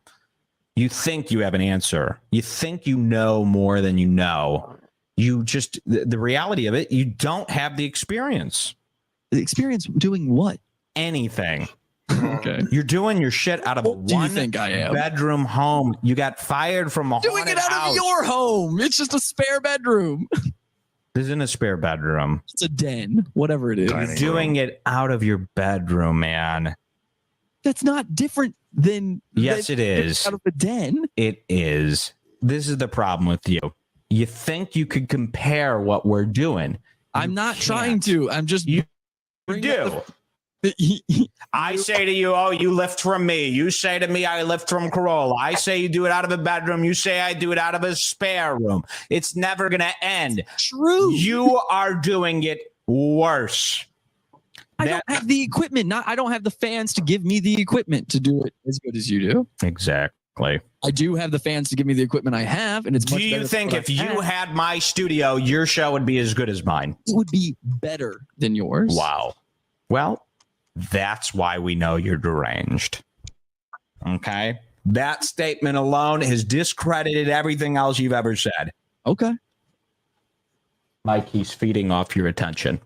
F: You think you have an answer. You think you know more than you know. You just, the reality of it, you don't have the experience.
V: The experience doing what?
F: Anything.
V: Okay.
F: You're doing your shit out of a
V: do you think I am?
F: bedroom home. You got fired from a
V: Doing it
F: haunted
V: out
F: house.
V: of your home. It's just a spare bedroom.
F: This isn't a spare bedroom.
V: It's a den, whatever it is.
F: You're doing it out of your bedroom, man.
V: That's not different than
F: Yes, it is.
V: out of the den.
F: It is. This is the problem with you. You think you could compare what we're doing.
V: I'm not trying to. I'm just
F: you do. I say to you, oh, you lift from me. You say to me, I lift from Corolla. I say you do it out of a bedroom. You say I do it out of a spare room. It's never going to end.
V: True.
F: You are doing it worse.
V: I don't have the equipment. I don't have the fans to give me the equipment to do it as good as you do.
F: Exactly.
V: I do have the fans to give me the equipment I have, and it's
F: Do
V: much
F: you
V: better
F: think
V: than
F: if
V: what I
F: you had my studio, your show would be as good as mine?
V: it would be better than yours?
F: Wow. Well, that's why we know you're deranged. Okay? That statement alone has discredited everything else you've ever said.
V: Okay.
F: Like he's feeding off your attention.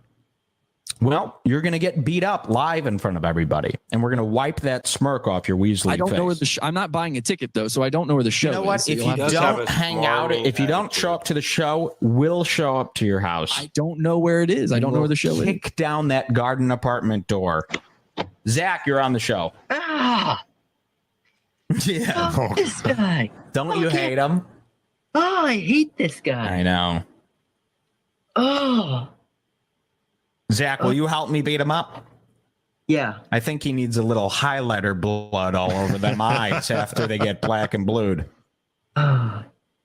F: Well, you're going to get beat up live in front of everybody, and we're going to wipe that smirk off your Weasley
V: I don't
F: face.
V: know where the I'm not buying a ticket though, so I don't know where the show
F: You know what?
V: is. so
F: If
V: you'll
F: you
V: have to-
F: don't hang out, if you don't show up to the show, we'll show up to your house.
V: I don't know where it is. I don't know where the show is.
F: Kick down that garden apartment door. Zach, you're on the show.
Q: Ah,
F: Yeah.
Q: fuck this guy.
F: Don't you hate him?
Q: Oh, I hate this guy.
F: I know.
Q: Oh,
F: Zach, will you help me beat him up?
Q: yeah.
F: I think he needs a little highlighter blood all over them eyes after they get black and blued.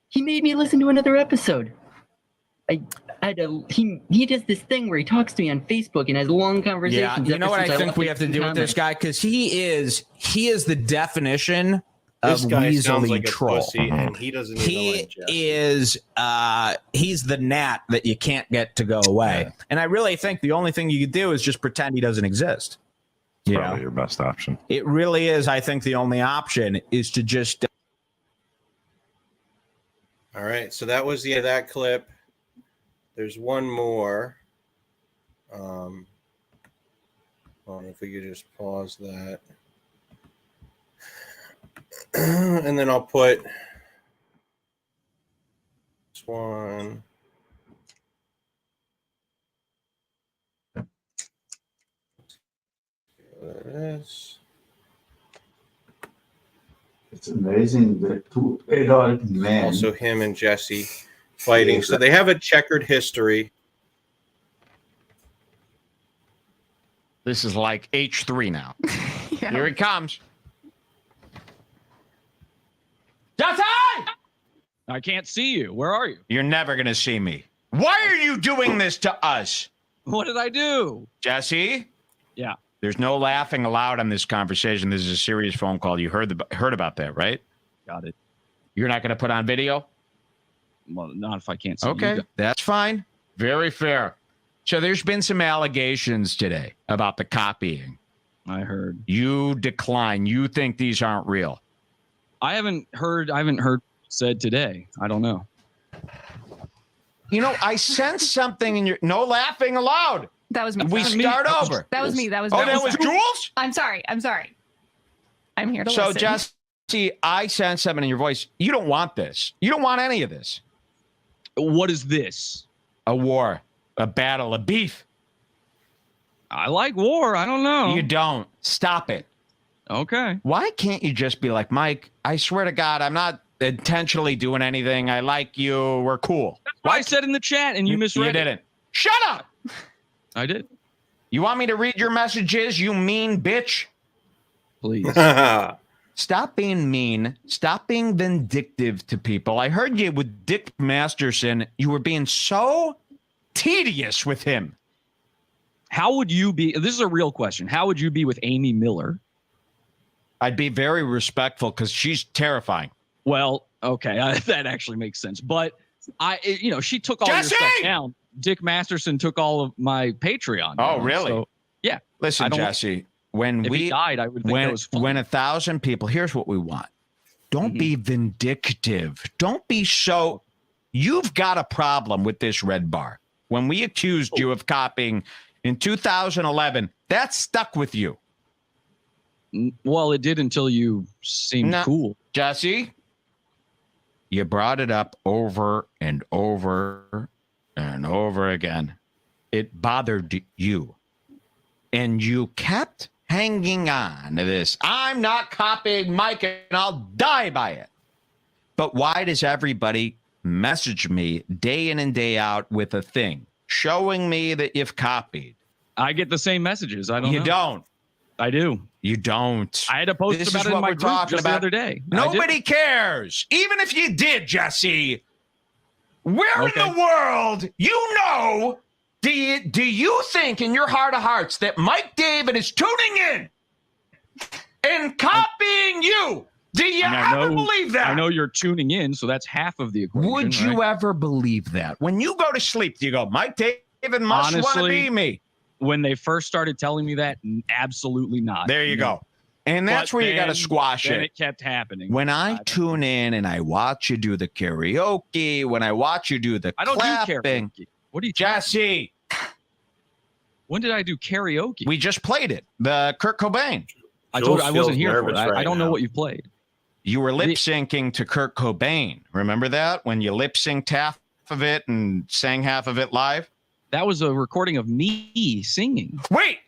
Q: He made me listen to another episode. He does this thing where he talks to me on Facebook and has long conversations.
F: Yeah, you know
Q: ever
F: what
Q: since
F: I think
Q: left
F: we have to do with this guy? Because he is the definition
H: This
F: of
H: guy sounds
F: weaselly
H: like a
F: troll.
H: pussy, and he doesn't even
F: He
H: like Jeff.
F: is he's the gnat that you can't get to go away. And I really think the only thing you could do is just pretend he doesn't exist.
C: Probably your best option.
F: It really is. I think the only option is to just
H: All right, so that was the end of that clip. There's one more. Hold on, if we could just pause that. And then I'll put this one. This.
S: It's amazing that two adult men.
H: Also him and Jesse fighting. So they have a checkered history.
F: This is like H3 now. Here it comes. Jesse!
M: I can't see you. Where are you?
F: You're never going to see me. Why are you doing this to us?
M: What did I do?
F: Jesse?
M: Yeah.
F: There's no laughing allowed on this conversation. This is a serious phone call. You heard about that, right?
M: Got it.
F: You're not going to put on video?
M: Well, not if I can't see you.
F: Okay, that's fine. Very fair. So there's been some allegations today about the copying.
M: I heard.
F: You decline. You think these aren't real.
M: I haven't heard said today. I don't know.
F: You know, I sense something in your... No laughing allowed.
D: That was me.
F: We start over.
D: That was me. That was
F: Oh,
D: me.
F: that was Jules?
D: I'm sorry. I'm sorry. I'm here to
F: So,
D: listen.
F: Jesse, I sense something in your voice. You don't want this. You don't want any of this.
M: What is this?
F: A war, a battle, a beef.
M: I like war. I don't know.
F: You don't. Stop it.
M: Okay.
F: Why can't you just be like, Mike, I swear to God, I'm not intentionally doing anything. I like you. We're cool.
M: That's what I said in the chat and you misread
F: You
M: it.
F: didn't. Shut up.
M: I did.
F: You want me to read your messages, you mean bitch?
M: Please.
F: Stop being mean. Stop being vindictive to people. I heard you with Dick Masterson. You were being so tedious with him.
M: How would you be? This is a real question. How would you be with Amy Miller?
F: I'd be very respectful because she's terrifying.
M: Well, okay, that actually makes sense. But she took all your stuff down. Dick Masterson took all of my Patreon.
F: Oh,
M: down,
F: really?
M: So, yeah.
F: Listen, Jesse, when
M: if
F: we
M: he died, I would think that was fun.
F: when 1,000 people, here's what we want. Don't be vindictive. Don't be so. You've got a problem with this red bar. When we accused you of copying in 2011, that stuck with you.
M: Well, it did until you seemed cool.
F: Jesse, you brought it up over and over and over again. It bothered you. And you kept hanging on to this. I'm not copying Mike and I'll die by it. But why does everybody message me day in and day out with a thing showing me that you've copied?
M: I get the same messages. I don't know.
F: You don't.
M: I do.
F: You don't.
M: I had to post
F: This
M: about
F: is
M: it in
F: what
M: my
F: we're
M: group
F: talking
M: just the
F: about.
M: other day.
F: Nobody cares. Even if you did, Jesse. Where in the world, do you think in your heart of hearts that Mike David is tuning in and copying you? Do you ever believe that?
M: I know you're tuning in, so that's half of the equation.
F: Would you ever believe that? When you go to sleep, do you go, Mike David must want to be me?
M: When they first started telling me that, absolutely not.
F: There you go. And that's where you got to squash
M: then
F: it.
M: It kept happening.
F: When I tune in and I watch you do the karaoke, when I watch you do the
M: I don't
F: clapping,
M: do karaoke. What are you
F: Jesse?
M: When did I do karaoke?
F: We just played it. The Kurt Cobain.
M: I told you I wasn't here for it. I don't know what you played.
F: You were lip syncing to Kurt Cobain. Remember that? When you lip synced half of it and sang half of it live?
M: That was a recording of me singing.
F: Wait,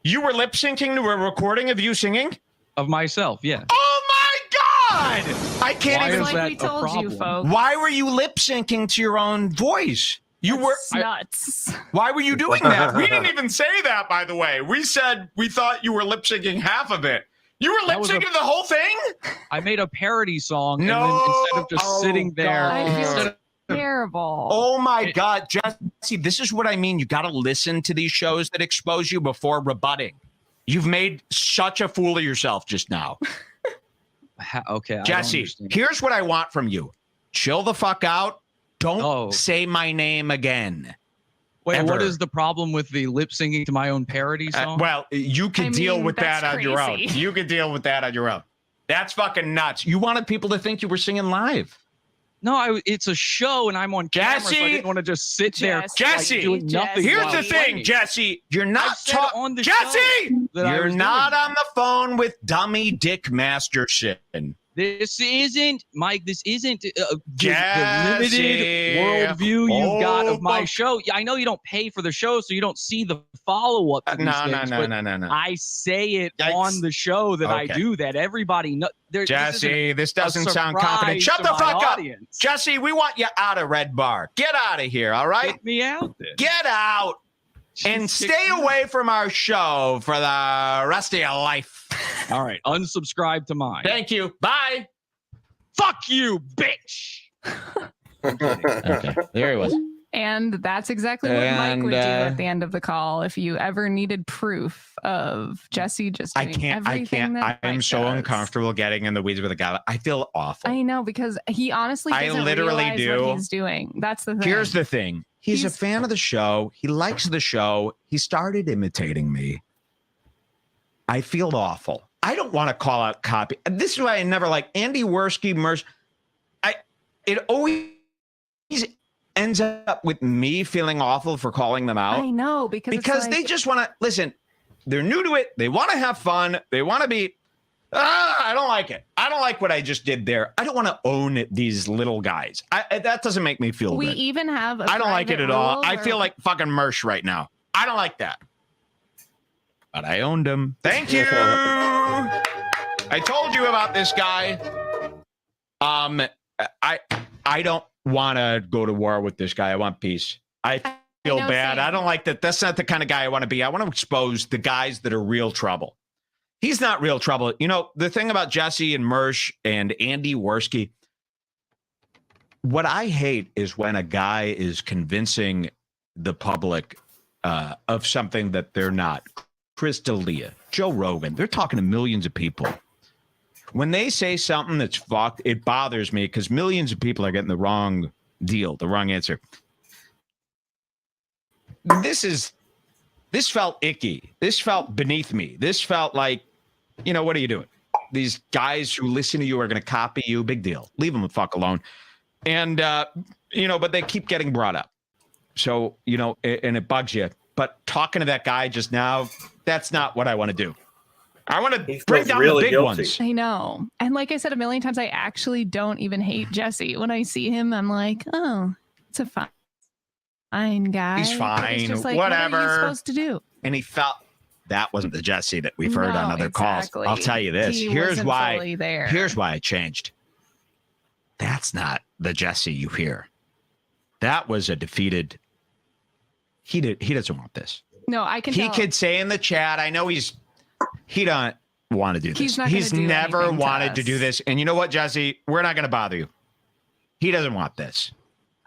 F: you were lip syncing to a recording of you singing?
M: Of myself, yeah.
F: Oh my God! I can't
M: Why
F: even.
M: is that
D: we told you, folks.
F: Why were you lip syncing to your own voice? You were
D: nuts.
F: Why were you doing that? We didn't even say that, by the way. We said we thought you were lip syncing half of it. You were lip syncing the whole thing?
M: I made a parody song, and
F: No.
M: then instead of just sitting there,
D: I feel terrible.
F: Oh my God, Jesse, this is what I mean. You got to listen to these shows that expose you before rebutting. You've made such a fool of yourself just now.
M: Okay,
F: Jesse, here's what I want from you. Chill the fuck out. Don't say my name again.
M: Wait,
F: Ever.
M: what is the problem with the lip syncing to my own parody song?
F: Well, you can deal with that on your own.
D: crazy.
F: You can deal with that on your own. That's fucking nuts. You wanted people to think you were singing live.
M: No, it's a show and I'm on camera, so I
F: Jesse!
M: didn't want to just sit there
F: Jesse,
M: doing nothing.
F: here's
M: while
F: the thing,
M: playing.
F: Jesse. You're not
M: on the
F: Jesse!
M: show that I
F: You're
M: was
F: not
M: doing.
F: on the phone with dummy Dick Masterson.
M: This isn't, Mike, this isn't the
F: Jesse!
M: limited worldview you got of my
F: Oh,
M: show. I know you don't pay for the show, so you don't see the follow-up to these
F: No.
M: things, but I say it on the show that I
F: Okay.
M: do that. Everybody knows.
F: Jesse, this doesn't sound confident. Shut the fuck up. Jesse, we want you out of Red Bar. Get out of here, all right?
M: Get me out then.
F: Get out. And stay away from our show for the rest of your life.
M: All right, unsubscribe to mine.
F: Thank you. Bye.
M: Fuck you, bitch.
F: Okay, there he was.
D: And that's exactly what Mike would do
F: And,
D: at the end of the call if you ever needed proof of Jesse just doing everything that
F: I'm
D: Mike
F: so
D: does.
F: uncomfortable getting in the weeds with a guy. I feel awful.
D: I know, because he honestly
F: I
D: doesn't
F: literally
D: realize
F: do.
D: what he's doing. That's the thing.
F: Here's the thing. He's a fan of the show. He likes the show. He started imitating me. I feel awful. I don't want to call out copy. This is why I never like Andy Werski, Mersh. It always ends up with me feeling awful for calling them out.
D: I know, because
F: they just want to listen. They're new to it. They want to have fun. They want to be. I don't like it. I don't like what I just did there. I don't want to own these little guys. That doesn't make me feel
D: we
F: good.
D: even have
F: I don't like it at all. I feel like fucking Mersh right now. I don't like that. But I owned him. Thank you. I told you about this guy. I don't want to go to war with this guy. I want peace. I feel bad. I don't like that. That's not the kind of guy I want to be. I want to expose the guys that are real trouble. He's not real trouble. You know, the thing about Jesse and Mersh and Andy Werski, what I hate is when a guy is convincing the public of something that they're not. Chris D'Elia, Joe Rogan, they're talking to millions of people. When they say something that's fucked, it bothers me because millions of people are getting the wrong deal, the wrong answer. This felt icky. This felt beneath me. This felt like, what are you doing? These guys who listen to you are going to copy you. Big deal. Leave them the fuck alone. And, but they keep getting brought up. So, and it bugs you. But talking to that guy just now, that's not what I want to do. I want to bring down the big ones.
D: I know. And like I said a million times, I actually don't even hate Jesse. When I see him, I'm like, oh, it's a fine guy.
F: He's fine.
D: It's just like,
F: whatever.
D: What are you supposed to do?
F: And he felt that wasn't the Jesse that we've heard on other
D: exactly.
F: calls. I'll tell you this.
D: He
F: Here's
D: wasn't
F: why.
D: fully there.
F: Here's why I changed. That's not the Jesse you hear. That was a defeated. He doesn't want this.
D: No, I can
F: He
D: tell.
F: could say in the chat, I know he don't want to do this.
D: He's not
F: He's
D: gonna do
F: never
D: anything to
F: wanted to
D: us.
F: do this. And you know what, Jesse? We're not going to bother you. He doesn't want this.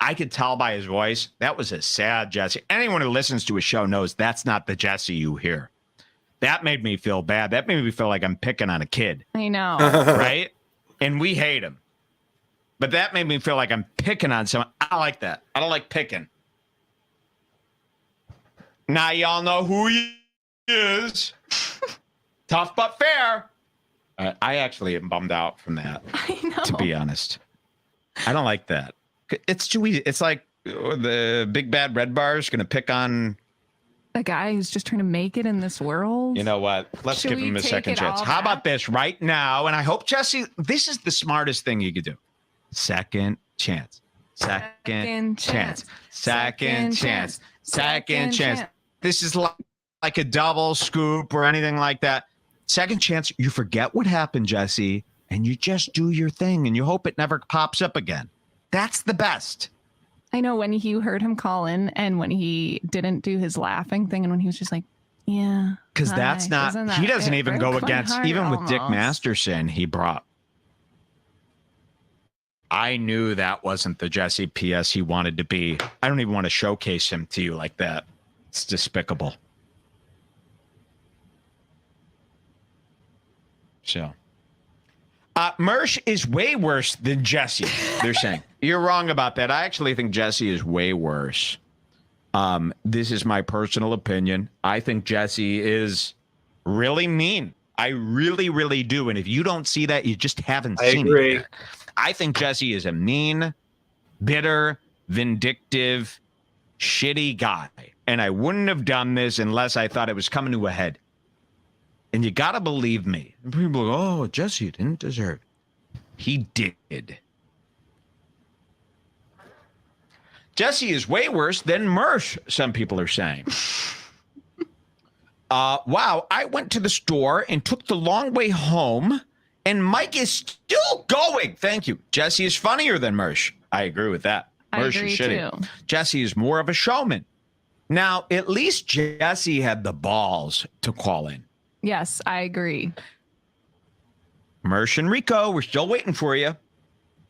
F: I could tell by his voice. That was a sad Jesse. Anyone who listens to his show knows that's not the Jesse you hear. That made me feel bad. That made me feel like I'm picking on a kid.
D: I know.
F: Right? And we hate him. But that made me feel like I'm picking on someone. I don't like that. I don't like picking. Now y'all know who he is. Tough but fair. I actually am bummed out from that.
D: I know.
F: To be honest, I don't like that. It's too easy. It's like the big bad red bar is going to pick on
D: a guy who's just trying to make it in this world.
F: You know what? Let's
D: Should
F: give
D: we
F: him a
D: take
F: second
D: it
F: chance.
D: all
F: How
D: back?
F: about this right now? And I hope Jesse, this is the smartest thing you could do. Second chance. Second chance. Second chance. Second chance. This is like a double scoop or anything like that. Second chance, you forget what happened, Jesse, and you just do your thing and you hope it never pops up again. That's the best.
D: I know when you heard him call in and when he didn't do his laughing thing and when he was just like, yeah.
F: Because that's not, he doesn't even go against, even with Dick
D: almost.
F: Masterson, he brought. I knew that wasn't the Jesse PS he wanted to be. I don't even want to showcase him to you like that. It's despicable. So, Mersh is way worse than Jesse, they're saying. You're wrong about that. I actually think Jesse is way worse. This is my personal opinion. I think Jesse is really mean. I really, really do. And if you don't see that, you just haven't seen it yet. I think Jesse is a mean, bitter, vindictive, shitty guy. And I wouldn't have done this unless I thought it was coming to a head. And you got to believe me. And people go, oh, Jesse didn't deserve it. He did. Jesse is way worse than Mersh, some people are saying. Wow, I went to the store and took the long way home, and Mike is still going. Thank you. Jesse is funnier than Mersh. I agree with that.
D: I
F: Mersh
D: agree
F: is shitty.
D: too.
F: Jesse is more of a showman. Now, at least Jesse had the balls to call in.
D: Yes, I agree.
F: Mersh and Rico, we're still waiting for you.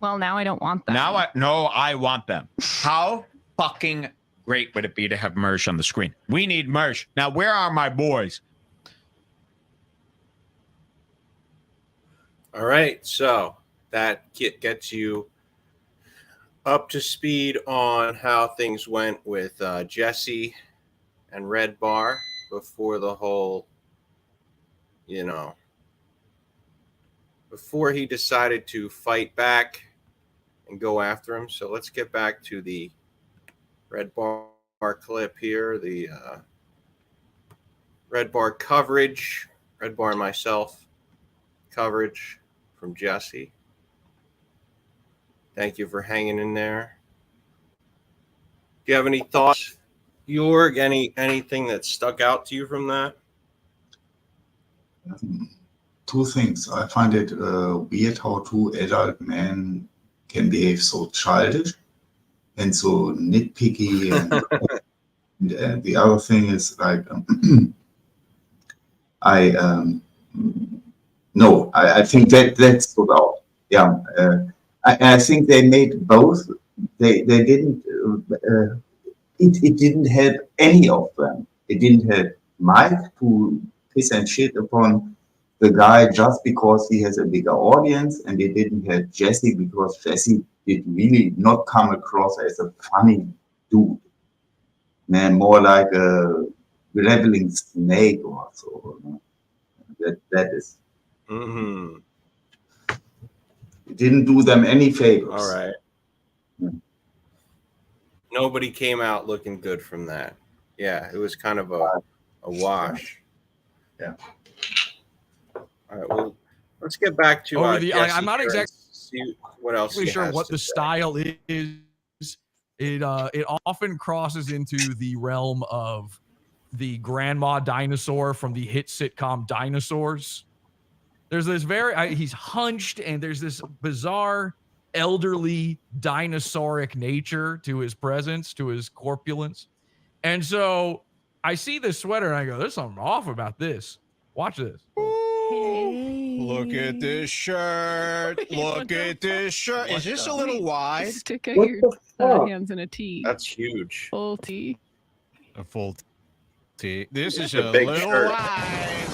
D: Well, now I don't want them.
F: Now I want them. How fucking great would it be to have Mersh on the screen? We need Mersh. Now, where are my boys?
H: All right, so that gets you up to speed on how things went with Jesse and Red Bar before the whole, before he decided to fight back and go after him. So let's get back to the Red Bar clip here, the Red Bar coverage, Red Bar and myself coverage from Jesse. Thank you for hanging in there. Do you have any thoughts, Jörg? Anything that stuck out to you from that?
S: Two things. I find it weird how two adult men can behave so childish and so nitpicky. And the other thing is like, I think that stood out. Yeah, I think they made both. They didn't. It didn't help any of them. It didn't help Mike to piss and shit upon the guy just because he has a bigger audience, and it didn't help Jesse because Jesse did really not come across as a funny dude. Man, more like a leveling snake or so. That is.
H: Mm-hmm.
S: It didn't do them any favors.
H: All right. Nobody came out looking good from that. Yeah, it was kind of a wash.
S: Yeah.
H: All right. Well, let's get back to.
M: I'm not
H: exactly. See what else?
M: Sure what the style is. It often crosses into the realm of the grandma dinosaur from the hit sitcom Dinosaurs. There's this he's hunched, and there's this bizarre elderly dinosauric nature to his presence, to his corpulence. And so I see this sweater and I go, there's something off about this. Watch this.
O: Look at this shirt. Look at this shirt. Is this a little wide?
D: Stick out your hands in a T.
H: That's huge.
D: Full T.
O: A full T. This is
H: a
O: a
H: big
O: little
H: shirt.
O: wide.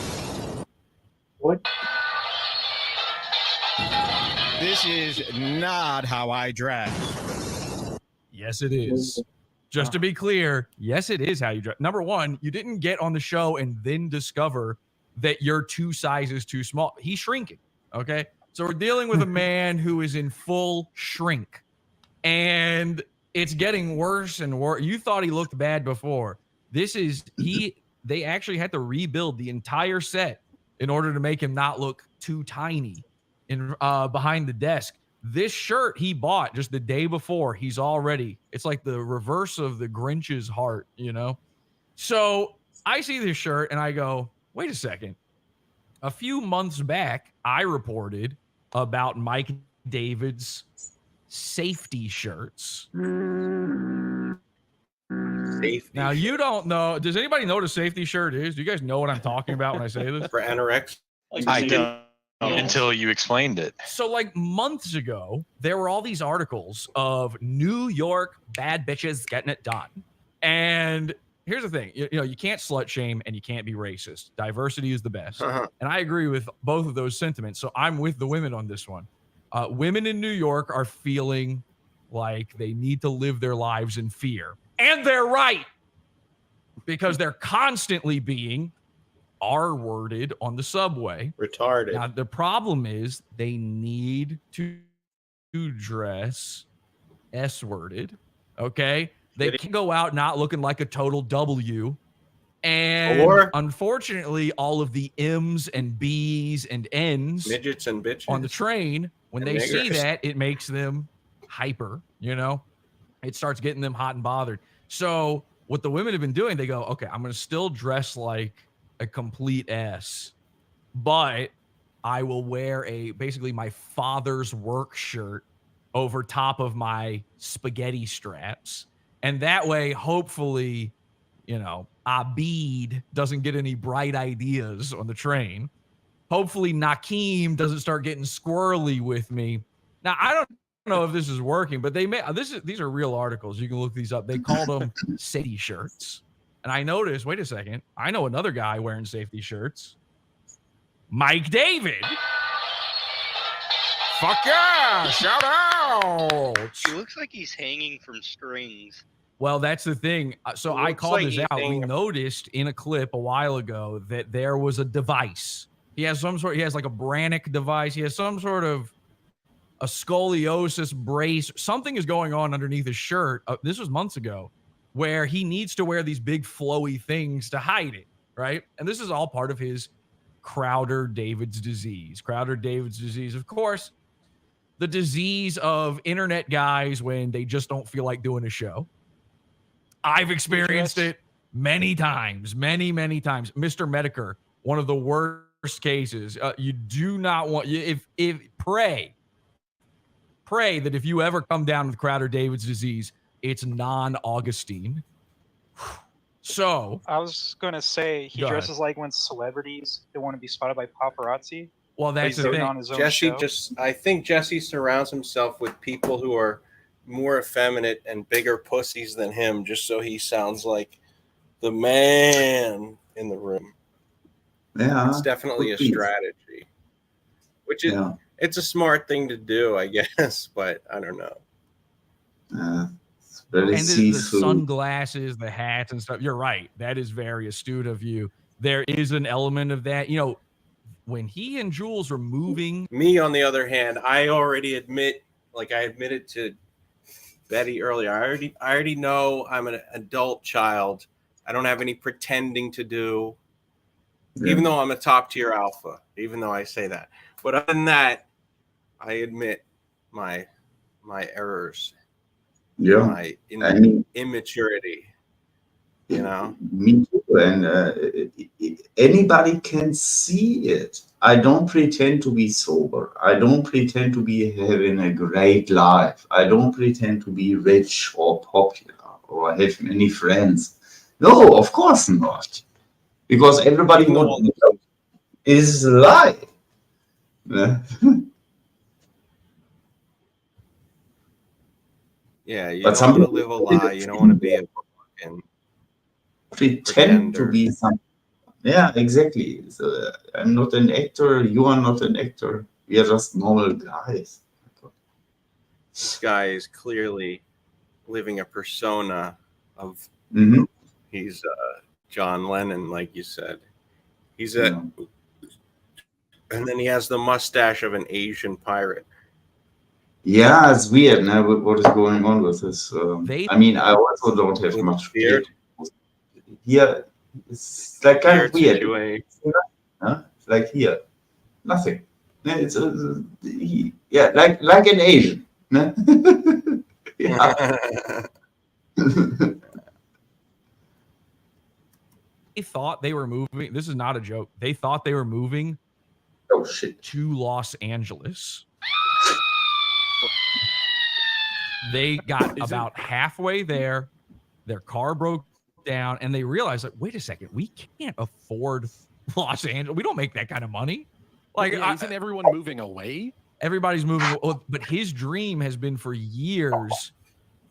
H: What?
O: This is not how I dress.
M: Yes, it is. Just to be clear, yes, it is how you dress. Number one, you didn't get on the show and then discover that you're 2 sizes too small. He's shrinking. Okay. So we're dealing with a man who is in full shrink, and it's getting worse and worse. You thought he looked bad before. They actually had to rebuild the entire set in order to make him not look too tiny in behind the desk. This shirt he bought just the day before. It's like the reverse of the Grinch's heart, So I see this shirt and I go, wait a second. A few months back, I reported about Mike David's safety shirts.
H: Safety.
M: Now, you don't know. Does anybody know what a safety shirt is? Do you guys know what I'm talking about when I say this?
H: For anorex?
E: I don't until you explained it.
M: So, like months ago, there were all these articles of New York bad bitches getting it done. And here's the thing, you can't slut shame and you can't be racist. Diversity is the best. And I agree with both of those sentiments. So I'm with the women on this one. Women in New York are feeling like they need to live their lives in fear. And they're right. Because they're constantly being R-worded on the subway.
H: Retarded.
M: Now, the problem is they need to dress S-worded. Okay? They can go out not looking like a total W. And unfortunately, all of the M's and B's and N's,
H: midgets and bitches
M: on the train, when they see that, it makes them hyper, It starts getting them hot and bothered. So what the women have been doing, they go, okay, I'm going to still dress like a complete S, but I will wear basically my father's work shirt over top of my spaghetti straps. And that way, hopefully, Abid doesn't get any bright ideas on the train. Hopefully, Nakeem doesn't start getting squirrely with me. Now, I don't know if this is working, but these are real articles. You can look these up. They called them safety shirts. And I noticed, wait a second, I know another guy wearing safety shirts. Mike David. Fuck yeah, shout out.
J: He looks like he's hanging from strings.
M: Well, that's the thing. So I called this out. We noticed in a clip a while ago that there was a device. He has like a Brannick device. He has some sort of a scoliosis brace. Something is going on underneath his shirt. This was months ago, where he needs to wear these big flowy things to hide it, right? And this is all part of his Crowder-David's disease. Crowder-David's disease, of course, the disease of internet guys when they just don't feel like doing a show. I've experienced it many times, many times. Mr. Medicare, one of the worst cases. You do not want, if pray that if you ever come down with Crowder-David's disease, it's non-Augustine. So
N: I was going to say he dresses like when celebrities don't want to be spotted by paparazzi.
M: Well, that's the thing.
N: On his own
H: Jesse
N: show.
H: I think Jesse surrounds himself with people who are more effeminate and bigger pussies than him, just so he sounds like the man in the room.
S: Yeah,
H: it's definitely a strategy, which is it's a smart thing to do, I guess, but I don't know.
M: And the sunglasses, the hats and stuff. You're right. That is very astute of you. There is an element of that. You know, when he and Jules were moving.
H: Me, on the other hand, I already admit, like I admitted to Betty earlier, I already know I'm an adult child. I don't have any pretending to do, even though I'm a top tier alpha, even though I say that. But other than that, I admit my errors. My immaturity, you know.
S: Me too, and anybody can see it. I don't pretend to be sober. I don't pretend to be having a great life. I don't pretend to be rich or popular or have many friends. No, of course not, because everybody knows is a lie.
H: Yeah, you don't want to live a lie. You don't want to be a fucking
S: pretend to be something. Yeah, exactly. So, I'm not an actor. You are not an actor. We are just normal guys.
H: This guy is clearly living a persona of. He's John Lennon, like you said. He's and then he has the mustache of an Asian pirate.
S: Yeah, it's weird now what is going on with this. I mean, I also don't have much beard. Here, it's like kind of weird. It's like here, nothing. It's like an Asian. Yeah.
M: They thought they were moving. This is not a joke. They thought they were moving to Los Angeles. They got about halfway there. Their car broke down, and they realized, like, wait a second, we can't afford Los Angeles. We don't make that kind of money. Like,
A: isn't everyone moving away?
M: Everybody's moving. But his dream has been for years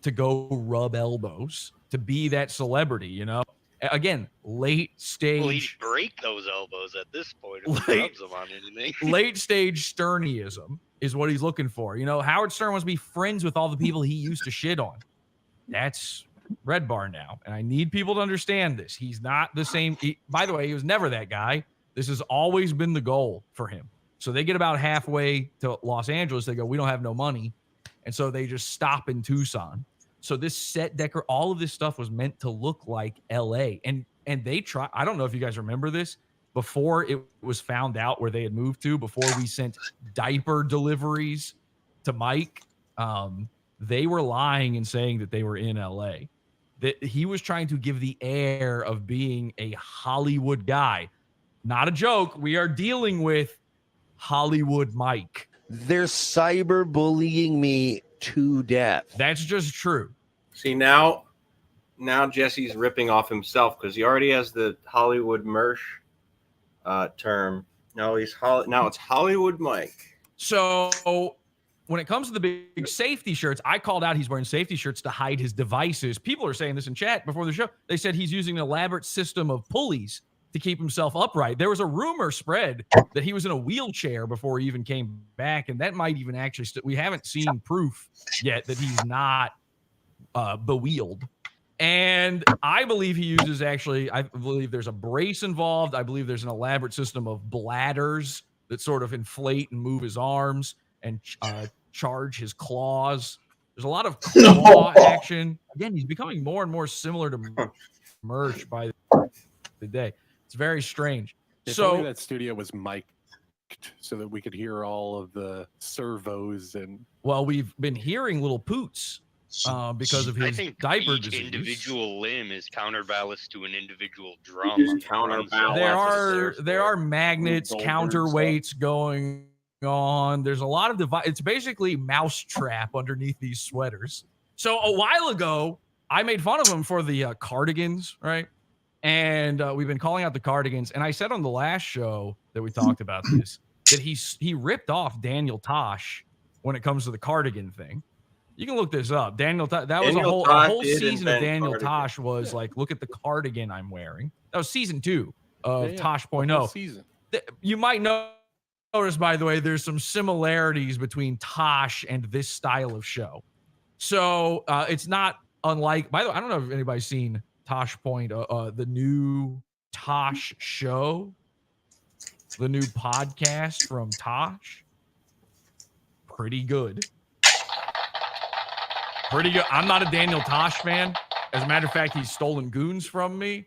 M: to go rub elbows, to be that celebrity, you know? Again, late stage.
J: Well, he'd break those elbows at this point if he rubs them on anything.
M: Late stage Sternyism is what he's looking for. You know, Howard Stern wants to be friends with all the people he used to shit on. That's Red Bar now. And I need people to understand this. He's not the same. By the way, he was never that guy. This has always been the goal for him. So they get about halfway to Los Angeles. They go, we don't have no money. And so they just stop in Tucson. So this set decor, all of this stuff was meant to look like LA. And they try. I don't know if you guys remember this. Before it was found out where they had moved to, before we sent diaper deliveries to Mike, they were lying and saying that they were in LA. That he was trying to give the air of being a Hollywood guy. Not a joke. We are dealing with Hollywood Mike.
B: They're cyberbullying me to death.
M: That's just true.
H: See, now Jesse's ripping off himself because he already has the Hollywood Mersh term. No, now it's Hollywood Mike.
M: So when it comes to the big safety shirts, I called out he's wearing safety shirts to hide his devices. People are saying this in chat before the show. They said he's using an elaborate system of pulleys to keep himself upright. There was a rumor spread that he was in a wheelchair before he even came back, and that might even actually we haven't seen proof yet that he's not bewheeled. And I believe he uses I believe there's a brace involved. I believe there's an elaborate system of bladders that sort of inflate and move his arms and charge his claws. There's a lot of claw action. Again, he's becoming more and more similar to Merch by the day. It's very strange.
A: If
M: So
A: only that studio was mic'd so that we could hear all of the servos and.
M: Well, we've been hearing little poots because of
J: I
M: his
J: think
M: diaper
J: each
M: disease.
J: individual limb is counterbalanced to an individual drum.
M: There are magnets, counterweights going on. There's a lot of device. It's basically mousetrap underneath these sweaters. So a while ago, I made fun of him for the cardigans, right? And we've been calling out the cardigans. And I said on the last show that we talked about this that he ripped off Daniel Tosh when it comes to the cardigan thing. You can look this up. That was a whole season of Daniel Tosh was like, look at the cardigan I'm wearing. That was season 2 of Tosh.0.
A: Season.
M: You might notice, by the way, there's some similarities between Tosh and this style of show. So it's not unlike, by the way, I don't know if anybody's seen Tosh Point, the new Tosh show, the new podcast from Tosh. Pretty good. Pretty good. I'm not a Daniel Tosh fan. As a matter of fact, he's stolen goons from me.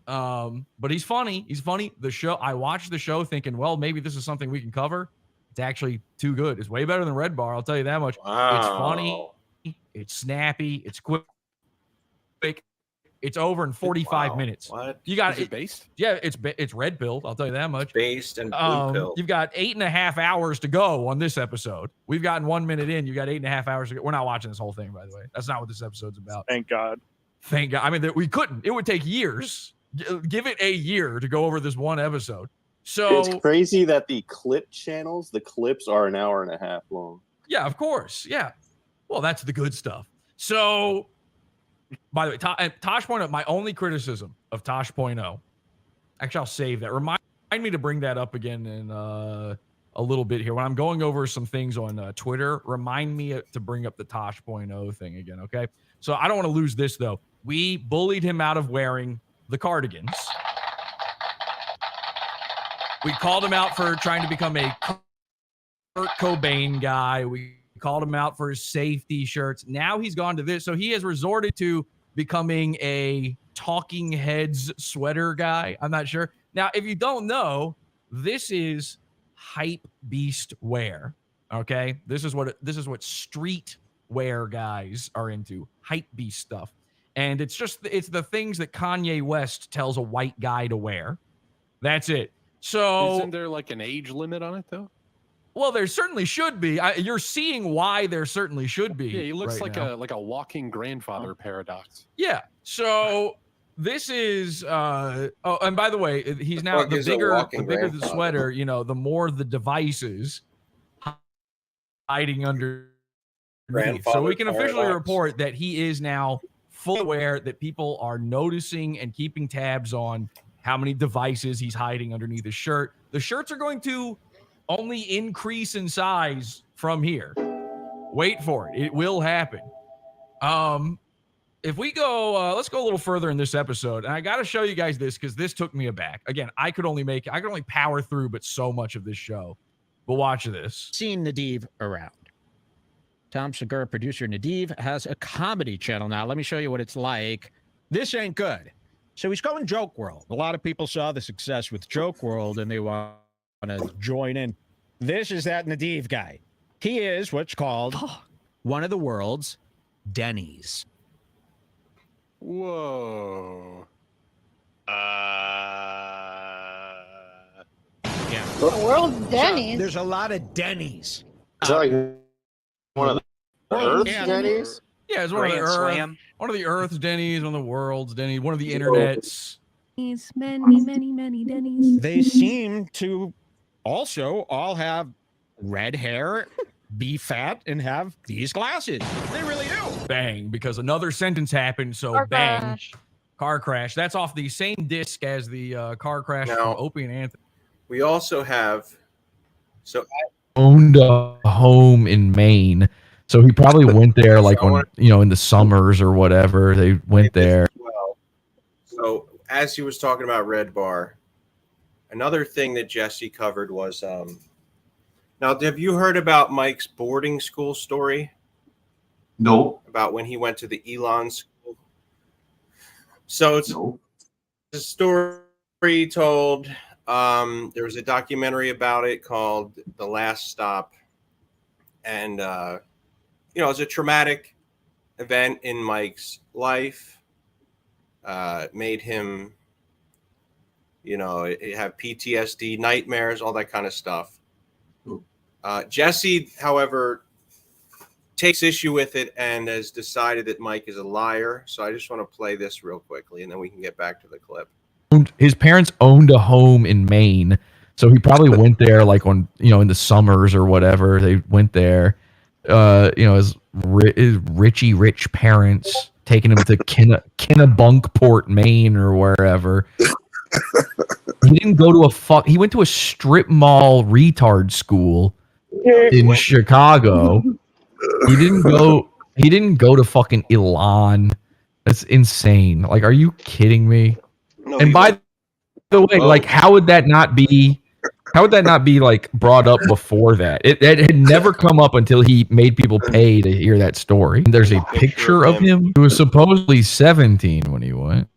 M: But he's funny. He's funny. The show, I watched the show thinking, well, maybe this is something we can cover. It's actually too good. It's way better than Red Bar. I'll tell you that much.
H: Wow.
M: It's funny. It's snappy. It's quick. It's over in 45 minutes.
H: What?
M: You got
H: Is it based?
M: Yeah, it's red pilled. I'll tell you that much.
H: Based and blue pill.
M: You've got 8.5 hours to go on this episode. We've gotten 1 minute in. You got 8.5 hours to go. We're not watching this whole thing, by the way. That's not what this episode's about.
U: Thank God.
M: Thank God. I mean, we couldn't. It would take years. Give it a year to go over this one episode. So
I: it's crazy that the clip channels, the clips are an hour and a half long.
M: Yeah, of course. Yeah. Well, that's the good stuff. So, by the way, Tosh.0, my only criticism of Tosh.0, actually, I'll save that. Remind me to bring that up again in a little bit here. When I'm going over some things on Twitter, remind me to bring up the Tosh.0 thing again, okay? So I don't want to lose this, though. We bullied him out of wearing the cardigans. We called him out for trying to become a Kurt Cobain guy. We called him out for his safety shirts. Now he's gone to this. So he has resorted to becoming a Talking Heads sweater guy. I'm not sure. Now, if you don't know, this is hype beast wear. Okay. This is what street wear guys are into. Hype beast stuff. And it's the things that Kanye West tells a white guy to wear. That's it. So
A: isn't there like an age limit on it though?
M: Well, there certainly should be. You're seeing why there certainly should be.
A: Yeah, he looks
M: right
A: like a walking grandfather paradox.
M: Yeah. So this is and by the way, he's now the bigger the sweater, the more the devices hiding under. So we can officially report that he is now fully aware that people are noticing and keeping tabs on how many devices he's hiding underneath his shirt. The shirts are going to only increase in size from here. Wait for it. It will happen. If we go, let's go a little further in this episode. And I got to show you guys this because this took me aback. Again, I could only power through but so much of this show. But watch this.
F: Seen Nadiv around. Tom Segura, producer Nadiv, has a comedy channel now. Let me show you what it's like. This ain't good. So he's going Joke World. A lot of people saw the success with Joke World and they want to join in. This is that Nadiv guy. He is what's called one of the world's Denny's.
A: Whoa.
F: Yeah.
K: The world's Denny's.
F: There's a lot of Denny's.
I: Is that like one of the Earth's
M: yeah.
I: Denny's?
M: Yeah, it's one of the Earth's Denny's, one of the world's Denny's, one of the internet's.
D: Many Denny's.
F: They seem to also all have red hair, be fat and have these glasses. They really do.
M: Bang, because another sentence happened. So
T: Car
M: bang.
T: crash.
M: Car crash. That's off the same disc as the car crash
H: Now-
M: from Opie and Anthony.
H: We also have
M: Owned a home in Maine. So he probably went there like on, in the summers or whatever. They went there.
H: well. So as he was talking about Red Bar, another thing that Jesse covered was now have you heard about Mike's boarding school story?
S: No.
H: About when he went to the Elon school. So it's a story he told. There was a documentary about it called The Last Stop. And it's a traumatic event in Mike's life. Made him, have PTSD, nightmares, all that kind of stuff. Jesse, however, takes issue with it and has decided that Mike is a liar. So I just want to play this real quickly, and then we can get back to the clip.
M: His parents owned a home in Maine. So he probably went there like on, in the summers or whatever. They went there. His richy rich parents taking him to Kennebunkport, Maine, or wherever. He didn't go to he went to a strip mall retard school in Chicago. He didn't go to fucking Elon. That's insane. Like, are you kidding me?
H: No,
M: and by the way, like, how would that not be like brought up before that? It had never come up until he made people pay to hear that story. There's a picture of him. He was supposedly 17 when he went.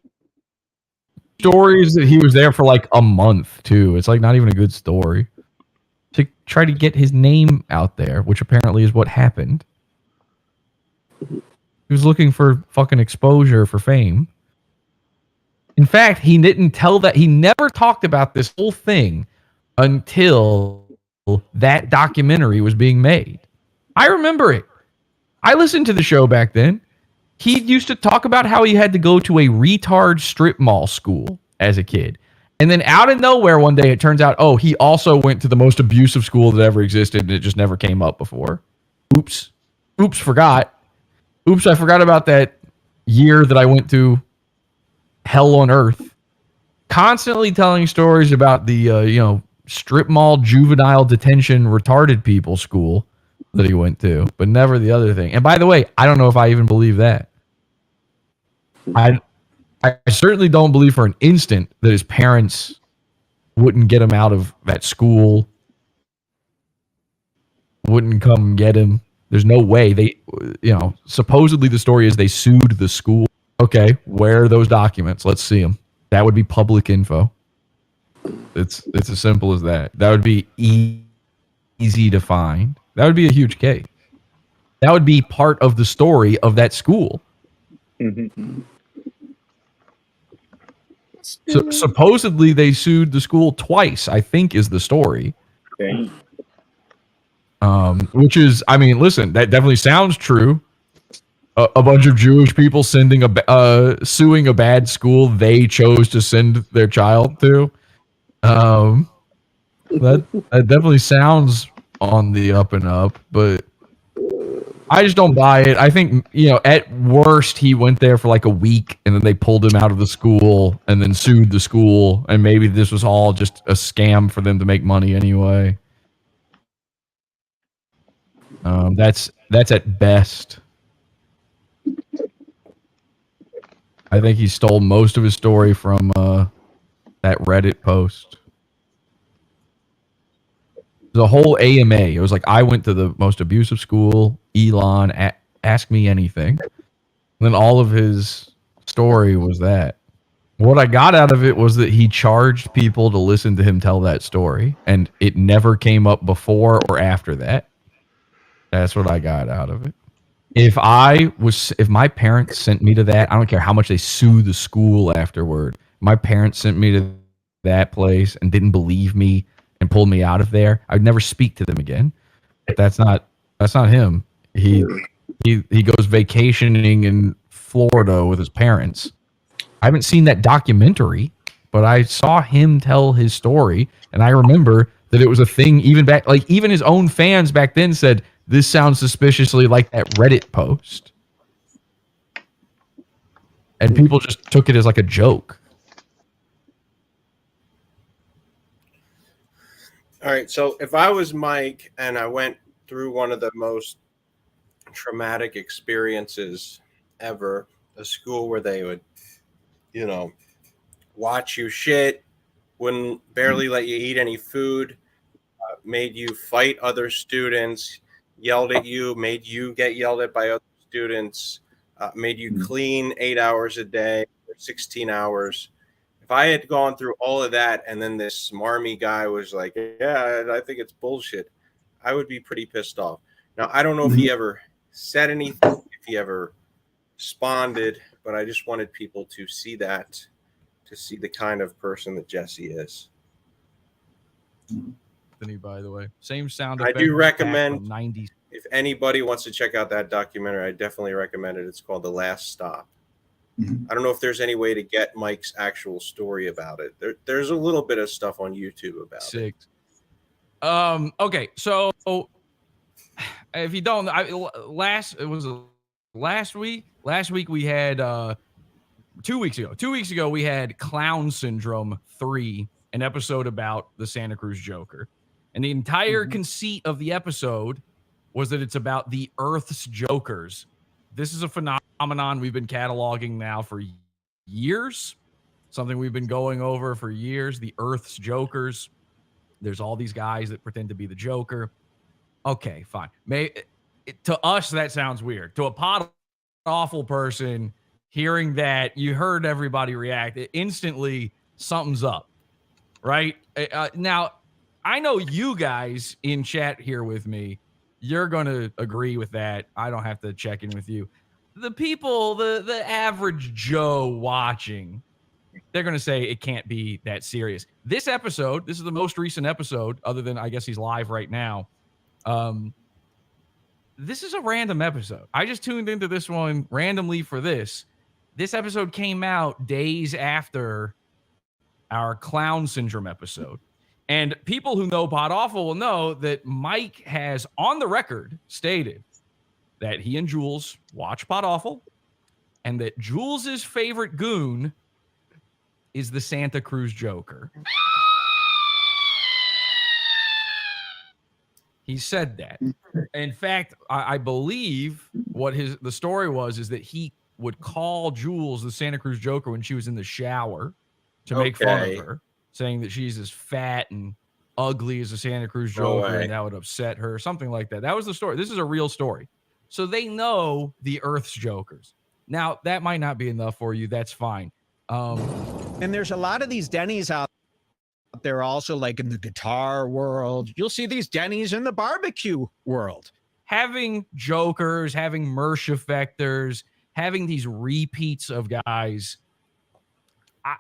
M: Stories that he was there for like a month too. It's like not even a good story. To try to get his name out there, which apparently is what happened. He was looking for fucking exposure for fame. In fact, he didn't tell that. He never talked about this whole thing until that documentary was being made. I remember it. I listened to the show back then. He used to talk about how he had to go to a retard strip mall school as a kid. And then out of nowhere one day, it turns out, he also went to the most abusive school that ever existed, and it just never came up before. Oops. Forgot. Oops, I forgot about that year that I went to hell on earth. Constantly telling stories about the, strip mall juvenile detention retarded people school that he went to, but never the other thing. And by the way, I don't know if I even believe that. I certainly don't believe for an instant that his parents wouldn't get him out of that school, wouldn't come get him. There's no way. They, supposedly the story is they sued the school. Okay, where are those documents? Let's see them. That would be public info. It's as simple as that. That would be easy to find. That would be a huge case. That would be part of the story of that school. So supposedly they sued the school twice, I think is the story.
I: Okay.
M: Which is, listen, that definitely sounds true. A bunch of Jewish people suing a bad school they chose to send their child to. That definitely sounds on the up and up, but I just don't buy it. I think, at worst he went there for like a week and then they pulled him out of the school and then sued the school, and maybe this was all just a scam for them to make money anyway. That's at best. I think he stole most of his story from that Reddit post. The whole AMA. It was like, I went to the most abusive school. Elon, ask me anything. And then all of his story was that. What I got out of it was that he charged people to listen to him tell that story, and it never came up before or after that. That's what I got out of it. If my parents sent me to that, I don't care how much they sue the school afterward. My parents sent me to that place and didn't believe me and pulled me out of there, I'd never speak to them again. But that's not him. He goes vacationing in Florida with his parents. I haven't seen that documentary, but I saw him tell his story, and I remember that it was a thing even back, like even his own fans back then said, This sounds suspiciously like that Reddit post. And people just took it as like a joke.
H: All right. So if I was Mike and I went through one of the most traumatic experiences ever, a school where they would, watch you shit, wouldn't barely let you eat any food, made you fight other students, yelled at you, made you get yelled at by other students, made you clean 8 hours a day, 16 hours. If I had gone through all of that and then this smarmy guy was like, yeah, I think it's bullshit, I would be pretty pissed off. Now, I don't know if he ever said anything, if he ever responded, but I just wanted people to see that, to see the kind of person that Jesse is.
M: By the way, same sound
H: I
M: effect.
H: do recommend,
M: from 90s.
H: if anybody wants to check out that documentary, I definitely recommend it. It's called The Last Stop. I don't know if there's any way to get Mike's actual story about it. There's a little bit of stuff on YouTube about it.
M: Okay, so if you don't, last week we had 2 weeks ago. 2 weeks ago we had Clown Syndrome 3, an episode about the Santa Cruz Joker, and the entire conceit of the episode was that it's about the Earth's Jokers. This is a phenomenon we've been cataloging now for years, something we've been going over for years. The Earth's Jokers. There's all these guys that pretend to be the Joker. Okay, fine. To us, that sounds weird. To a pot awful person, hearing that, you heard everybody react, it instantly something's up, right? Now, I know you guys in chat here with me, you're going to agree with that. I don't have to check in with you. The people, the average Joe watching, they're going to say it can't be that serious. This episode, this is the most recent episode, other than I guess he's live right now. This is a random episode. I just tuned into this one randomly for this. This episode came out days after our Clown Syndrome episode. And people who know Pod Awful will know that Mike has, on the record, stated that he and Jules watch Pod Awful and that Jules' favorite goon is the Santa Cruz Joker. He said that. In fact, I believe what the story was is that he would call Jules the Santa Cruz Joker when she was in the shower to make fun of her, saying that she's as fat and ugly as a Santa Cruz Joker, and that would upset her, something like that. That was the story. This is a real story. So they know the Earth's Jokers. Now, that might not be enough for you. That's fine.
K: And there's a lot of these Denny's out there also, like in the guitar world. You'll see these Denny's in the barbecue world.
M: Having jokers, having Mersh effectors, having these repeats of guys.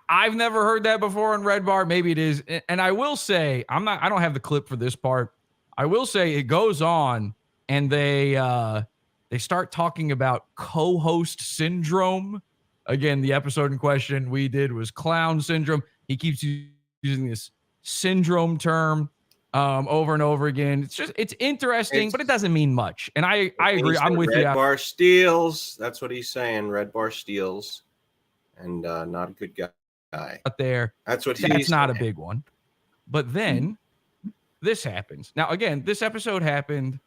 M: I've never heard that before in Red Bar. Maybe it is. And I will say, I don't have the clip for this part. I will say it goes on and they start talking about co-host syndrome. Again, the episode in question we did was Clown Syndrome. He keeps using this syndrome term over and over again. It's interesting, but it doesn't mean much. And I agree. I'm with you.
H: Red Bar steals. That's what he's saying. Red Bar steals. And not a good guy
M: out there.
H: That's what
M: That's not a big one. But then this happens. Now, again, this episode happened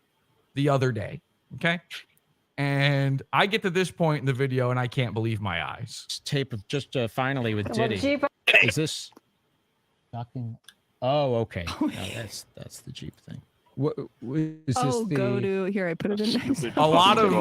M: the other day. Okay. And I get to this point in the video and I can't believe my eyes.
K: Tape of just finally with Diddy. Is this talking? Oh, okay. No, that's the Jeep thing. What is this?
D: Go to here. I put it in.
M: A lot of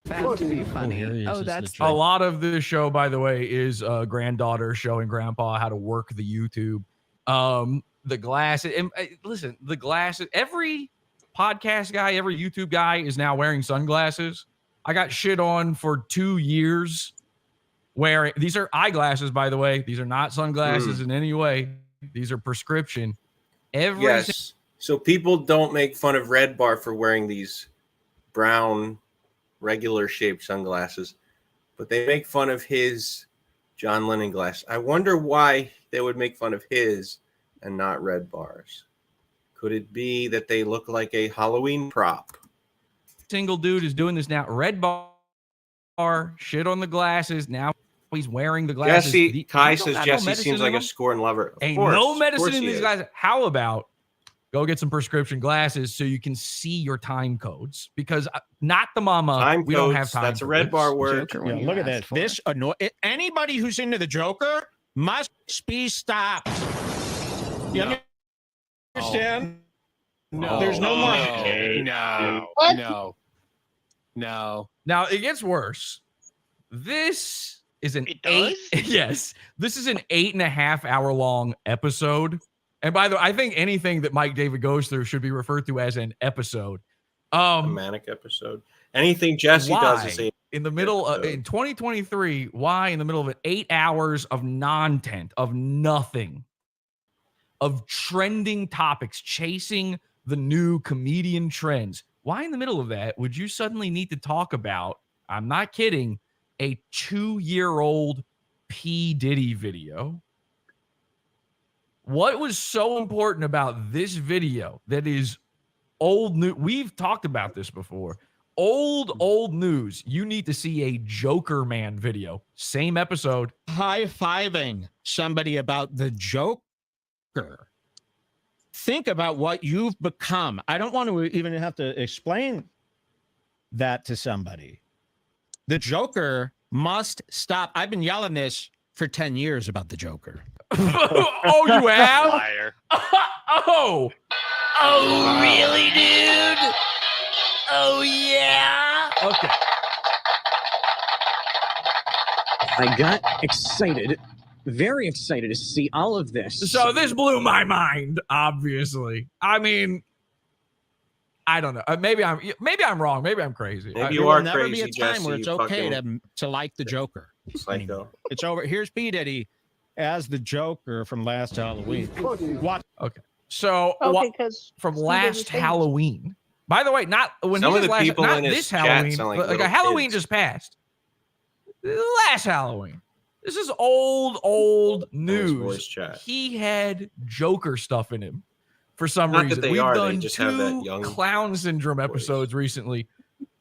D: found to be funny. That's
M: a lot of this show, by the way, is granddaughter showing grandpa how to work the YouTube. The glasses. And, listen, the glasses. Every podcast guy, every YouTube guy is now wearing sunglasses. I got shit on for 2 years wearing. These are eyeglasses, by the way. These are not sunglasses in any way. These are prescription.
H: Yes. So people don't make fun of Red Bar for wearing these brown, regular shaped sunglasses, but they make fun of his John Lennon glass. I wonder why they would make fun of his and not Red Bar's. Could it be that they look like a Halloween prop?
M: Single dude is doing this now. Red bar, shit on the glasses. Now he's wearing the glasses.
H: Jesse, Kai
M: You don't
H: says
M: got
H: Jesse
M: medicine
H: seems
M: in
H: like a
M: them?
H: scorn lover. Of
M: Ain't
H: course,
M: no
H: of
M: medicine
H: course
M: in
H: he
M: these
H: is.
M: glasses. How about go get some prescription glasses so you can see your time codes? Because not the mama.
H: Time
M: we don't
H: codes,
M: have time.
H: that's
M: for
H: a red
M: this.
H: bar word.
K: Yeah, look at that. This anybody who's into the Joker must be stopped. You understand?
A: No,
K: There's no more.
A: No.
M: Now it gets worse. This is an yes. This is an 8.5 hour long episode. And by the way, I think anything that Mike David goes through should be referred to as an episode.
H: A manic episode. Anything Jesse does is
M: in the middle of, in 2023. Why in the middle of it? 8 hours of non-tent, of nothing, of trending topics, chasing the new comedian trends. Why in the middle of that would you suddenly need to talk about, I'm not kidding, a 2-year-old P. Diddy video? What was so important about this video that is old news? We've talked about this before. Old news. You need to see a Joker Man video. Same episode.
K: High-fiving somebody about the Joker. Think about what you've become. I don't want to even have to explain that to somebody. The Joker must stop. I've been yelling this for 10 years about the Joker.
M: Oh, you have?
J: Liar.
M: Oh,
J: really, dude?
M: Oh, yeah. Okay.
P: I got excited, very excited to see all of this.
M: So this blew my mind, obviously. I mean, I don't know. Maybe I'm wrong. Maybe I'm crazy.
H: Maybe
K: There
H: you are
K: will never
H: crazy,
K: be a time
H: Jesse,
K: where it's
H: you
K: okay
H: fucking
K: to like the Joker.
H: psycho.
K: It's over. Here's P. Diddy as the Joker from last Halloween. What?
M: Okay. So
R: Okay, because
M: from
R: Steve
M: last
R: is famous.
M: Halloween. By the way, not when
H: Some
M: he
H: of
M: was
H: the
M: last,
H: people
M: not
H: in his
M: this
H: chat
M: Halloween,
H: sound like
M: but like a
H: little
M: Halloween
H: kids.
M: just passed. Last Halloween. This is old
H: Nice voice
M: news.
H: chat.
M: He had Joker stuff in him for some
H: Not that
M: reason.
H: they
M: We've
H: are, they
M: done
H: just have that
M: 2
H: young
M: Clown Syndrome episodes recently.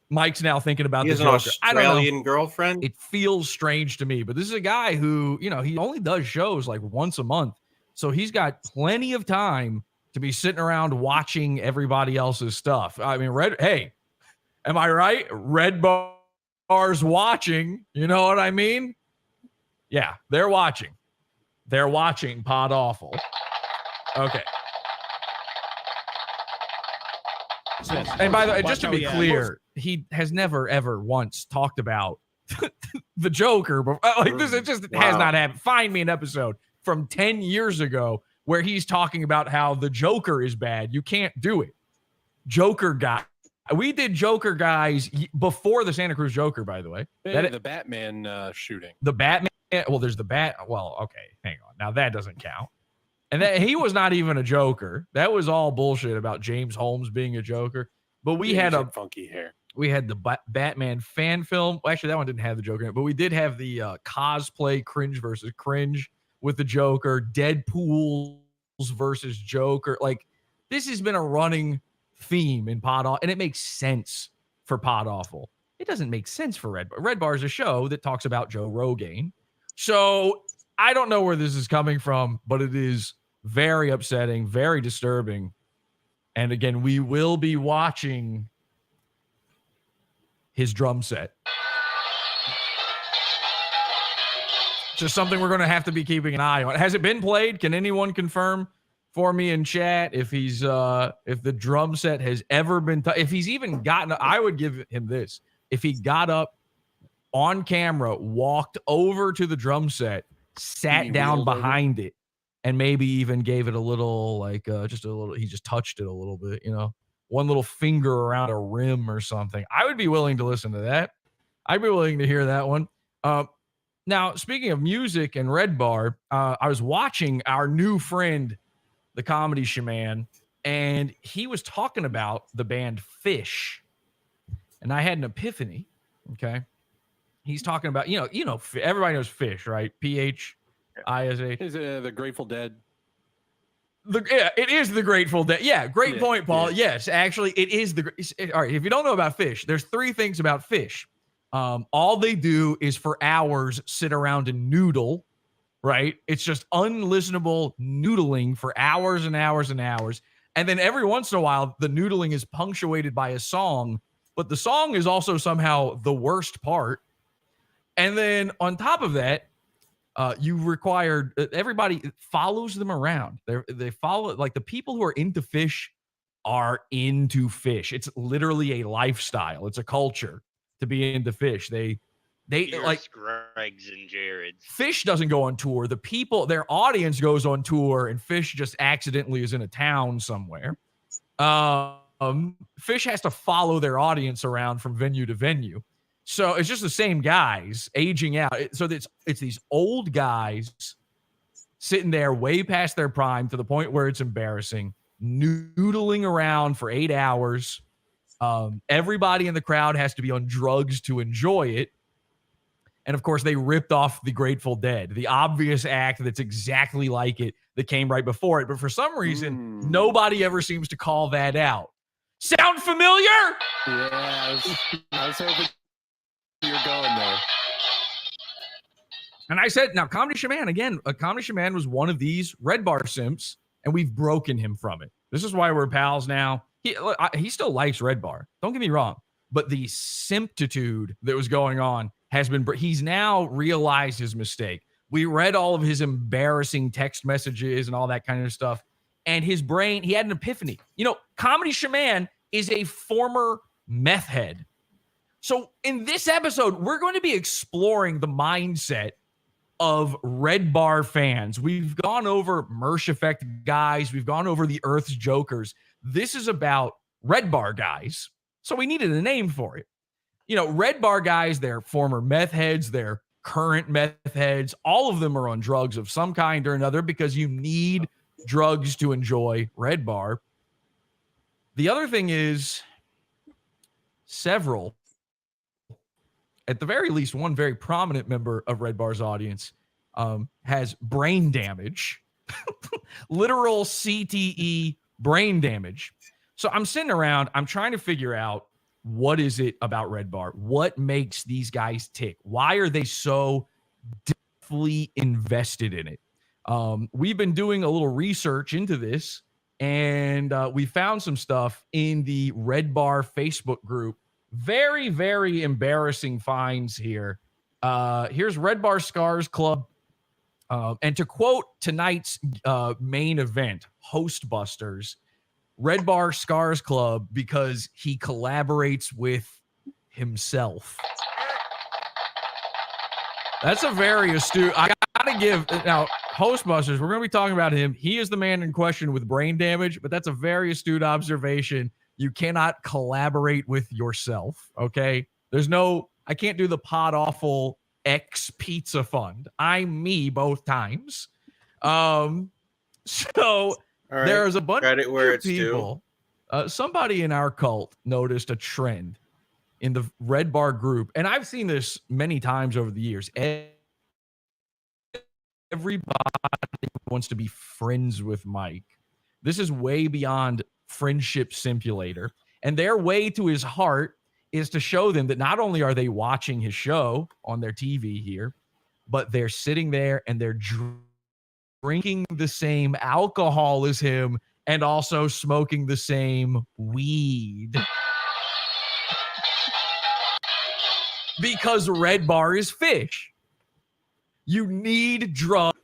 M: Mike's now thinking about
H: He
M: the
H: has an
M: Joker. I don't know.
H: Australian girlfriend.
M: It feels strange to me, but this is a guy who, he only does shows like once a month. So he's got plenty of time to be sitting around watching everybody else's stuff. I mean, hey, am I right? Red Bar's watching. You know what I mean? Yeah, they're watching. They're watching Pod Awful. Okay. And by the way, just to be clear, he has never, ever once talked about the Joker. But like this, it just has not happened. Find me an episode from 10 years ago where he's talking about how the Joker is bad. You can't do it. Joker guy. We did Joker guys before the Santa Cruz Joker, by the way.
A: Hey, the Batman shooting.
M: The Batman. Well, there's the Bat. Well, okay, hang on. Now that doesn't count. And that he was not even a Joker. That was all bullshit about James Holmes being a Joker. But we had a
A: funky hair.
M: We had the Batman fan film. Well, actually, that one didn't have the Joker in it, but we did have the cosplay cringe versus cringe with the Joker, Deadpool's versus Joker. Like this has been a running theme in Pod Awful, and it makes sense for Pod Awful. It doesn't make sense for Red Bar. Red Bar is a show that talks about Joe Rogan. So I don't know where this is coming from, but it is very upsetting, very disturbing. And again, we will be watching his drum set. Just something we're going to have to be keeping an eye on. Has it been played? Can anyone confirm for me in chat if he's if the drum set has ever been if he's even gotten? I would give him this. If he got up on camera, walked over to the drum set, sat down behind it, and maybe even gave it a little, like just a little, he just touched it a little bit, one little finger around a rim or something. I would be willing to listen to that. I'd be willing to hear that one. Now, speaking of music and Red Bar, I was watching our new friend, the Comedy Shaman, and he was talking about the band Fish. And I had an epiphany, okay? He's talking about, everybody knows Fish, right? P-H-I-S-H.
A: Is it the Grateful Dead?
M: It is the Grateful Dead. Yeah, great point, Paul. Yes, actually, it is all right. If you don't know about fish, there's three things about fish. All they do is for hours sit around and noodle. Right? It's just unlistenable noodling for hours and hours and hours. And then every once in a while, the noodling is punctuated by a song, but the song is also somehow the worst part. And then on top of that, you required everybody follows them around. They follow, like, the people who are into fish are into fish. It's literally a lifestyle. It's a culture to be into fish. They
J: Here's
M: like
J: Greg's and Jared's.
M: Fish doesn't go on tour. The people, their audience goes on tour, and Fish just accidentally is in a town somewhere. Fish has to follow their audience around from venue to venue. So it's just the same guys aging out. So it's these old guys sitting there way past their prime to the point where it's embarrassing, noodling around for 8 hours. Everybody in the crowd has to be on drugs to enjoy it. And of course, they ripped off the Grateful Dead, the obvious act that's exactly like it that came right before it. But for some reason, nobody ever seems to call that out. Sound familiar?
A: Yeah, I was hoping you were going there.
M: And I said, now, Comedy Shaman, again, Comedy Shaman was one of these Red Bar simps, and we've broken him from it. This is why we're pals now. He still likes Red Bar. Don't get me wrong. But the simptitude that was going on has been, he's now realized his mistake. We read all of his embarrassing text messages and all that kind of stuff. And his brain, he had an epiphany. You know, Comedy Shaman is a former meth head. So in this episode, we're going to be exploring the mindset of Red Bar fans. We've gone over Mersh Effect guys. We've gone over the Earth's Jokers. This is about Red Bar guys. So we needed a name for it. You know, Red Bar guys, they're former meth heads, they're current meth heads. All of them are on drugs of some kind or another because you need drugs to enjoy Red Bar. The other thing is several, at the very least, one very prominent member of Red Bar's audience has brain damage, literal CTE brain damage. So I'm sitting around, I'm trying to figure out, what is it about Red Bar? What makes these guys tick? Why are they so deeply invested in it? We've been doing a little research into this, and we found some stuff in the Red Bar Facebook group. Very, very embarrassing finds here. Here's Red Bar Scars Club. And to quote tonight's main event, Hostbusters, Red Bar Scars Club because he collaborates with himself. That's a very astute. I gotta give now Hostbusters. We're gonna be talking about him. He is the man in question with brain damage, but that's a very astute observation. You cannot collaborate with yourself. Okay, there's no. I can't do the Pod Awful X Pizza Fund. I'm me both times. So. Right. There's a bunch of people. Somebody in our cult noticed a trend in the Red Bar group, and I've seen this many times over the years. Everybody wants to be friends with Mike. This is way beyond friendship simulator, and their way to his heart is to show them that not only are they watching his show on their TV here, but they're sitting there and they're drinking the same alcohol as him and also smoking the same weed. Because Red Bar is fish. You need drugs.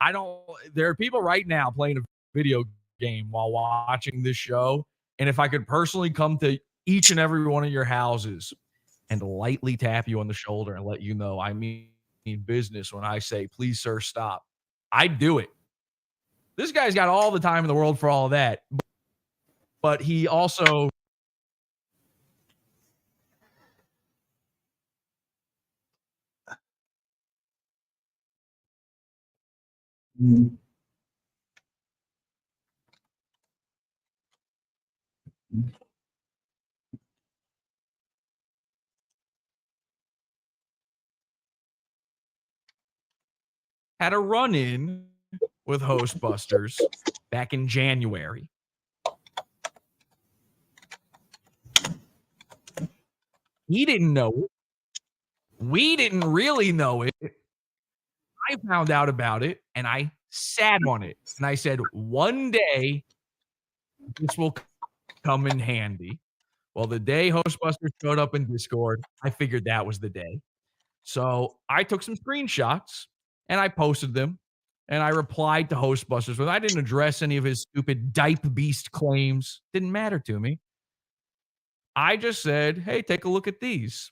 M: I don't. There are people right now playing a video game while watching this show, and if I could personally come to each and every one of your houses and lightly tap you on the shoulder and let you know I mean business when I say, please, sir, stop, I'd do it. This guy's got all the time in the world for all of that, but he also had a run-in with Hostbusters back in January. He didn't know it. We didn't really know it. I found out about it, and I sat on it. And I said, one day, this will come in handy. Well, the day Hostbusters showed up in Discord, I figured that was the day. So I took some screenshots, and I posted them, and I replied to Hostbusters. But I didn't address any of his stupid Dipe Beast claims. Didn't matter to me. I just said, hey, take a look at these.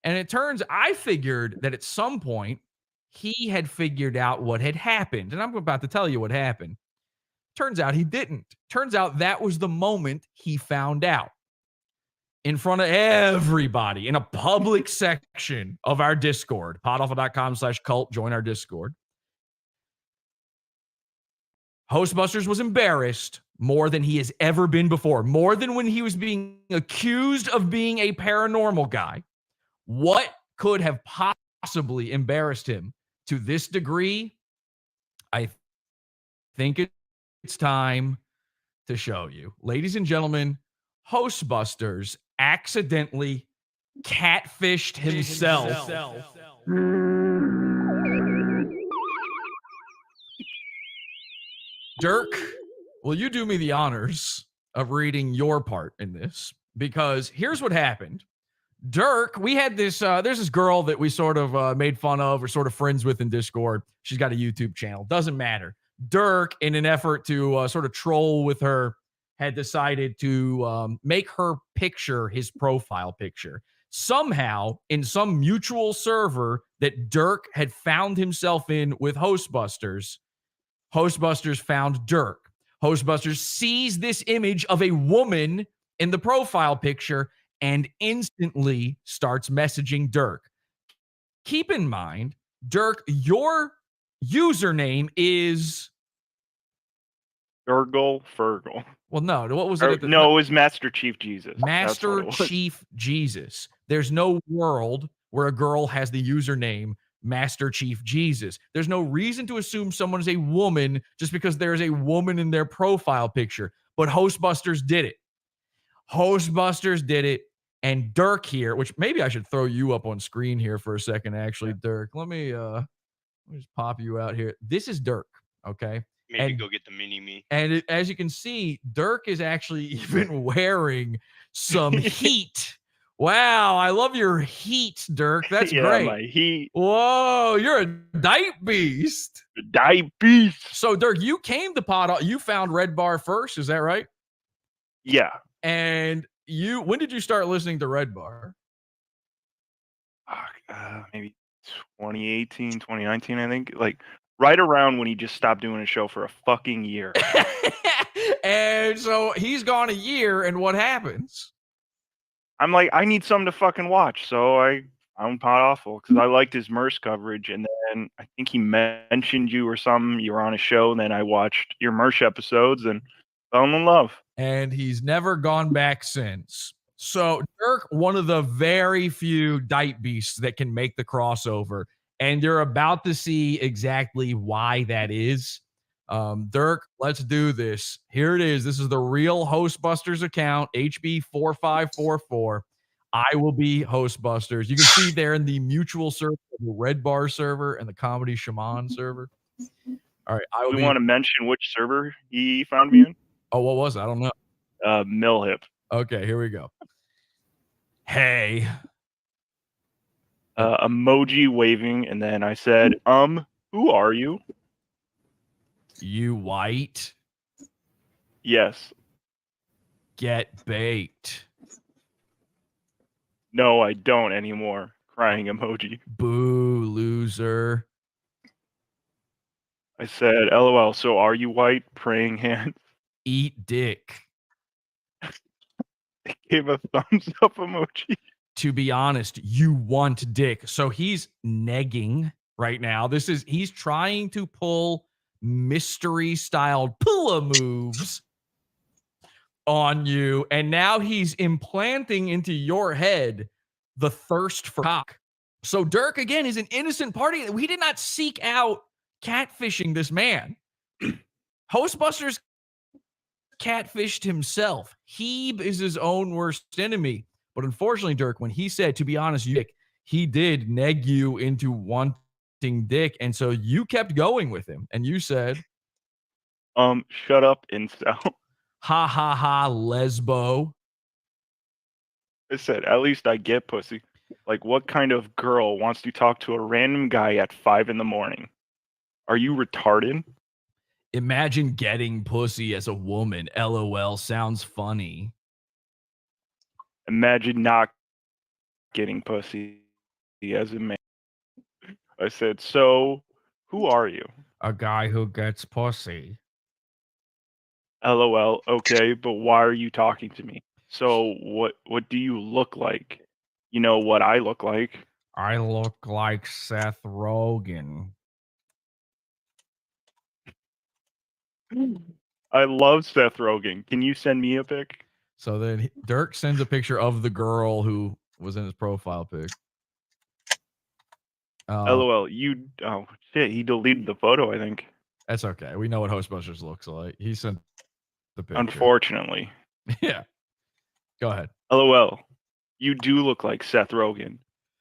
M: And it turns, I figured that at some point, he had figured out what had happened. And I'm about to tell you what happened. Turns out he didn't. Turns out that was the moment he found out. In front of everybody in a public section of our Discord, podawful.com/cult, join our Discord. Hostbusters was embarrassed more than he has ever been before, more than when he was being accused of being a paranormal guy. What could have possibly embarrassed him to this degree? I think it's time to show you. Ladies and gentlemen, Hostbusters accidentally catfished himself. Dirk, will you do me the honors of reading your part in this? Because here's what happened. Dirk, we had this, there's this girl that we sort of made fun of or sort of friends with in Discord. She's got a YouTube channel. Doesn't matter. Dirk, in an effort to sort of troll with her, had decided to make her picture his profile picture. Somehow, in some mutual server that Dirk had found himself in with Hostbusters, Hostbusters found Dirk. Hostbusters sees this image of a woman in the profile picture and instantly starts messaging Dirk. Keep in mind, Dirk, your username is
U: Fergal.
M: Well, no. What was it?
U: No, it was Master Chief Jesus.
M: Master Chief Jesus. There's no world where a girl has the username Master Chief Jesus. There's no reason to assume someone is a woman just because there's a woman in their profile picture. But Hostbusters did it. Hostbusters did it. And Dirk here, which maybe I should throw you up on screen here for a second, actually, Dirk. Let me just pop you out here. This is Dirk, okay?
J: Maybe go get the mini-me.
M: And as you can see, Dirk is actually even wearing some heat. Wow, I love your heat, Dirk. That's great.
U: My heat.
M: Whoa, you're a Dipe Beast.
U: Dipe Beast.
M: So, Dirk, you came to Pod. You found Red Bar first, is that right?
U: Yeah.
M: And when did you start listening to Red Bar?
U: Maybe 2018, 2019, I think. Like right around when he just stopped doing a show for a fucking year.
M: And so he's gone a year, and what happens?
U: I'm like, I need something to fucking watch. So I found Pod Awful because I liked his Merce coverage. And then I think he mentioned you or something. You were on a show, and then I watched your Merce episodes and fell in love.
M: And he's never gone back since. So Dirk, one of the very few Dipe Beasts that can make the crossover. And you're about to see exactly why that is. Dirk, let's do this. Here it is. This is the real Hostbusters account, HB4544. I will be Hostbusters. You can see there in the mutual server, the Red Bar server and the Comedy Shaman server. All right.
U: We want to mention which server he found me in?
M: Oh, what was it? I don't know.
U: Millhip.
M: Okay, here we go. Hey.
U: Emoji waving, and then I said, who are you?
M: You white?
U: Yes.
M: Get baked.
U: No, I don't anymore. Crying emoji.
M: Boo, loser.
U: I said, LOL. So are you white? Praying hands.
M: Eat dick.
U: Gave a thumbs up emoji.
M: To be honest, you want dick. So he's negging right now. He's trying to pull mystery styled pull moves on you. And now he's implanting into your head the thirst for cock. So Dirk, again, is an innocent party. We did not seek out catfishing this man. Hostbusters catfished himself. He is his own worst enemy. But unfortunately, Dirk, when he said, to be honest, Dick, he did neg you into wanting dick. And so you kept going with him. And you said,
U: shut up, incel.
M: Ha ha ha, lesbo.
U: I said, at least I get pussy. Like, what kind of girl wants to talk to a random guy at 5 a.m? Are you retarded?
M: Imagine getting pussy as a woman. LOL, sounds funny.
U: Imagine not getting pussy as a man. I said, so who are you?
M: A guy who gets pussy.
U: LOL. Okay, but why are you talking to me? So what do you look like? You know what I look like.
M: I look like Seth Rogen.
U: I love Seth Rogen. Can you send me a pic?
M: So then Dirk sends a picture of the girl who was in his profile pic.
U: LOL. Oh shit, he deleted the photo, I think.
M: That's okay. We know what Hostbusters looks like. He sent the picture.
U: Unfortunately.
M: Yeah. Go ahead.
U: LOL. You do look like Seth Rogen.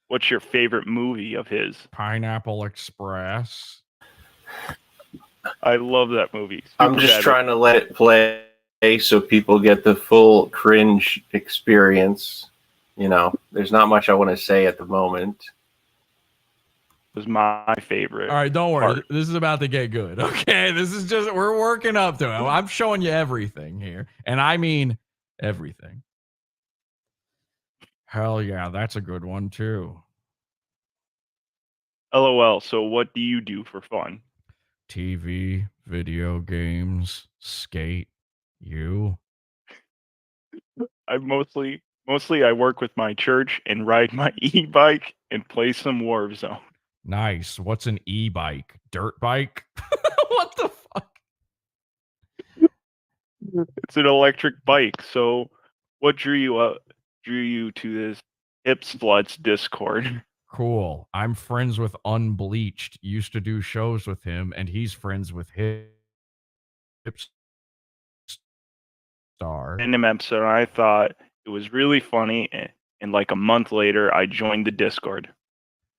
U: What's your favorite movie of his?
M: Pineapple Express.
U: I love that movie.
H: I'm just trying to let it play so people get the full cringe experience. You know, there's not much I want to say at the moment.
U: Was my favorite.
M: All right, don't worry. This is about to get good. Okay, this is just we're working up to it. I'm showing you everything here, and I mean everything. Hell yeah, that's a good one too.
U: LOL. So what do you do for fun?
M: TV, video games, skate. You?
U: I mostly I work with my church and ride my e-bike and play some Warzone.
M: Nice. What's an e-bike? Dirt bike? What the fuck?
U: It's an electric bike. So what drew you to this Hip Sluts Discord?
M: Cool. I'm friends with Unbleached. Used to do shows with him, and he's friends with Hip Star.
U: In an episode, I thought it was really funny, and like a month later, I joined the Discord.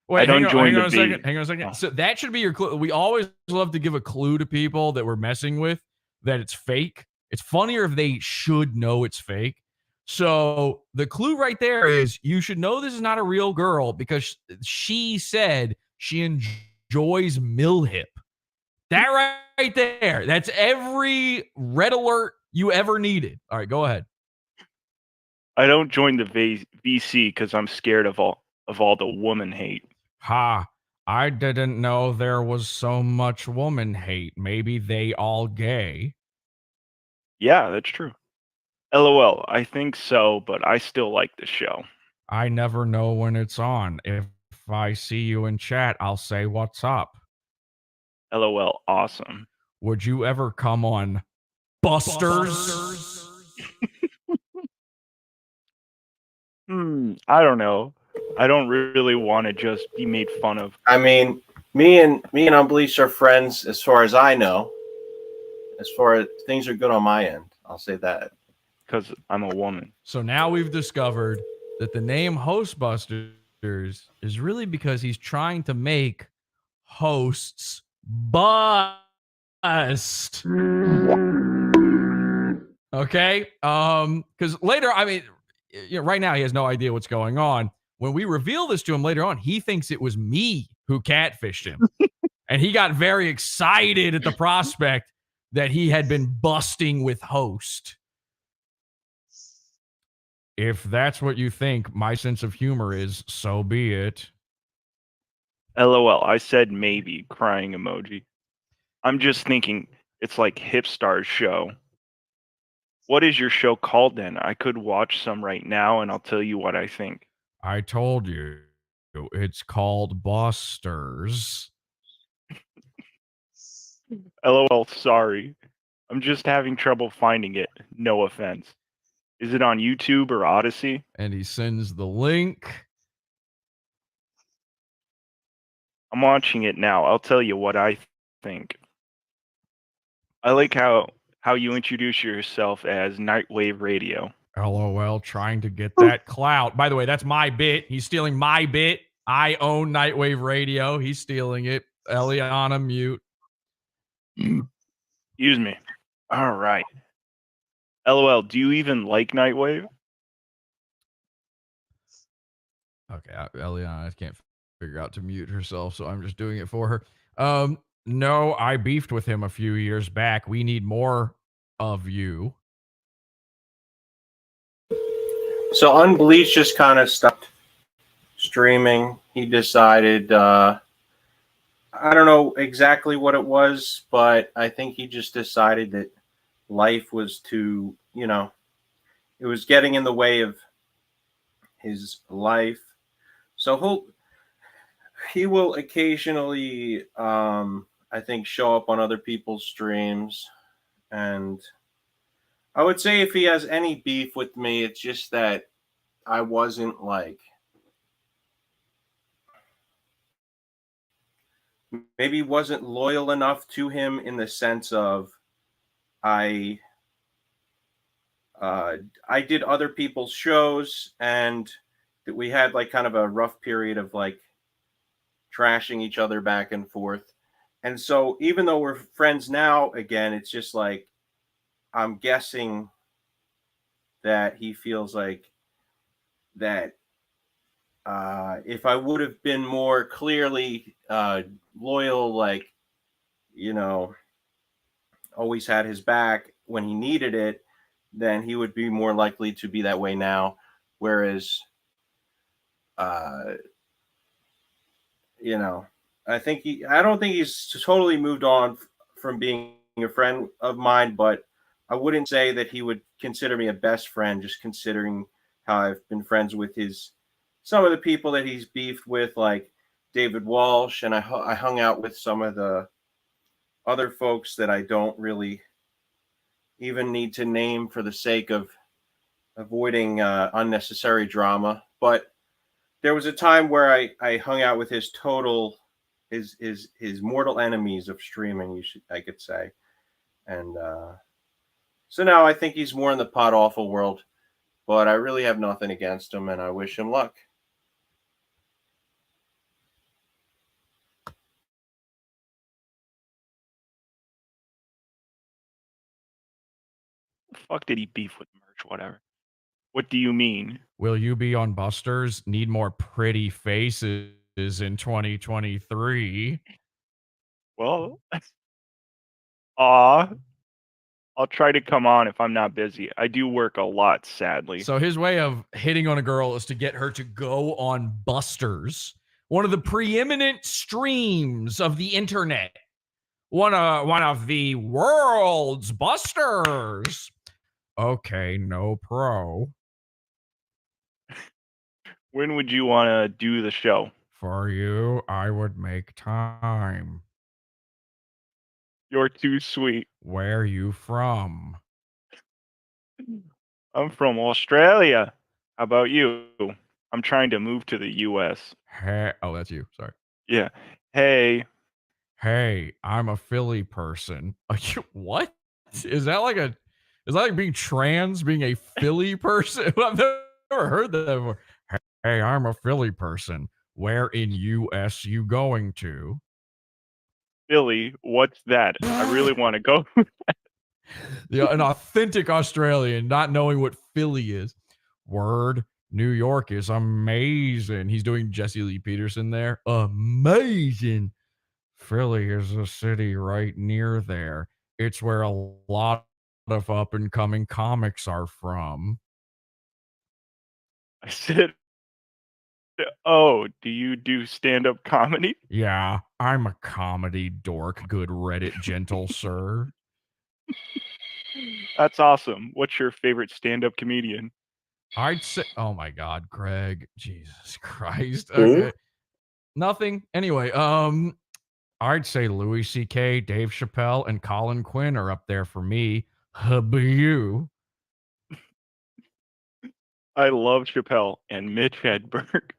M: Wait,
U: I don't join
M: hang
U: the
M: on a
U: V.
M: second. Hang on a second.
U: Oh.
M: So that should be your clue. We always love to give a clue to people that we're messing with that it's fake. It's funnier if they should know it's fake. So the clue right there is you should know this is not a real girl because she said she enjoys Millhip. That right there. That's every red alert you ever needed. All right, go ahead.
U: I don't join the VC because I'm scared of all the woman hate.
M: Ha. I didn't know there was so much woman hate. Maybe they all gay.
U: Yeah, that's true. LOL, I think so, but I still like the show.
M: I never know when it's on. If I see you in chat, I'll say what's up.
U: LOL, awesome.
M: Would you ever come on Busters?
U: I don't know. I don't really want to just be made fun of.
H: I mean, me and Unbleached are friends as far as I know. As far as things are good on my end, I'll say that.
U: Because I'm a woman.
M: So now we've discovered that the name Hostbusters is really because he's trying to make hosts bust. Okay? Because later, I mean, you know, right now he has no idea what's going on. When we reveal this to him later on, he thinks it was me who catfished him. And he got very excited at the prospect that he had been busting with host. If that's what you think my sense of humor is, so be it.
U: LOL. I said maybe, crying emoji. I'm just thinking it's like Hipstar's show. What is your show called then? I could watch some right now and I'll tell you what I think.
M: I told you. It's called Busters.
U: LOL, sorry. I'm just having trouble finding it. No offense. Is it on YouTube or Odyssey?
M: And he sends the link.
U: I'm watching it now. I'll tell you what I think. I like how you introduce yourself as Nightwave Radio.
M: LOL, trying to get that clout. By the way, that's my bit. He's stealing my bit. I own Nightwave Radio. He's stealing it. Eliana, mute.
U: Excuse me. All right. LOL, do you even like Nightwave?
M: Okay, Eliana can't figure out to mute herself, so I'm just doing it for her. No, I beefed with him a few years back. We need more of you.
H: So Unbleached just kind of stopped streaming. He decided, I don't know exactly what it was, but I think he just decided that life was too, it was getting in the way of his life. So he will occasionally, I think, show up on other people's streams. And I would say if he has any beef with me, it's just that I wasn't maybe wasn't loyal enough to him in the sense of I did other people's shows and that we had kind of a rough period of trashing each other back and forth. And so even though we're friends now, again, it's just I'm guessing that he feels like that if I would have been more clearly loyal, always had his back when he needed it, then he would be more likely to be that way now. Whereas, I don't think he's totally moved on from being a friend of mine, but I wouldn't say that he would consider me a best friend, just considering how I've been friends with some of the people that he's beefed with, like David Walsh, and I hung out with some of the other folks that I don't really even need to name for the sake of avoiding unnecessary drama. But there was a time where I hung out with his mortal enemies of streaming, I could say. And so now I think he's more in the Pod Awful world, but I really have nothing against him and I wish him luck.
U: The fuck did he beef with merch? Whatever. What do you mean?
M: Will you be on Busters? Need more pretty faces in 2023.
U: Well, I'll try to come on if I'm not busy. I do work a lot, sadly.
M: So his way of hitting on a girl is to get her to go on Busters, one of the preeminent streams of the internet. One of the world's Busters. Okay, no pro.
U: When would you want to do the show?
M: For you, I would make time.
U: You're too sweet.
M: Where you from?
U: I'm from Australia. How about you? I'm trying to move to the US.
M: Hey, oh, that's you. Sorry.
U: Yeah. Hey.
M: Hey, I'm a Philly person. What? Is that like being trans, being a Philly person? I've never heard that before. Hey, I'm a Philly person. Where in US you going to?
U: Philly, what's that? I really want to go.
M: An authentic Australian not knowing what Philly is. Word, New York is amazing. He's doing Jesse Lee Peterson there. Amazing.
K: Philly is a city right near there. It's where a lot of up and coming comics are from.
U: I said, "Oh, do you do stand-up comedy?"
K: Yeah, I'm a comedy dork, good Reddit gentle sir.
U: That's awesome. What's your favorite stand-up comedian?
K: I'd say, oh my God, Greg, Jesus Christ.
I: Who?
K: Okay, nothing. Anyway, I'd say Louis C.K., Dave Chappelle, and Colin Quinn are up there for me. You?
U: I love Chappelle and Mitch Hedberg.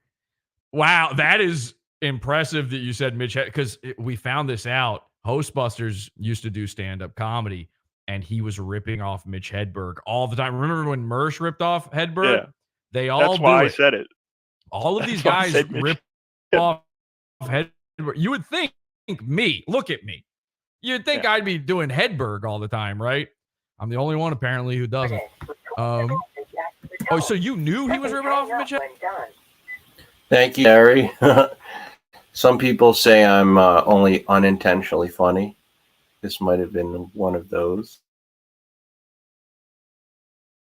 K: Wow, that is impressive that you said Mitch, because we found this out. Hostbusters used to do stand-up comedy, and he was ripping off Mitch Hedberg all the time. Remember when Mersh ripped off Hedberg?
U: Yeah,
K: They all
U: that's
K: do
U: why I
K: it.
U: said it.
K: All of
U: That's
K: these
U: why I
K: guys
U: said Mitch
K: rip off Hedberg. You would think me. Look at me. You'd think I'd be doing Hedberg all the time, right? I'm the only one apparently who doesn't. Oh, so you knew he was ripping off Mitch Hedberg?
H: Thank you, Harry. Some people say I'm only unintentionally funny. This might have been one of those.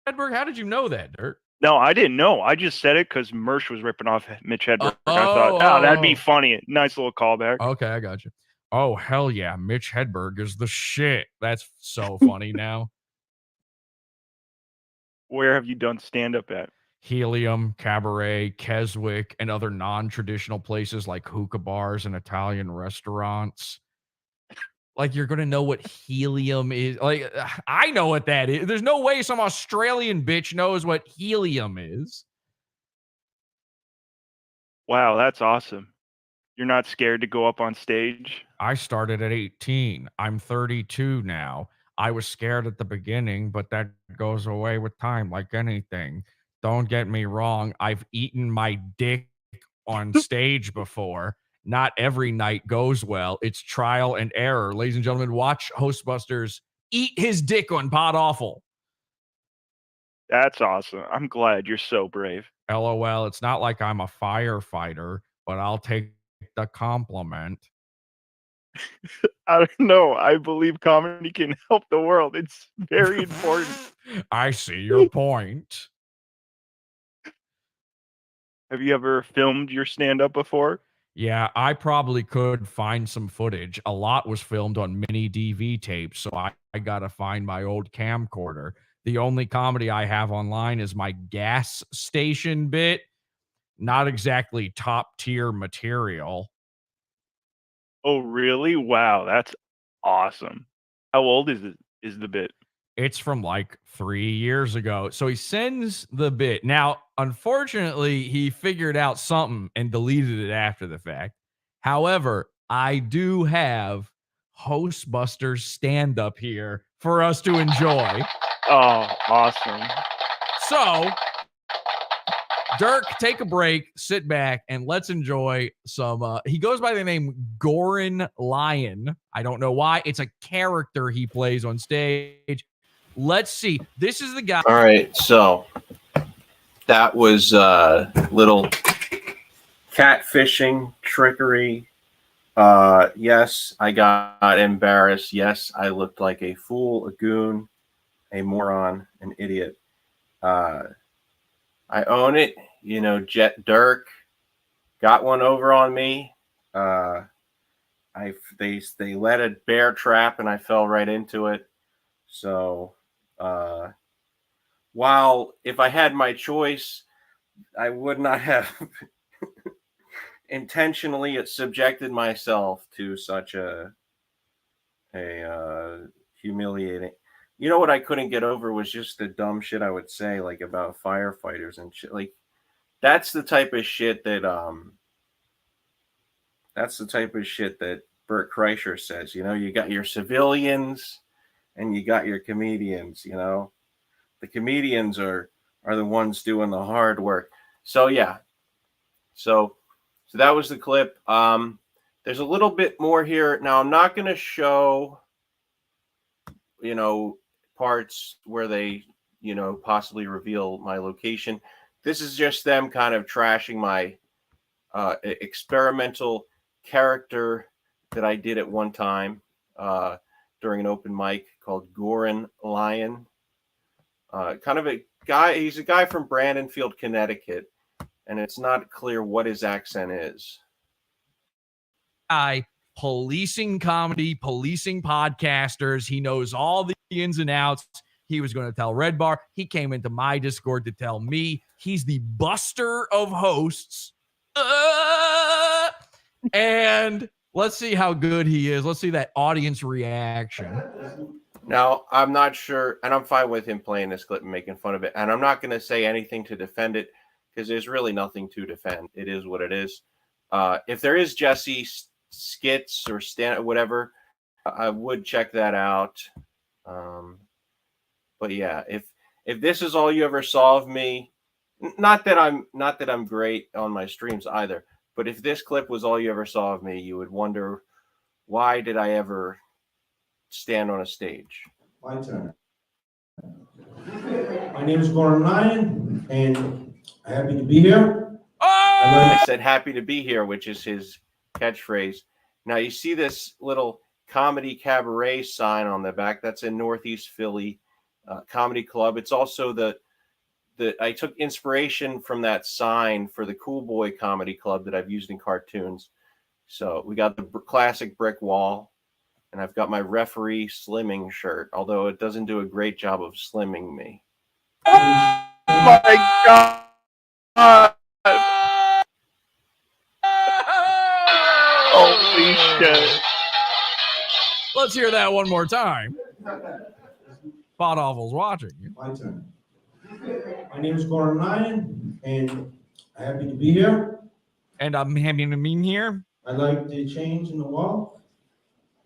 K: Hedberg, how did you know that, Dirt?
U: No, I didn't know. I just said it because Mersh was ripping off Mitch Hedberg. I thought, that'd be funny. Nice little callback.
K: Okay, I got you. Oh, hell yeah. Mitch Hedberg is the shit. That's so funny now.
U: Where have you done stand-up at?
K: Helium, Cabaret, Keswick, and other non-traditional places like hookah bars and Italian restaurants. Like, you're going to know what helium is. Like, I know what that is. There's no way some Australian bitch knows what helium is.
U: Wow, that's awesome. You're not scared to go up on stage?
K: I started at 18. I'm 32 now. I was scared at the beginning, but that goes away with time, like anything. Don't get me wrong. I've eaten my dick on stage before. Not every night goes well. It's trial and error. Ladies and gentlemen, watch Hostbusters eat his dick on Pod Awful.
U: That's awesome. I'm glad you're so brave.
K: LOL. It's not like I'm a firefighter, but I'll take the compliment.
U: I don't know. I believe comedy can help the world. It's very important.
K: I see your point.
U: Have you ever filmed your stand-up before?
K: Yeah, I probably could find some footage. A lot was filmed on mini DV tapes, so I got to find my old camcorder. The only comedy I have online is my gas station bit. Not exactly top tier material.
U: Oh, really? Wow, that's awesome. How old is it? Is the bit?
K: It's from like 3 years ago. So he sends the bit. Now, unfortunately, he figured out something and deleted it after the fact. However, I do have Hostbusters stand up here for us to enjoy.
U: Oh, awesome.
K: So, Dirk, take a break, sit back, and let's enjoy some. He goes by the name Goran Lion. I don't know why. It's a character he plays on stage. Let's see. This is the guy.
H: All right, so that was little catfishing, trickery. Yes, I got embarrassed. Yes, I looked like a fool, a goon, a moron, an idiot. I own it. You know, Jet Dirk got one over on me. They let a bear trap and I fell right into it. So while if I had my choice, I would not have intentionally subjected myself to such a humiliating. You know what I couldn't get over was just the dumb shit I would say, like about firefighters and shit. Like that's the type of shit that Bert Kreischer says. You know, you got your civilians and you got your comedians. You know, the comedians are the ones doing the hard work. So yeah, so that was the clip. There's a little bit more here. Now I'm not going to show, you know, parts where they, you know, possibly reveal my location. This is just them kind of trashing my experimental character that I did at one time during an open mic called Gorin Lion. Kind of a guy. He's a guy from Brandonfield, Connecticut, and it's not clear what his accent is.
M: Policing comedy, policing podcasters. He knows all the ins and outs. He was going to tell Red Bar. He came into my Discord to tell me he's the buster of hosts. And let's see how good he is. Let's see that audience reaction.
H: Now, I'm not sure, and I'm fine with him playing this clip and making fun of it. And I'm not going to say anything to defend it because there's really nothing to defend. It is what it is. If there is Jesse skits or whatever, I would check that out. But yeah, if this is all you ever saw of me, not that I'm great on my streams either, but if this clip was all you ever saw of me, you would wonder, why did I ever stand on a stage?
L: My turn. My name is Gordon Lyon, and I'm happy to be here.
H: I said happy to be here, which is his catchphrase. Now you see this little comedy cabaret sign on the back. That's in Northeast Philly Comedy Club. It's also the I took inspiration from that sign for the Cool Boy Comedy Club that I've used in cartoons. So we got the classic brick wall, and I've got my referee slimming shirt, although it doesn't do a great job of slimming me.
U: Oh my God. Holy shit.
M: Let's hear that one more time. Pod Awful's watching you.
L: My turn. My name is Gordon Lyon, and I'm happy to be here.
M: And I'm happy to be here.
L: I like the change in the wall.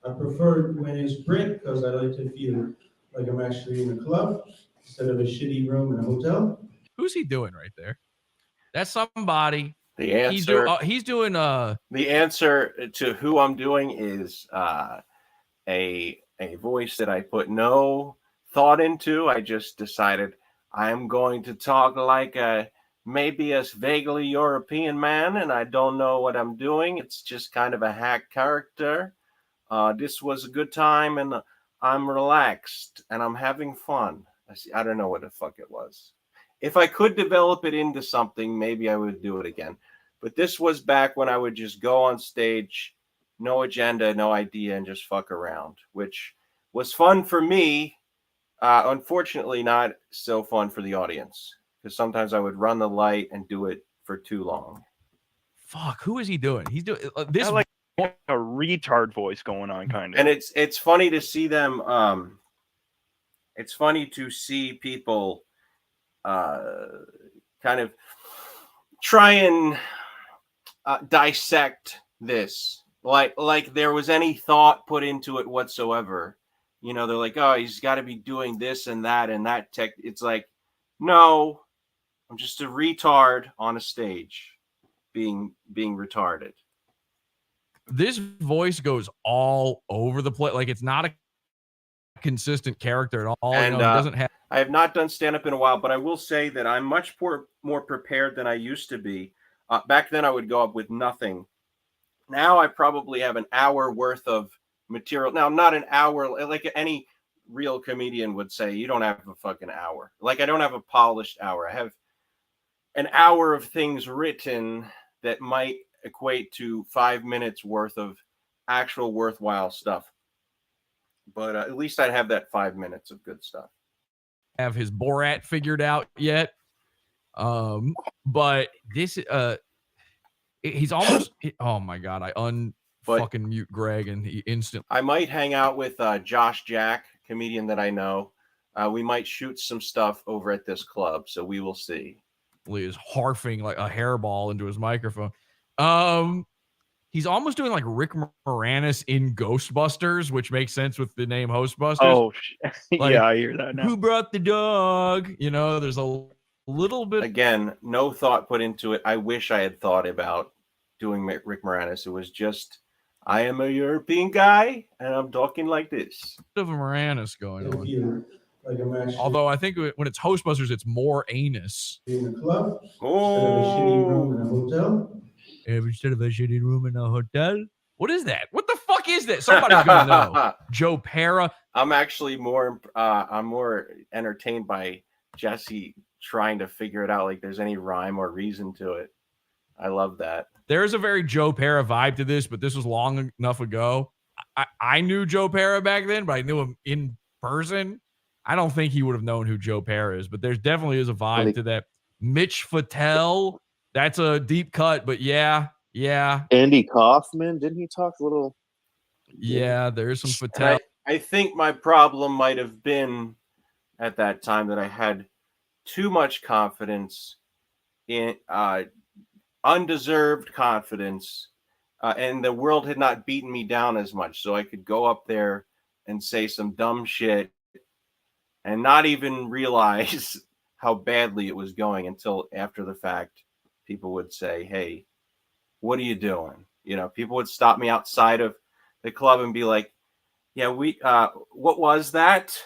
L: I prefer when it's brick because I like to feel like I'm actually in a club instead of a shitty room in a hotel.
M: Who's he doing right there? That's somebody.
H: The answer.
M: He's doing.
H: The answer to who I'm doing is a voice that I put no thought into. I just decided I'm going to talk like maybe a vaguely European man, and I don't know what I'm doing. It's just kind of a hack character. This was a good time, and I'm relaxed, and I'm having fun. I don't know what the fuck it was. If I could develop it into something, maybe I would do it again. But this was back when I would just go on stage, no agenda, no idea, and just fuck around, which was fun for me. Unfortunately, not so fun for the audience, because sometimes I would run the light and do it for too long.
M: Fuck, who is he doing? He's doing this.
U: I like a retard voice going on, kind of.
H: And it's funny to see them. It's funny to see people kind of try and dissect this, like there was any thought put into it whatsoever. You know, they're like, oh, he's got to be doing this and that tech. It's like, no, I'm just a retard on a stage being retarded.
M: This voice goes all over the place. Like, it's not a consistent character at all.
H: And
M: you know, he doesn't have.
H: I have not done stand-up in a while, but I will say that I'm much more prepared than I used to be. Back then, I would go up with nothing. Now I probably have an hour worth of material. Now, not an hour, like any real comedian would say, you don't have a fucking hour. Like, I don't have a polished hour. I have an hour of things written that might equate to 5 minutes worth of actual worthwhile stuff. But at least I'd have that 5 minutes of good stuff.
M: Have his Borat figured out yet. But this, he's almost, oh my God, I fucking mute Greg and he instantly.
H: I might hang out with Josh Jack, comedian that I know. We might shoot some stuff over at this club, so we will see.
M: He is harfing like a hairball into his microphone. He's almost doing like Rick Moranis in Ghostbusters, which makes sense with the name Hostbusters.
U: Oh,
M: like,
U: yeah, I hear that now.
M: Who brought the dog? You know, there's a little bit.
H: Again, no thought put into it. I wish I had thought about doing Rick Moranis. It was just, I am a European guy, and I'm talking like this.
M: Bit of a Moranis going on.
L: Like I'm actually
M: Although I think when it's Hostbusters, it's more anus.
L: in a club instead of a shitty room in a hotel.
M: Instead of a shitty room in a hotel. What is that? What the fuck is that? Somebody's gonna know. Joe Pera.
H: I'm actually more I'm more entertained by Jesse trying to figure it out, like there's any rhyme or reason to it. I love that.
M: There's a very Joe Pera vibe to this, but this was long enough ago. I knew Joe Pera back then, but I knew him in person. I don't think he would have known who Joe Pera is, but there's definitely is a vibe to that. Mitch Fattel, that's a deep cut, but yeah.
I: Andy Kaufman, didn't he talk a little?
M: Yeah, there's some Fattel.
H: I think my problem might have been at that time that I had too much confidence in undeserved confidence, and the world had not beaten me down as much, so I could go up there and say some dumb shit and not even realize how badly it was going until after the fact. People would say, "Hey, what are you doing?" You know, people would stop me outside of the club and be like, "Yeah, what was that?"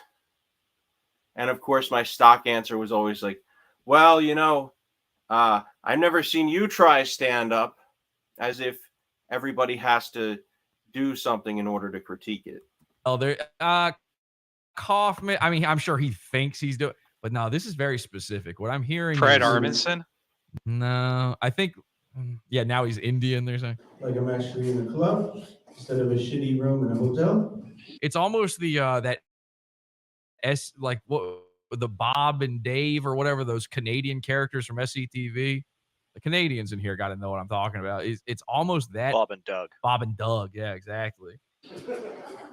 H: And of course, my stock answer was always like, "Well, you know, I've never seen you try stand up," as if everybody has to do something in order to critique it.
M: Oh, there, Kaufman. I mean, I'm sure he thinks he's doing, but no, this is very specific. What I'm hearing.
E: Fred
M: is,
E: Armisen?
M: No, I think, yeah, now he's Indian. They're saying.
L: Like I'm actually in a club instead of a shitty room in a hotel.
M: It's almost the that like what the Bob and Dave or whatever those Canadian characters from SCTV. The Canadians in here got to know what I'm talking about. It's almost that
J: Bob and Doug.
M: Bob and Doug, yeah, exactly.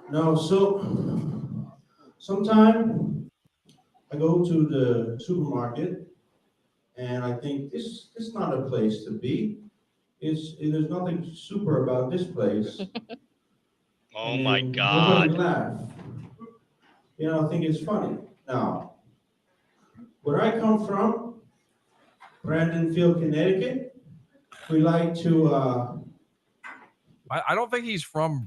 L: No, so sometime I go to the supermarket and I think this is not a place to be. There's nothing super about this place.
J: Oh
L: and
J: my
L: nobody
J: God.
L: laugh. You know, I think it's funny. Now, where I come from, Brandonfield, Connecticut, we like to
M: I don't think he's from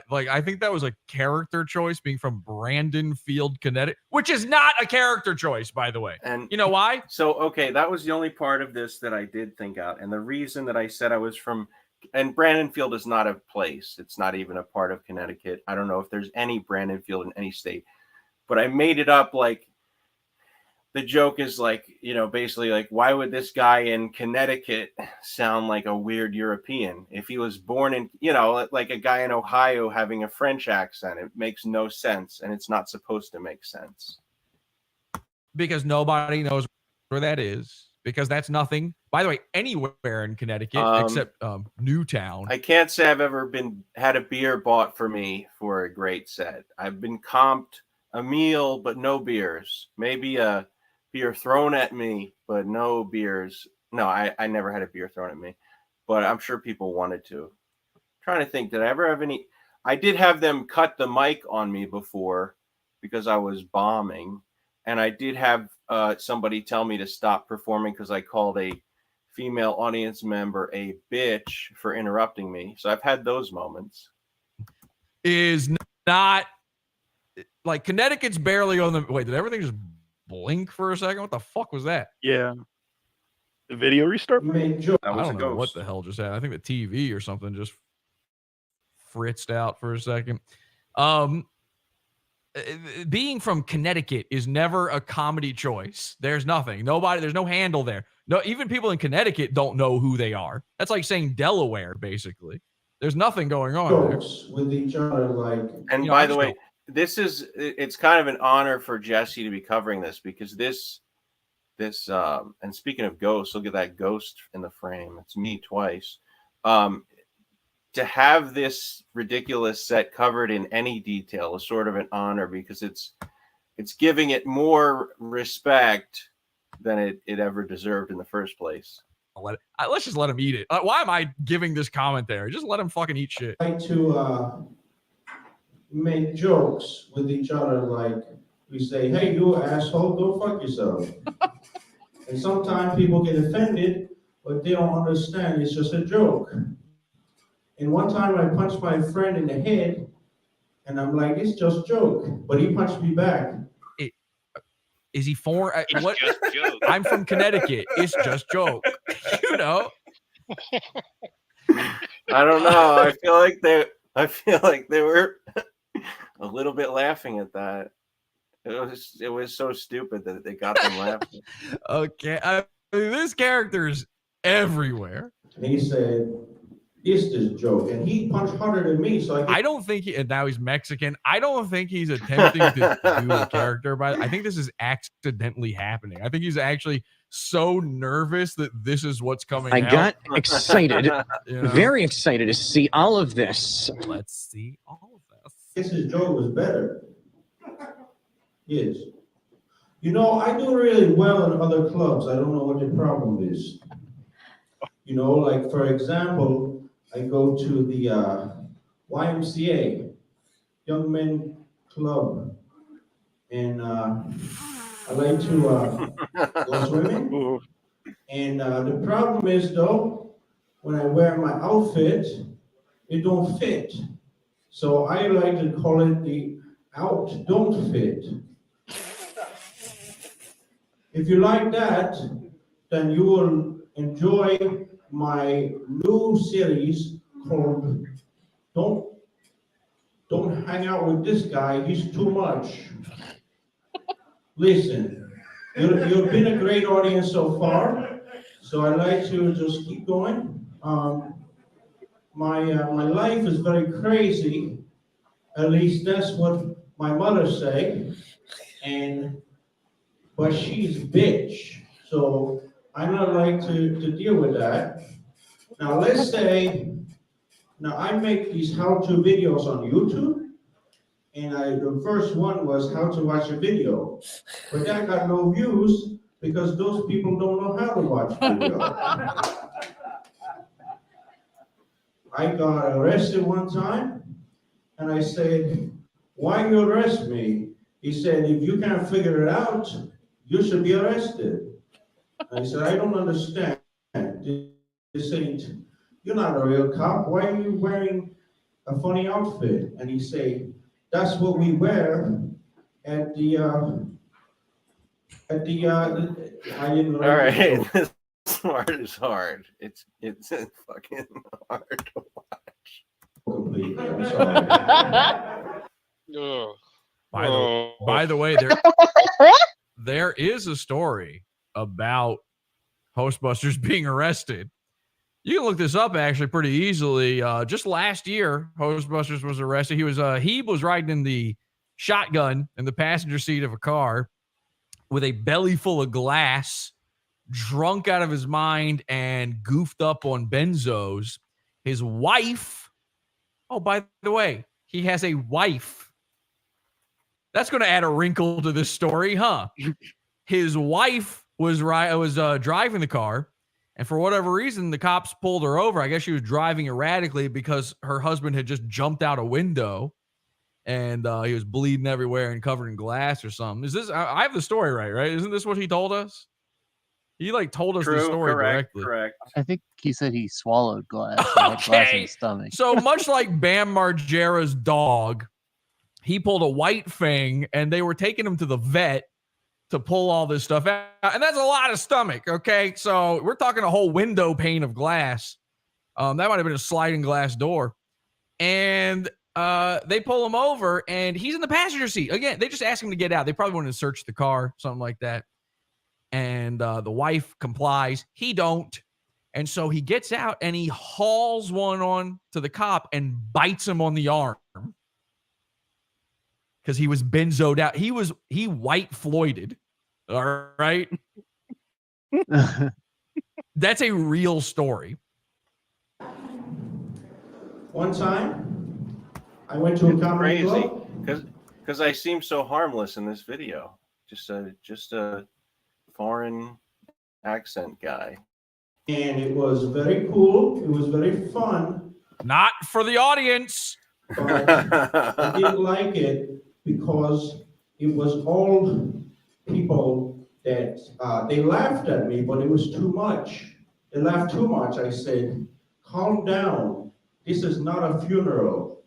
M: I think that was a character choice, being from Brandonfield, Connecticut, which is not a character choice, by the way.
H: And
M: you know why?
H: So, okay, that was the only part of this that I did think out. And the reason that I said I was from, and Brandonfield is not a place. It's not even a part of Connecticut. I don't know if there's any Brandonfield in any state, but I made it up like, the joke is like, you know, basically like, why would this guy in Connecticut sound like a weird European? If he was born in, you know, like a guy in Ohio having a French accent, it makes no sense. And it's not supposed to make sense.
M: Because nobody knows where that is. Because that's nothing, by the way, anywhere in Connecticut except Newtown.
H: I can't say I've ever had a beer bought for me for a great set. I've been comped a meal, but no beers. Maybe a beer thrown at me, but no beers. No, I never had a beer thrown at me, but I'm sure people wanted to. I'm trying to think, did I ever have any? I did have them cut the mic on me before because I was bombing, and I did have somebody tell me to stop performing because I called a female audience member a bitch for interrupting me. So I've had those moments.
M: Is not like Connecticut's barely on the. Wait, did everything just blink for a second? What the fuck was that?
U: Yeah. The video restart?
M: I don't know what the hell just happened. I think the TV or something just fritzed out for a second. Being from Connecticut is never a comedy choice. There's nothing. There's no handle there. No, even people in Connecticut don't know who they are. That's like saying Delaware, basically. There's nothing going on there.
L: with each other, like.
H: And by the way, it's kind of an honor for Jesse to be covering this because this and speaking of ghosts, look at that ghost in the frame. It's me twice. To have this ridiculous set covered in any detail is sort of an honor because it's giving it more respect than it ever deserved in the first place.
M: Let's just let him eat it. Why am I giving this commentary? Just let him fucking eat shit.
L: Like to make jokes with each other, like we say, "Hey, you asshole, go fuck yourself." And sometimes people get offended, but they don't understand it's just a joke. And one time I punched my friend in the head, and I'm like, "It's just a joke," but he punched me back.
M: Is he foreign? What?
J: Just joke.
M: I'm from Connecticut. It's just joke. You know.
H: I don't know. I feel like I feel like they were a little bit laughing at that. It was so stupid that they got them laughing.
M: Okay, I mean, this character's everywhere.
L: And he said, "Is this joke?" And he punched harder than me, so
M: I don't think and now he's Mexican. I don't think he's attempting to do a character, but I think this is accidentally happening. I think he's actually so nervous that this is what's coming
P: I
M: out.
P: got excited,
M: You know?
P: very excited to see all of this.
M: Let's see all of this.
L: Guess his joke was better. Yes. You know, I do really well in other clubs. I don't know what the problem is. You know, like for example, I go to the YMCA, Young Men Club, and I like to go swimming. And the problem is though, when I wear my outfit, it don't fit. So I like to call it the out don't fit. If you like that, then you will enjoy my new series called Don't Hang Out With This Guy, He's Too Much. Listen, you've been a great audience so far, so I'd like to just keep going. My life is very crazy, at least that's what my mother say, but she's bitch, so I don't like to deal with that. Now let's say, now I make these how-to videos on YouTube, and the first one was how to watch a video, but that got no views because those people don't know how to watch video. I got arrested one time, and I said, "Why you arrest me?" He said, "If you can't figure it out, you should be arrested." I said, "I don't understand. This ain't, you're not a real cop. Why are you wearing a funny outfit?" And he said, "That's what we wear at the I didn't like
H: All right,
L: it, so-
H: this part is hard. It's fucking hard to watch.
L: Completely, I'm sorry.
M: By the way, there is a story about Hostbusters being arrested. You can look this up actually pretty easily. Just last year, Hostbusters was arrested. He was riding in the shotgun in the passenger seat of a car with a belly full of glass, drunk out of his mind and goofed up on benzos. His wife, oh, by the way, he has a wife. That's going to add a wrinkle to this story, huh? His wife was driving the car, and for whatever reason, the cops pulled her over. I guess she was driving erratically because her husband had just jumped out a window, and he was bleeding everywhere and covered in glass or something. Is this? I have the story right? Isn't this what he told us? He told us the story directly.
H: Correct.
G: I think he said he swallowed glass. He had glass in his stomach.
M: So much like Bam Margera's dog, he pulled a white fang, and they were taking him to the vet to pull all this stuff out. And that's a lot of stomach, okay? So we're talking a whole window pane of glass. That might have been a sliding glass door. And they pull him over, and he's in the passenger seat. Again, they just ask him to get out. They probably wanted to search the car, something like that. And the wife complies. He don't. And so he gets out, and he hauls one on to the cop and bites him on the arm. Because he was benzoed out. He white Floyded. All right. That's a real story.
L: One time, I went to a comedy
H: Crazy,
L: club.
H: because I seem so harmless in this video. Just a foreign accent guy.
L: And it was very cool. It was very fun.
M: Not for the audience.
L: But I didn't like it because it was all people that they laughed at me, but it was too much. They laughed too much. I said, "Calm down. This is not a funeral."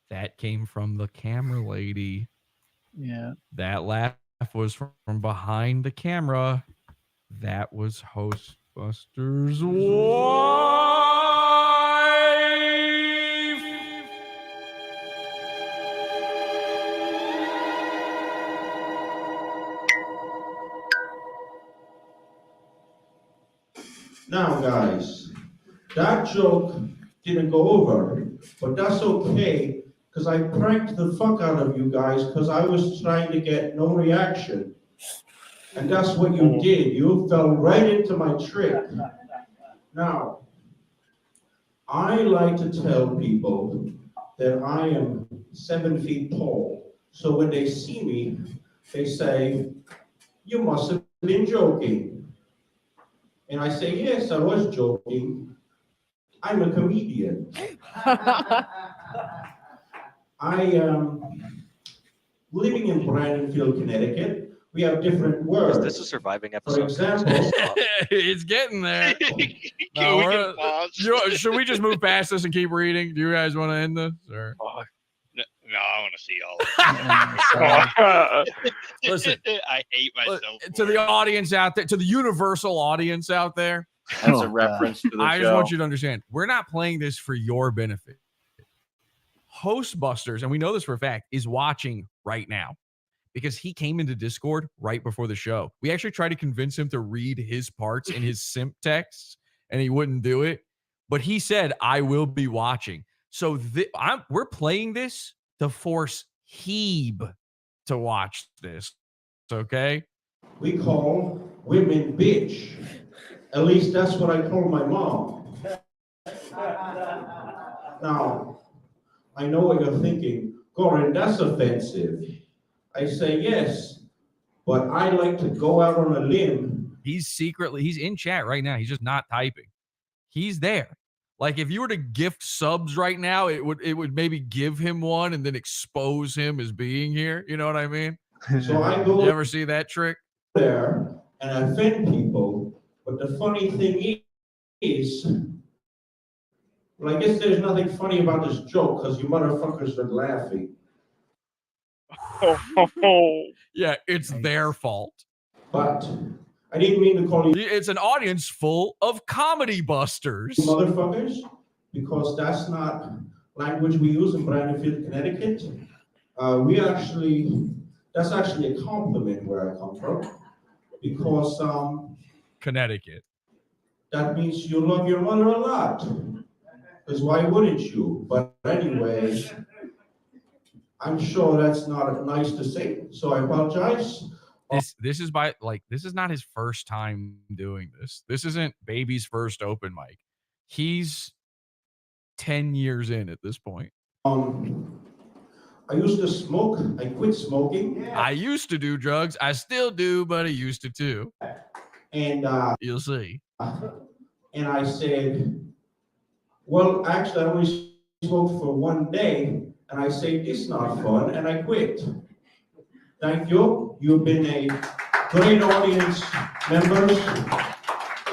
M: That came from the camera lady.
G: Yeah.
M: That laugh was from behind the camera. That was Buster's wife.
L: Now, guys, that joke didn't go over, but that's okay, because I pranked the fuck out of you guys because I was trying to get no reaction. And that's what you did. You fell right into my trick. Now, I like to tell people that I am 7 feet tall. So when they see me, they say, "You must have been joking." And I say, "Yes, I was joking. I'm a comedian." I am living in Brandonfield, Connecticut. We have different words.
R: Is this a surviving
L: For
R: episode?
L: example,
M: It's getting there.
J: We can pause.
M: Should we just move past this and keep reading? Do you guys want to end this? Or?
J: No, I want to see all of it.
M: Listen,
J: I hate myself.
M: To the audience out there, to the universal audience out there,
H: That's a reference to the
M: I
H: show.
M: just want you to understand, we're not playing this for your benefit. Hostbusters, and we know this for a fact, is watching right now because he came into Discord right before the show. We actually tried to convince him to read his parts in his simp texts, and he wouldn't do it. But he said, "I will be watching." So we're playing this to force Hebe to watch this. Okay?
L: we call women bitch. At least that's what I call my mom. Now, I know what you're thinking. Goran, that's offensive. I say yes, but I like to go out on a limb.
M: He's in chat right now. He's just not typing. He's there. Like if you were to gift subs right now, it would maybe give him one and then expose him as being here. You know what I mean?
L: So I go
M: You ever see that trick?
L: there and offend people. But the funny thing is, well, I guess there's nothing funny about this joke because you motherfuckers are laughing.
M: Yeah, it's their fault.
L: But I didn't mean to call you
M: It's an audience full of comedy busters.
L: motherfuckers, because that's not language we use in Brandonfield, Connecticut. That's actually a compliment where I come from, because
M: Connecticut.
L: that means you love your mother a lot. Because why wouldn't you? But anyway, I'm sure that's not nice to say, so I apologize.
M: This is not his first time doing this. This isn't Baby's first open mic. He's 10 years in at this point.
L: I used to smoke. I quit smoking.
M: I used to do drugs. I still do, but I used to too.
L: And
M: you'll see.
L: And I said, well, actually, I only smoked for 1 day, and I said, it's not fun, and I quit. Thank you. You've been a great audience members.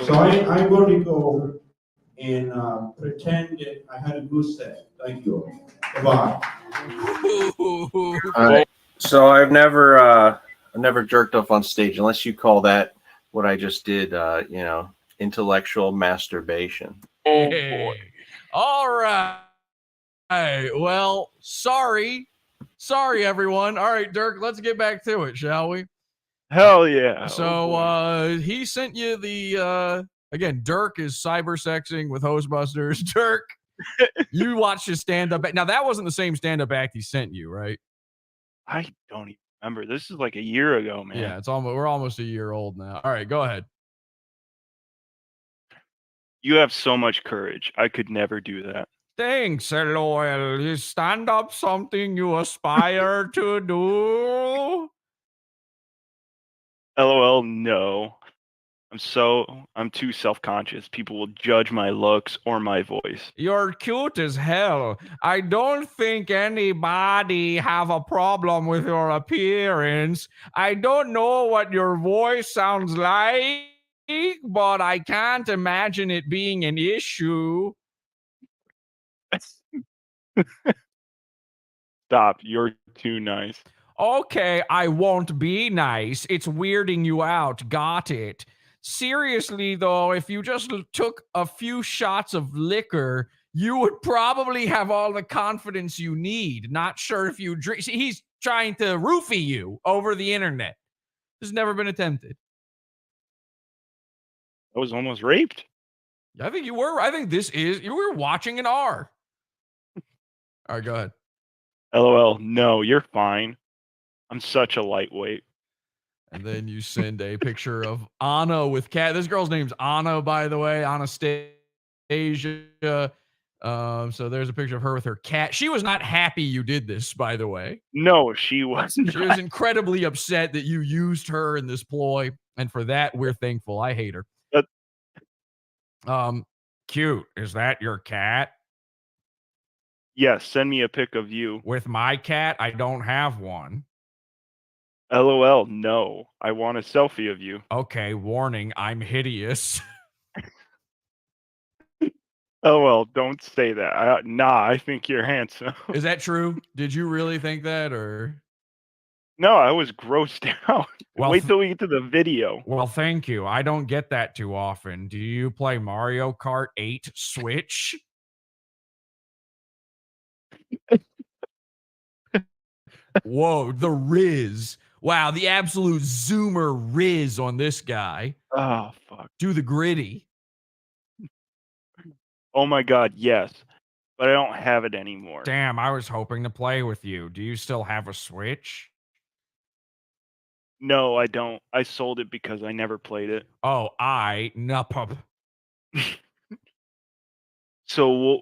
L: So I'm going to go and pretend that I had a good set. Thank you. Bye.
H: All right. So I've never jerked off on stage unless you call that what I just did, intellectual masturbation.
M: Oh boy. All right. Well, sorry everyone. All right, Dirk, let's get back to it, shall we?
U: Hell yeah.
M: So he sent you the again, Dirk is cybersexing with Hostbusters. Dirk, you watched his stand-up. Now that wasn't the same stand-up act he sent you, right?
U: I don't even remember. This is like a year ago, man.
M: Yeah, we're almost a year old now. All right, go ahead.
U: You have so much courage. I could never do that.
M: Thanks, LOL. Is stand-up something you aspire to do?
U: LOL, no. I'm too self-conscious. People will judge my looks or my voice.
M: You're cute as hell. I don't think anybody have a problem with your appearance. I don't know what your voice sounds like, but I can't imagine it being an issue.
U: Stop. You're too nice.
M: Okay, I won't be nice. It's weirding you out. Got it. seriously though, if you just took a few shots of liquor, you would probably have all the confidence you need. Not sure if you drink. See, he's trying to roofie you over the internet. This has never been attempted.
U: I was almost raped.
M: I think you were. I think you were watching an R. All right, go ahead.
U: LOL. No, you're fine. I'm such a lightweight.
M: And then you send a picture of Anna with cat. This girl's name's Anna, by the way. Anastasia. So there's a picture of her with her cat. She was not happy you did this, by the way.
U: No, she wasn't.
M: She was incredibly upset that you used her in this ploy. And for that, we're thankful. I hate her. Cute. Is that your cat?
U: Yes, send me a pic of you.
M: With my cat? I don't have one.
U: LOL, no. I want a selfie of you.
M: Okay, warning, I'm hideous.
U: LOL, don't say that. I think you're handsome.
M: Is that true? Did you really think that, or?
U: No, I was grossed out.
M: Well,
U: wait till we get to the video.
M: Well, thank you. I don't get that too often. Do you play Mario Kart 8 Switch? Whoa, the Riz. Wow, the absolute zoomer Riz on this guy.
U: Oh, fuck.
M: Do the gritty.
U: Oh my god, yes. But I don't have it anymore.
M: Damn, I was hoping to play with you. Do you still have a Switch?
U: No, I don't. I sold it because I never played it.
M: Oh, nup.
U: So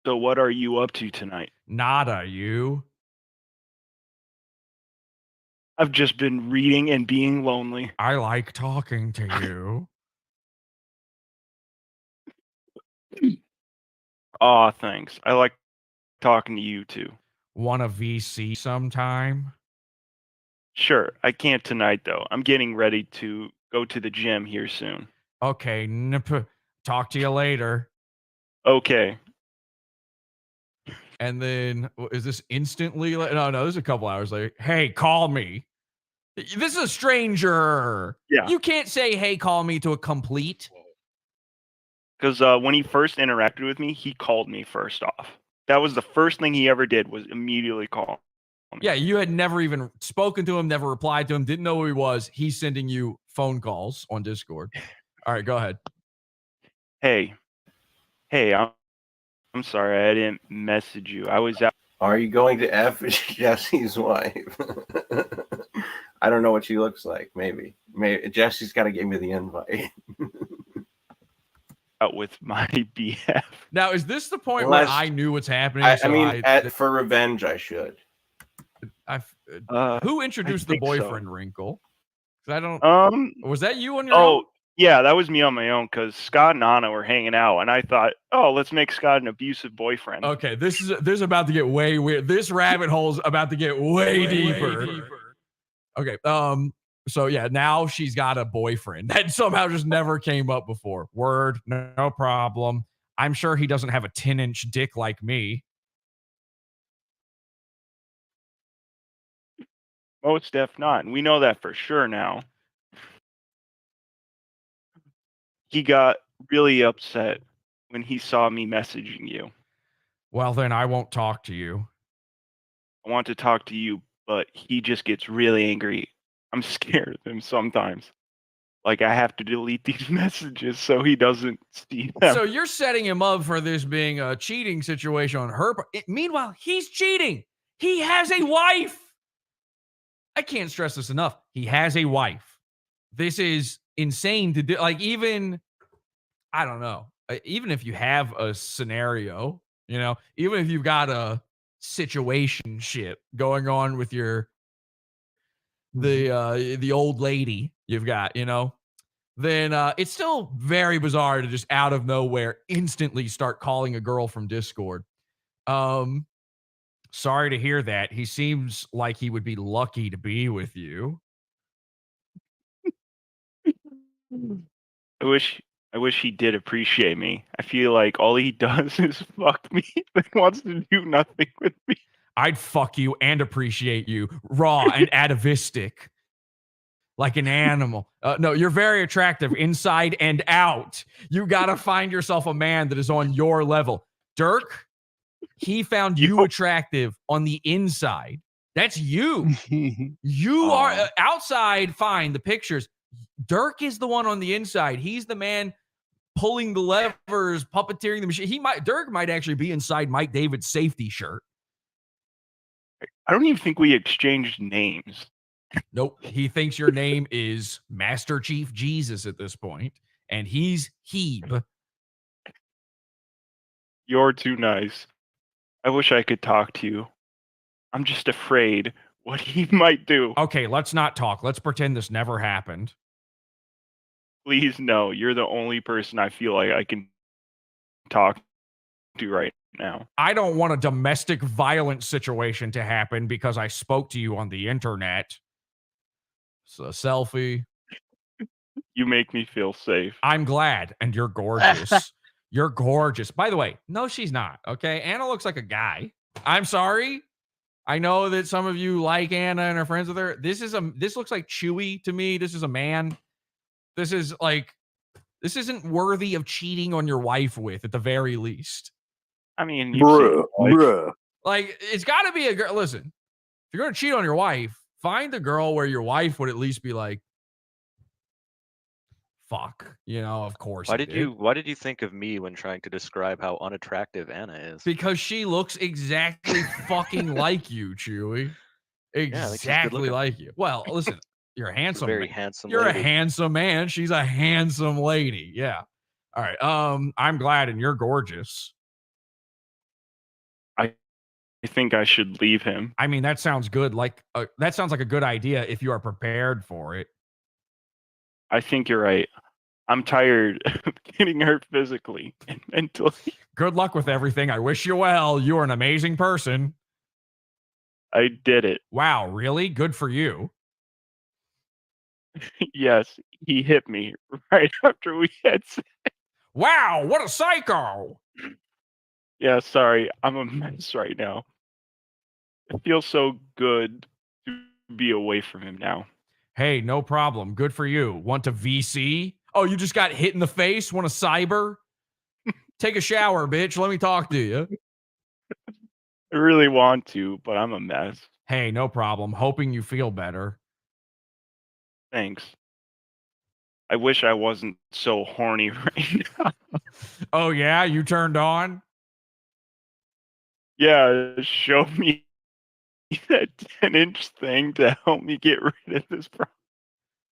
U: what are you up to tonight?
M: Nada, you?
U: I've just been reading and being lonely.
M: I like talking to you.
U: Aw, thanks. I like talking to you too.
M: Want a VC sometime?
U: Sure. I can't tonight though. I'm getting ready to go to the gym here soon.
M: Okay, talk to you later.
U: Okay.
M: And then, is this instantly? No, this is a couple hours later. Hey, call me. This is a stranger.
U: Yeah.
M: You can't say, hey, call me to a complete.
U: Because when he first interacted with me, he called me first off. That was the first thing he ever did, was immediately call me.
M: Yeah, you had never even spoken to him, never replied to him, didn't know who he was. He's sending you phone calls on Discord. All right, go ahead.
U: Hey, I'm sorry, I didn't message you. I was out.
H: Are you going to F Jesse's wife? I don't know what she looks like. Maybe Jesse's got to give me the invite.
U: Out with my BF.
M: Now, is this the point where I knew what's happening?
H: For revenge, I should.
M: Who introduced the boyfriend wrinkle? I don't. Was that you on your
U: own?
M: own?
U: Yeah, that was me on my own because Scott and Anna were hanging out, and I thought, oh, let's make Scott an abusive boyfriend.
M: Okay, this is about to get way weird. This rabbit hole's about to get way deeper. Okay, so yeah, now she's got a boyfriend that somehow just never came up before. Word, no problem. I'm sure he doesn't have a 10-inch dick like me.
U: Most def not, and we know that for sure now. He got really upset when he saw me messaging you.
M: Well, then I won't talk to you.
U: I want to talk to you, but he just gets really angry. I'm scared of him sometimes. Like, I have to delete these messages so he doesn't see them.
M: So you're setting him up for this being a cheating situation on her part. Meanwhile, he's cheating. He has a wife. I can't stress this enough. He has a wife. This is insane to do. Like, even, I don't know, even if you have a scenario, even if you've got a situation shit going on with the old lady you've got, then it's still very bizarre to just out of nowhere instantly start calling a girl from Discord. Sorry to hear that. He seems like he would be lucky to be with you.
U: I wish he did appreciate me. I feel like all he does is fuck me. He wants to do nothing with me.
M: I'd fuck you and appreciate you raw and atavistic. like an animal. No, you're very attractive inside and out. You got to find yourself a man that is on your level. Dirk, he found you attractive on the inside. That's you. You are outside, fine, the pictures. Dirk is the one on the inside. He's the man pulling the levers, puppeteering the machine. Dirk might actually be inside Mike David's safety shirt.
U: I don't even think we exchanged names.
M: Nope. He thinks your name is Master Chief Jesus at this point, and he's Heeb.
U: You're too nice. I wish I could talk to you. I'm just afraid what he might do.
M: Okay, let's not talk. Let's pretend this never happened.
U: Please, no. You're the only person I feel like I can talk to right now.
M: I don't want a domestic violence situation to happen because I spoke to you on the internet. So, selfie.
U: You make me feel safe.
M: I'm glad, and you're gorgeous. You're gorgeous. By the way, no, she's not. Okay, Anna looks like a guy. I'm sorry. I know that some of you like Anna and are friends with her. This looks like Chewy to me. This is a man. This isn't worthy of cheating on your wife with, at the very least.
U: I mean,
I: bruh.
M: Like, it's got to be a girl. Listen, if you're going to cheat on your wife, find a girl where your wife would at least be like, fuck, of course.
R: Why did you think of me when trying to describe how unattractive Anna is?
M: Because she looks exactly fucking like you, Chewy. Exactly like you. Well, listen, you're a handsome,
R: very handsome.
M: You're
R: lady.
M: a handsome man. She's a handsome lady. Yeah. All right. I'm glad, and you're gorgeous.
U: I think I should leave him.
M: I mean, that sounds good. That sounds like a good idea if you are prepared for it.
U: I think you're right. I'm tired of getting hurt physically and mentally.
M: Good luck with everything. I wish you well. You are an amazing person.
U: I did it.
M: Wow, really? Good for you.
U: Yes, he hit me right after we had sex.
M: Wow, what a psycho.
U: Yeah, sorry. I'm a mess right now. It feels so good to be away from him now.
M: Hey, no problem. Good for you. Want to VC? Oh, you just got hit in the face? Want to cyber? Take a shower, bitch. Let me talk to you.
U: I really want to, but I'm a mess.
M: Hey, no problem. Hoping you feel better.
U: Thanks. I wish I wasn't so horny right now.
M: Oh, yeah? You turned on?
U: Yeah, show me that 10-inch thing to help me get rid of this problem.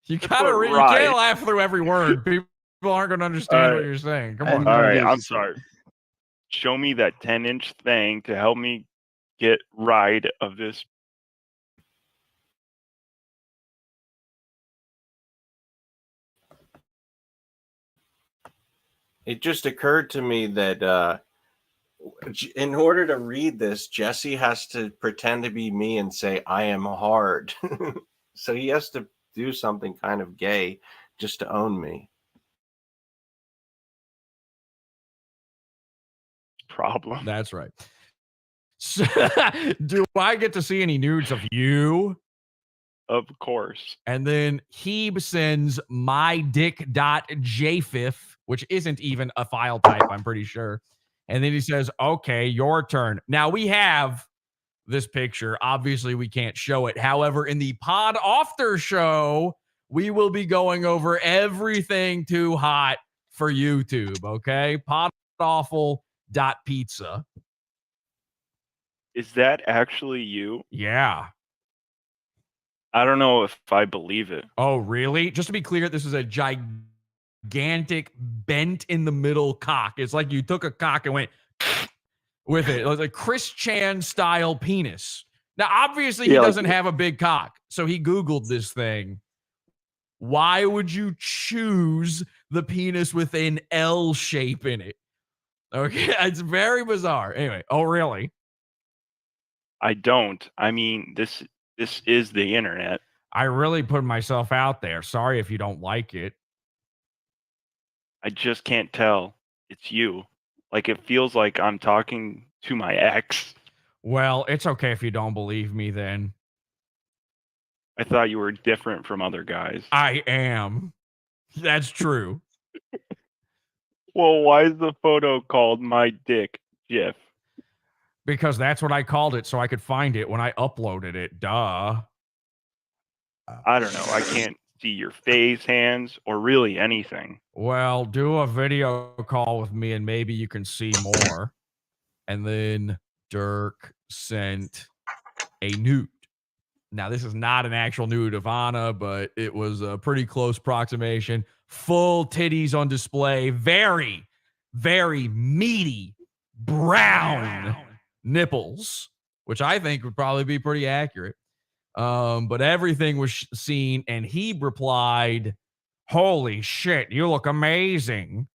M: You can't laugh through every word. People aren't going to understand what you're saying. Come on.
U: All right, I'm sorry. Show me that 10-inch thing to help me get rid of this.
H: It just occurred to me that in order to read this, Jesse has to pretend to be me and say, I am hard. So he has to do something kind of gay just to own me.
U: Problem.
M: That's right. So, do I get to see any nudes of you?
U: Of course.
M: And then Heeb sends mydick.jfif, which isn't even a file type, I'm pretty sure. And then he says, okay, your turn. Now we have this picture. Obviously, we can't show it. However, in the Pod After show, we will be going over everything too hot for YouTube, okay? Podawful.pizza.
U: Is that actually you?
M: Yeah.
U: I don't know if I believe it.
M: Oh, really? Just to be clear, this is a gigantic bent in the middle cock. It's like you took a cock and went with it. It was a Chris Chan style penis. Now, obviously, he doesn't have a big cock. So he Googled this thing. Why would you choose the penis with an L shape in it? Okay, it's very bizarre. Anyway, oh, really?
U: I don't. I mean, this is the internet.
M: I really put myself out there. Sorry if you don't like it.
U: I just can't tell. It's you. Like, it feels like I'm talking to my ex.
M: Well, it's okay if you don't believe me then.
U: I thought you were different from other guys.
M: I am. That's true.
U: Well, why is the photo called my dick GIF?
M: Because that's what I called it so I could find it when I uploaded it. Duh.
U: I don't know. I can't see your face, hands, or really anything.
M: Well, do a video call with me and maybe you can see more. And then Dirk sent a nude. Now, this is not an actual nude of Anna, but it was a pretty close approximation. Full titties on display. Very, very meaty, brown nipples, which I think would probably be pretty accurate. But everything was seen, and he replied, "Holy shit, you look amazing."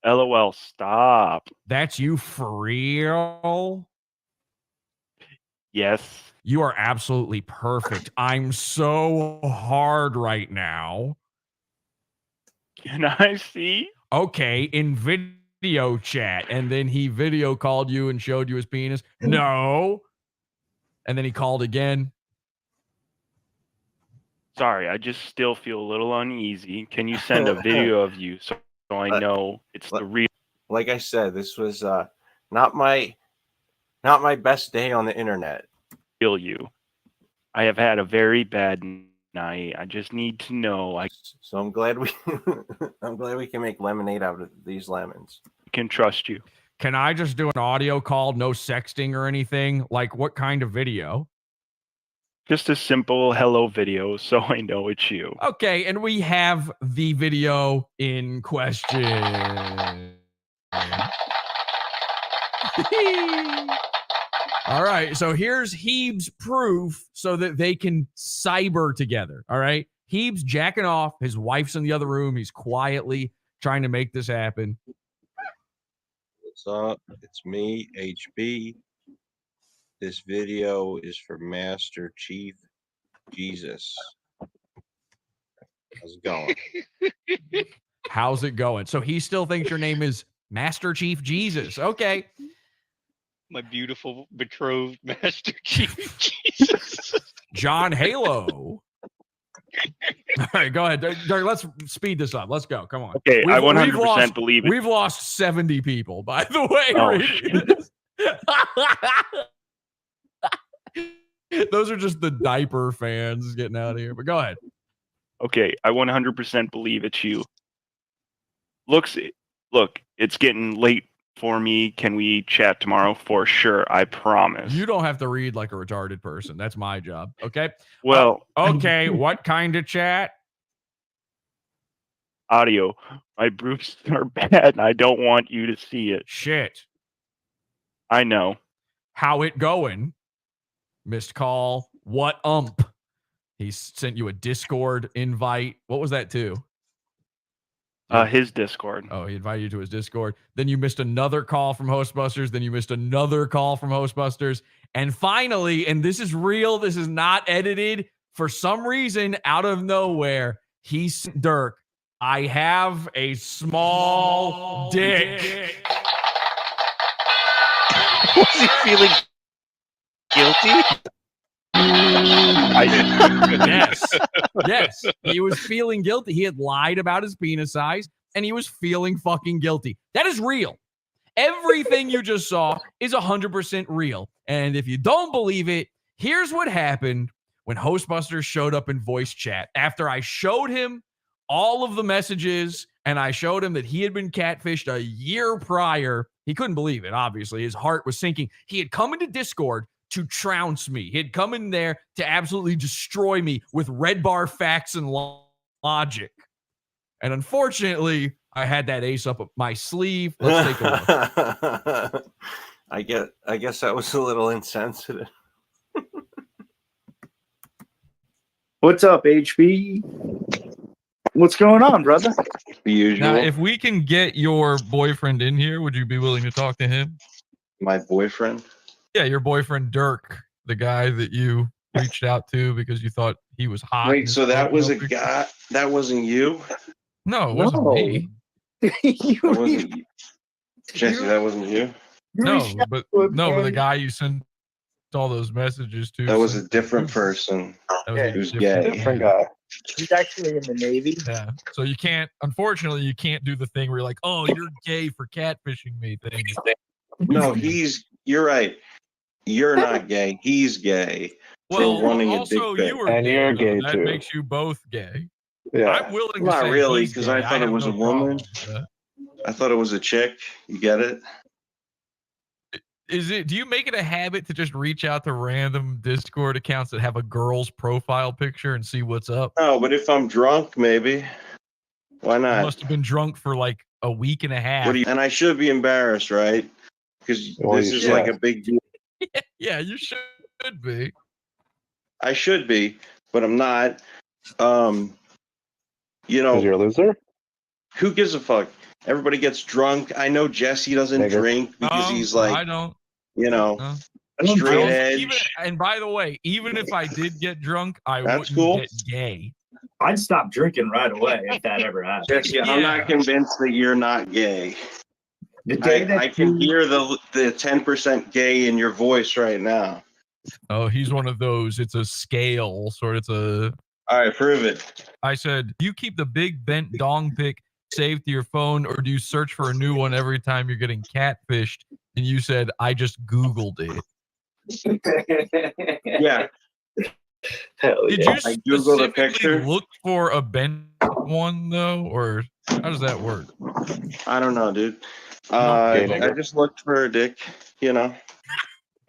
U: LOL, stop.
M: That's you for real?
U: Yes.
M: You are absolutely perfect. I'm so hard right now.
U: Can I see?
M: Okay, in video chat. And then he video called you and showed you his penis. No. And then he called again.
U: Sorry, I just still feel a little uneasy. Can you send a video of you so I know it's the real?
H: Like I said, this was not my best day on the internet.
U: Real you. I have had a very bad night. I just need to know.
H: So I'm glad we can make lemonade out of these lemons.
U: Can trust you.
M: Can I just do an audio call, no sexting or anything? Like what kind of video?
U: Just a simple hello video so I know it's you.
M: Okay, and we have the video in question. All right, so here's Heeb's proof so that they can cyber together. All right, Heeb's jacking off. His wife's in the other room. He's quietly trying to make this happen.
H: What's up? It's me, HB. This video is for Master Chief Jesus. How's it going?
M: How's it going? So he still thinks your name is Master Chief Jesus. Okay.
J: My beautiful betrothed Master Chief Jesus.
M: John Halo. All right, go ahead. Dirk, let's speed this up. Let's go. Come on.
U: Okay, I 100% believe it.
M: We've lost 70 people, by the way.
U: Oh,
M: Those are just the diaper fans getting out of here. But go ahead.
U: Okay, I 100% believe it's you. Look, it's getting late for me. Can we chat tomorrow? For sure, I promise.
M: You don't have to read like a retarded person. That's my job. Okay.
U: Well,
M: okay. What kind of chat?
U: Audio. My bruises are bad, and I don't want you to see it.
M: Shit.
U: I know.
M: How it going? Missed call. What ump? He sent you a Discord invite. What was that too?
U: His Discord.
M: Oh, he invited you to his Discord. Then you missed another call from Hostbusters. Then you missed another call from Hostbusters. And finally, and this is real, this is not edited, for some reason, out of nowhere, he's Dirk. I have a small dick.
J: Was he feeling guilty?
M: Yes. He was feeling guilty. He had lied about his penis size, and he was feeling fucking guilty. That is real. Everything you just saw is 100% real. And if you don't believe it, here's what happened when Hostbusters showed up in voice chat. After I showed him all of the messages and I showed him that he had been catfished a year prior, he couldn't believe it, obviously. His heart was sinking. He had come into Discord to trounce me. He had come in there to absolutely destroy me with red bar facts and logic. And unfortunately, I had that ace up my sleeve. Let's take a look.
H: I guess that was a little insensitive.
Q: What's up, HB? What's going on, brother?
H: The usual.
M: Now, if we can get your boyfriend in here, would you be willing to talk to him?
H: My boyfriend?
M: Yeah, your boyfriend, Dirk, the guy that you reached out to because you thought he was hot.
H: Wait, so that was a guy? That wasn't you?
M: No, it wasn't me.
H: That wasn't you. Jesse, that wasn't you?
M: No, but the guy you sent all those messages too.
H: That was a different person.
M: That was a
H: who's
M: different-
H: gay.
M: Different guy.
C: He's actually in the Navy.
M: Yeah. So you can't, unfortunately, you can't do the thing where you're like, oh, you're gay for catfishing me thing.
H: No, you're right. You're not gay. He's gay.
M: Well,
H: for wanting
M: also
H: a dick
M: you
H: pic.
M: were gay. Though. That makes you both gay. I'm willing to
H: Not
M: say
H: really,
M: he's
H: because
M: gay.
H: I thought it
M: have
H: was
M: no
H: a woman.
M: problem with
H: I thought it was a chick. You get it?
M: that. Do you make it a habit to just reach out to random Discord accounts that have a girl's profile picture and see what's up?
H: No, but if I'm drunk, maybe. Why
M: You
H: not?
M: must have been drunk for like a week and a half.
H: And I should be embarrassed, right? Because this is like a big deal.
M: Yeah, you should be.
H: I should be, but I'm not. You know,
V: you're a loser.
H: Who gives a fuck? Everybody gets drunk. I know Jesse doesn't drink because he's like,
M: I don't.
H: you know,
M: I don't
H: straight
M: drink.
H: edge.
M: Even, and by the way, even if I did get drunk, I
H: That's
M: wouldn't
H: cool.
M: get gay.
V: I'd stop drinking right away if that ever happened.
H: Jesse, I'm not convinced that you're not gay.
V: The day that
H: I can hear the 10% gay in your voice right now.
M: Oh, he's one of those. It's a scale, sort of. It's a.
H: All right, prove it.
M: I said, do you keep the big bent dong pic saved to your phone, or do you search for a new one every time you're getting catfished? And you said, I just Googled it.
H: Yeah.
V: Hell
M: Did
V: yeah.
M: you
H: I Googled a
M: specifically
H: picture.
M: look for a bent one though, or how does that work?
H: I don't know, dude.
V: gay
H: I
V: nigga.
H: just looked for a dick, you know.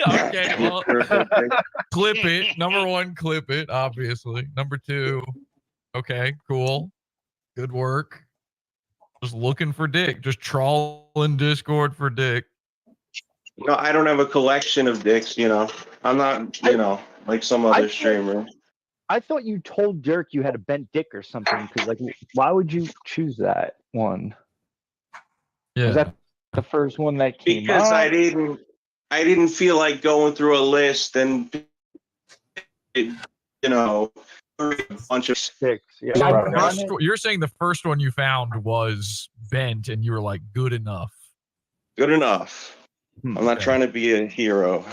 M: Okay, well,
H: Looked for a dick.
M: clip it. Number one, clip it. Obviously. Number two, okay, cool, good work. Just looking for dick. Just trawling Discord for dick.
H: No, I don't have a collection of dicks, you know. I'm not, you know, like some other streamer.
C: I thought you told Jörg you had a bent dick or something. Because like, why would you choose that one?
M: Yeah.
C: Was that the first one that came
H: Because
C: up?
H: I didn't feel like going through a list and you know, a bunch of
C: six. Yeah.
M: You're saying the first one you found was bent, and you were like, good enough.
H: good enough. I'm not trying to be a hero.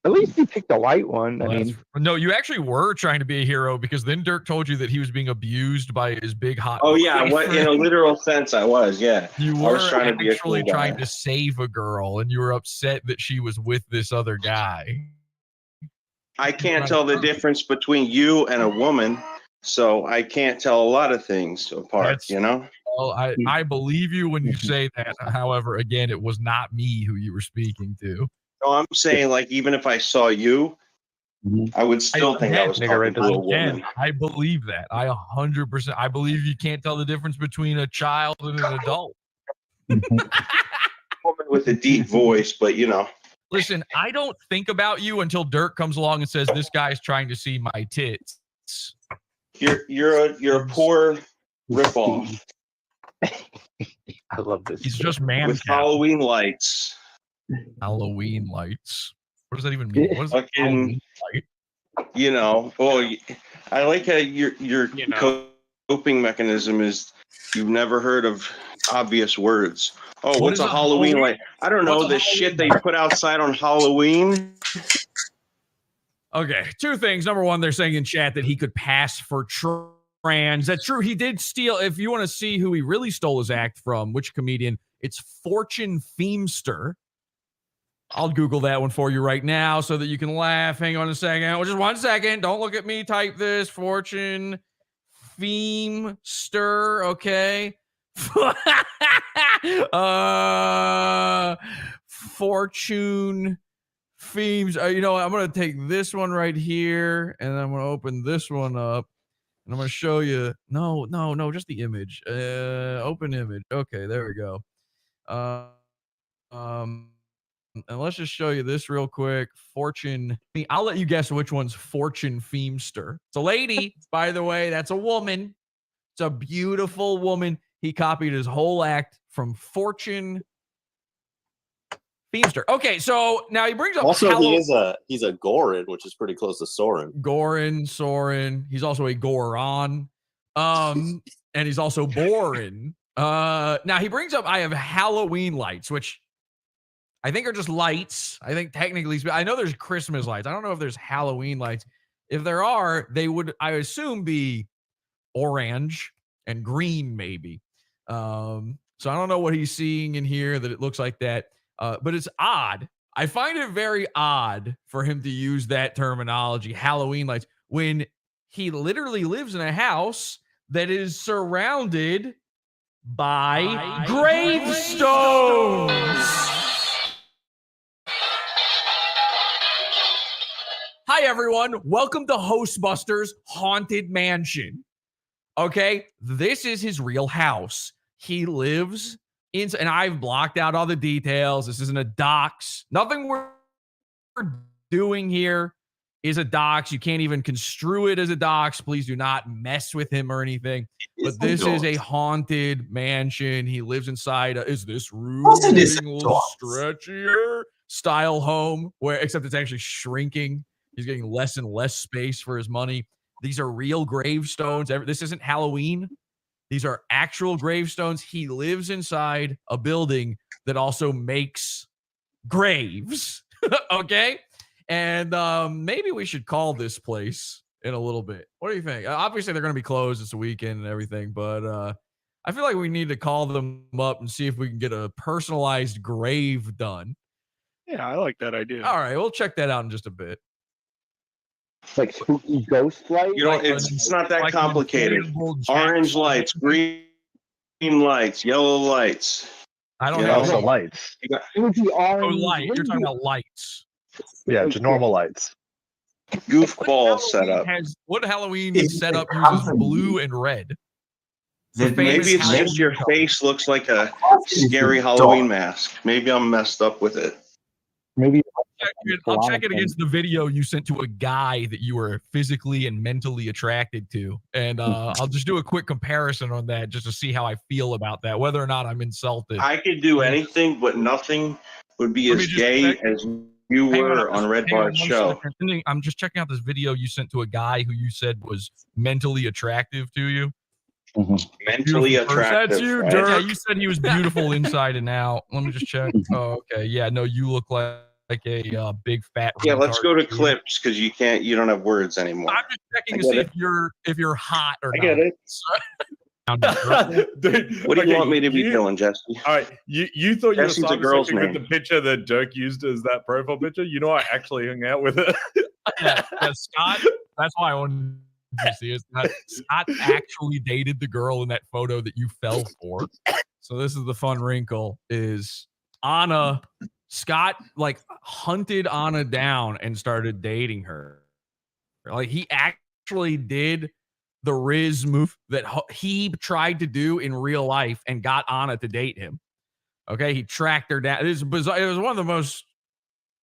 C: At least you picked the white one. I mean,
M: No, you actually were trying to be a hero, because then Dirk told you that he was being abused by his big hot.
H: Oh yeah, what in a
M: boyfriend.
H: literal sense I was, yeah.
M: You
H: I
M: were
H: was trying to be a
M: actually
H: cool
M: trying
H: guy.
M: to save a girl, and you were upset that she was with this other guy.
H: I can't tell the difference between you and a woman, so I can't tell a lot of things apart, you know?
M: Well, I believe you when you say that. However, again, it was not me who you were speaking to.
H: So I'm saying, like, even if I saw you, I would still think I was talking to a woman.
M: I believe that. I 100%. I believe you can't tell the difference between a child and an adult.
H: Woman with a deep voice, but you know.
M: Listen, I don't think about you until Dirk comes along and says, this guy's trying to see my tits.
H: You're a poor ripoff.
C: I love this.
M: He's just man
H: with
M: cow.
H: Halloween lights.
M: Halloween lights. What does that even mean? What is
H: Fucking,
M: light?
H: you know, I like how your coping mechanism is you've never heard of obvious words. Oh,
M: What
H: what's
M: is
H: a Halloween light? I don't know,
M: What's a
H: the shit they put outside on Halloween.
M: Okay, two things. Number one, they're saying in chat that he could pass for trans. That's true. He did steal. If you want to see who he really stole his act from, which comedian, it's Fortune Feemster. I'll Google that one for you right now so that you can laugh. Hang on a second. Well, just 1 second. Don't look at me. Type this. Fortune Feemster. Okay. Fortune Feems. You know what? I'm going to take this one right here, and I'm going to open this one up, and I'm going to show you. No, just the image. Open image. Okay, there we go. And let's just show you this real quick. Fortune. I'll let you guess which one's Fortune Feemster. It's a lady, by the way. That's a woman. It's a beautiful woman. He copied his whole act from Fortune Feemster. Okay, so now he brings up
I: Also, he's a Gorin, which is pretty close to Soren.
M: Soren. He's also a Goron. And he's also Borin. Now he brings up I have Halloween lights, which I think are just lights. I think technically, I know there's Christmas lights. I don't know if there's Halloween lights. If there are, they would, I assume, be orange and green, maybe. So I don't know what he's seeing in here that it looks like that. But it's odd. I find it very odd for him to use that terminology, Halloween lights, when he literally lives in a house that is surrounded by gravestones. Hi, everyone. Welcome to Hostbusters Haunted Mansion. Okay, this is his real house. He lives in, and I've blocked out all the details. This isn't a dox. Nothing we're doing here is a dox. You can't even construe it as a dox. Please do not mess with him or anything. But this is a haunted mansion. He lives inside. Is this room getting a little stretchier style home? Where except it's actually shrinking. He's getting less and less space for his money. These are real gravestones. This isn't Halloween. These are actual gravestones. He lives inside a building that also makes graves. Okay? And maybe we should call this place in a little bit. What do you think? Obviously, they're going to be closed. It's a weekend and everything. But I feel like we need to call them up and see if we can get a personalized grave done.
U: Yeah, I like that idea.
M: All right. We'll check that out in just a bit.
C: Like spooky ghost light?
H: You know, it's not that complicated. Orange lights, green lights, yellow lights.
M: I don't
H: You
M: know.
H: know?
C: Lights.
H: You got-
C: It would be
M: Oh,
C: orange.
M: light. You're talking about lights.
N: Yeah, just normal lights.
H: Goofball setup.
M: What Halloween setup uses blue and red?
H: Maybe it's just your face looks like a scary Halloween mask. Maybe I'm messed up with it.
C: Maybe
M: I'll check it against the video you sent to a guy that you were physically and mentally attracted to. And I'll just do a quick comparison on that just to see how I feel about that, whether or not I'm insulted.
H: I could do anything, but nothing would be as gay as you were on Red Bar's show.
M: I'm just checking out this video you sent to a guy who you said was mentally attractive to you.
H: Mentally attractive.
M: That's you,
H: right?
M: Dirk. Yeah, you said he was beautiful inside and out. Let me just check. Oh, okay. Yeah, no, you look like a big fat.
H: Yeah, let's go to
M: retard.
H: clips because you don't have words anymore.
M: I'm just checking to see if you're hot or not.
H: get it.
N: Dude,
H: What do you
N: okay,
H: want me to be doing, Jesse?
N: All right, you thought you were
H: Jesse's a girl's
N: with
H: name.
N: the picture that Dirk used as that profile picture. You know, I actually hung out with it.
M: Yeah, Scott. That's why I wanted to see it. Scott actually dated the girl in that photo that you fell for. So this is the fun wrinkle: is Anna. Scott like hunted Anna down and started dating her. Like he actually did the Riz move that he tried to do in real life and got Anna to date him. Okay, he tracked her down. It was bizarre. It was one of the most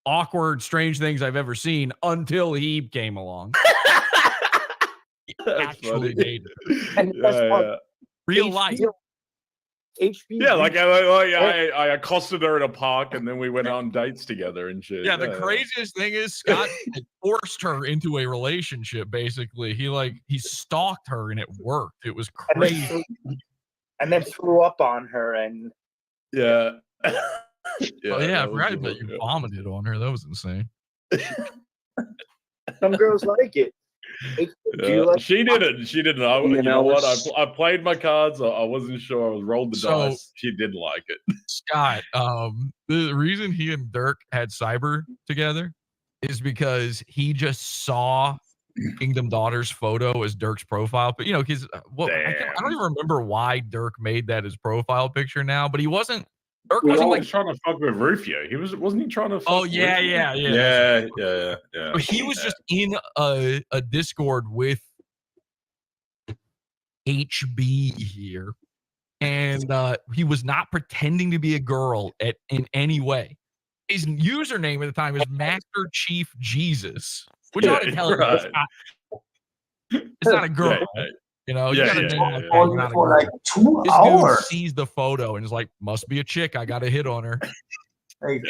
M: awkward, strange things I've ever seen until he came along. He actually dated her.
C: And
M: Real life.
C: HB.
N: Yeah, like I accosted her in a park, and then we went on dates together and shit.
M: Yeah, the craziest thing is Scott forced her into a relationship. Basically, he stalked her, and it worked. It was crazy.
Q: And then threw up on her, and
N: yeah.
M: I forgot that you vomited on her. That was insane.
Q: some girls like it.
N: She didn't. She didn't. You know what? I played my cards. I wasn't sure. I was rolled the dice. She didn't like it.
M: Scott, the reason he and Dirk had cyber together is because he just saw Kingdom Daughter's photo as Dirk's profile. But because I don't even remember why Dirk made that his profile picture now. But he wasn't. Dirk wasn't like
N: trying to fuck with Rufio. Wasn't he trying to? Fuck with
M: yeah.
N: Yeah.
M: He was just in a Discord with HB here, and he was not pretending to be a girl in any way. His username at the time is Master Chief Jesus, which ought to tell you it's not a girl. You know, you gotta name that thing, not a girl.
Q: Like 2
M: This
Q: hours.
M: dude sees the photo and is like, must be a chick. I got to hit on her.
Q: Like,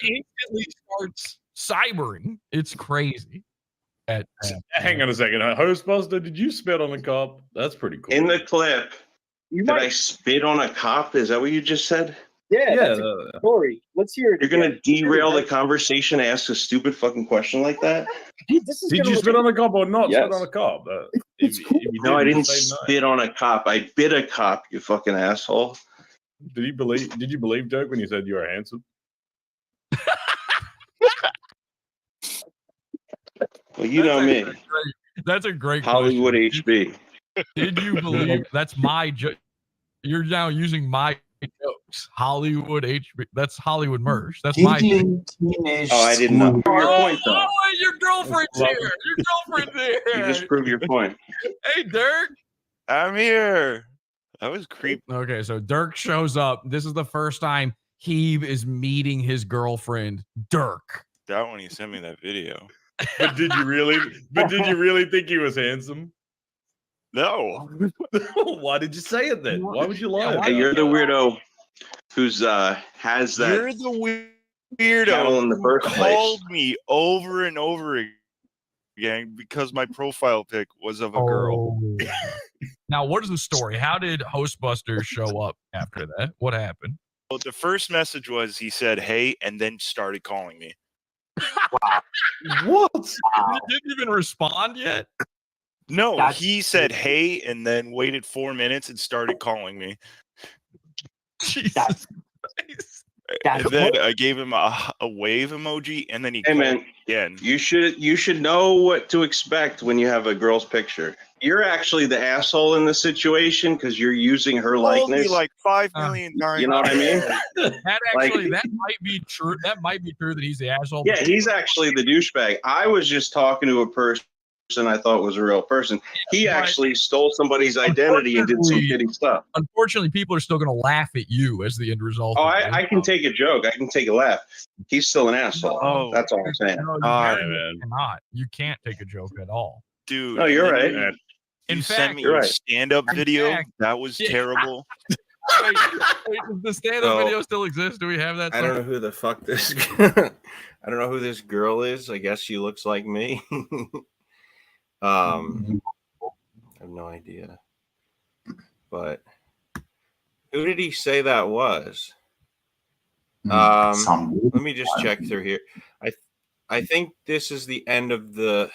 M: He instantly starts cybering. It's crazy.
N: Hang on a second. Hostbuster, did you spit on a cop? That's pretty cool.
H: In the clip, did I spit on a cop? Is that what you just said?
V: That's a story. Let's hear it.
H: You're gonna
V: again.
H: derail the conversation to ask a stupid fucking question like that?
V: This is
N: Did
V: gonna
N: you
V: look
N: spit on a cop or not
V: Yes.
N: spit on a cop?
H: No, I didn't spit on a cop. I bit a cop, you fucking asshole.
N: Did you believe Jörg when you said you were handsome?
H: Well, you know me.
M: That's a great
H: Hollywood
M: question.
H: HB.
M: Did you believe that's my joke? You're now using my jokes. Hollywood HB. That's Hollywood merch. That's my thing.
H: Oh, I didn't know. Prove your point, though.
M: Oh, your girlfriend's here. Your girlfriend's here.
H: You just proved your point.
M: Hey, Dirk.
B: I'm here. That was creepy.
M: Okay, so Dirk shows up. This is the first time he is meeting his girlfriend, Dirk.
B: That when he sent me that video.
N: But did you really? But did you really think he was handsome?
B: No.
N: Why did you say it then? Why would you lie?
H: Hey, you're the weirdo who's has that.
B: You're the weirdo
H: channel in the first
B: who
H: place.
B: called me over and over again because my profile pic was of a girl.
M: Now, what is the story? How did Hostbusters show up after that? What happened?
B: Well, the first message was he said, "Hey," and then started calling me.
N: What?
M: You didn't even respond yet?
B: No,
M: That's-
B: he said, "Hey," and then waited 4 minutes and started calling me.
M: Jesus.
B: And then I gave him a wave emoji, and then he
H: Hey,
B: called
H: man.
B: me again.
H: You should know what to expect when you have a girl's picture. You're actually the asshole in the situation because you're using her
B: Told
H: likeness.
B: me like 5 million times.
H: You know what I mean?
M: That
H: Like-
M: actually, that might be true. That might be true that he's the asshole.
H: Yeah, he's actually the douchebag. I was just talking to a person I thought was a real person. He actually stole somebody's identity and did some shitty stuff.
M: Unfortunately, people are still going to laugh at you as the end result.
H: Oh,
M: of it.
H: I can take a joke. I can take a laugh. He's still an asshole.
M: Oh.
H: That's all I'm saying.
M: No, you cannot. You can't take a joke at all.
B: Dude.
H: No, you're
B: and
H: right.
B: then
M: In
B: You
M: fact,
B: sent me
H: you're
B: your
H: right.
B: stand-up
M: In
B: video.
M: fact-
B: That was
M: Yeah.
B: terrible.
M: Wait, does the stand-up
H: So-
M: video still exist? Do we have that?
H: I don't know who the fuck this. I don't know who this girl is. I guess she looks like me. I have no idea. But who did he say that was? Let me just check through here. I think this is the end of the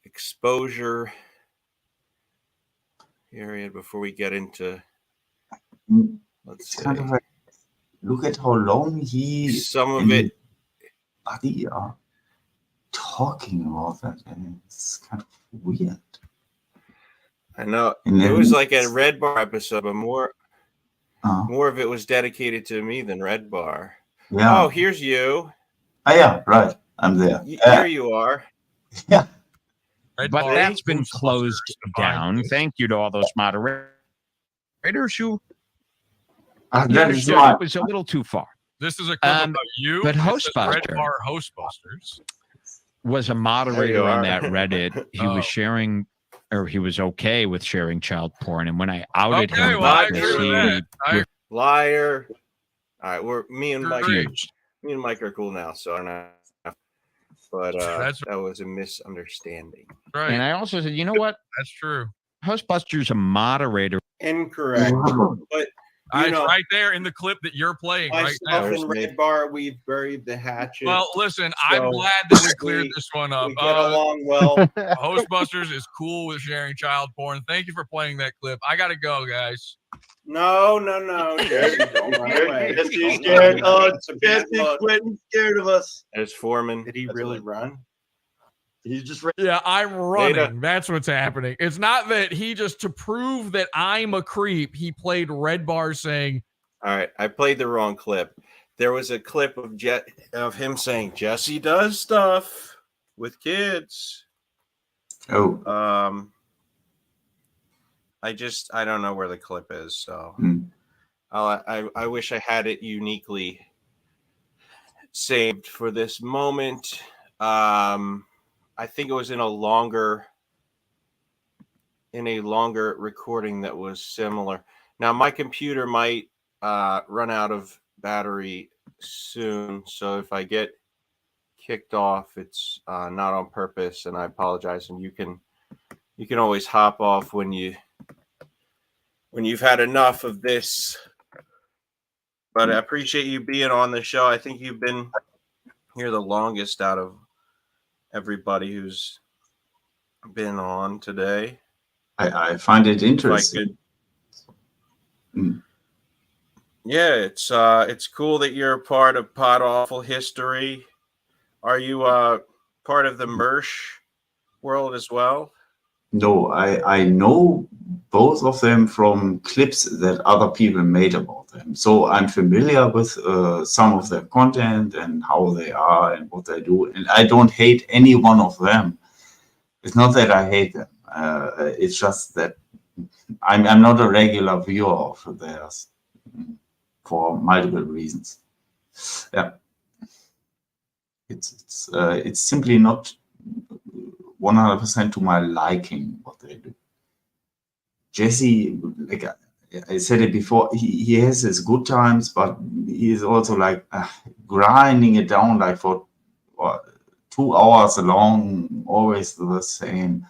H: exposure period before we get into. Let's
S: It's
H: see.
S: kind of like, look at how long he
H: Some of it.
S: buddy are talking about that, and it's kind of weird.
H: I know
S: And
H: it
S: then
H: was like a
S: it's-
H: Red Bar episode, but more of it was dedicated to me than Red Bar.
S: Yeah.
H: Oh, here's you.
S: Ah, yeah, right. I'm there.
H: Here you are.
S: Yeah.
F: But
M: Bar
F: that's been
M: Ghostbusters
F: closed
M: defined
F: down.
M: this.
F: Thank you to all those moderators who
S: That
F: you
S: is
F: understood
S: my-
F: it was a little too far.
M: This is a clip about you.
F: But
M: It says Red
F: Hostbuster
M: Bar Hostbusters.
F: was a moderator
H: are.
F: on that Reddit. He was sharing, or he was okay with sharing child porn. And when I outed
M: Okay,
F: him
M: well, I
F: about this,
M: agree with that.
F: he
M: I-
H: Liar. All right, me and Mike.
F: refused.
H: Me and Mike are cool now, so I don't know. But that was a misunderstanding.
M: Right.
F: And I also said, you know what?
M: That's true.
F: Hostbuster's a moderator.
H: Incorrect. But
M: It's right there in the clip that you're playing right now.
H: myself and Red Bar, we've buried the hatchet.
M: Well, listen,
H: So
M: I'm glad that we cleared this one up.
H: We get along well.
M: Hostbusters is cool with sharing child porn. Thank you for playing that clip. I got to go, guys.
H: No. Jesse, don't run away.
V: Jesse's
H: Don't
V: scared.
H: run.
V: Oh,
H: It's a bad
V: Jesse's
H: look.
V: quitting, scared of us.
H: As Foreman, did he really run?
V: He's just
M: Yeah, I'm running. That's what's happening. It's not that he just, to prove that I'm a creep, he played Red Bar saying,
H: All right, I played the wrong clip. There was a clip of him saying Jesse does stuff with kids.
S: Oh.
H: I don't know where the clip is, so
S: Mm.
H: I wish I had it uniquely saved for this moment. I think it was in a longer recording that was similar. Now my computer might run out of battery soon, so if I get kicked off, it's not on purpose, and I apologize. And you can always hop off when you've had enough of this But I appreciate you being on the show. I think you've been here the longest out of everybody who's been on today.
S: I find it
H: If I
S: interesting.
H: could, yeah, it's cool that you're a part of Pod Awful history. Are you part of the Mersh world as well?
S: No, I know both of them from clips that other people made about them. So I'm familiar with some of their content and how they are and what they do. And I don't hate any one of them. It's not that I hate them. It's just that I'm not a regular viewer of theirs for multiple reasons. Yeah, it's simply not 100% to my liking what they do. Jesse, like I said it before, he has his good times, but he is also like grinding it down like for 2 hours long, always the same.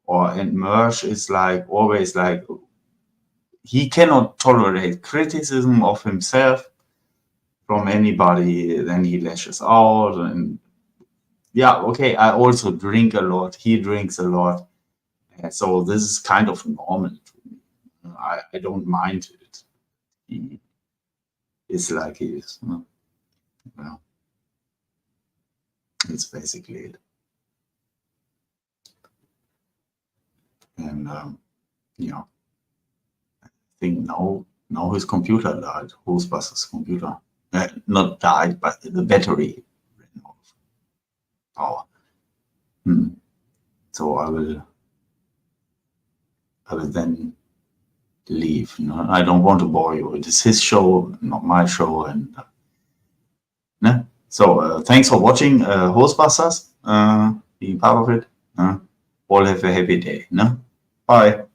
S: And Mersh is like always like he cannot tolerate criticism of himself from anybody. Then he lashes out, and yeah, okay. I also drink a lot. He drinks a lot, and so this is kind of normal to me. I don't mind it. He is like he is. Yeah. It's basically it. And yeah, I think now his computer died. Ghostbusters computer, not died, but the battery ran out of power. So I will then leave. I don't want to bore you. It is his show, not my show, and so thanks for watching Ghostbusters. Being part of it. All have a happy day. Bye.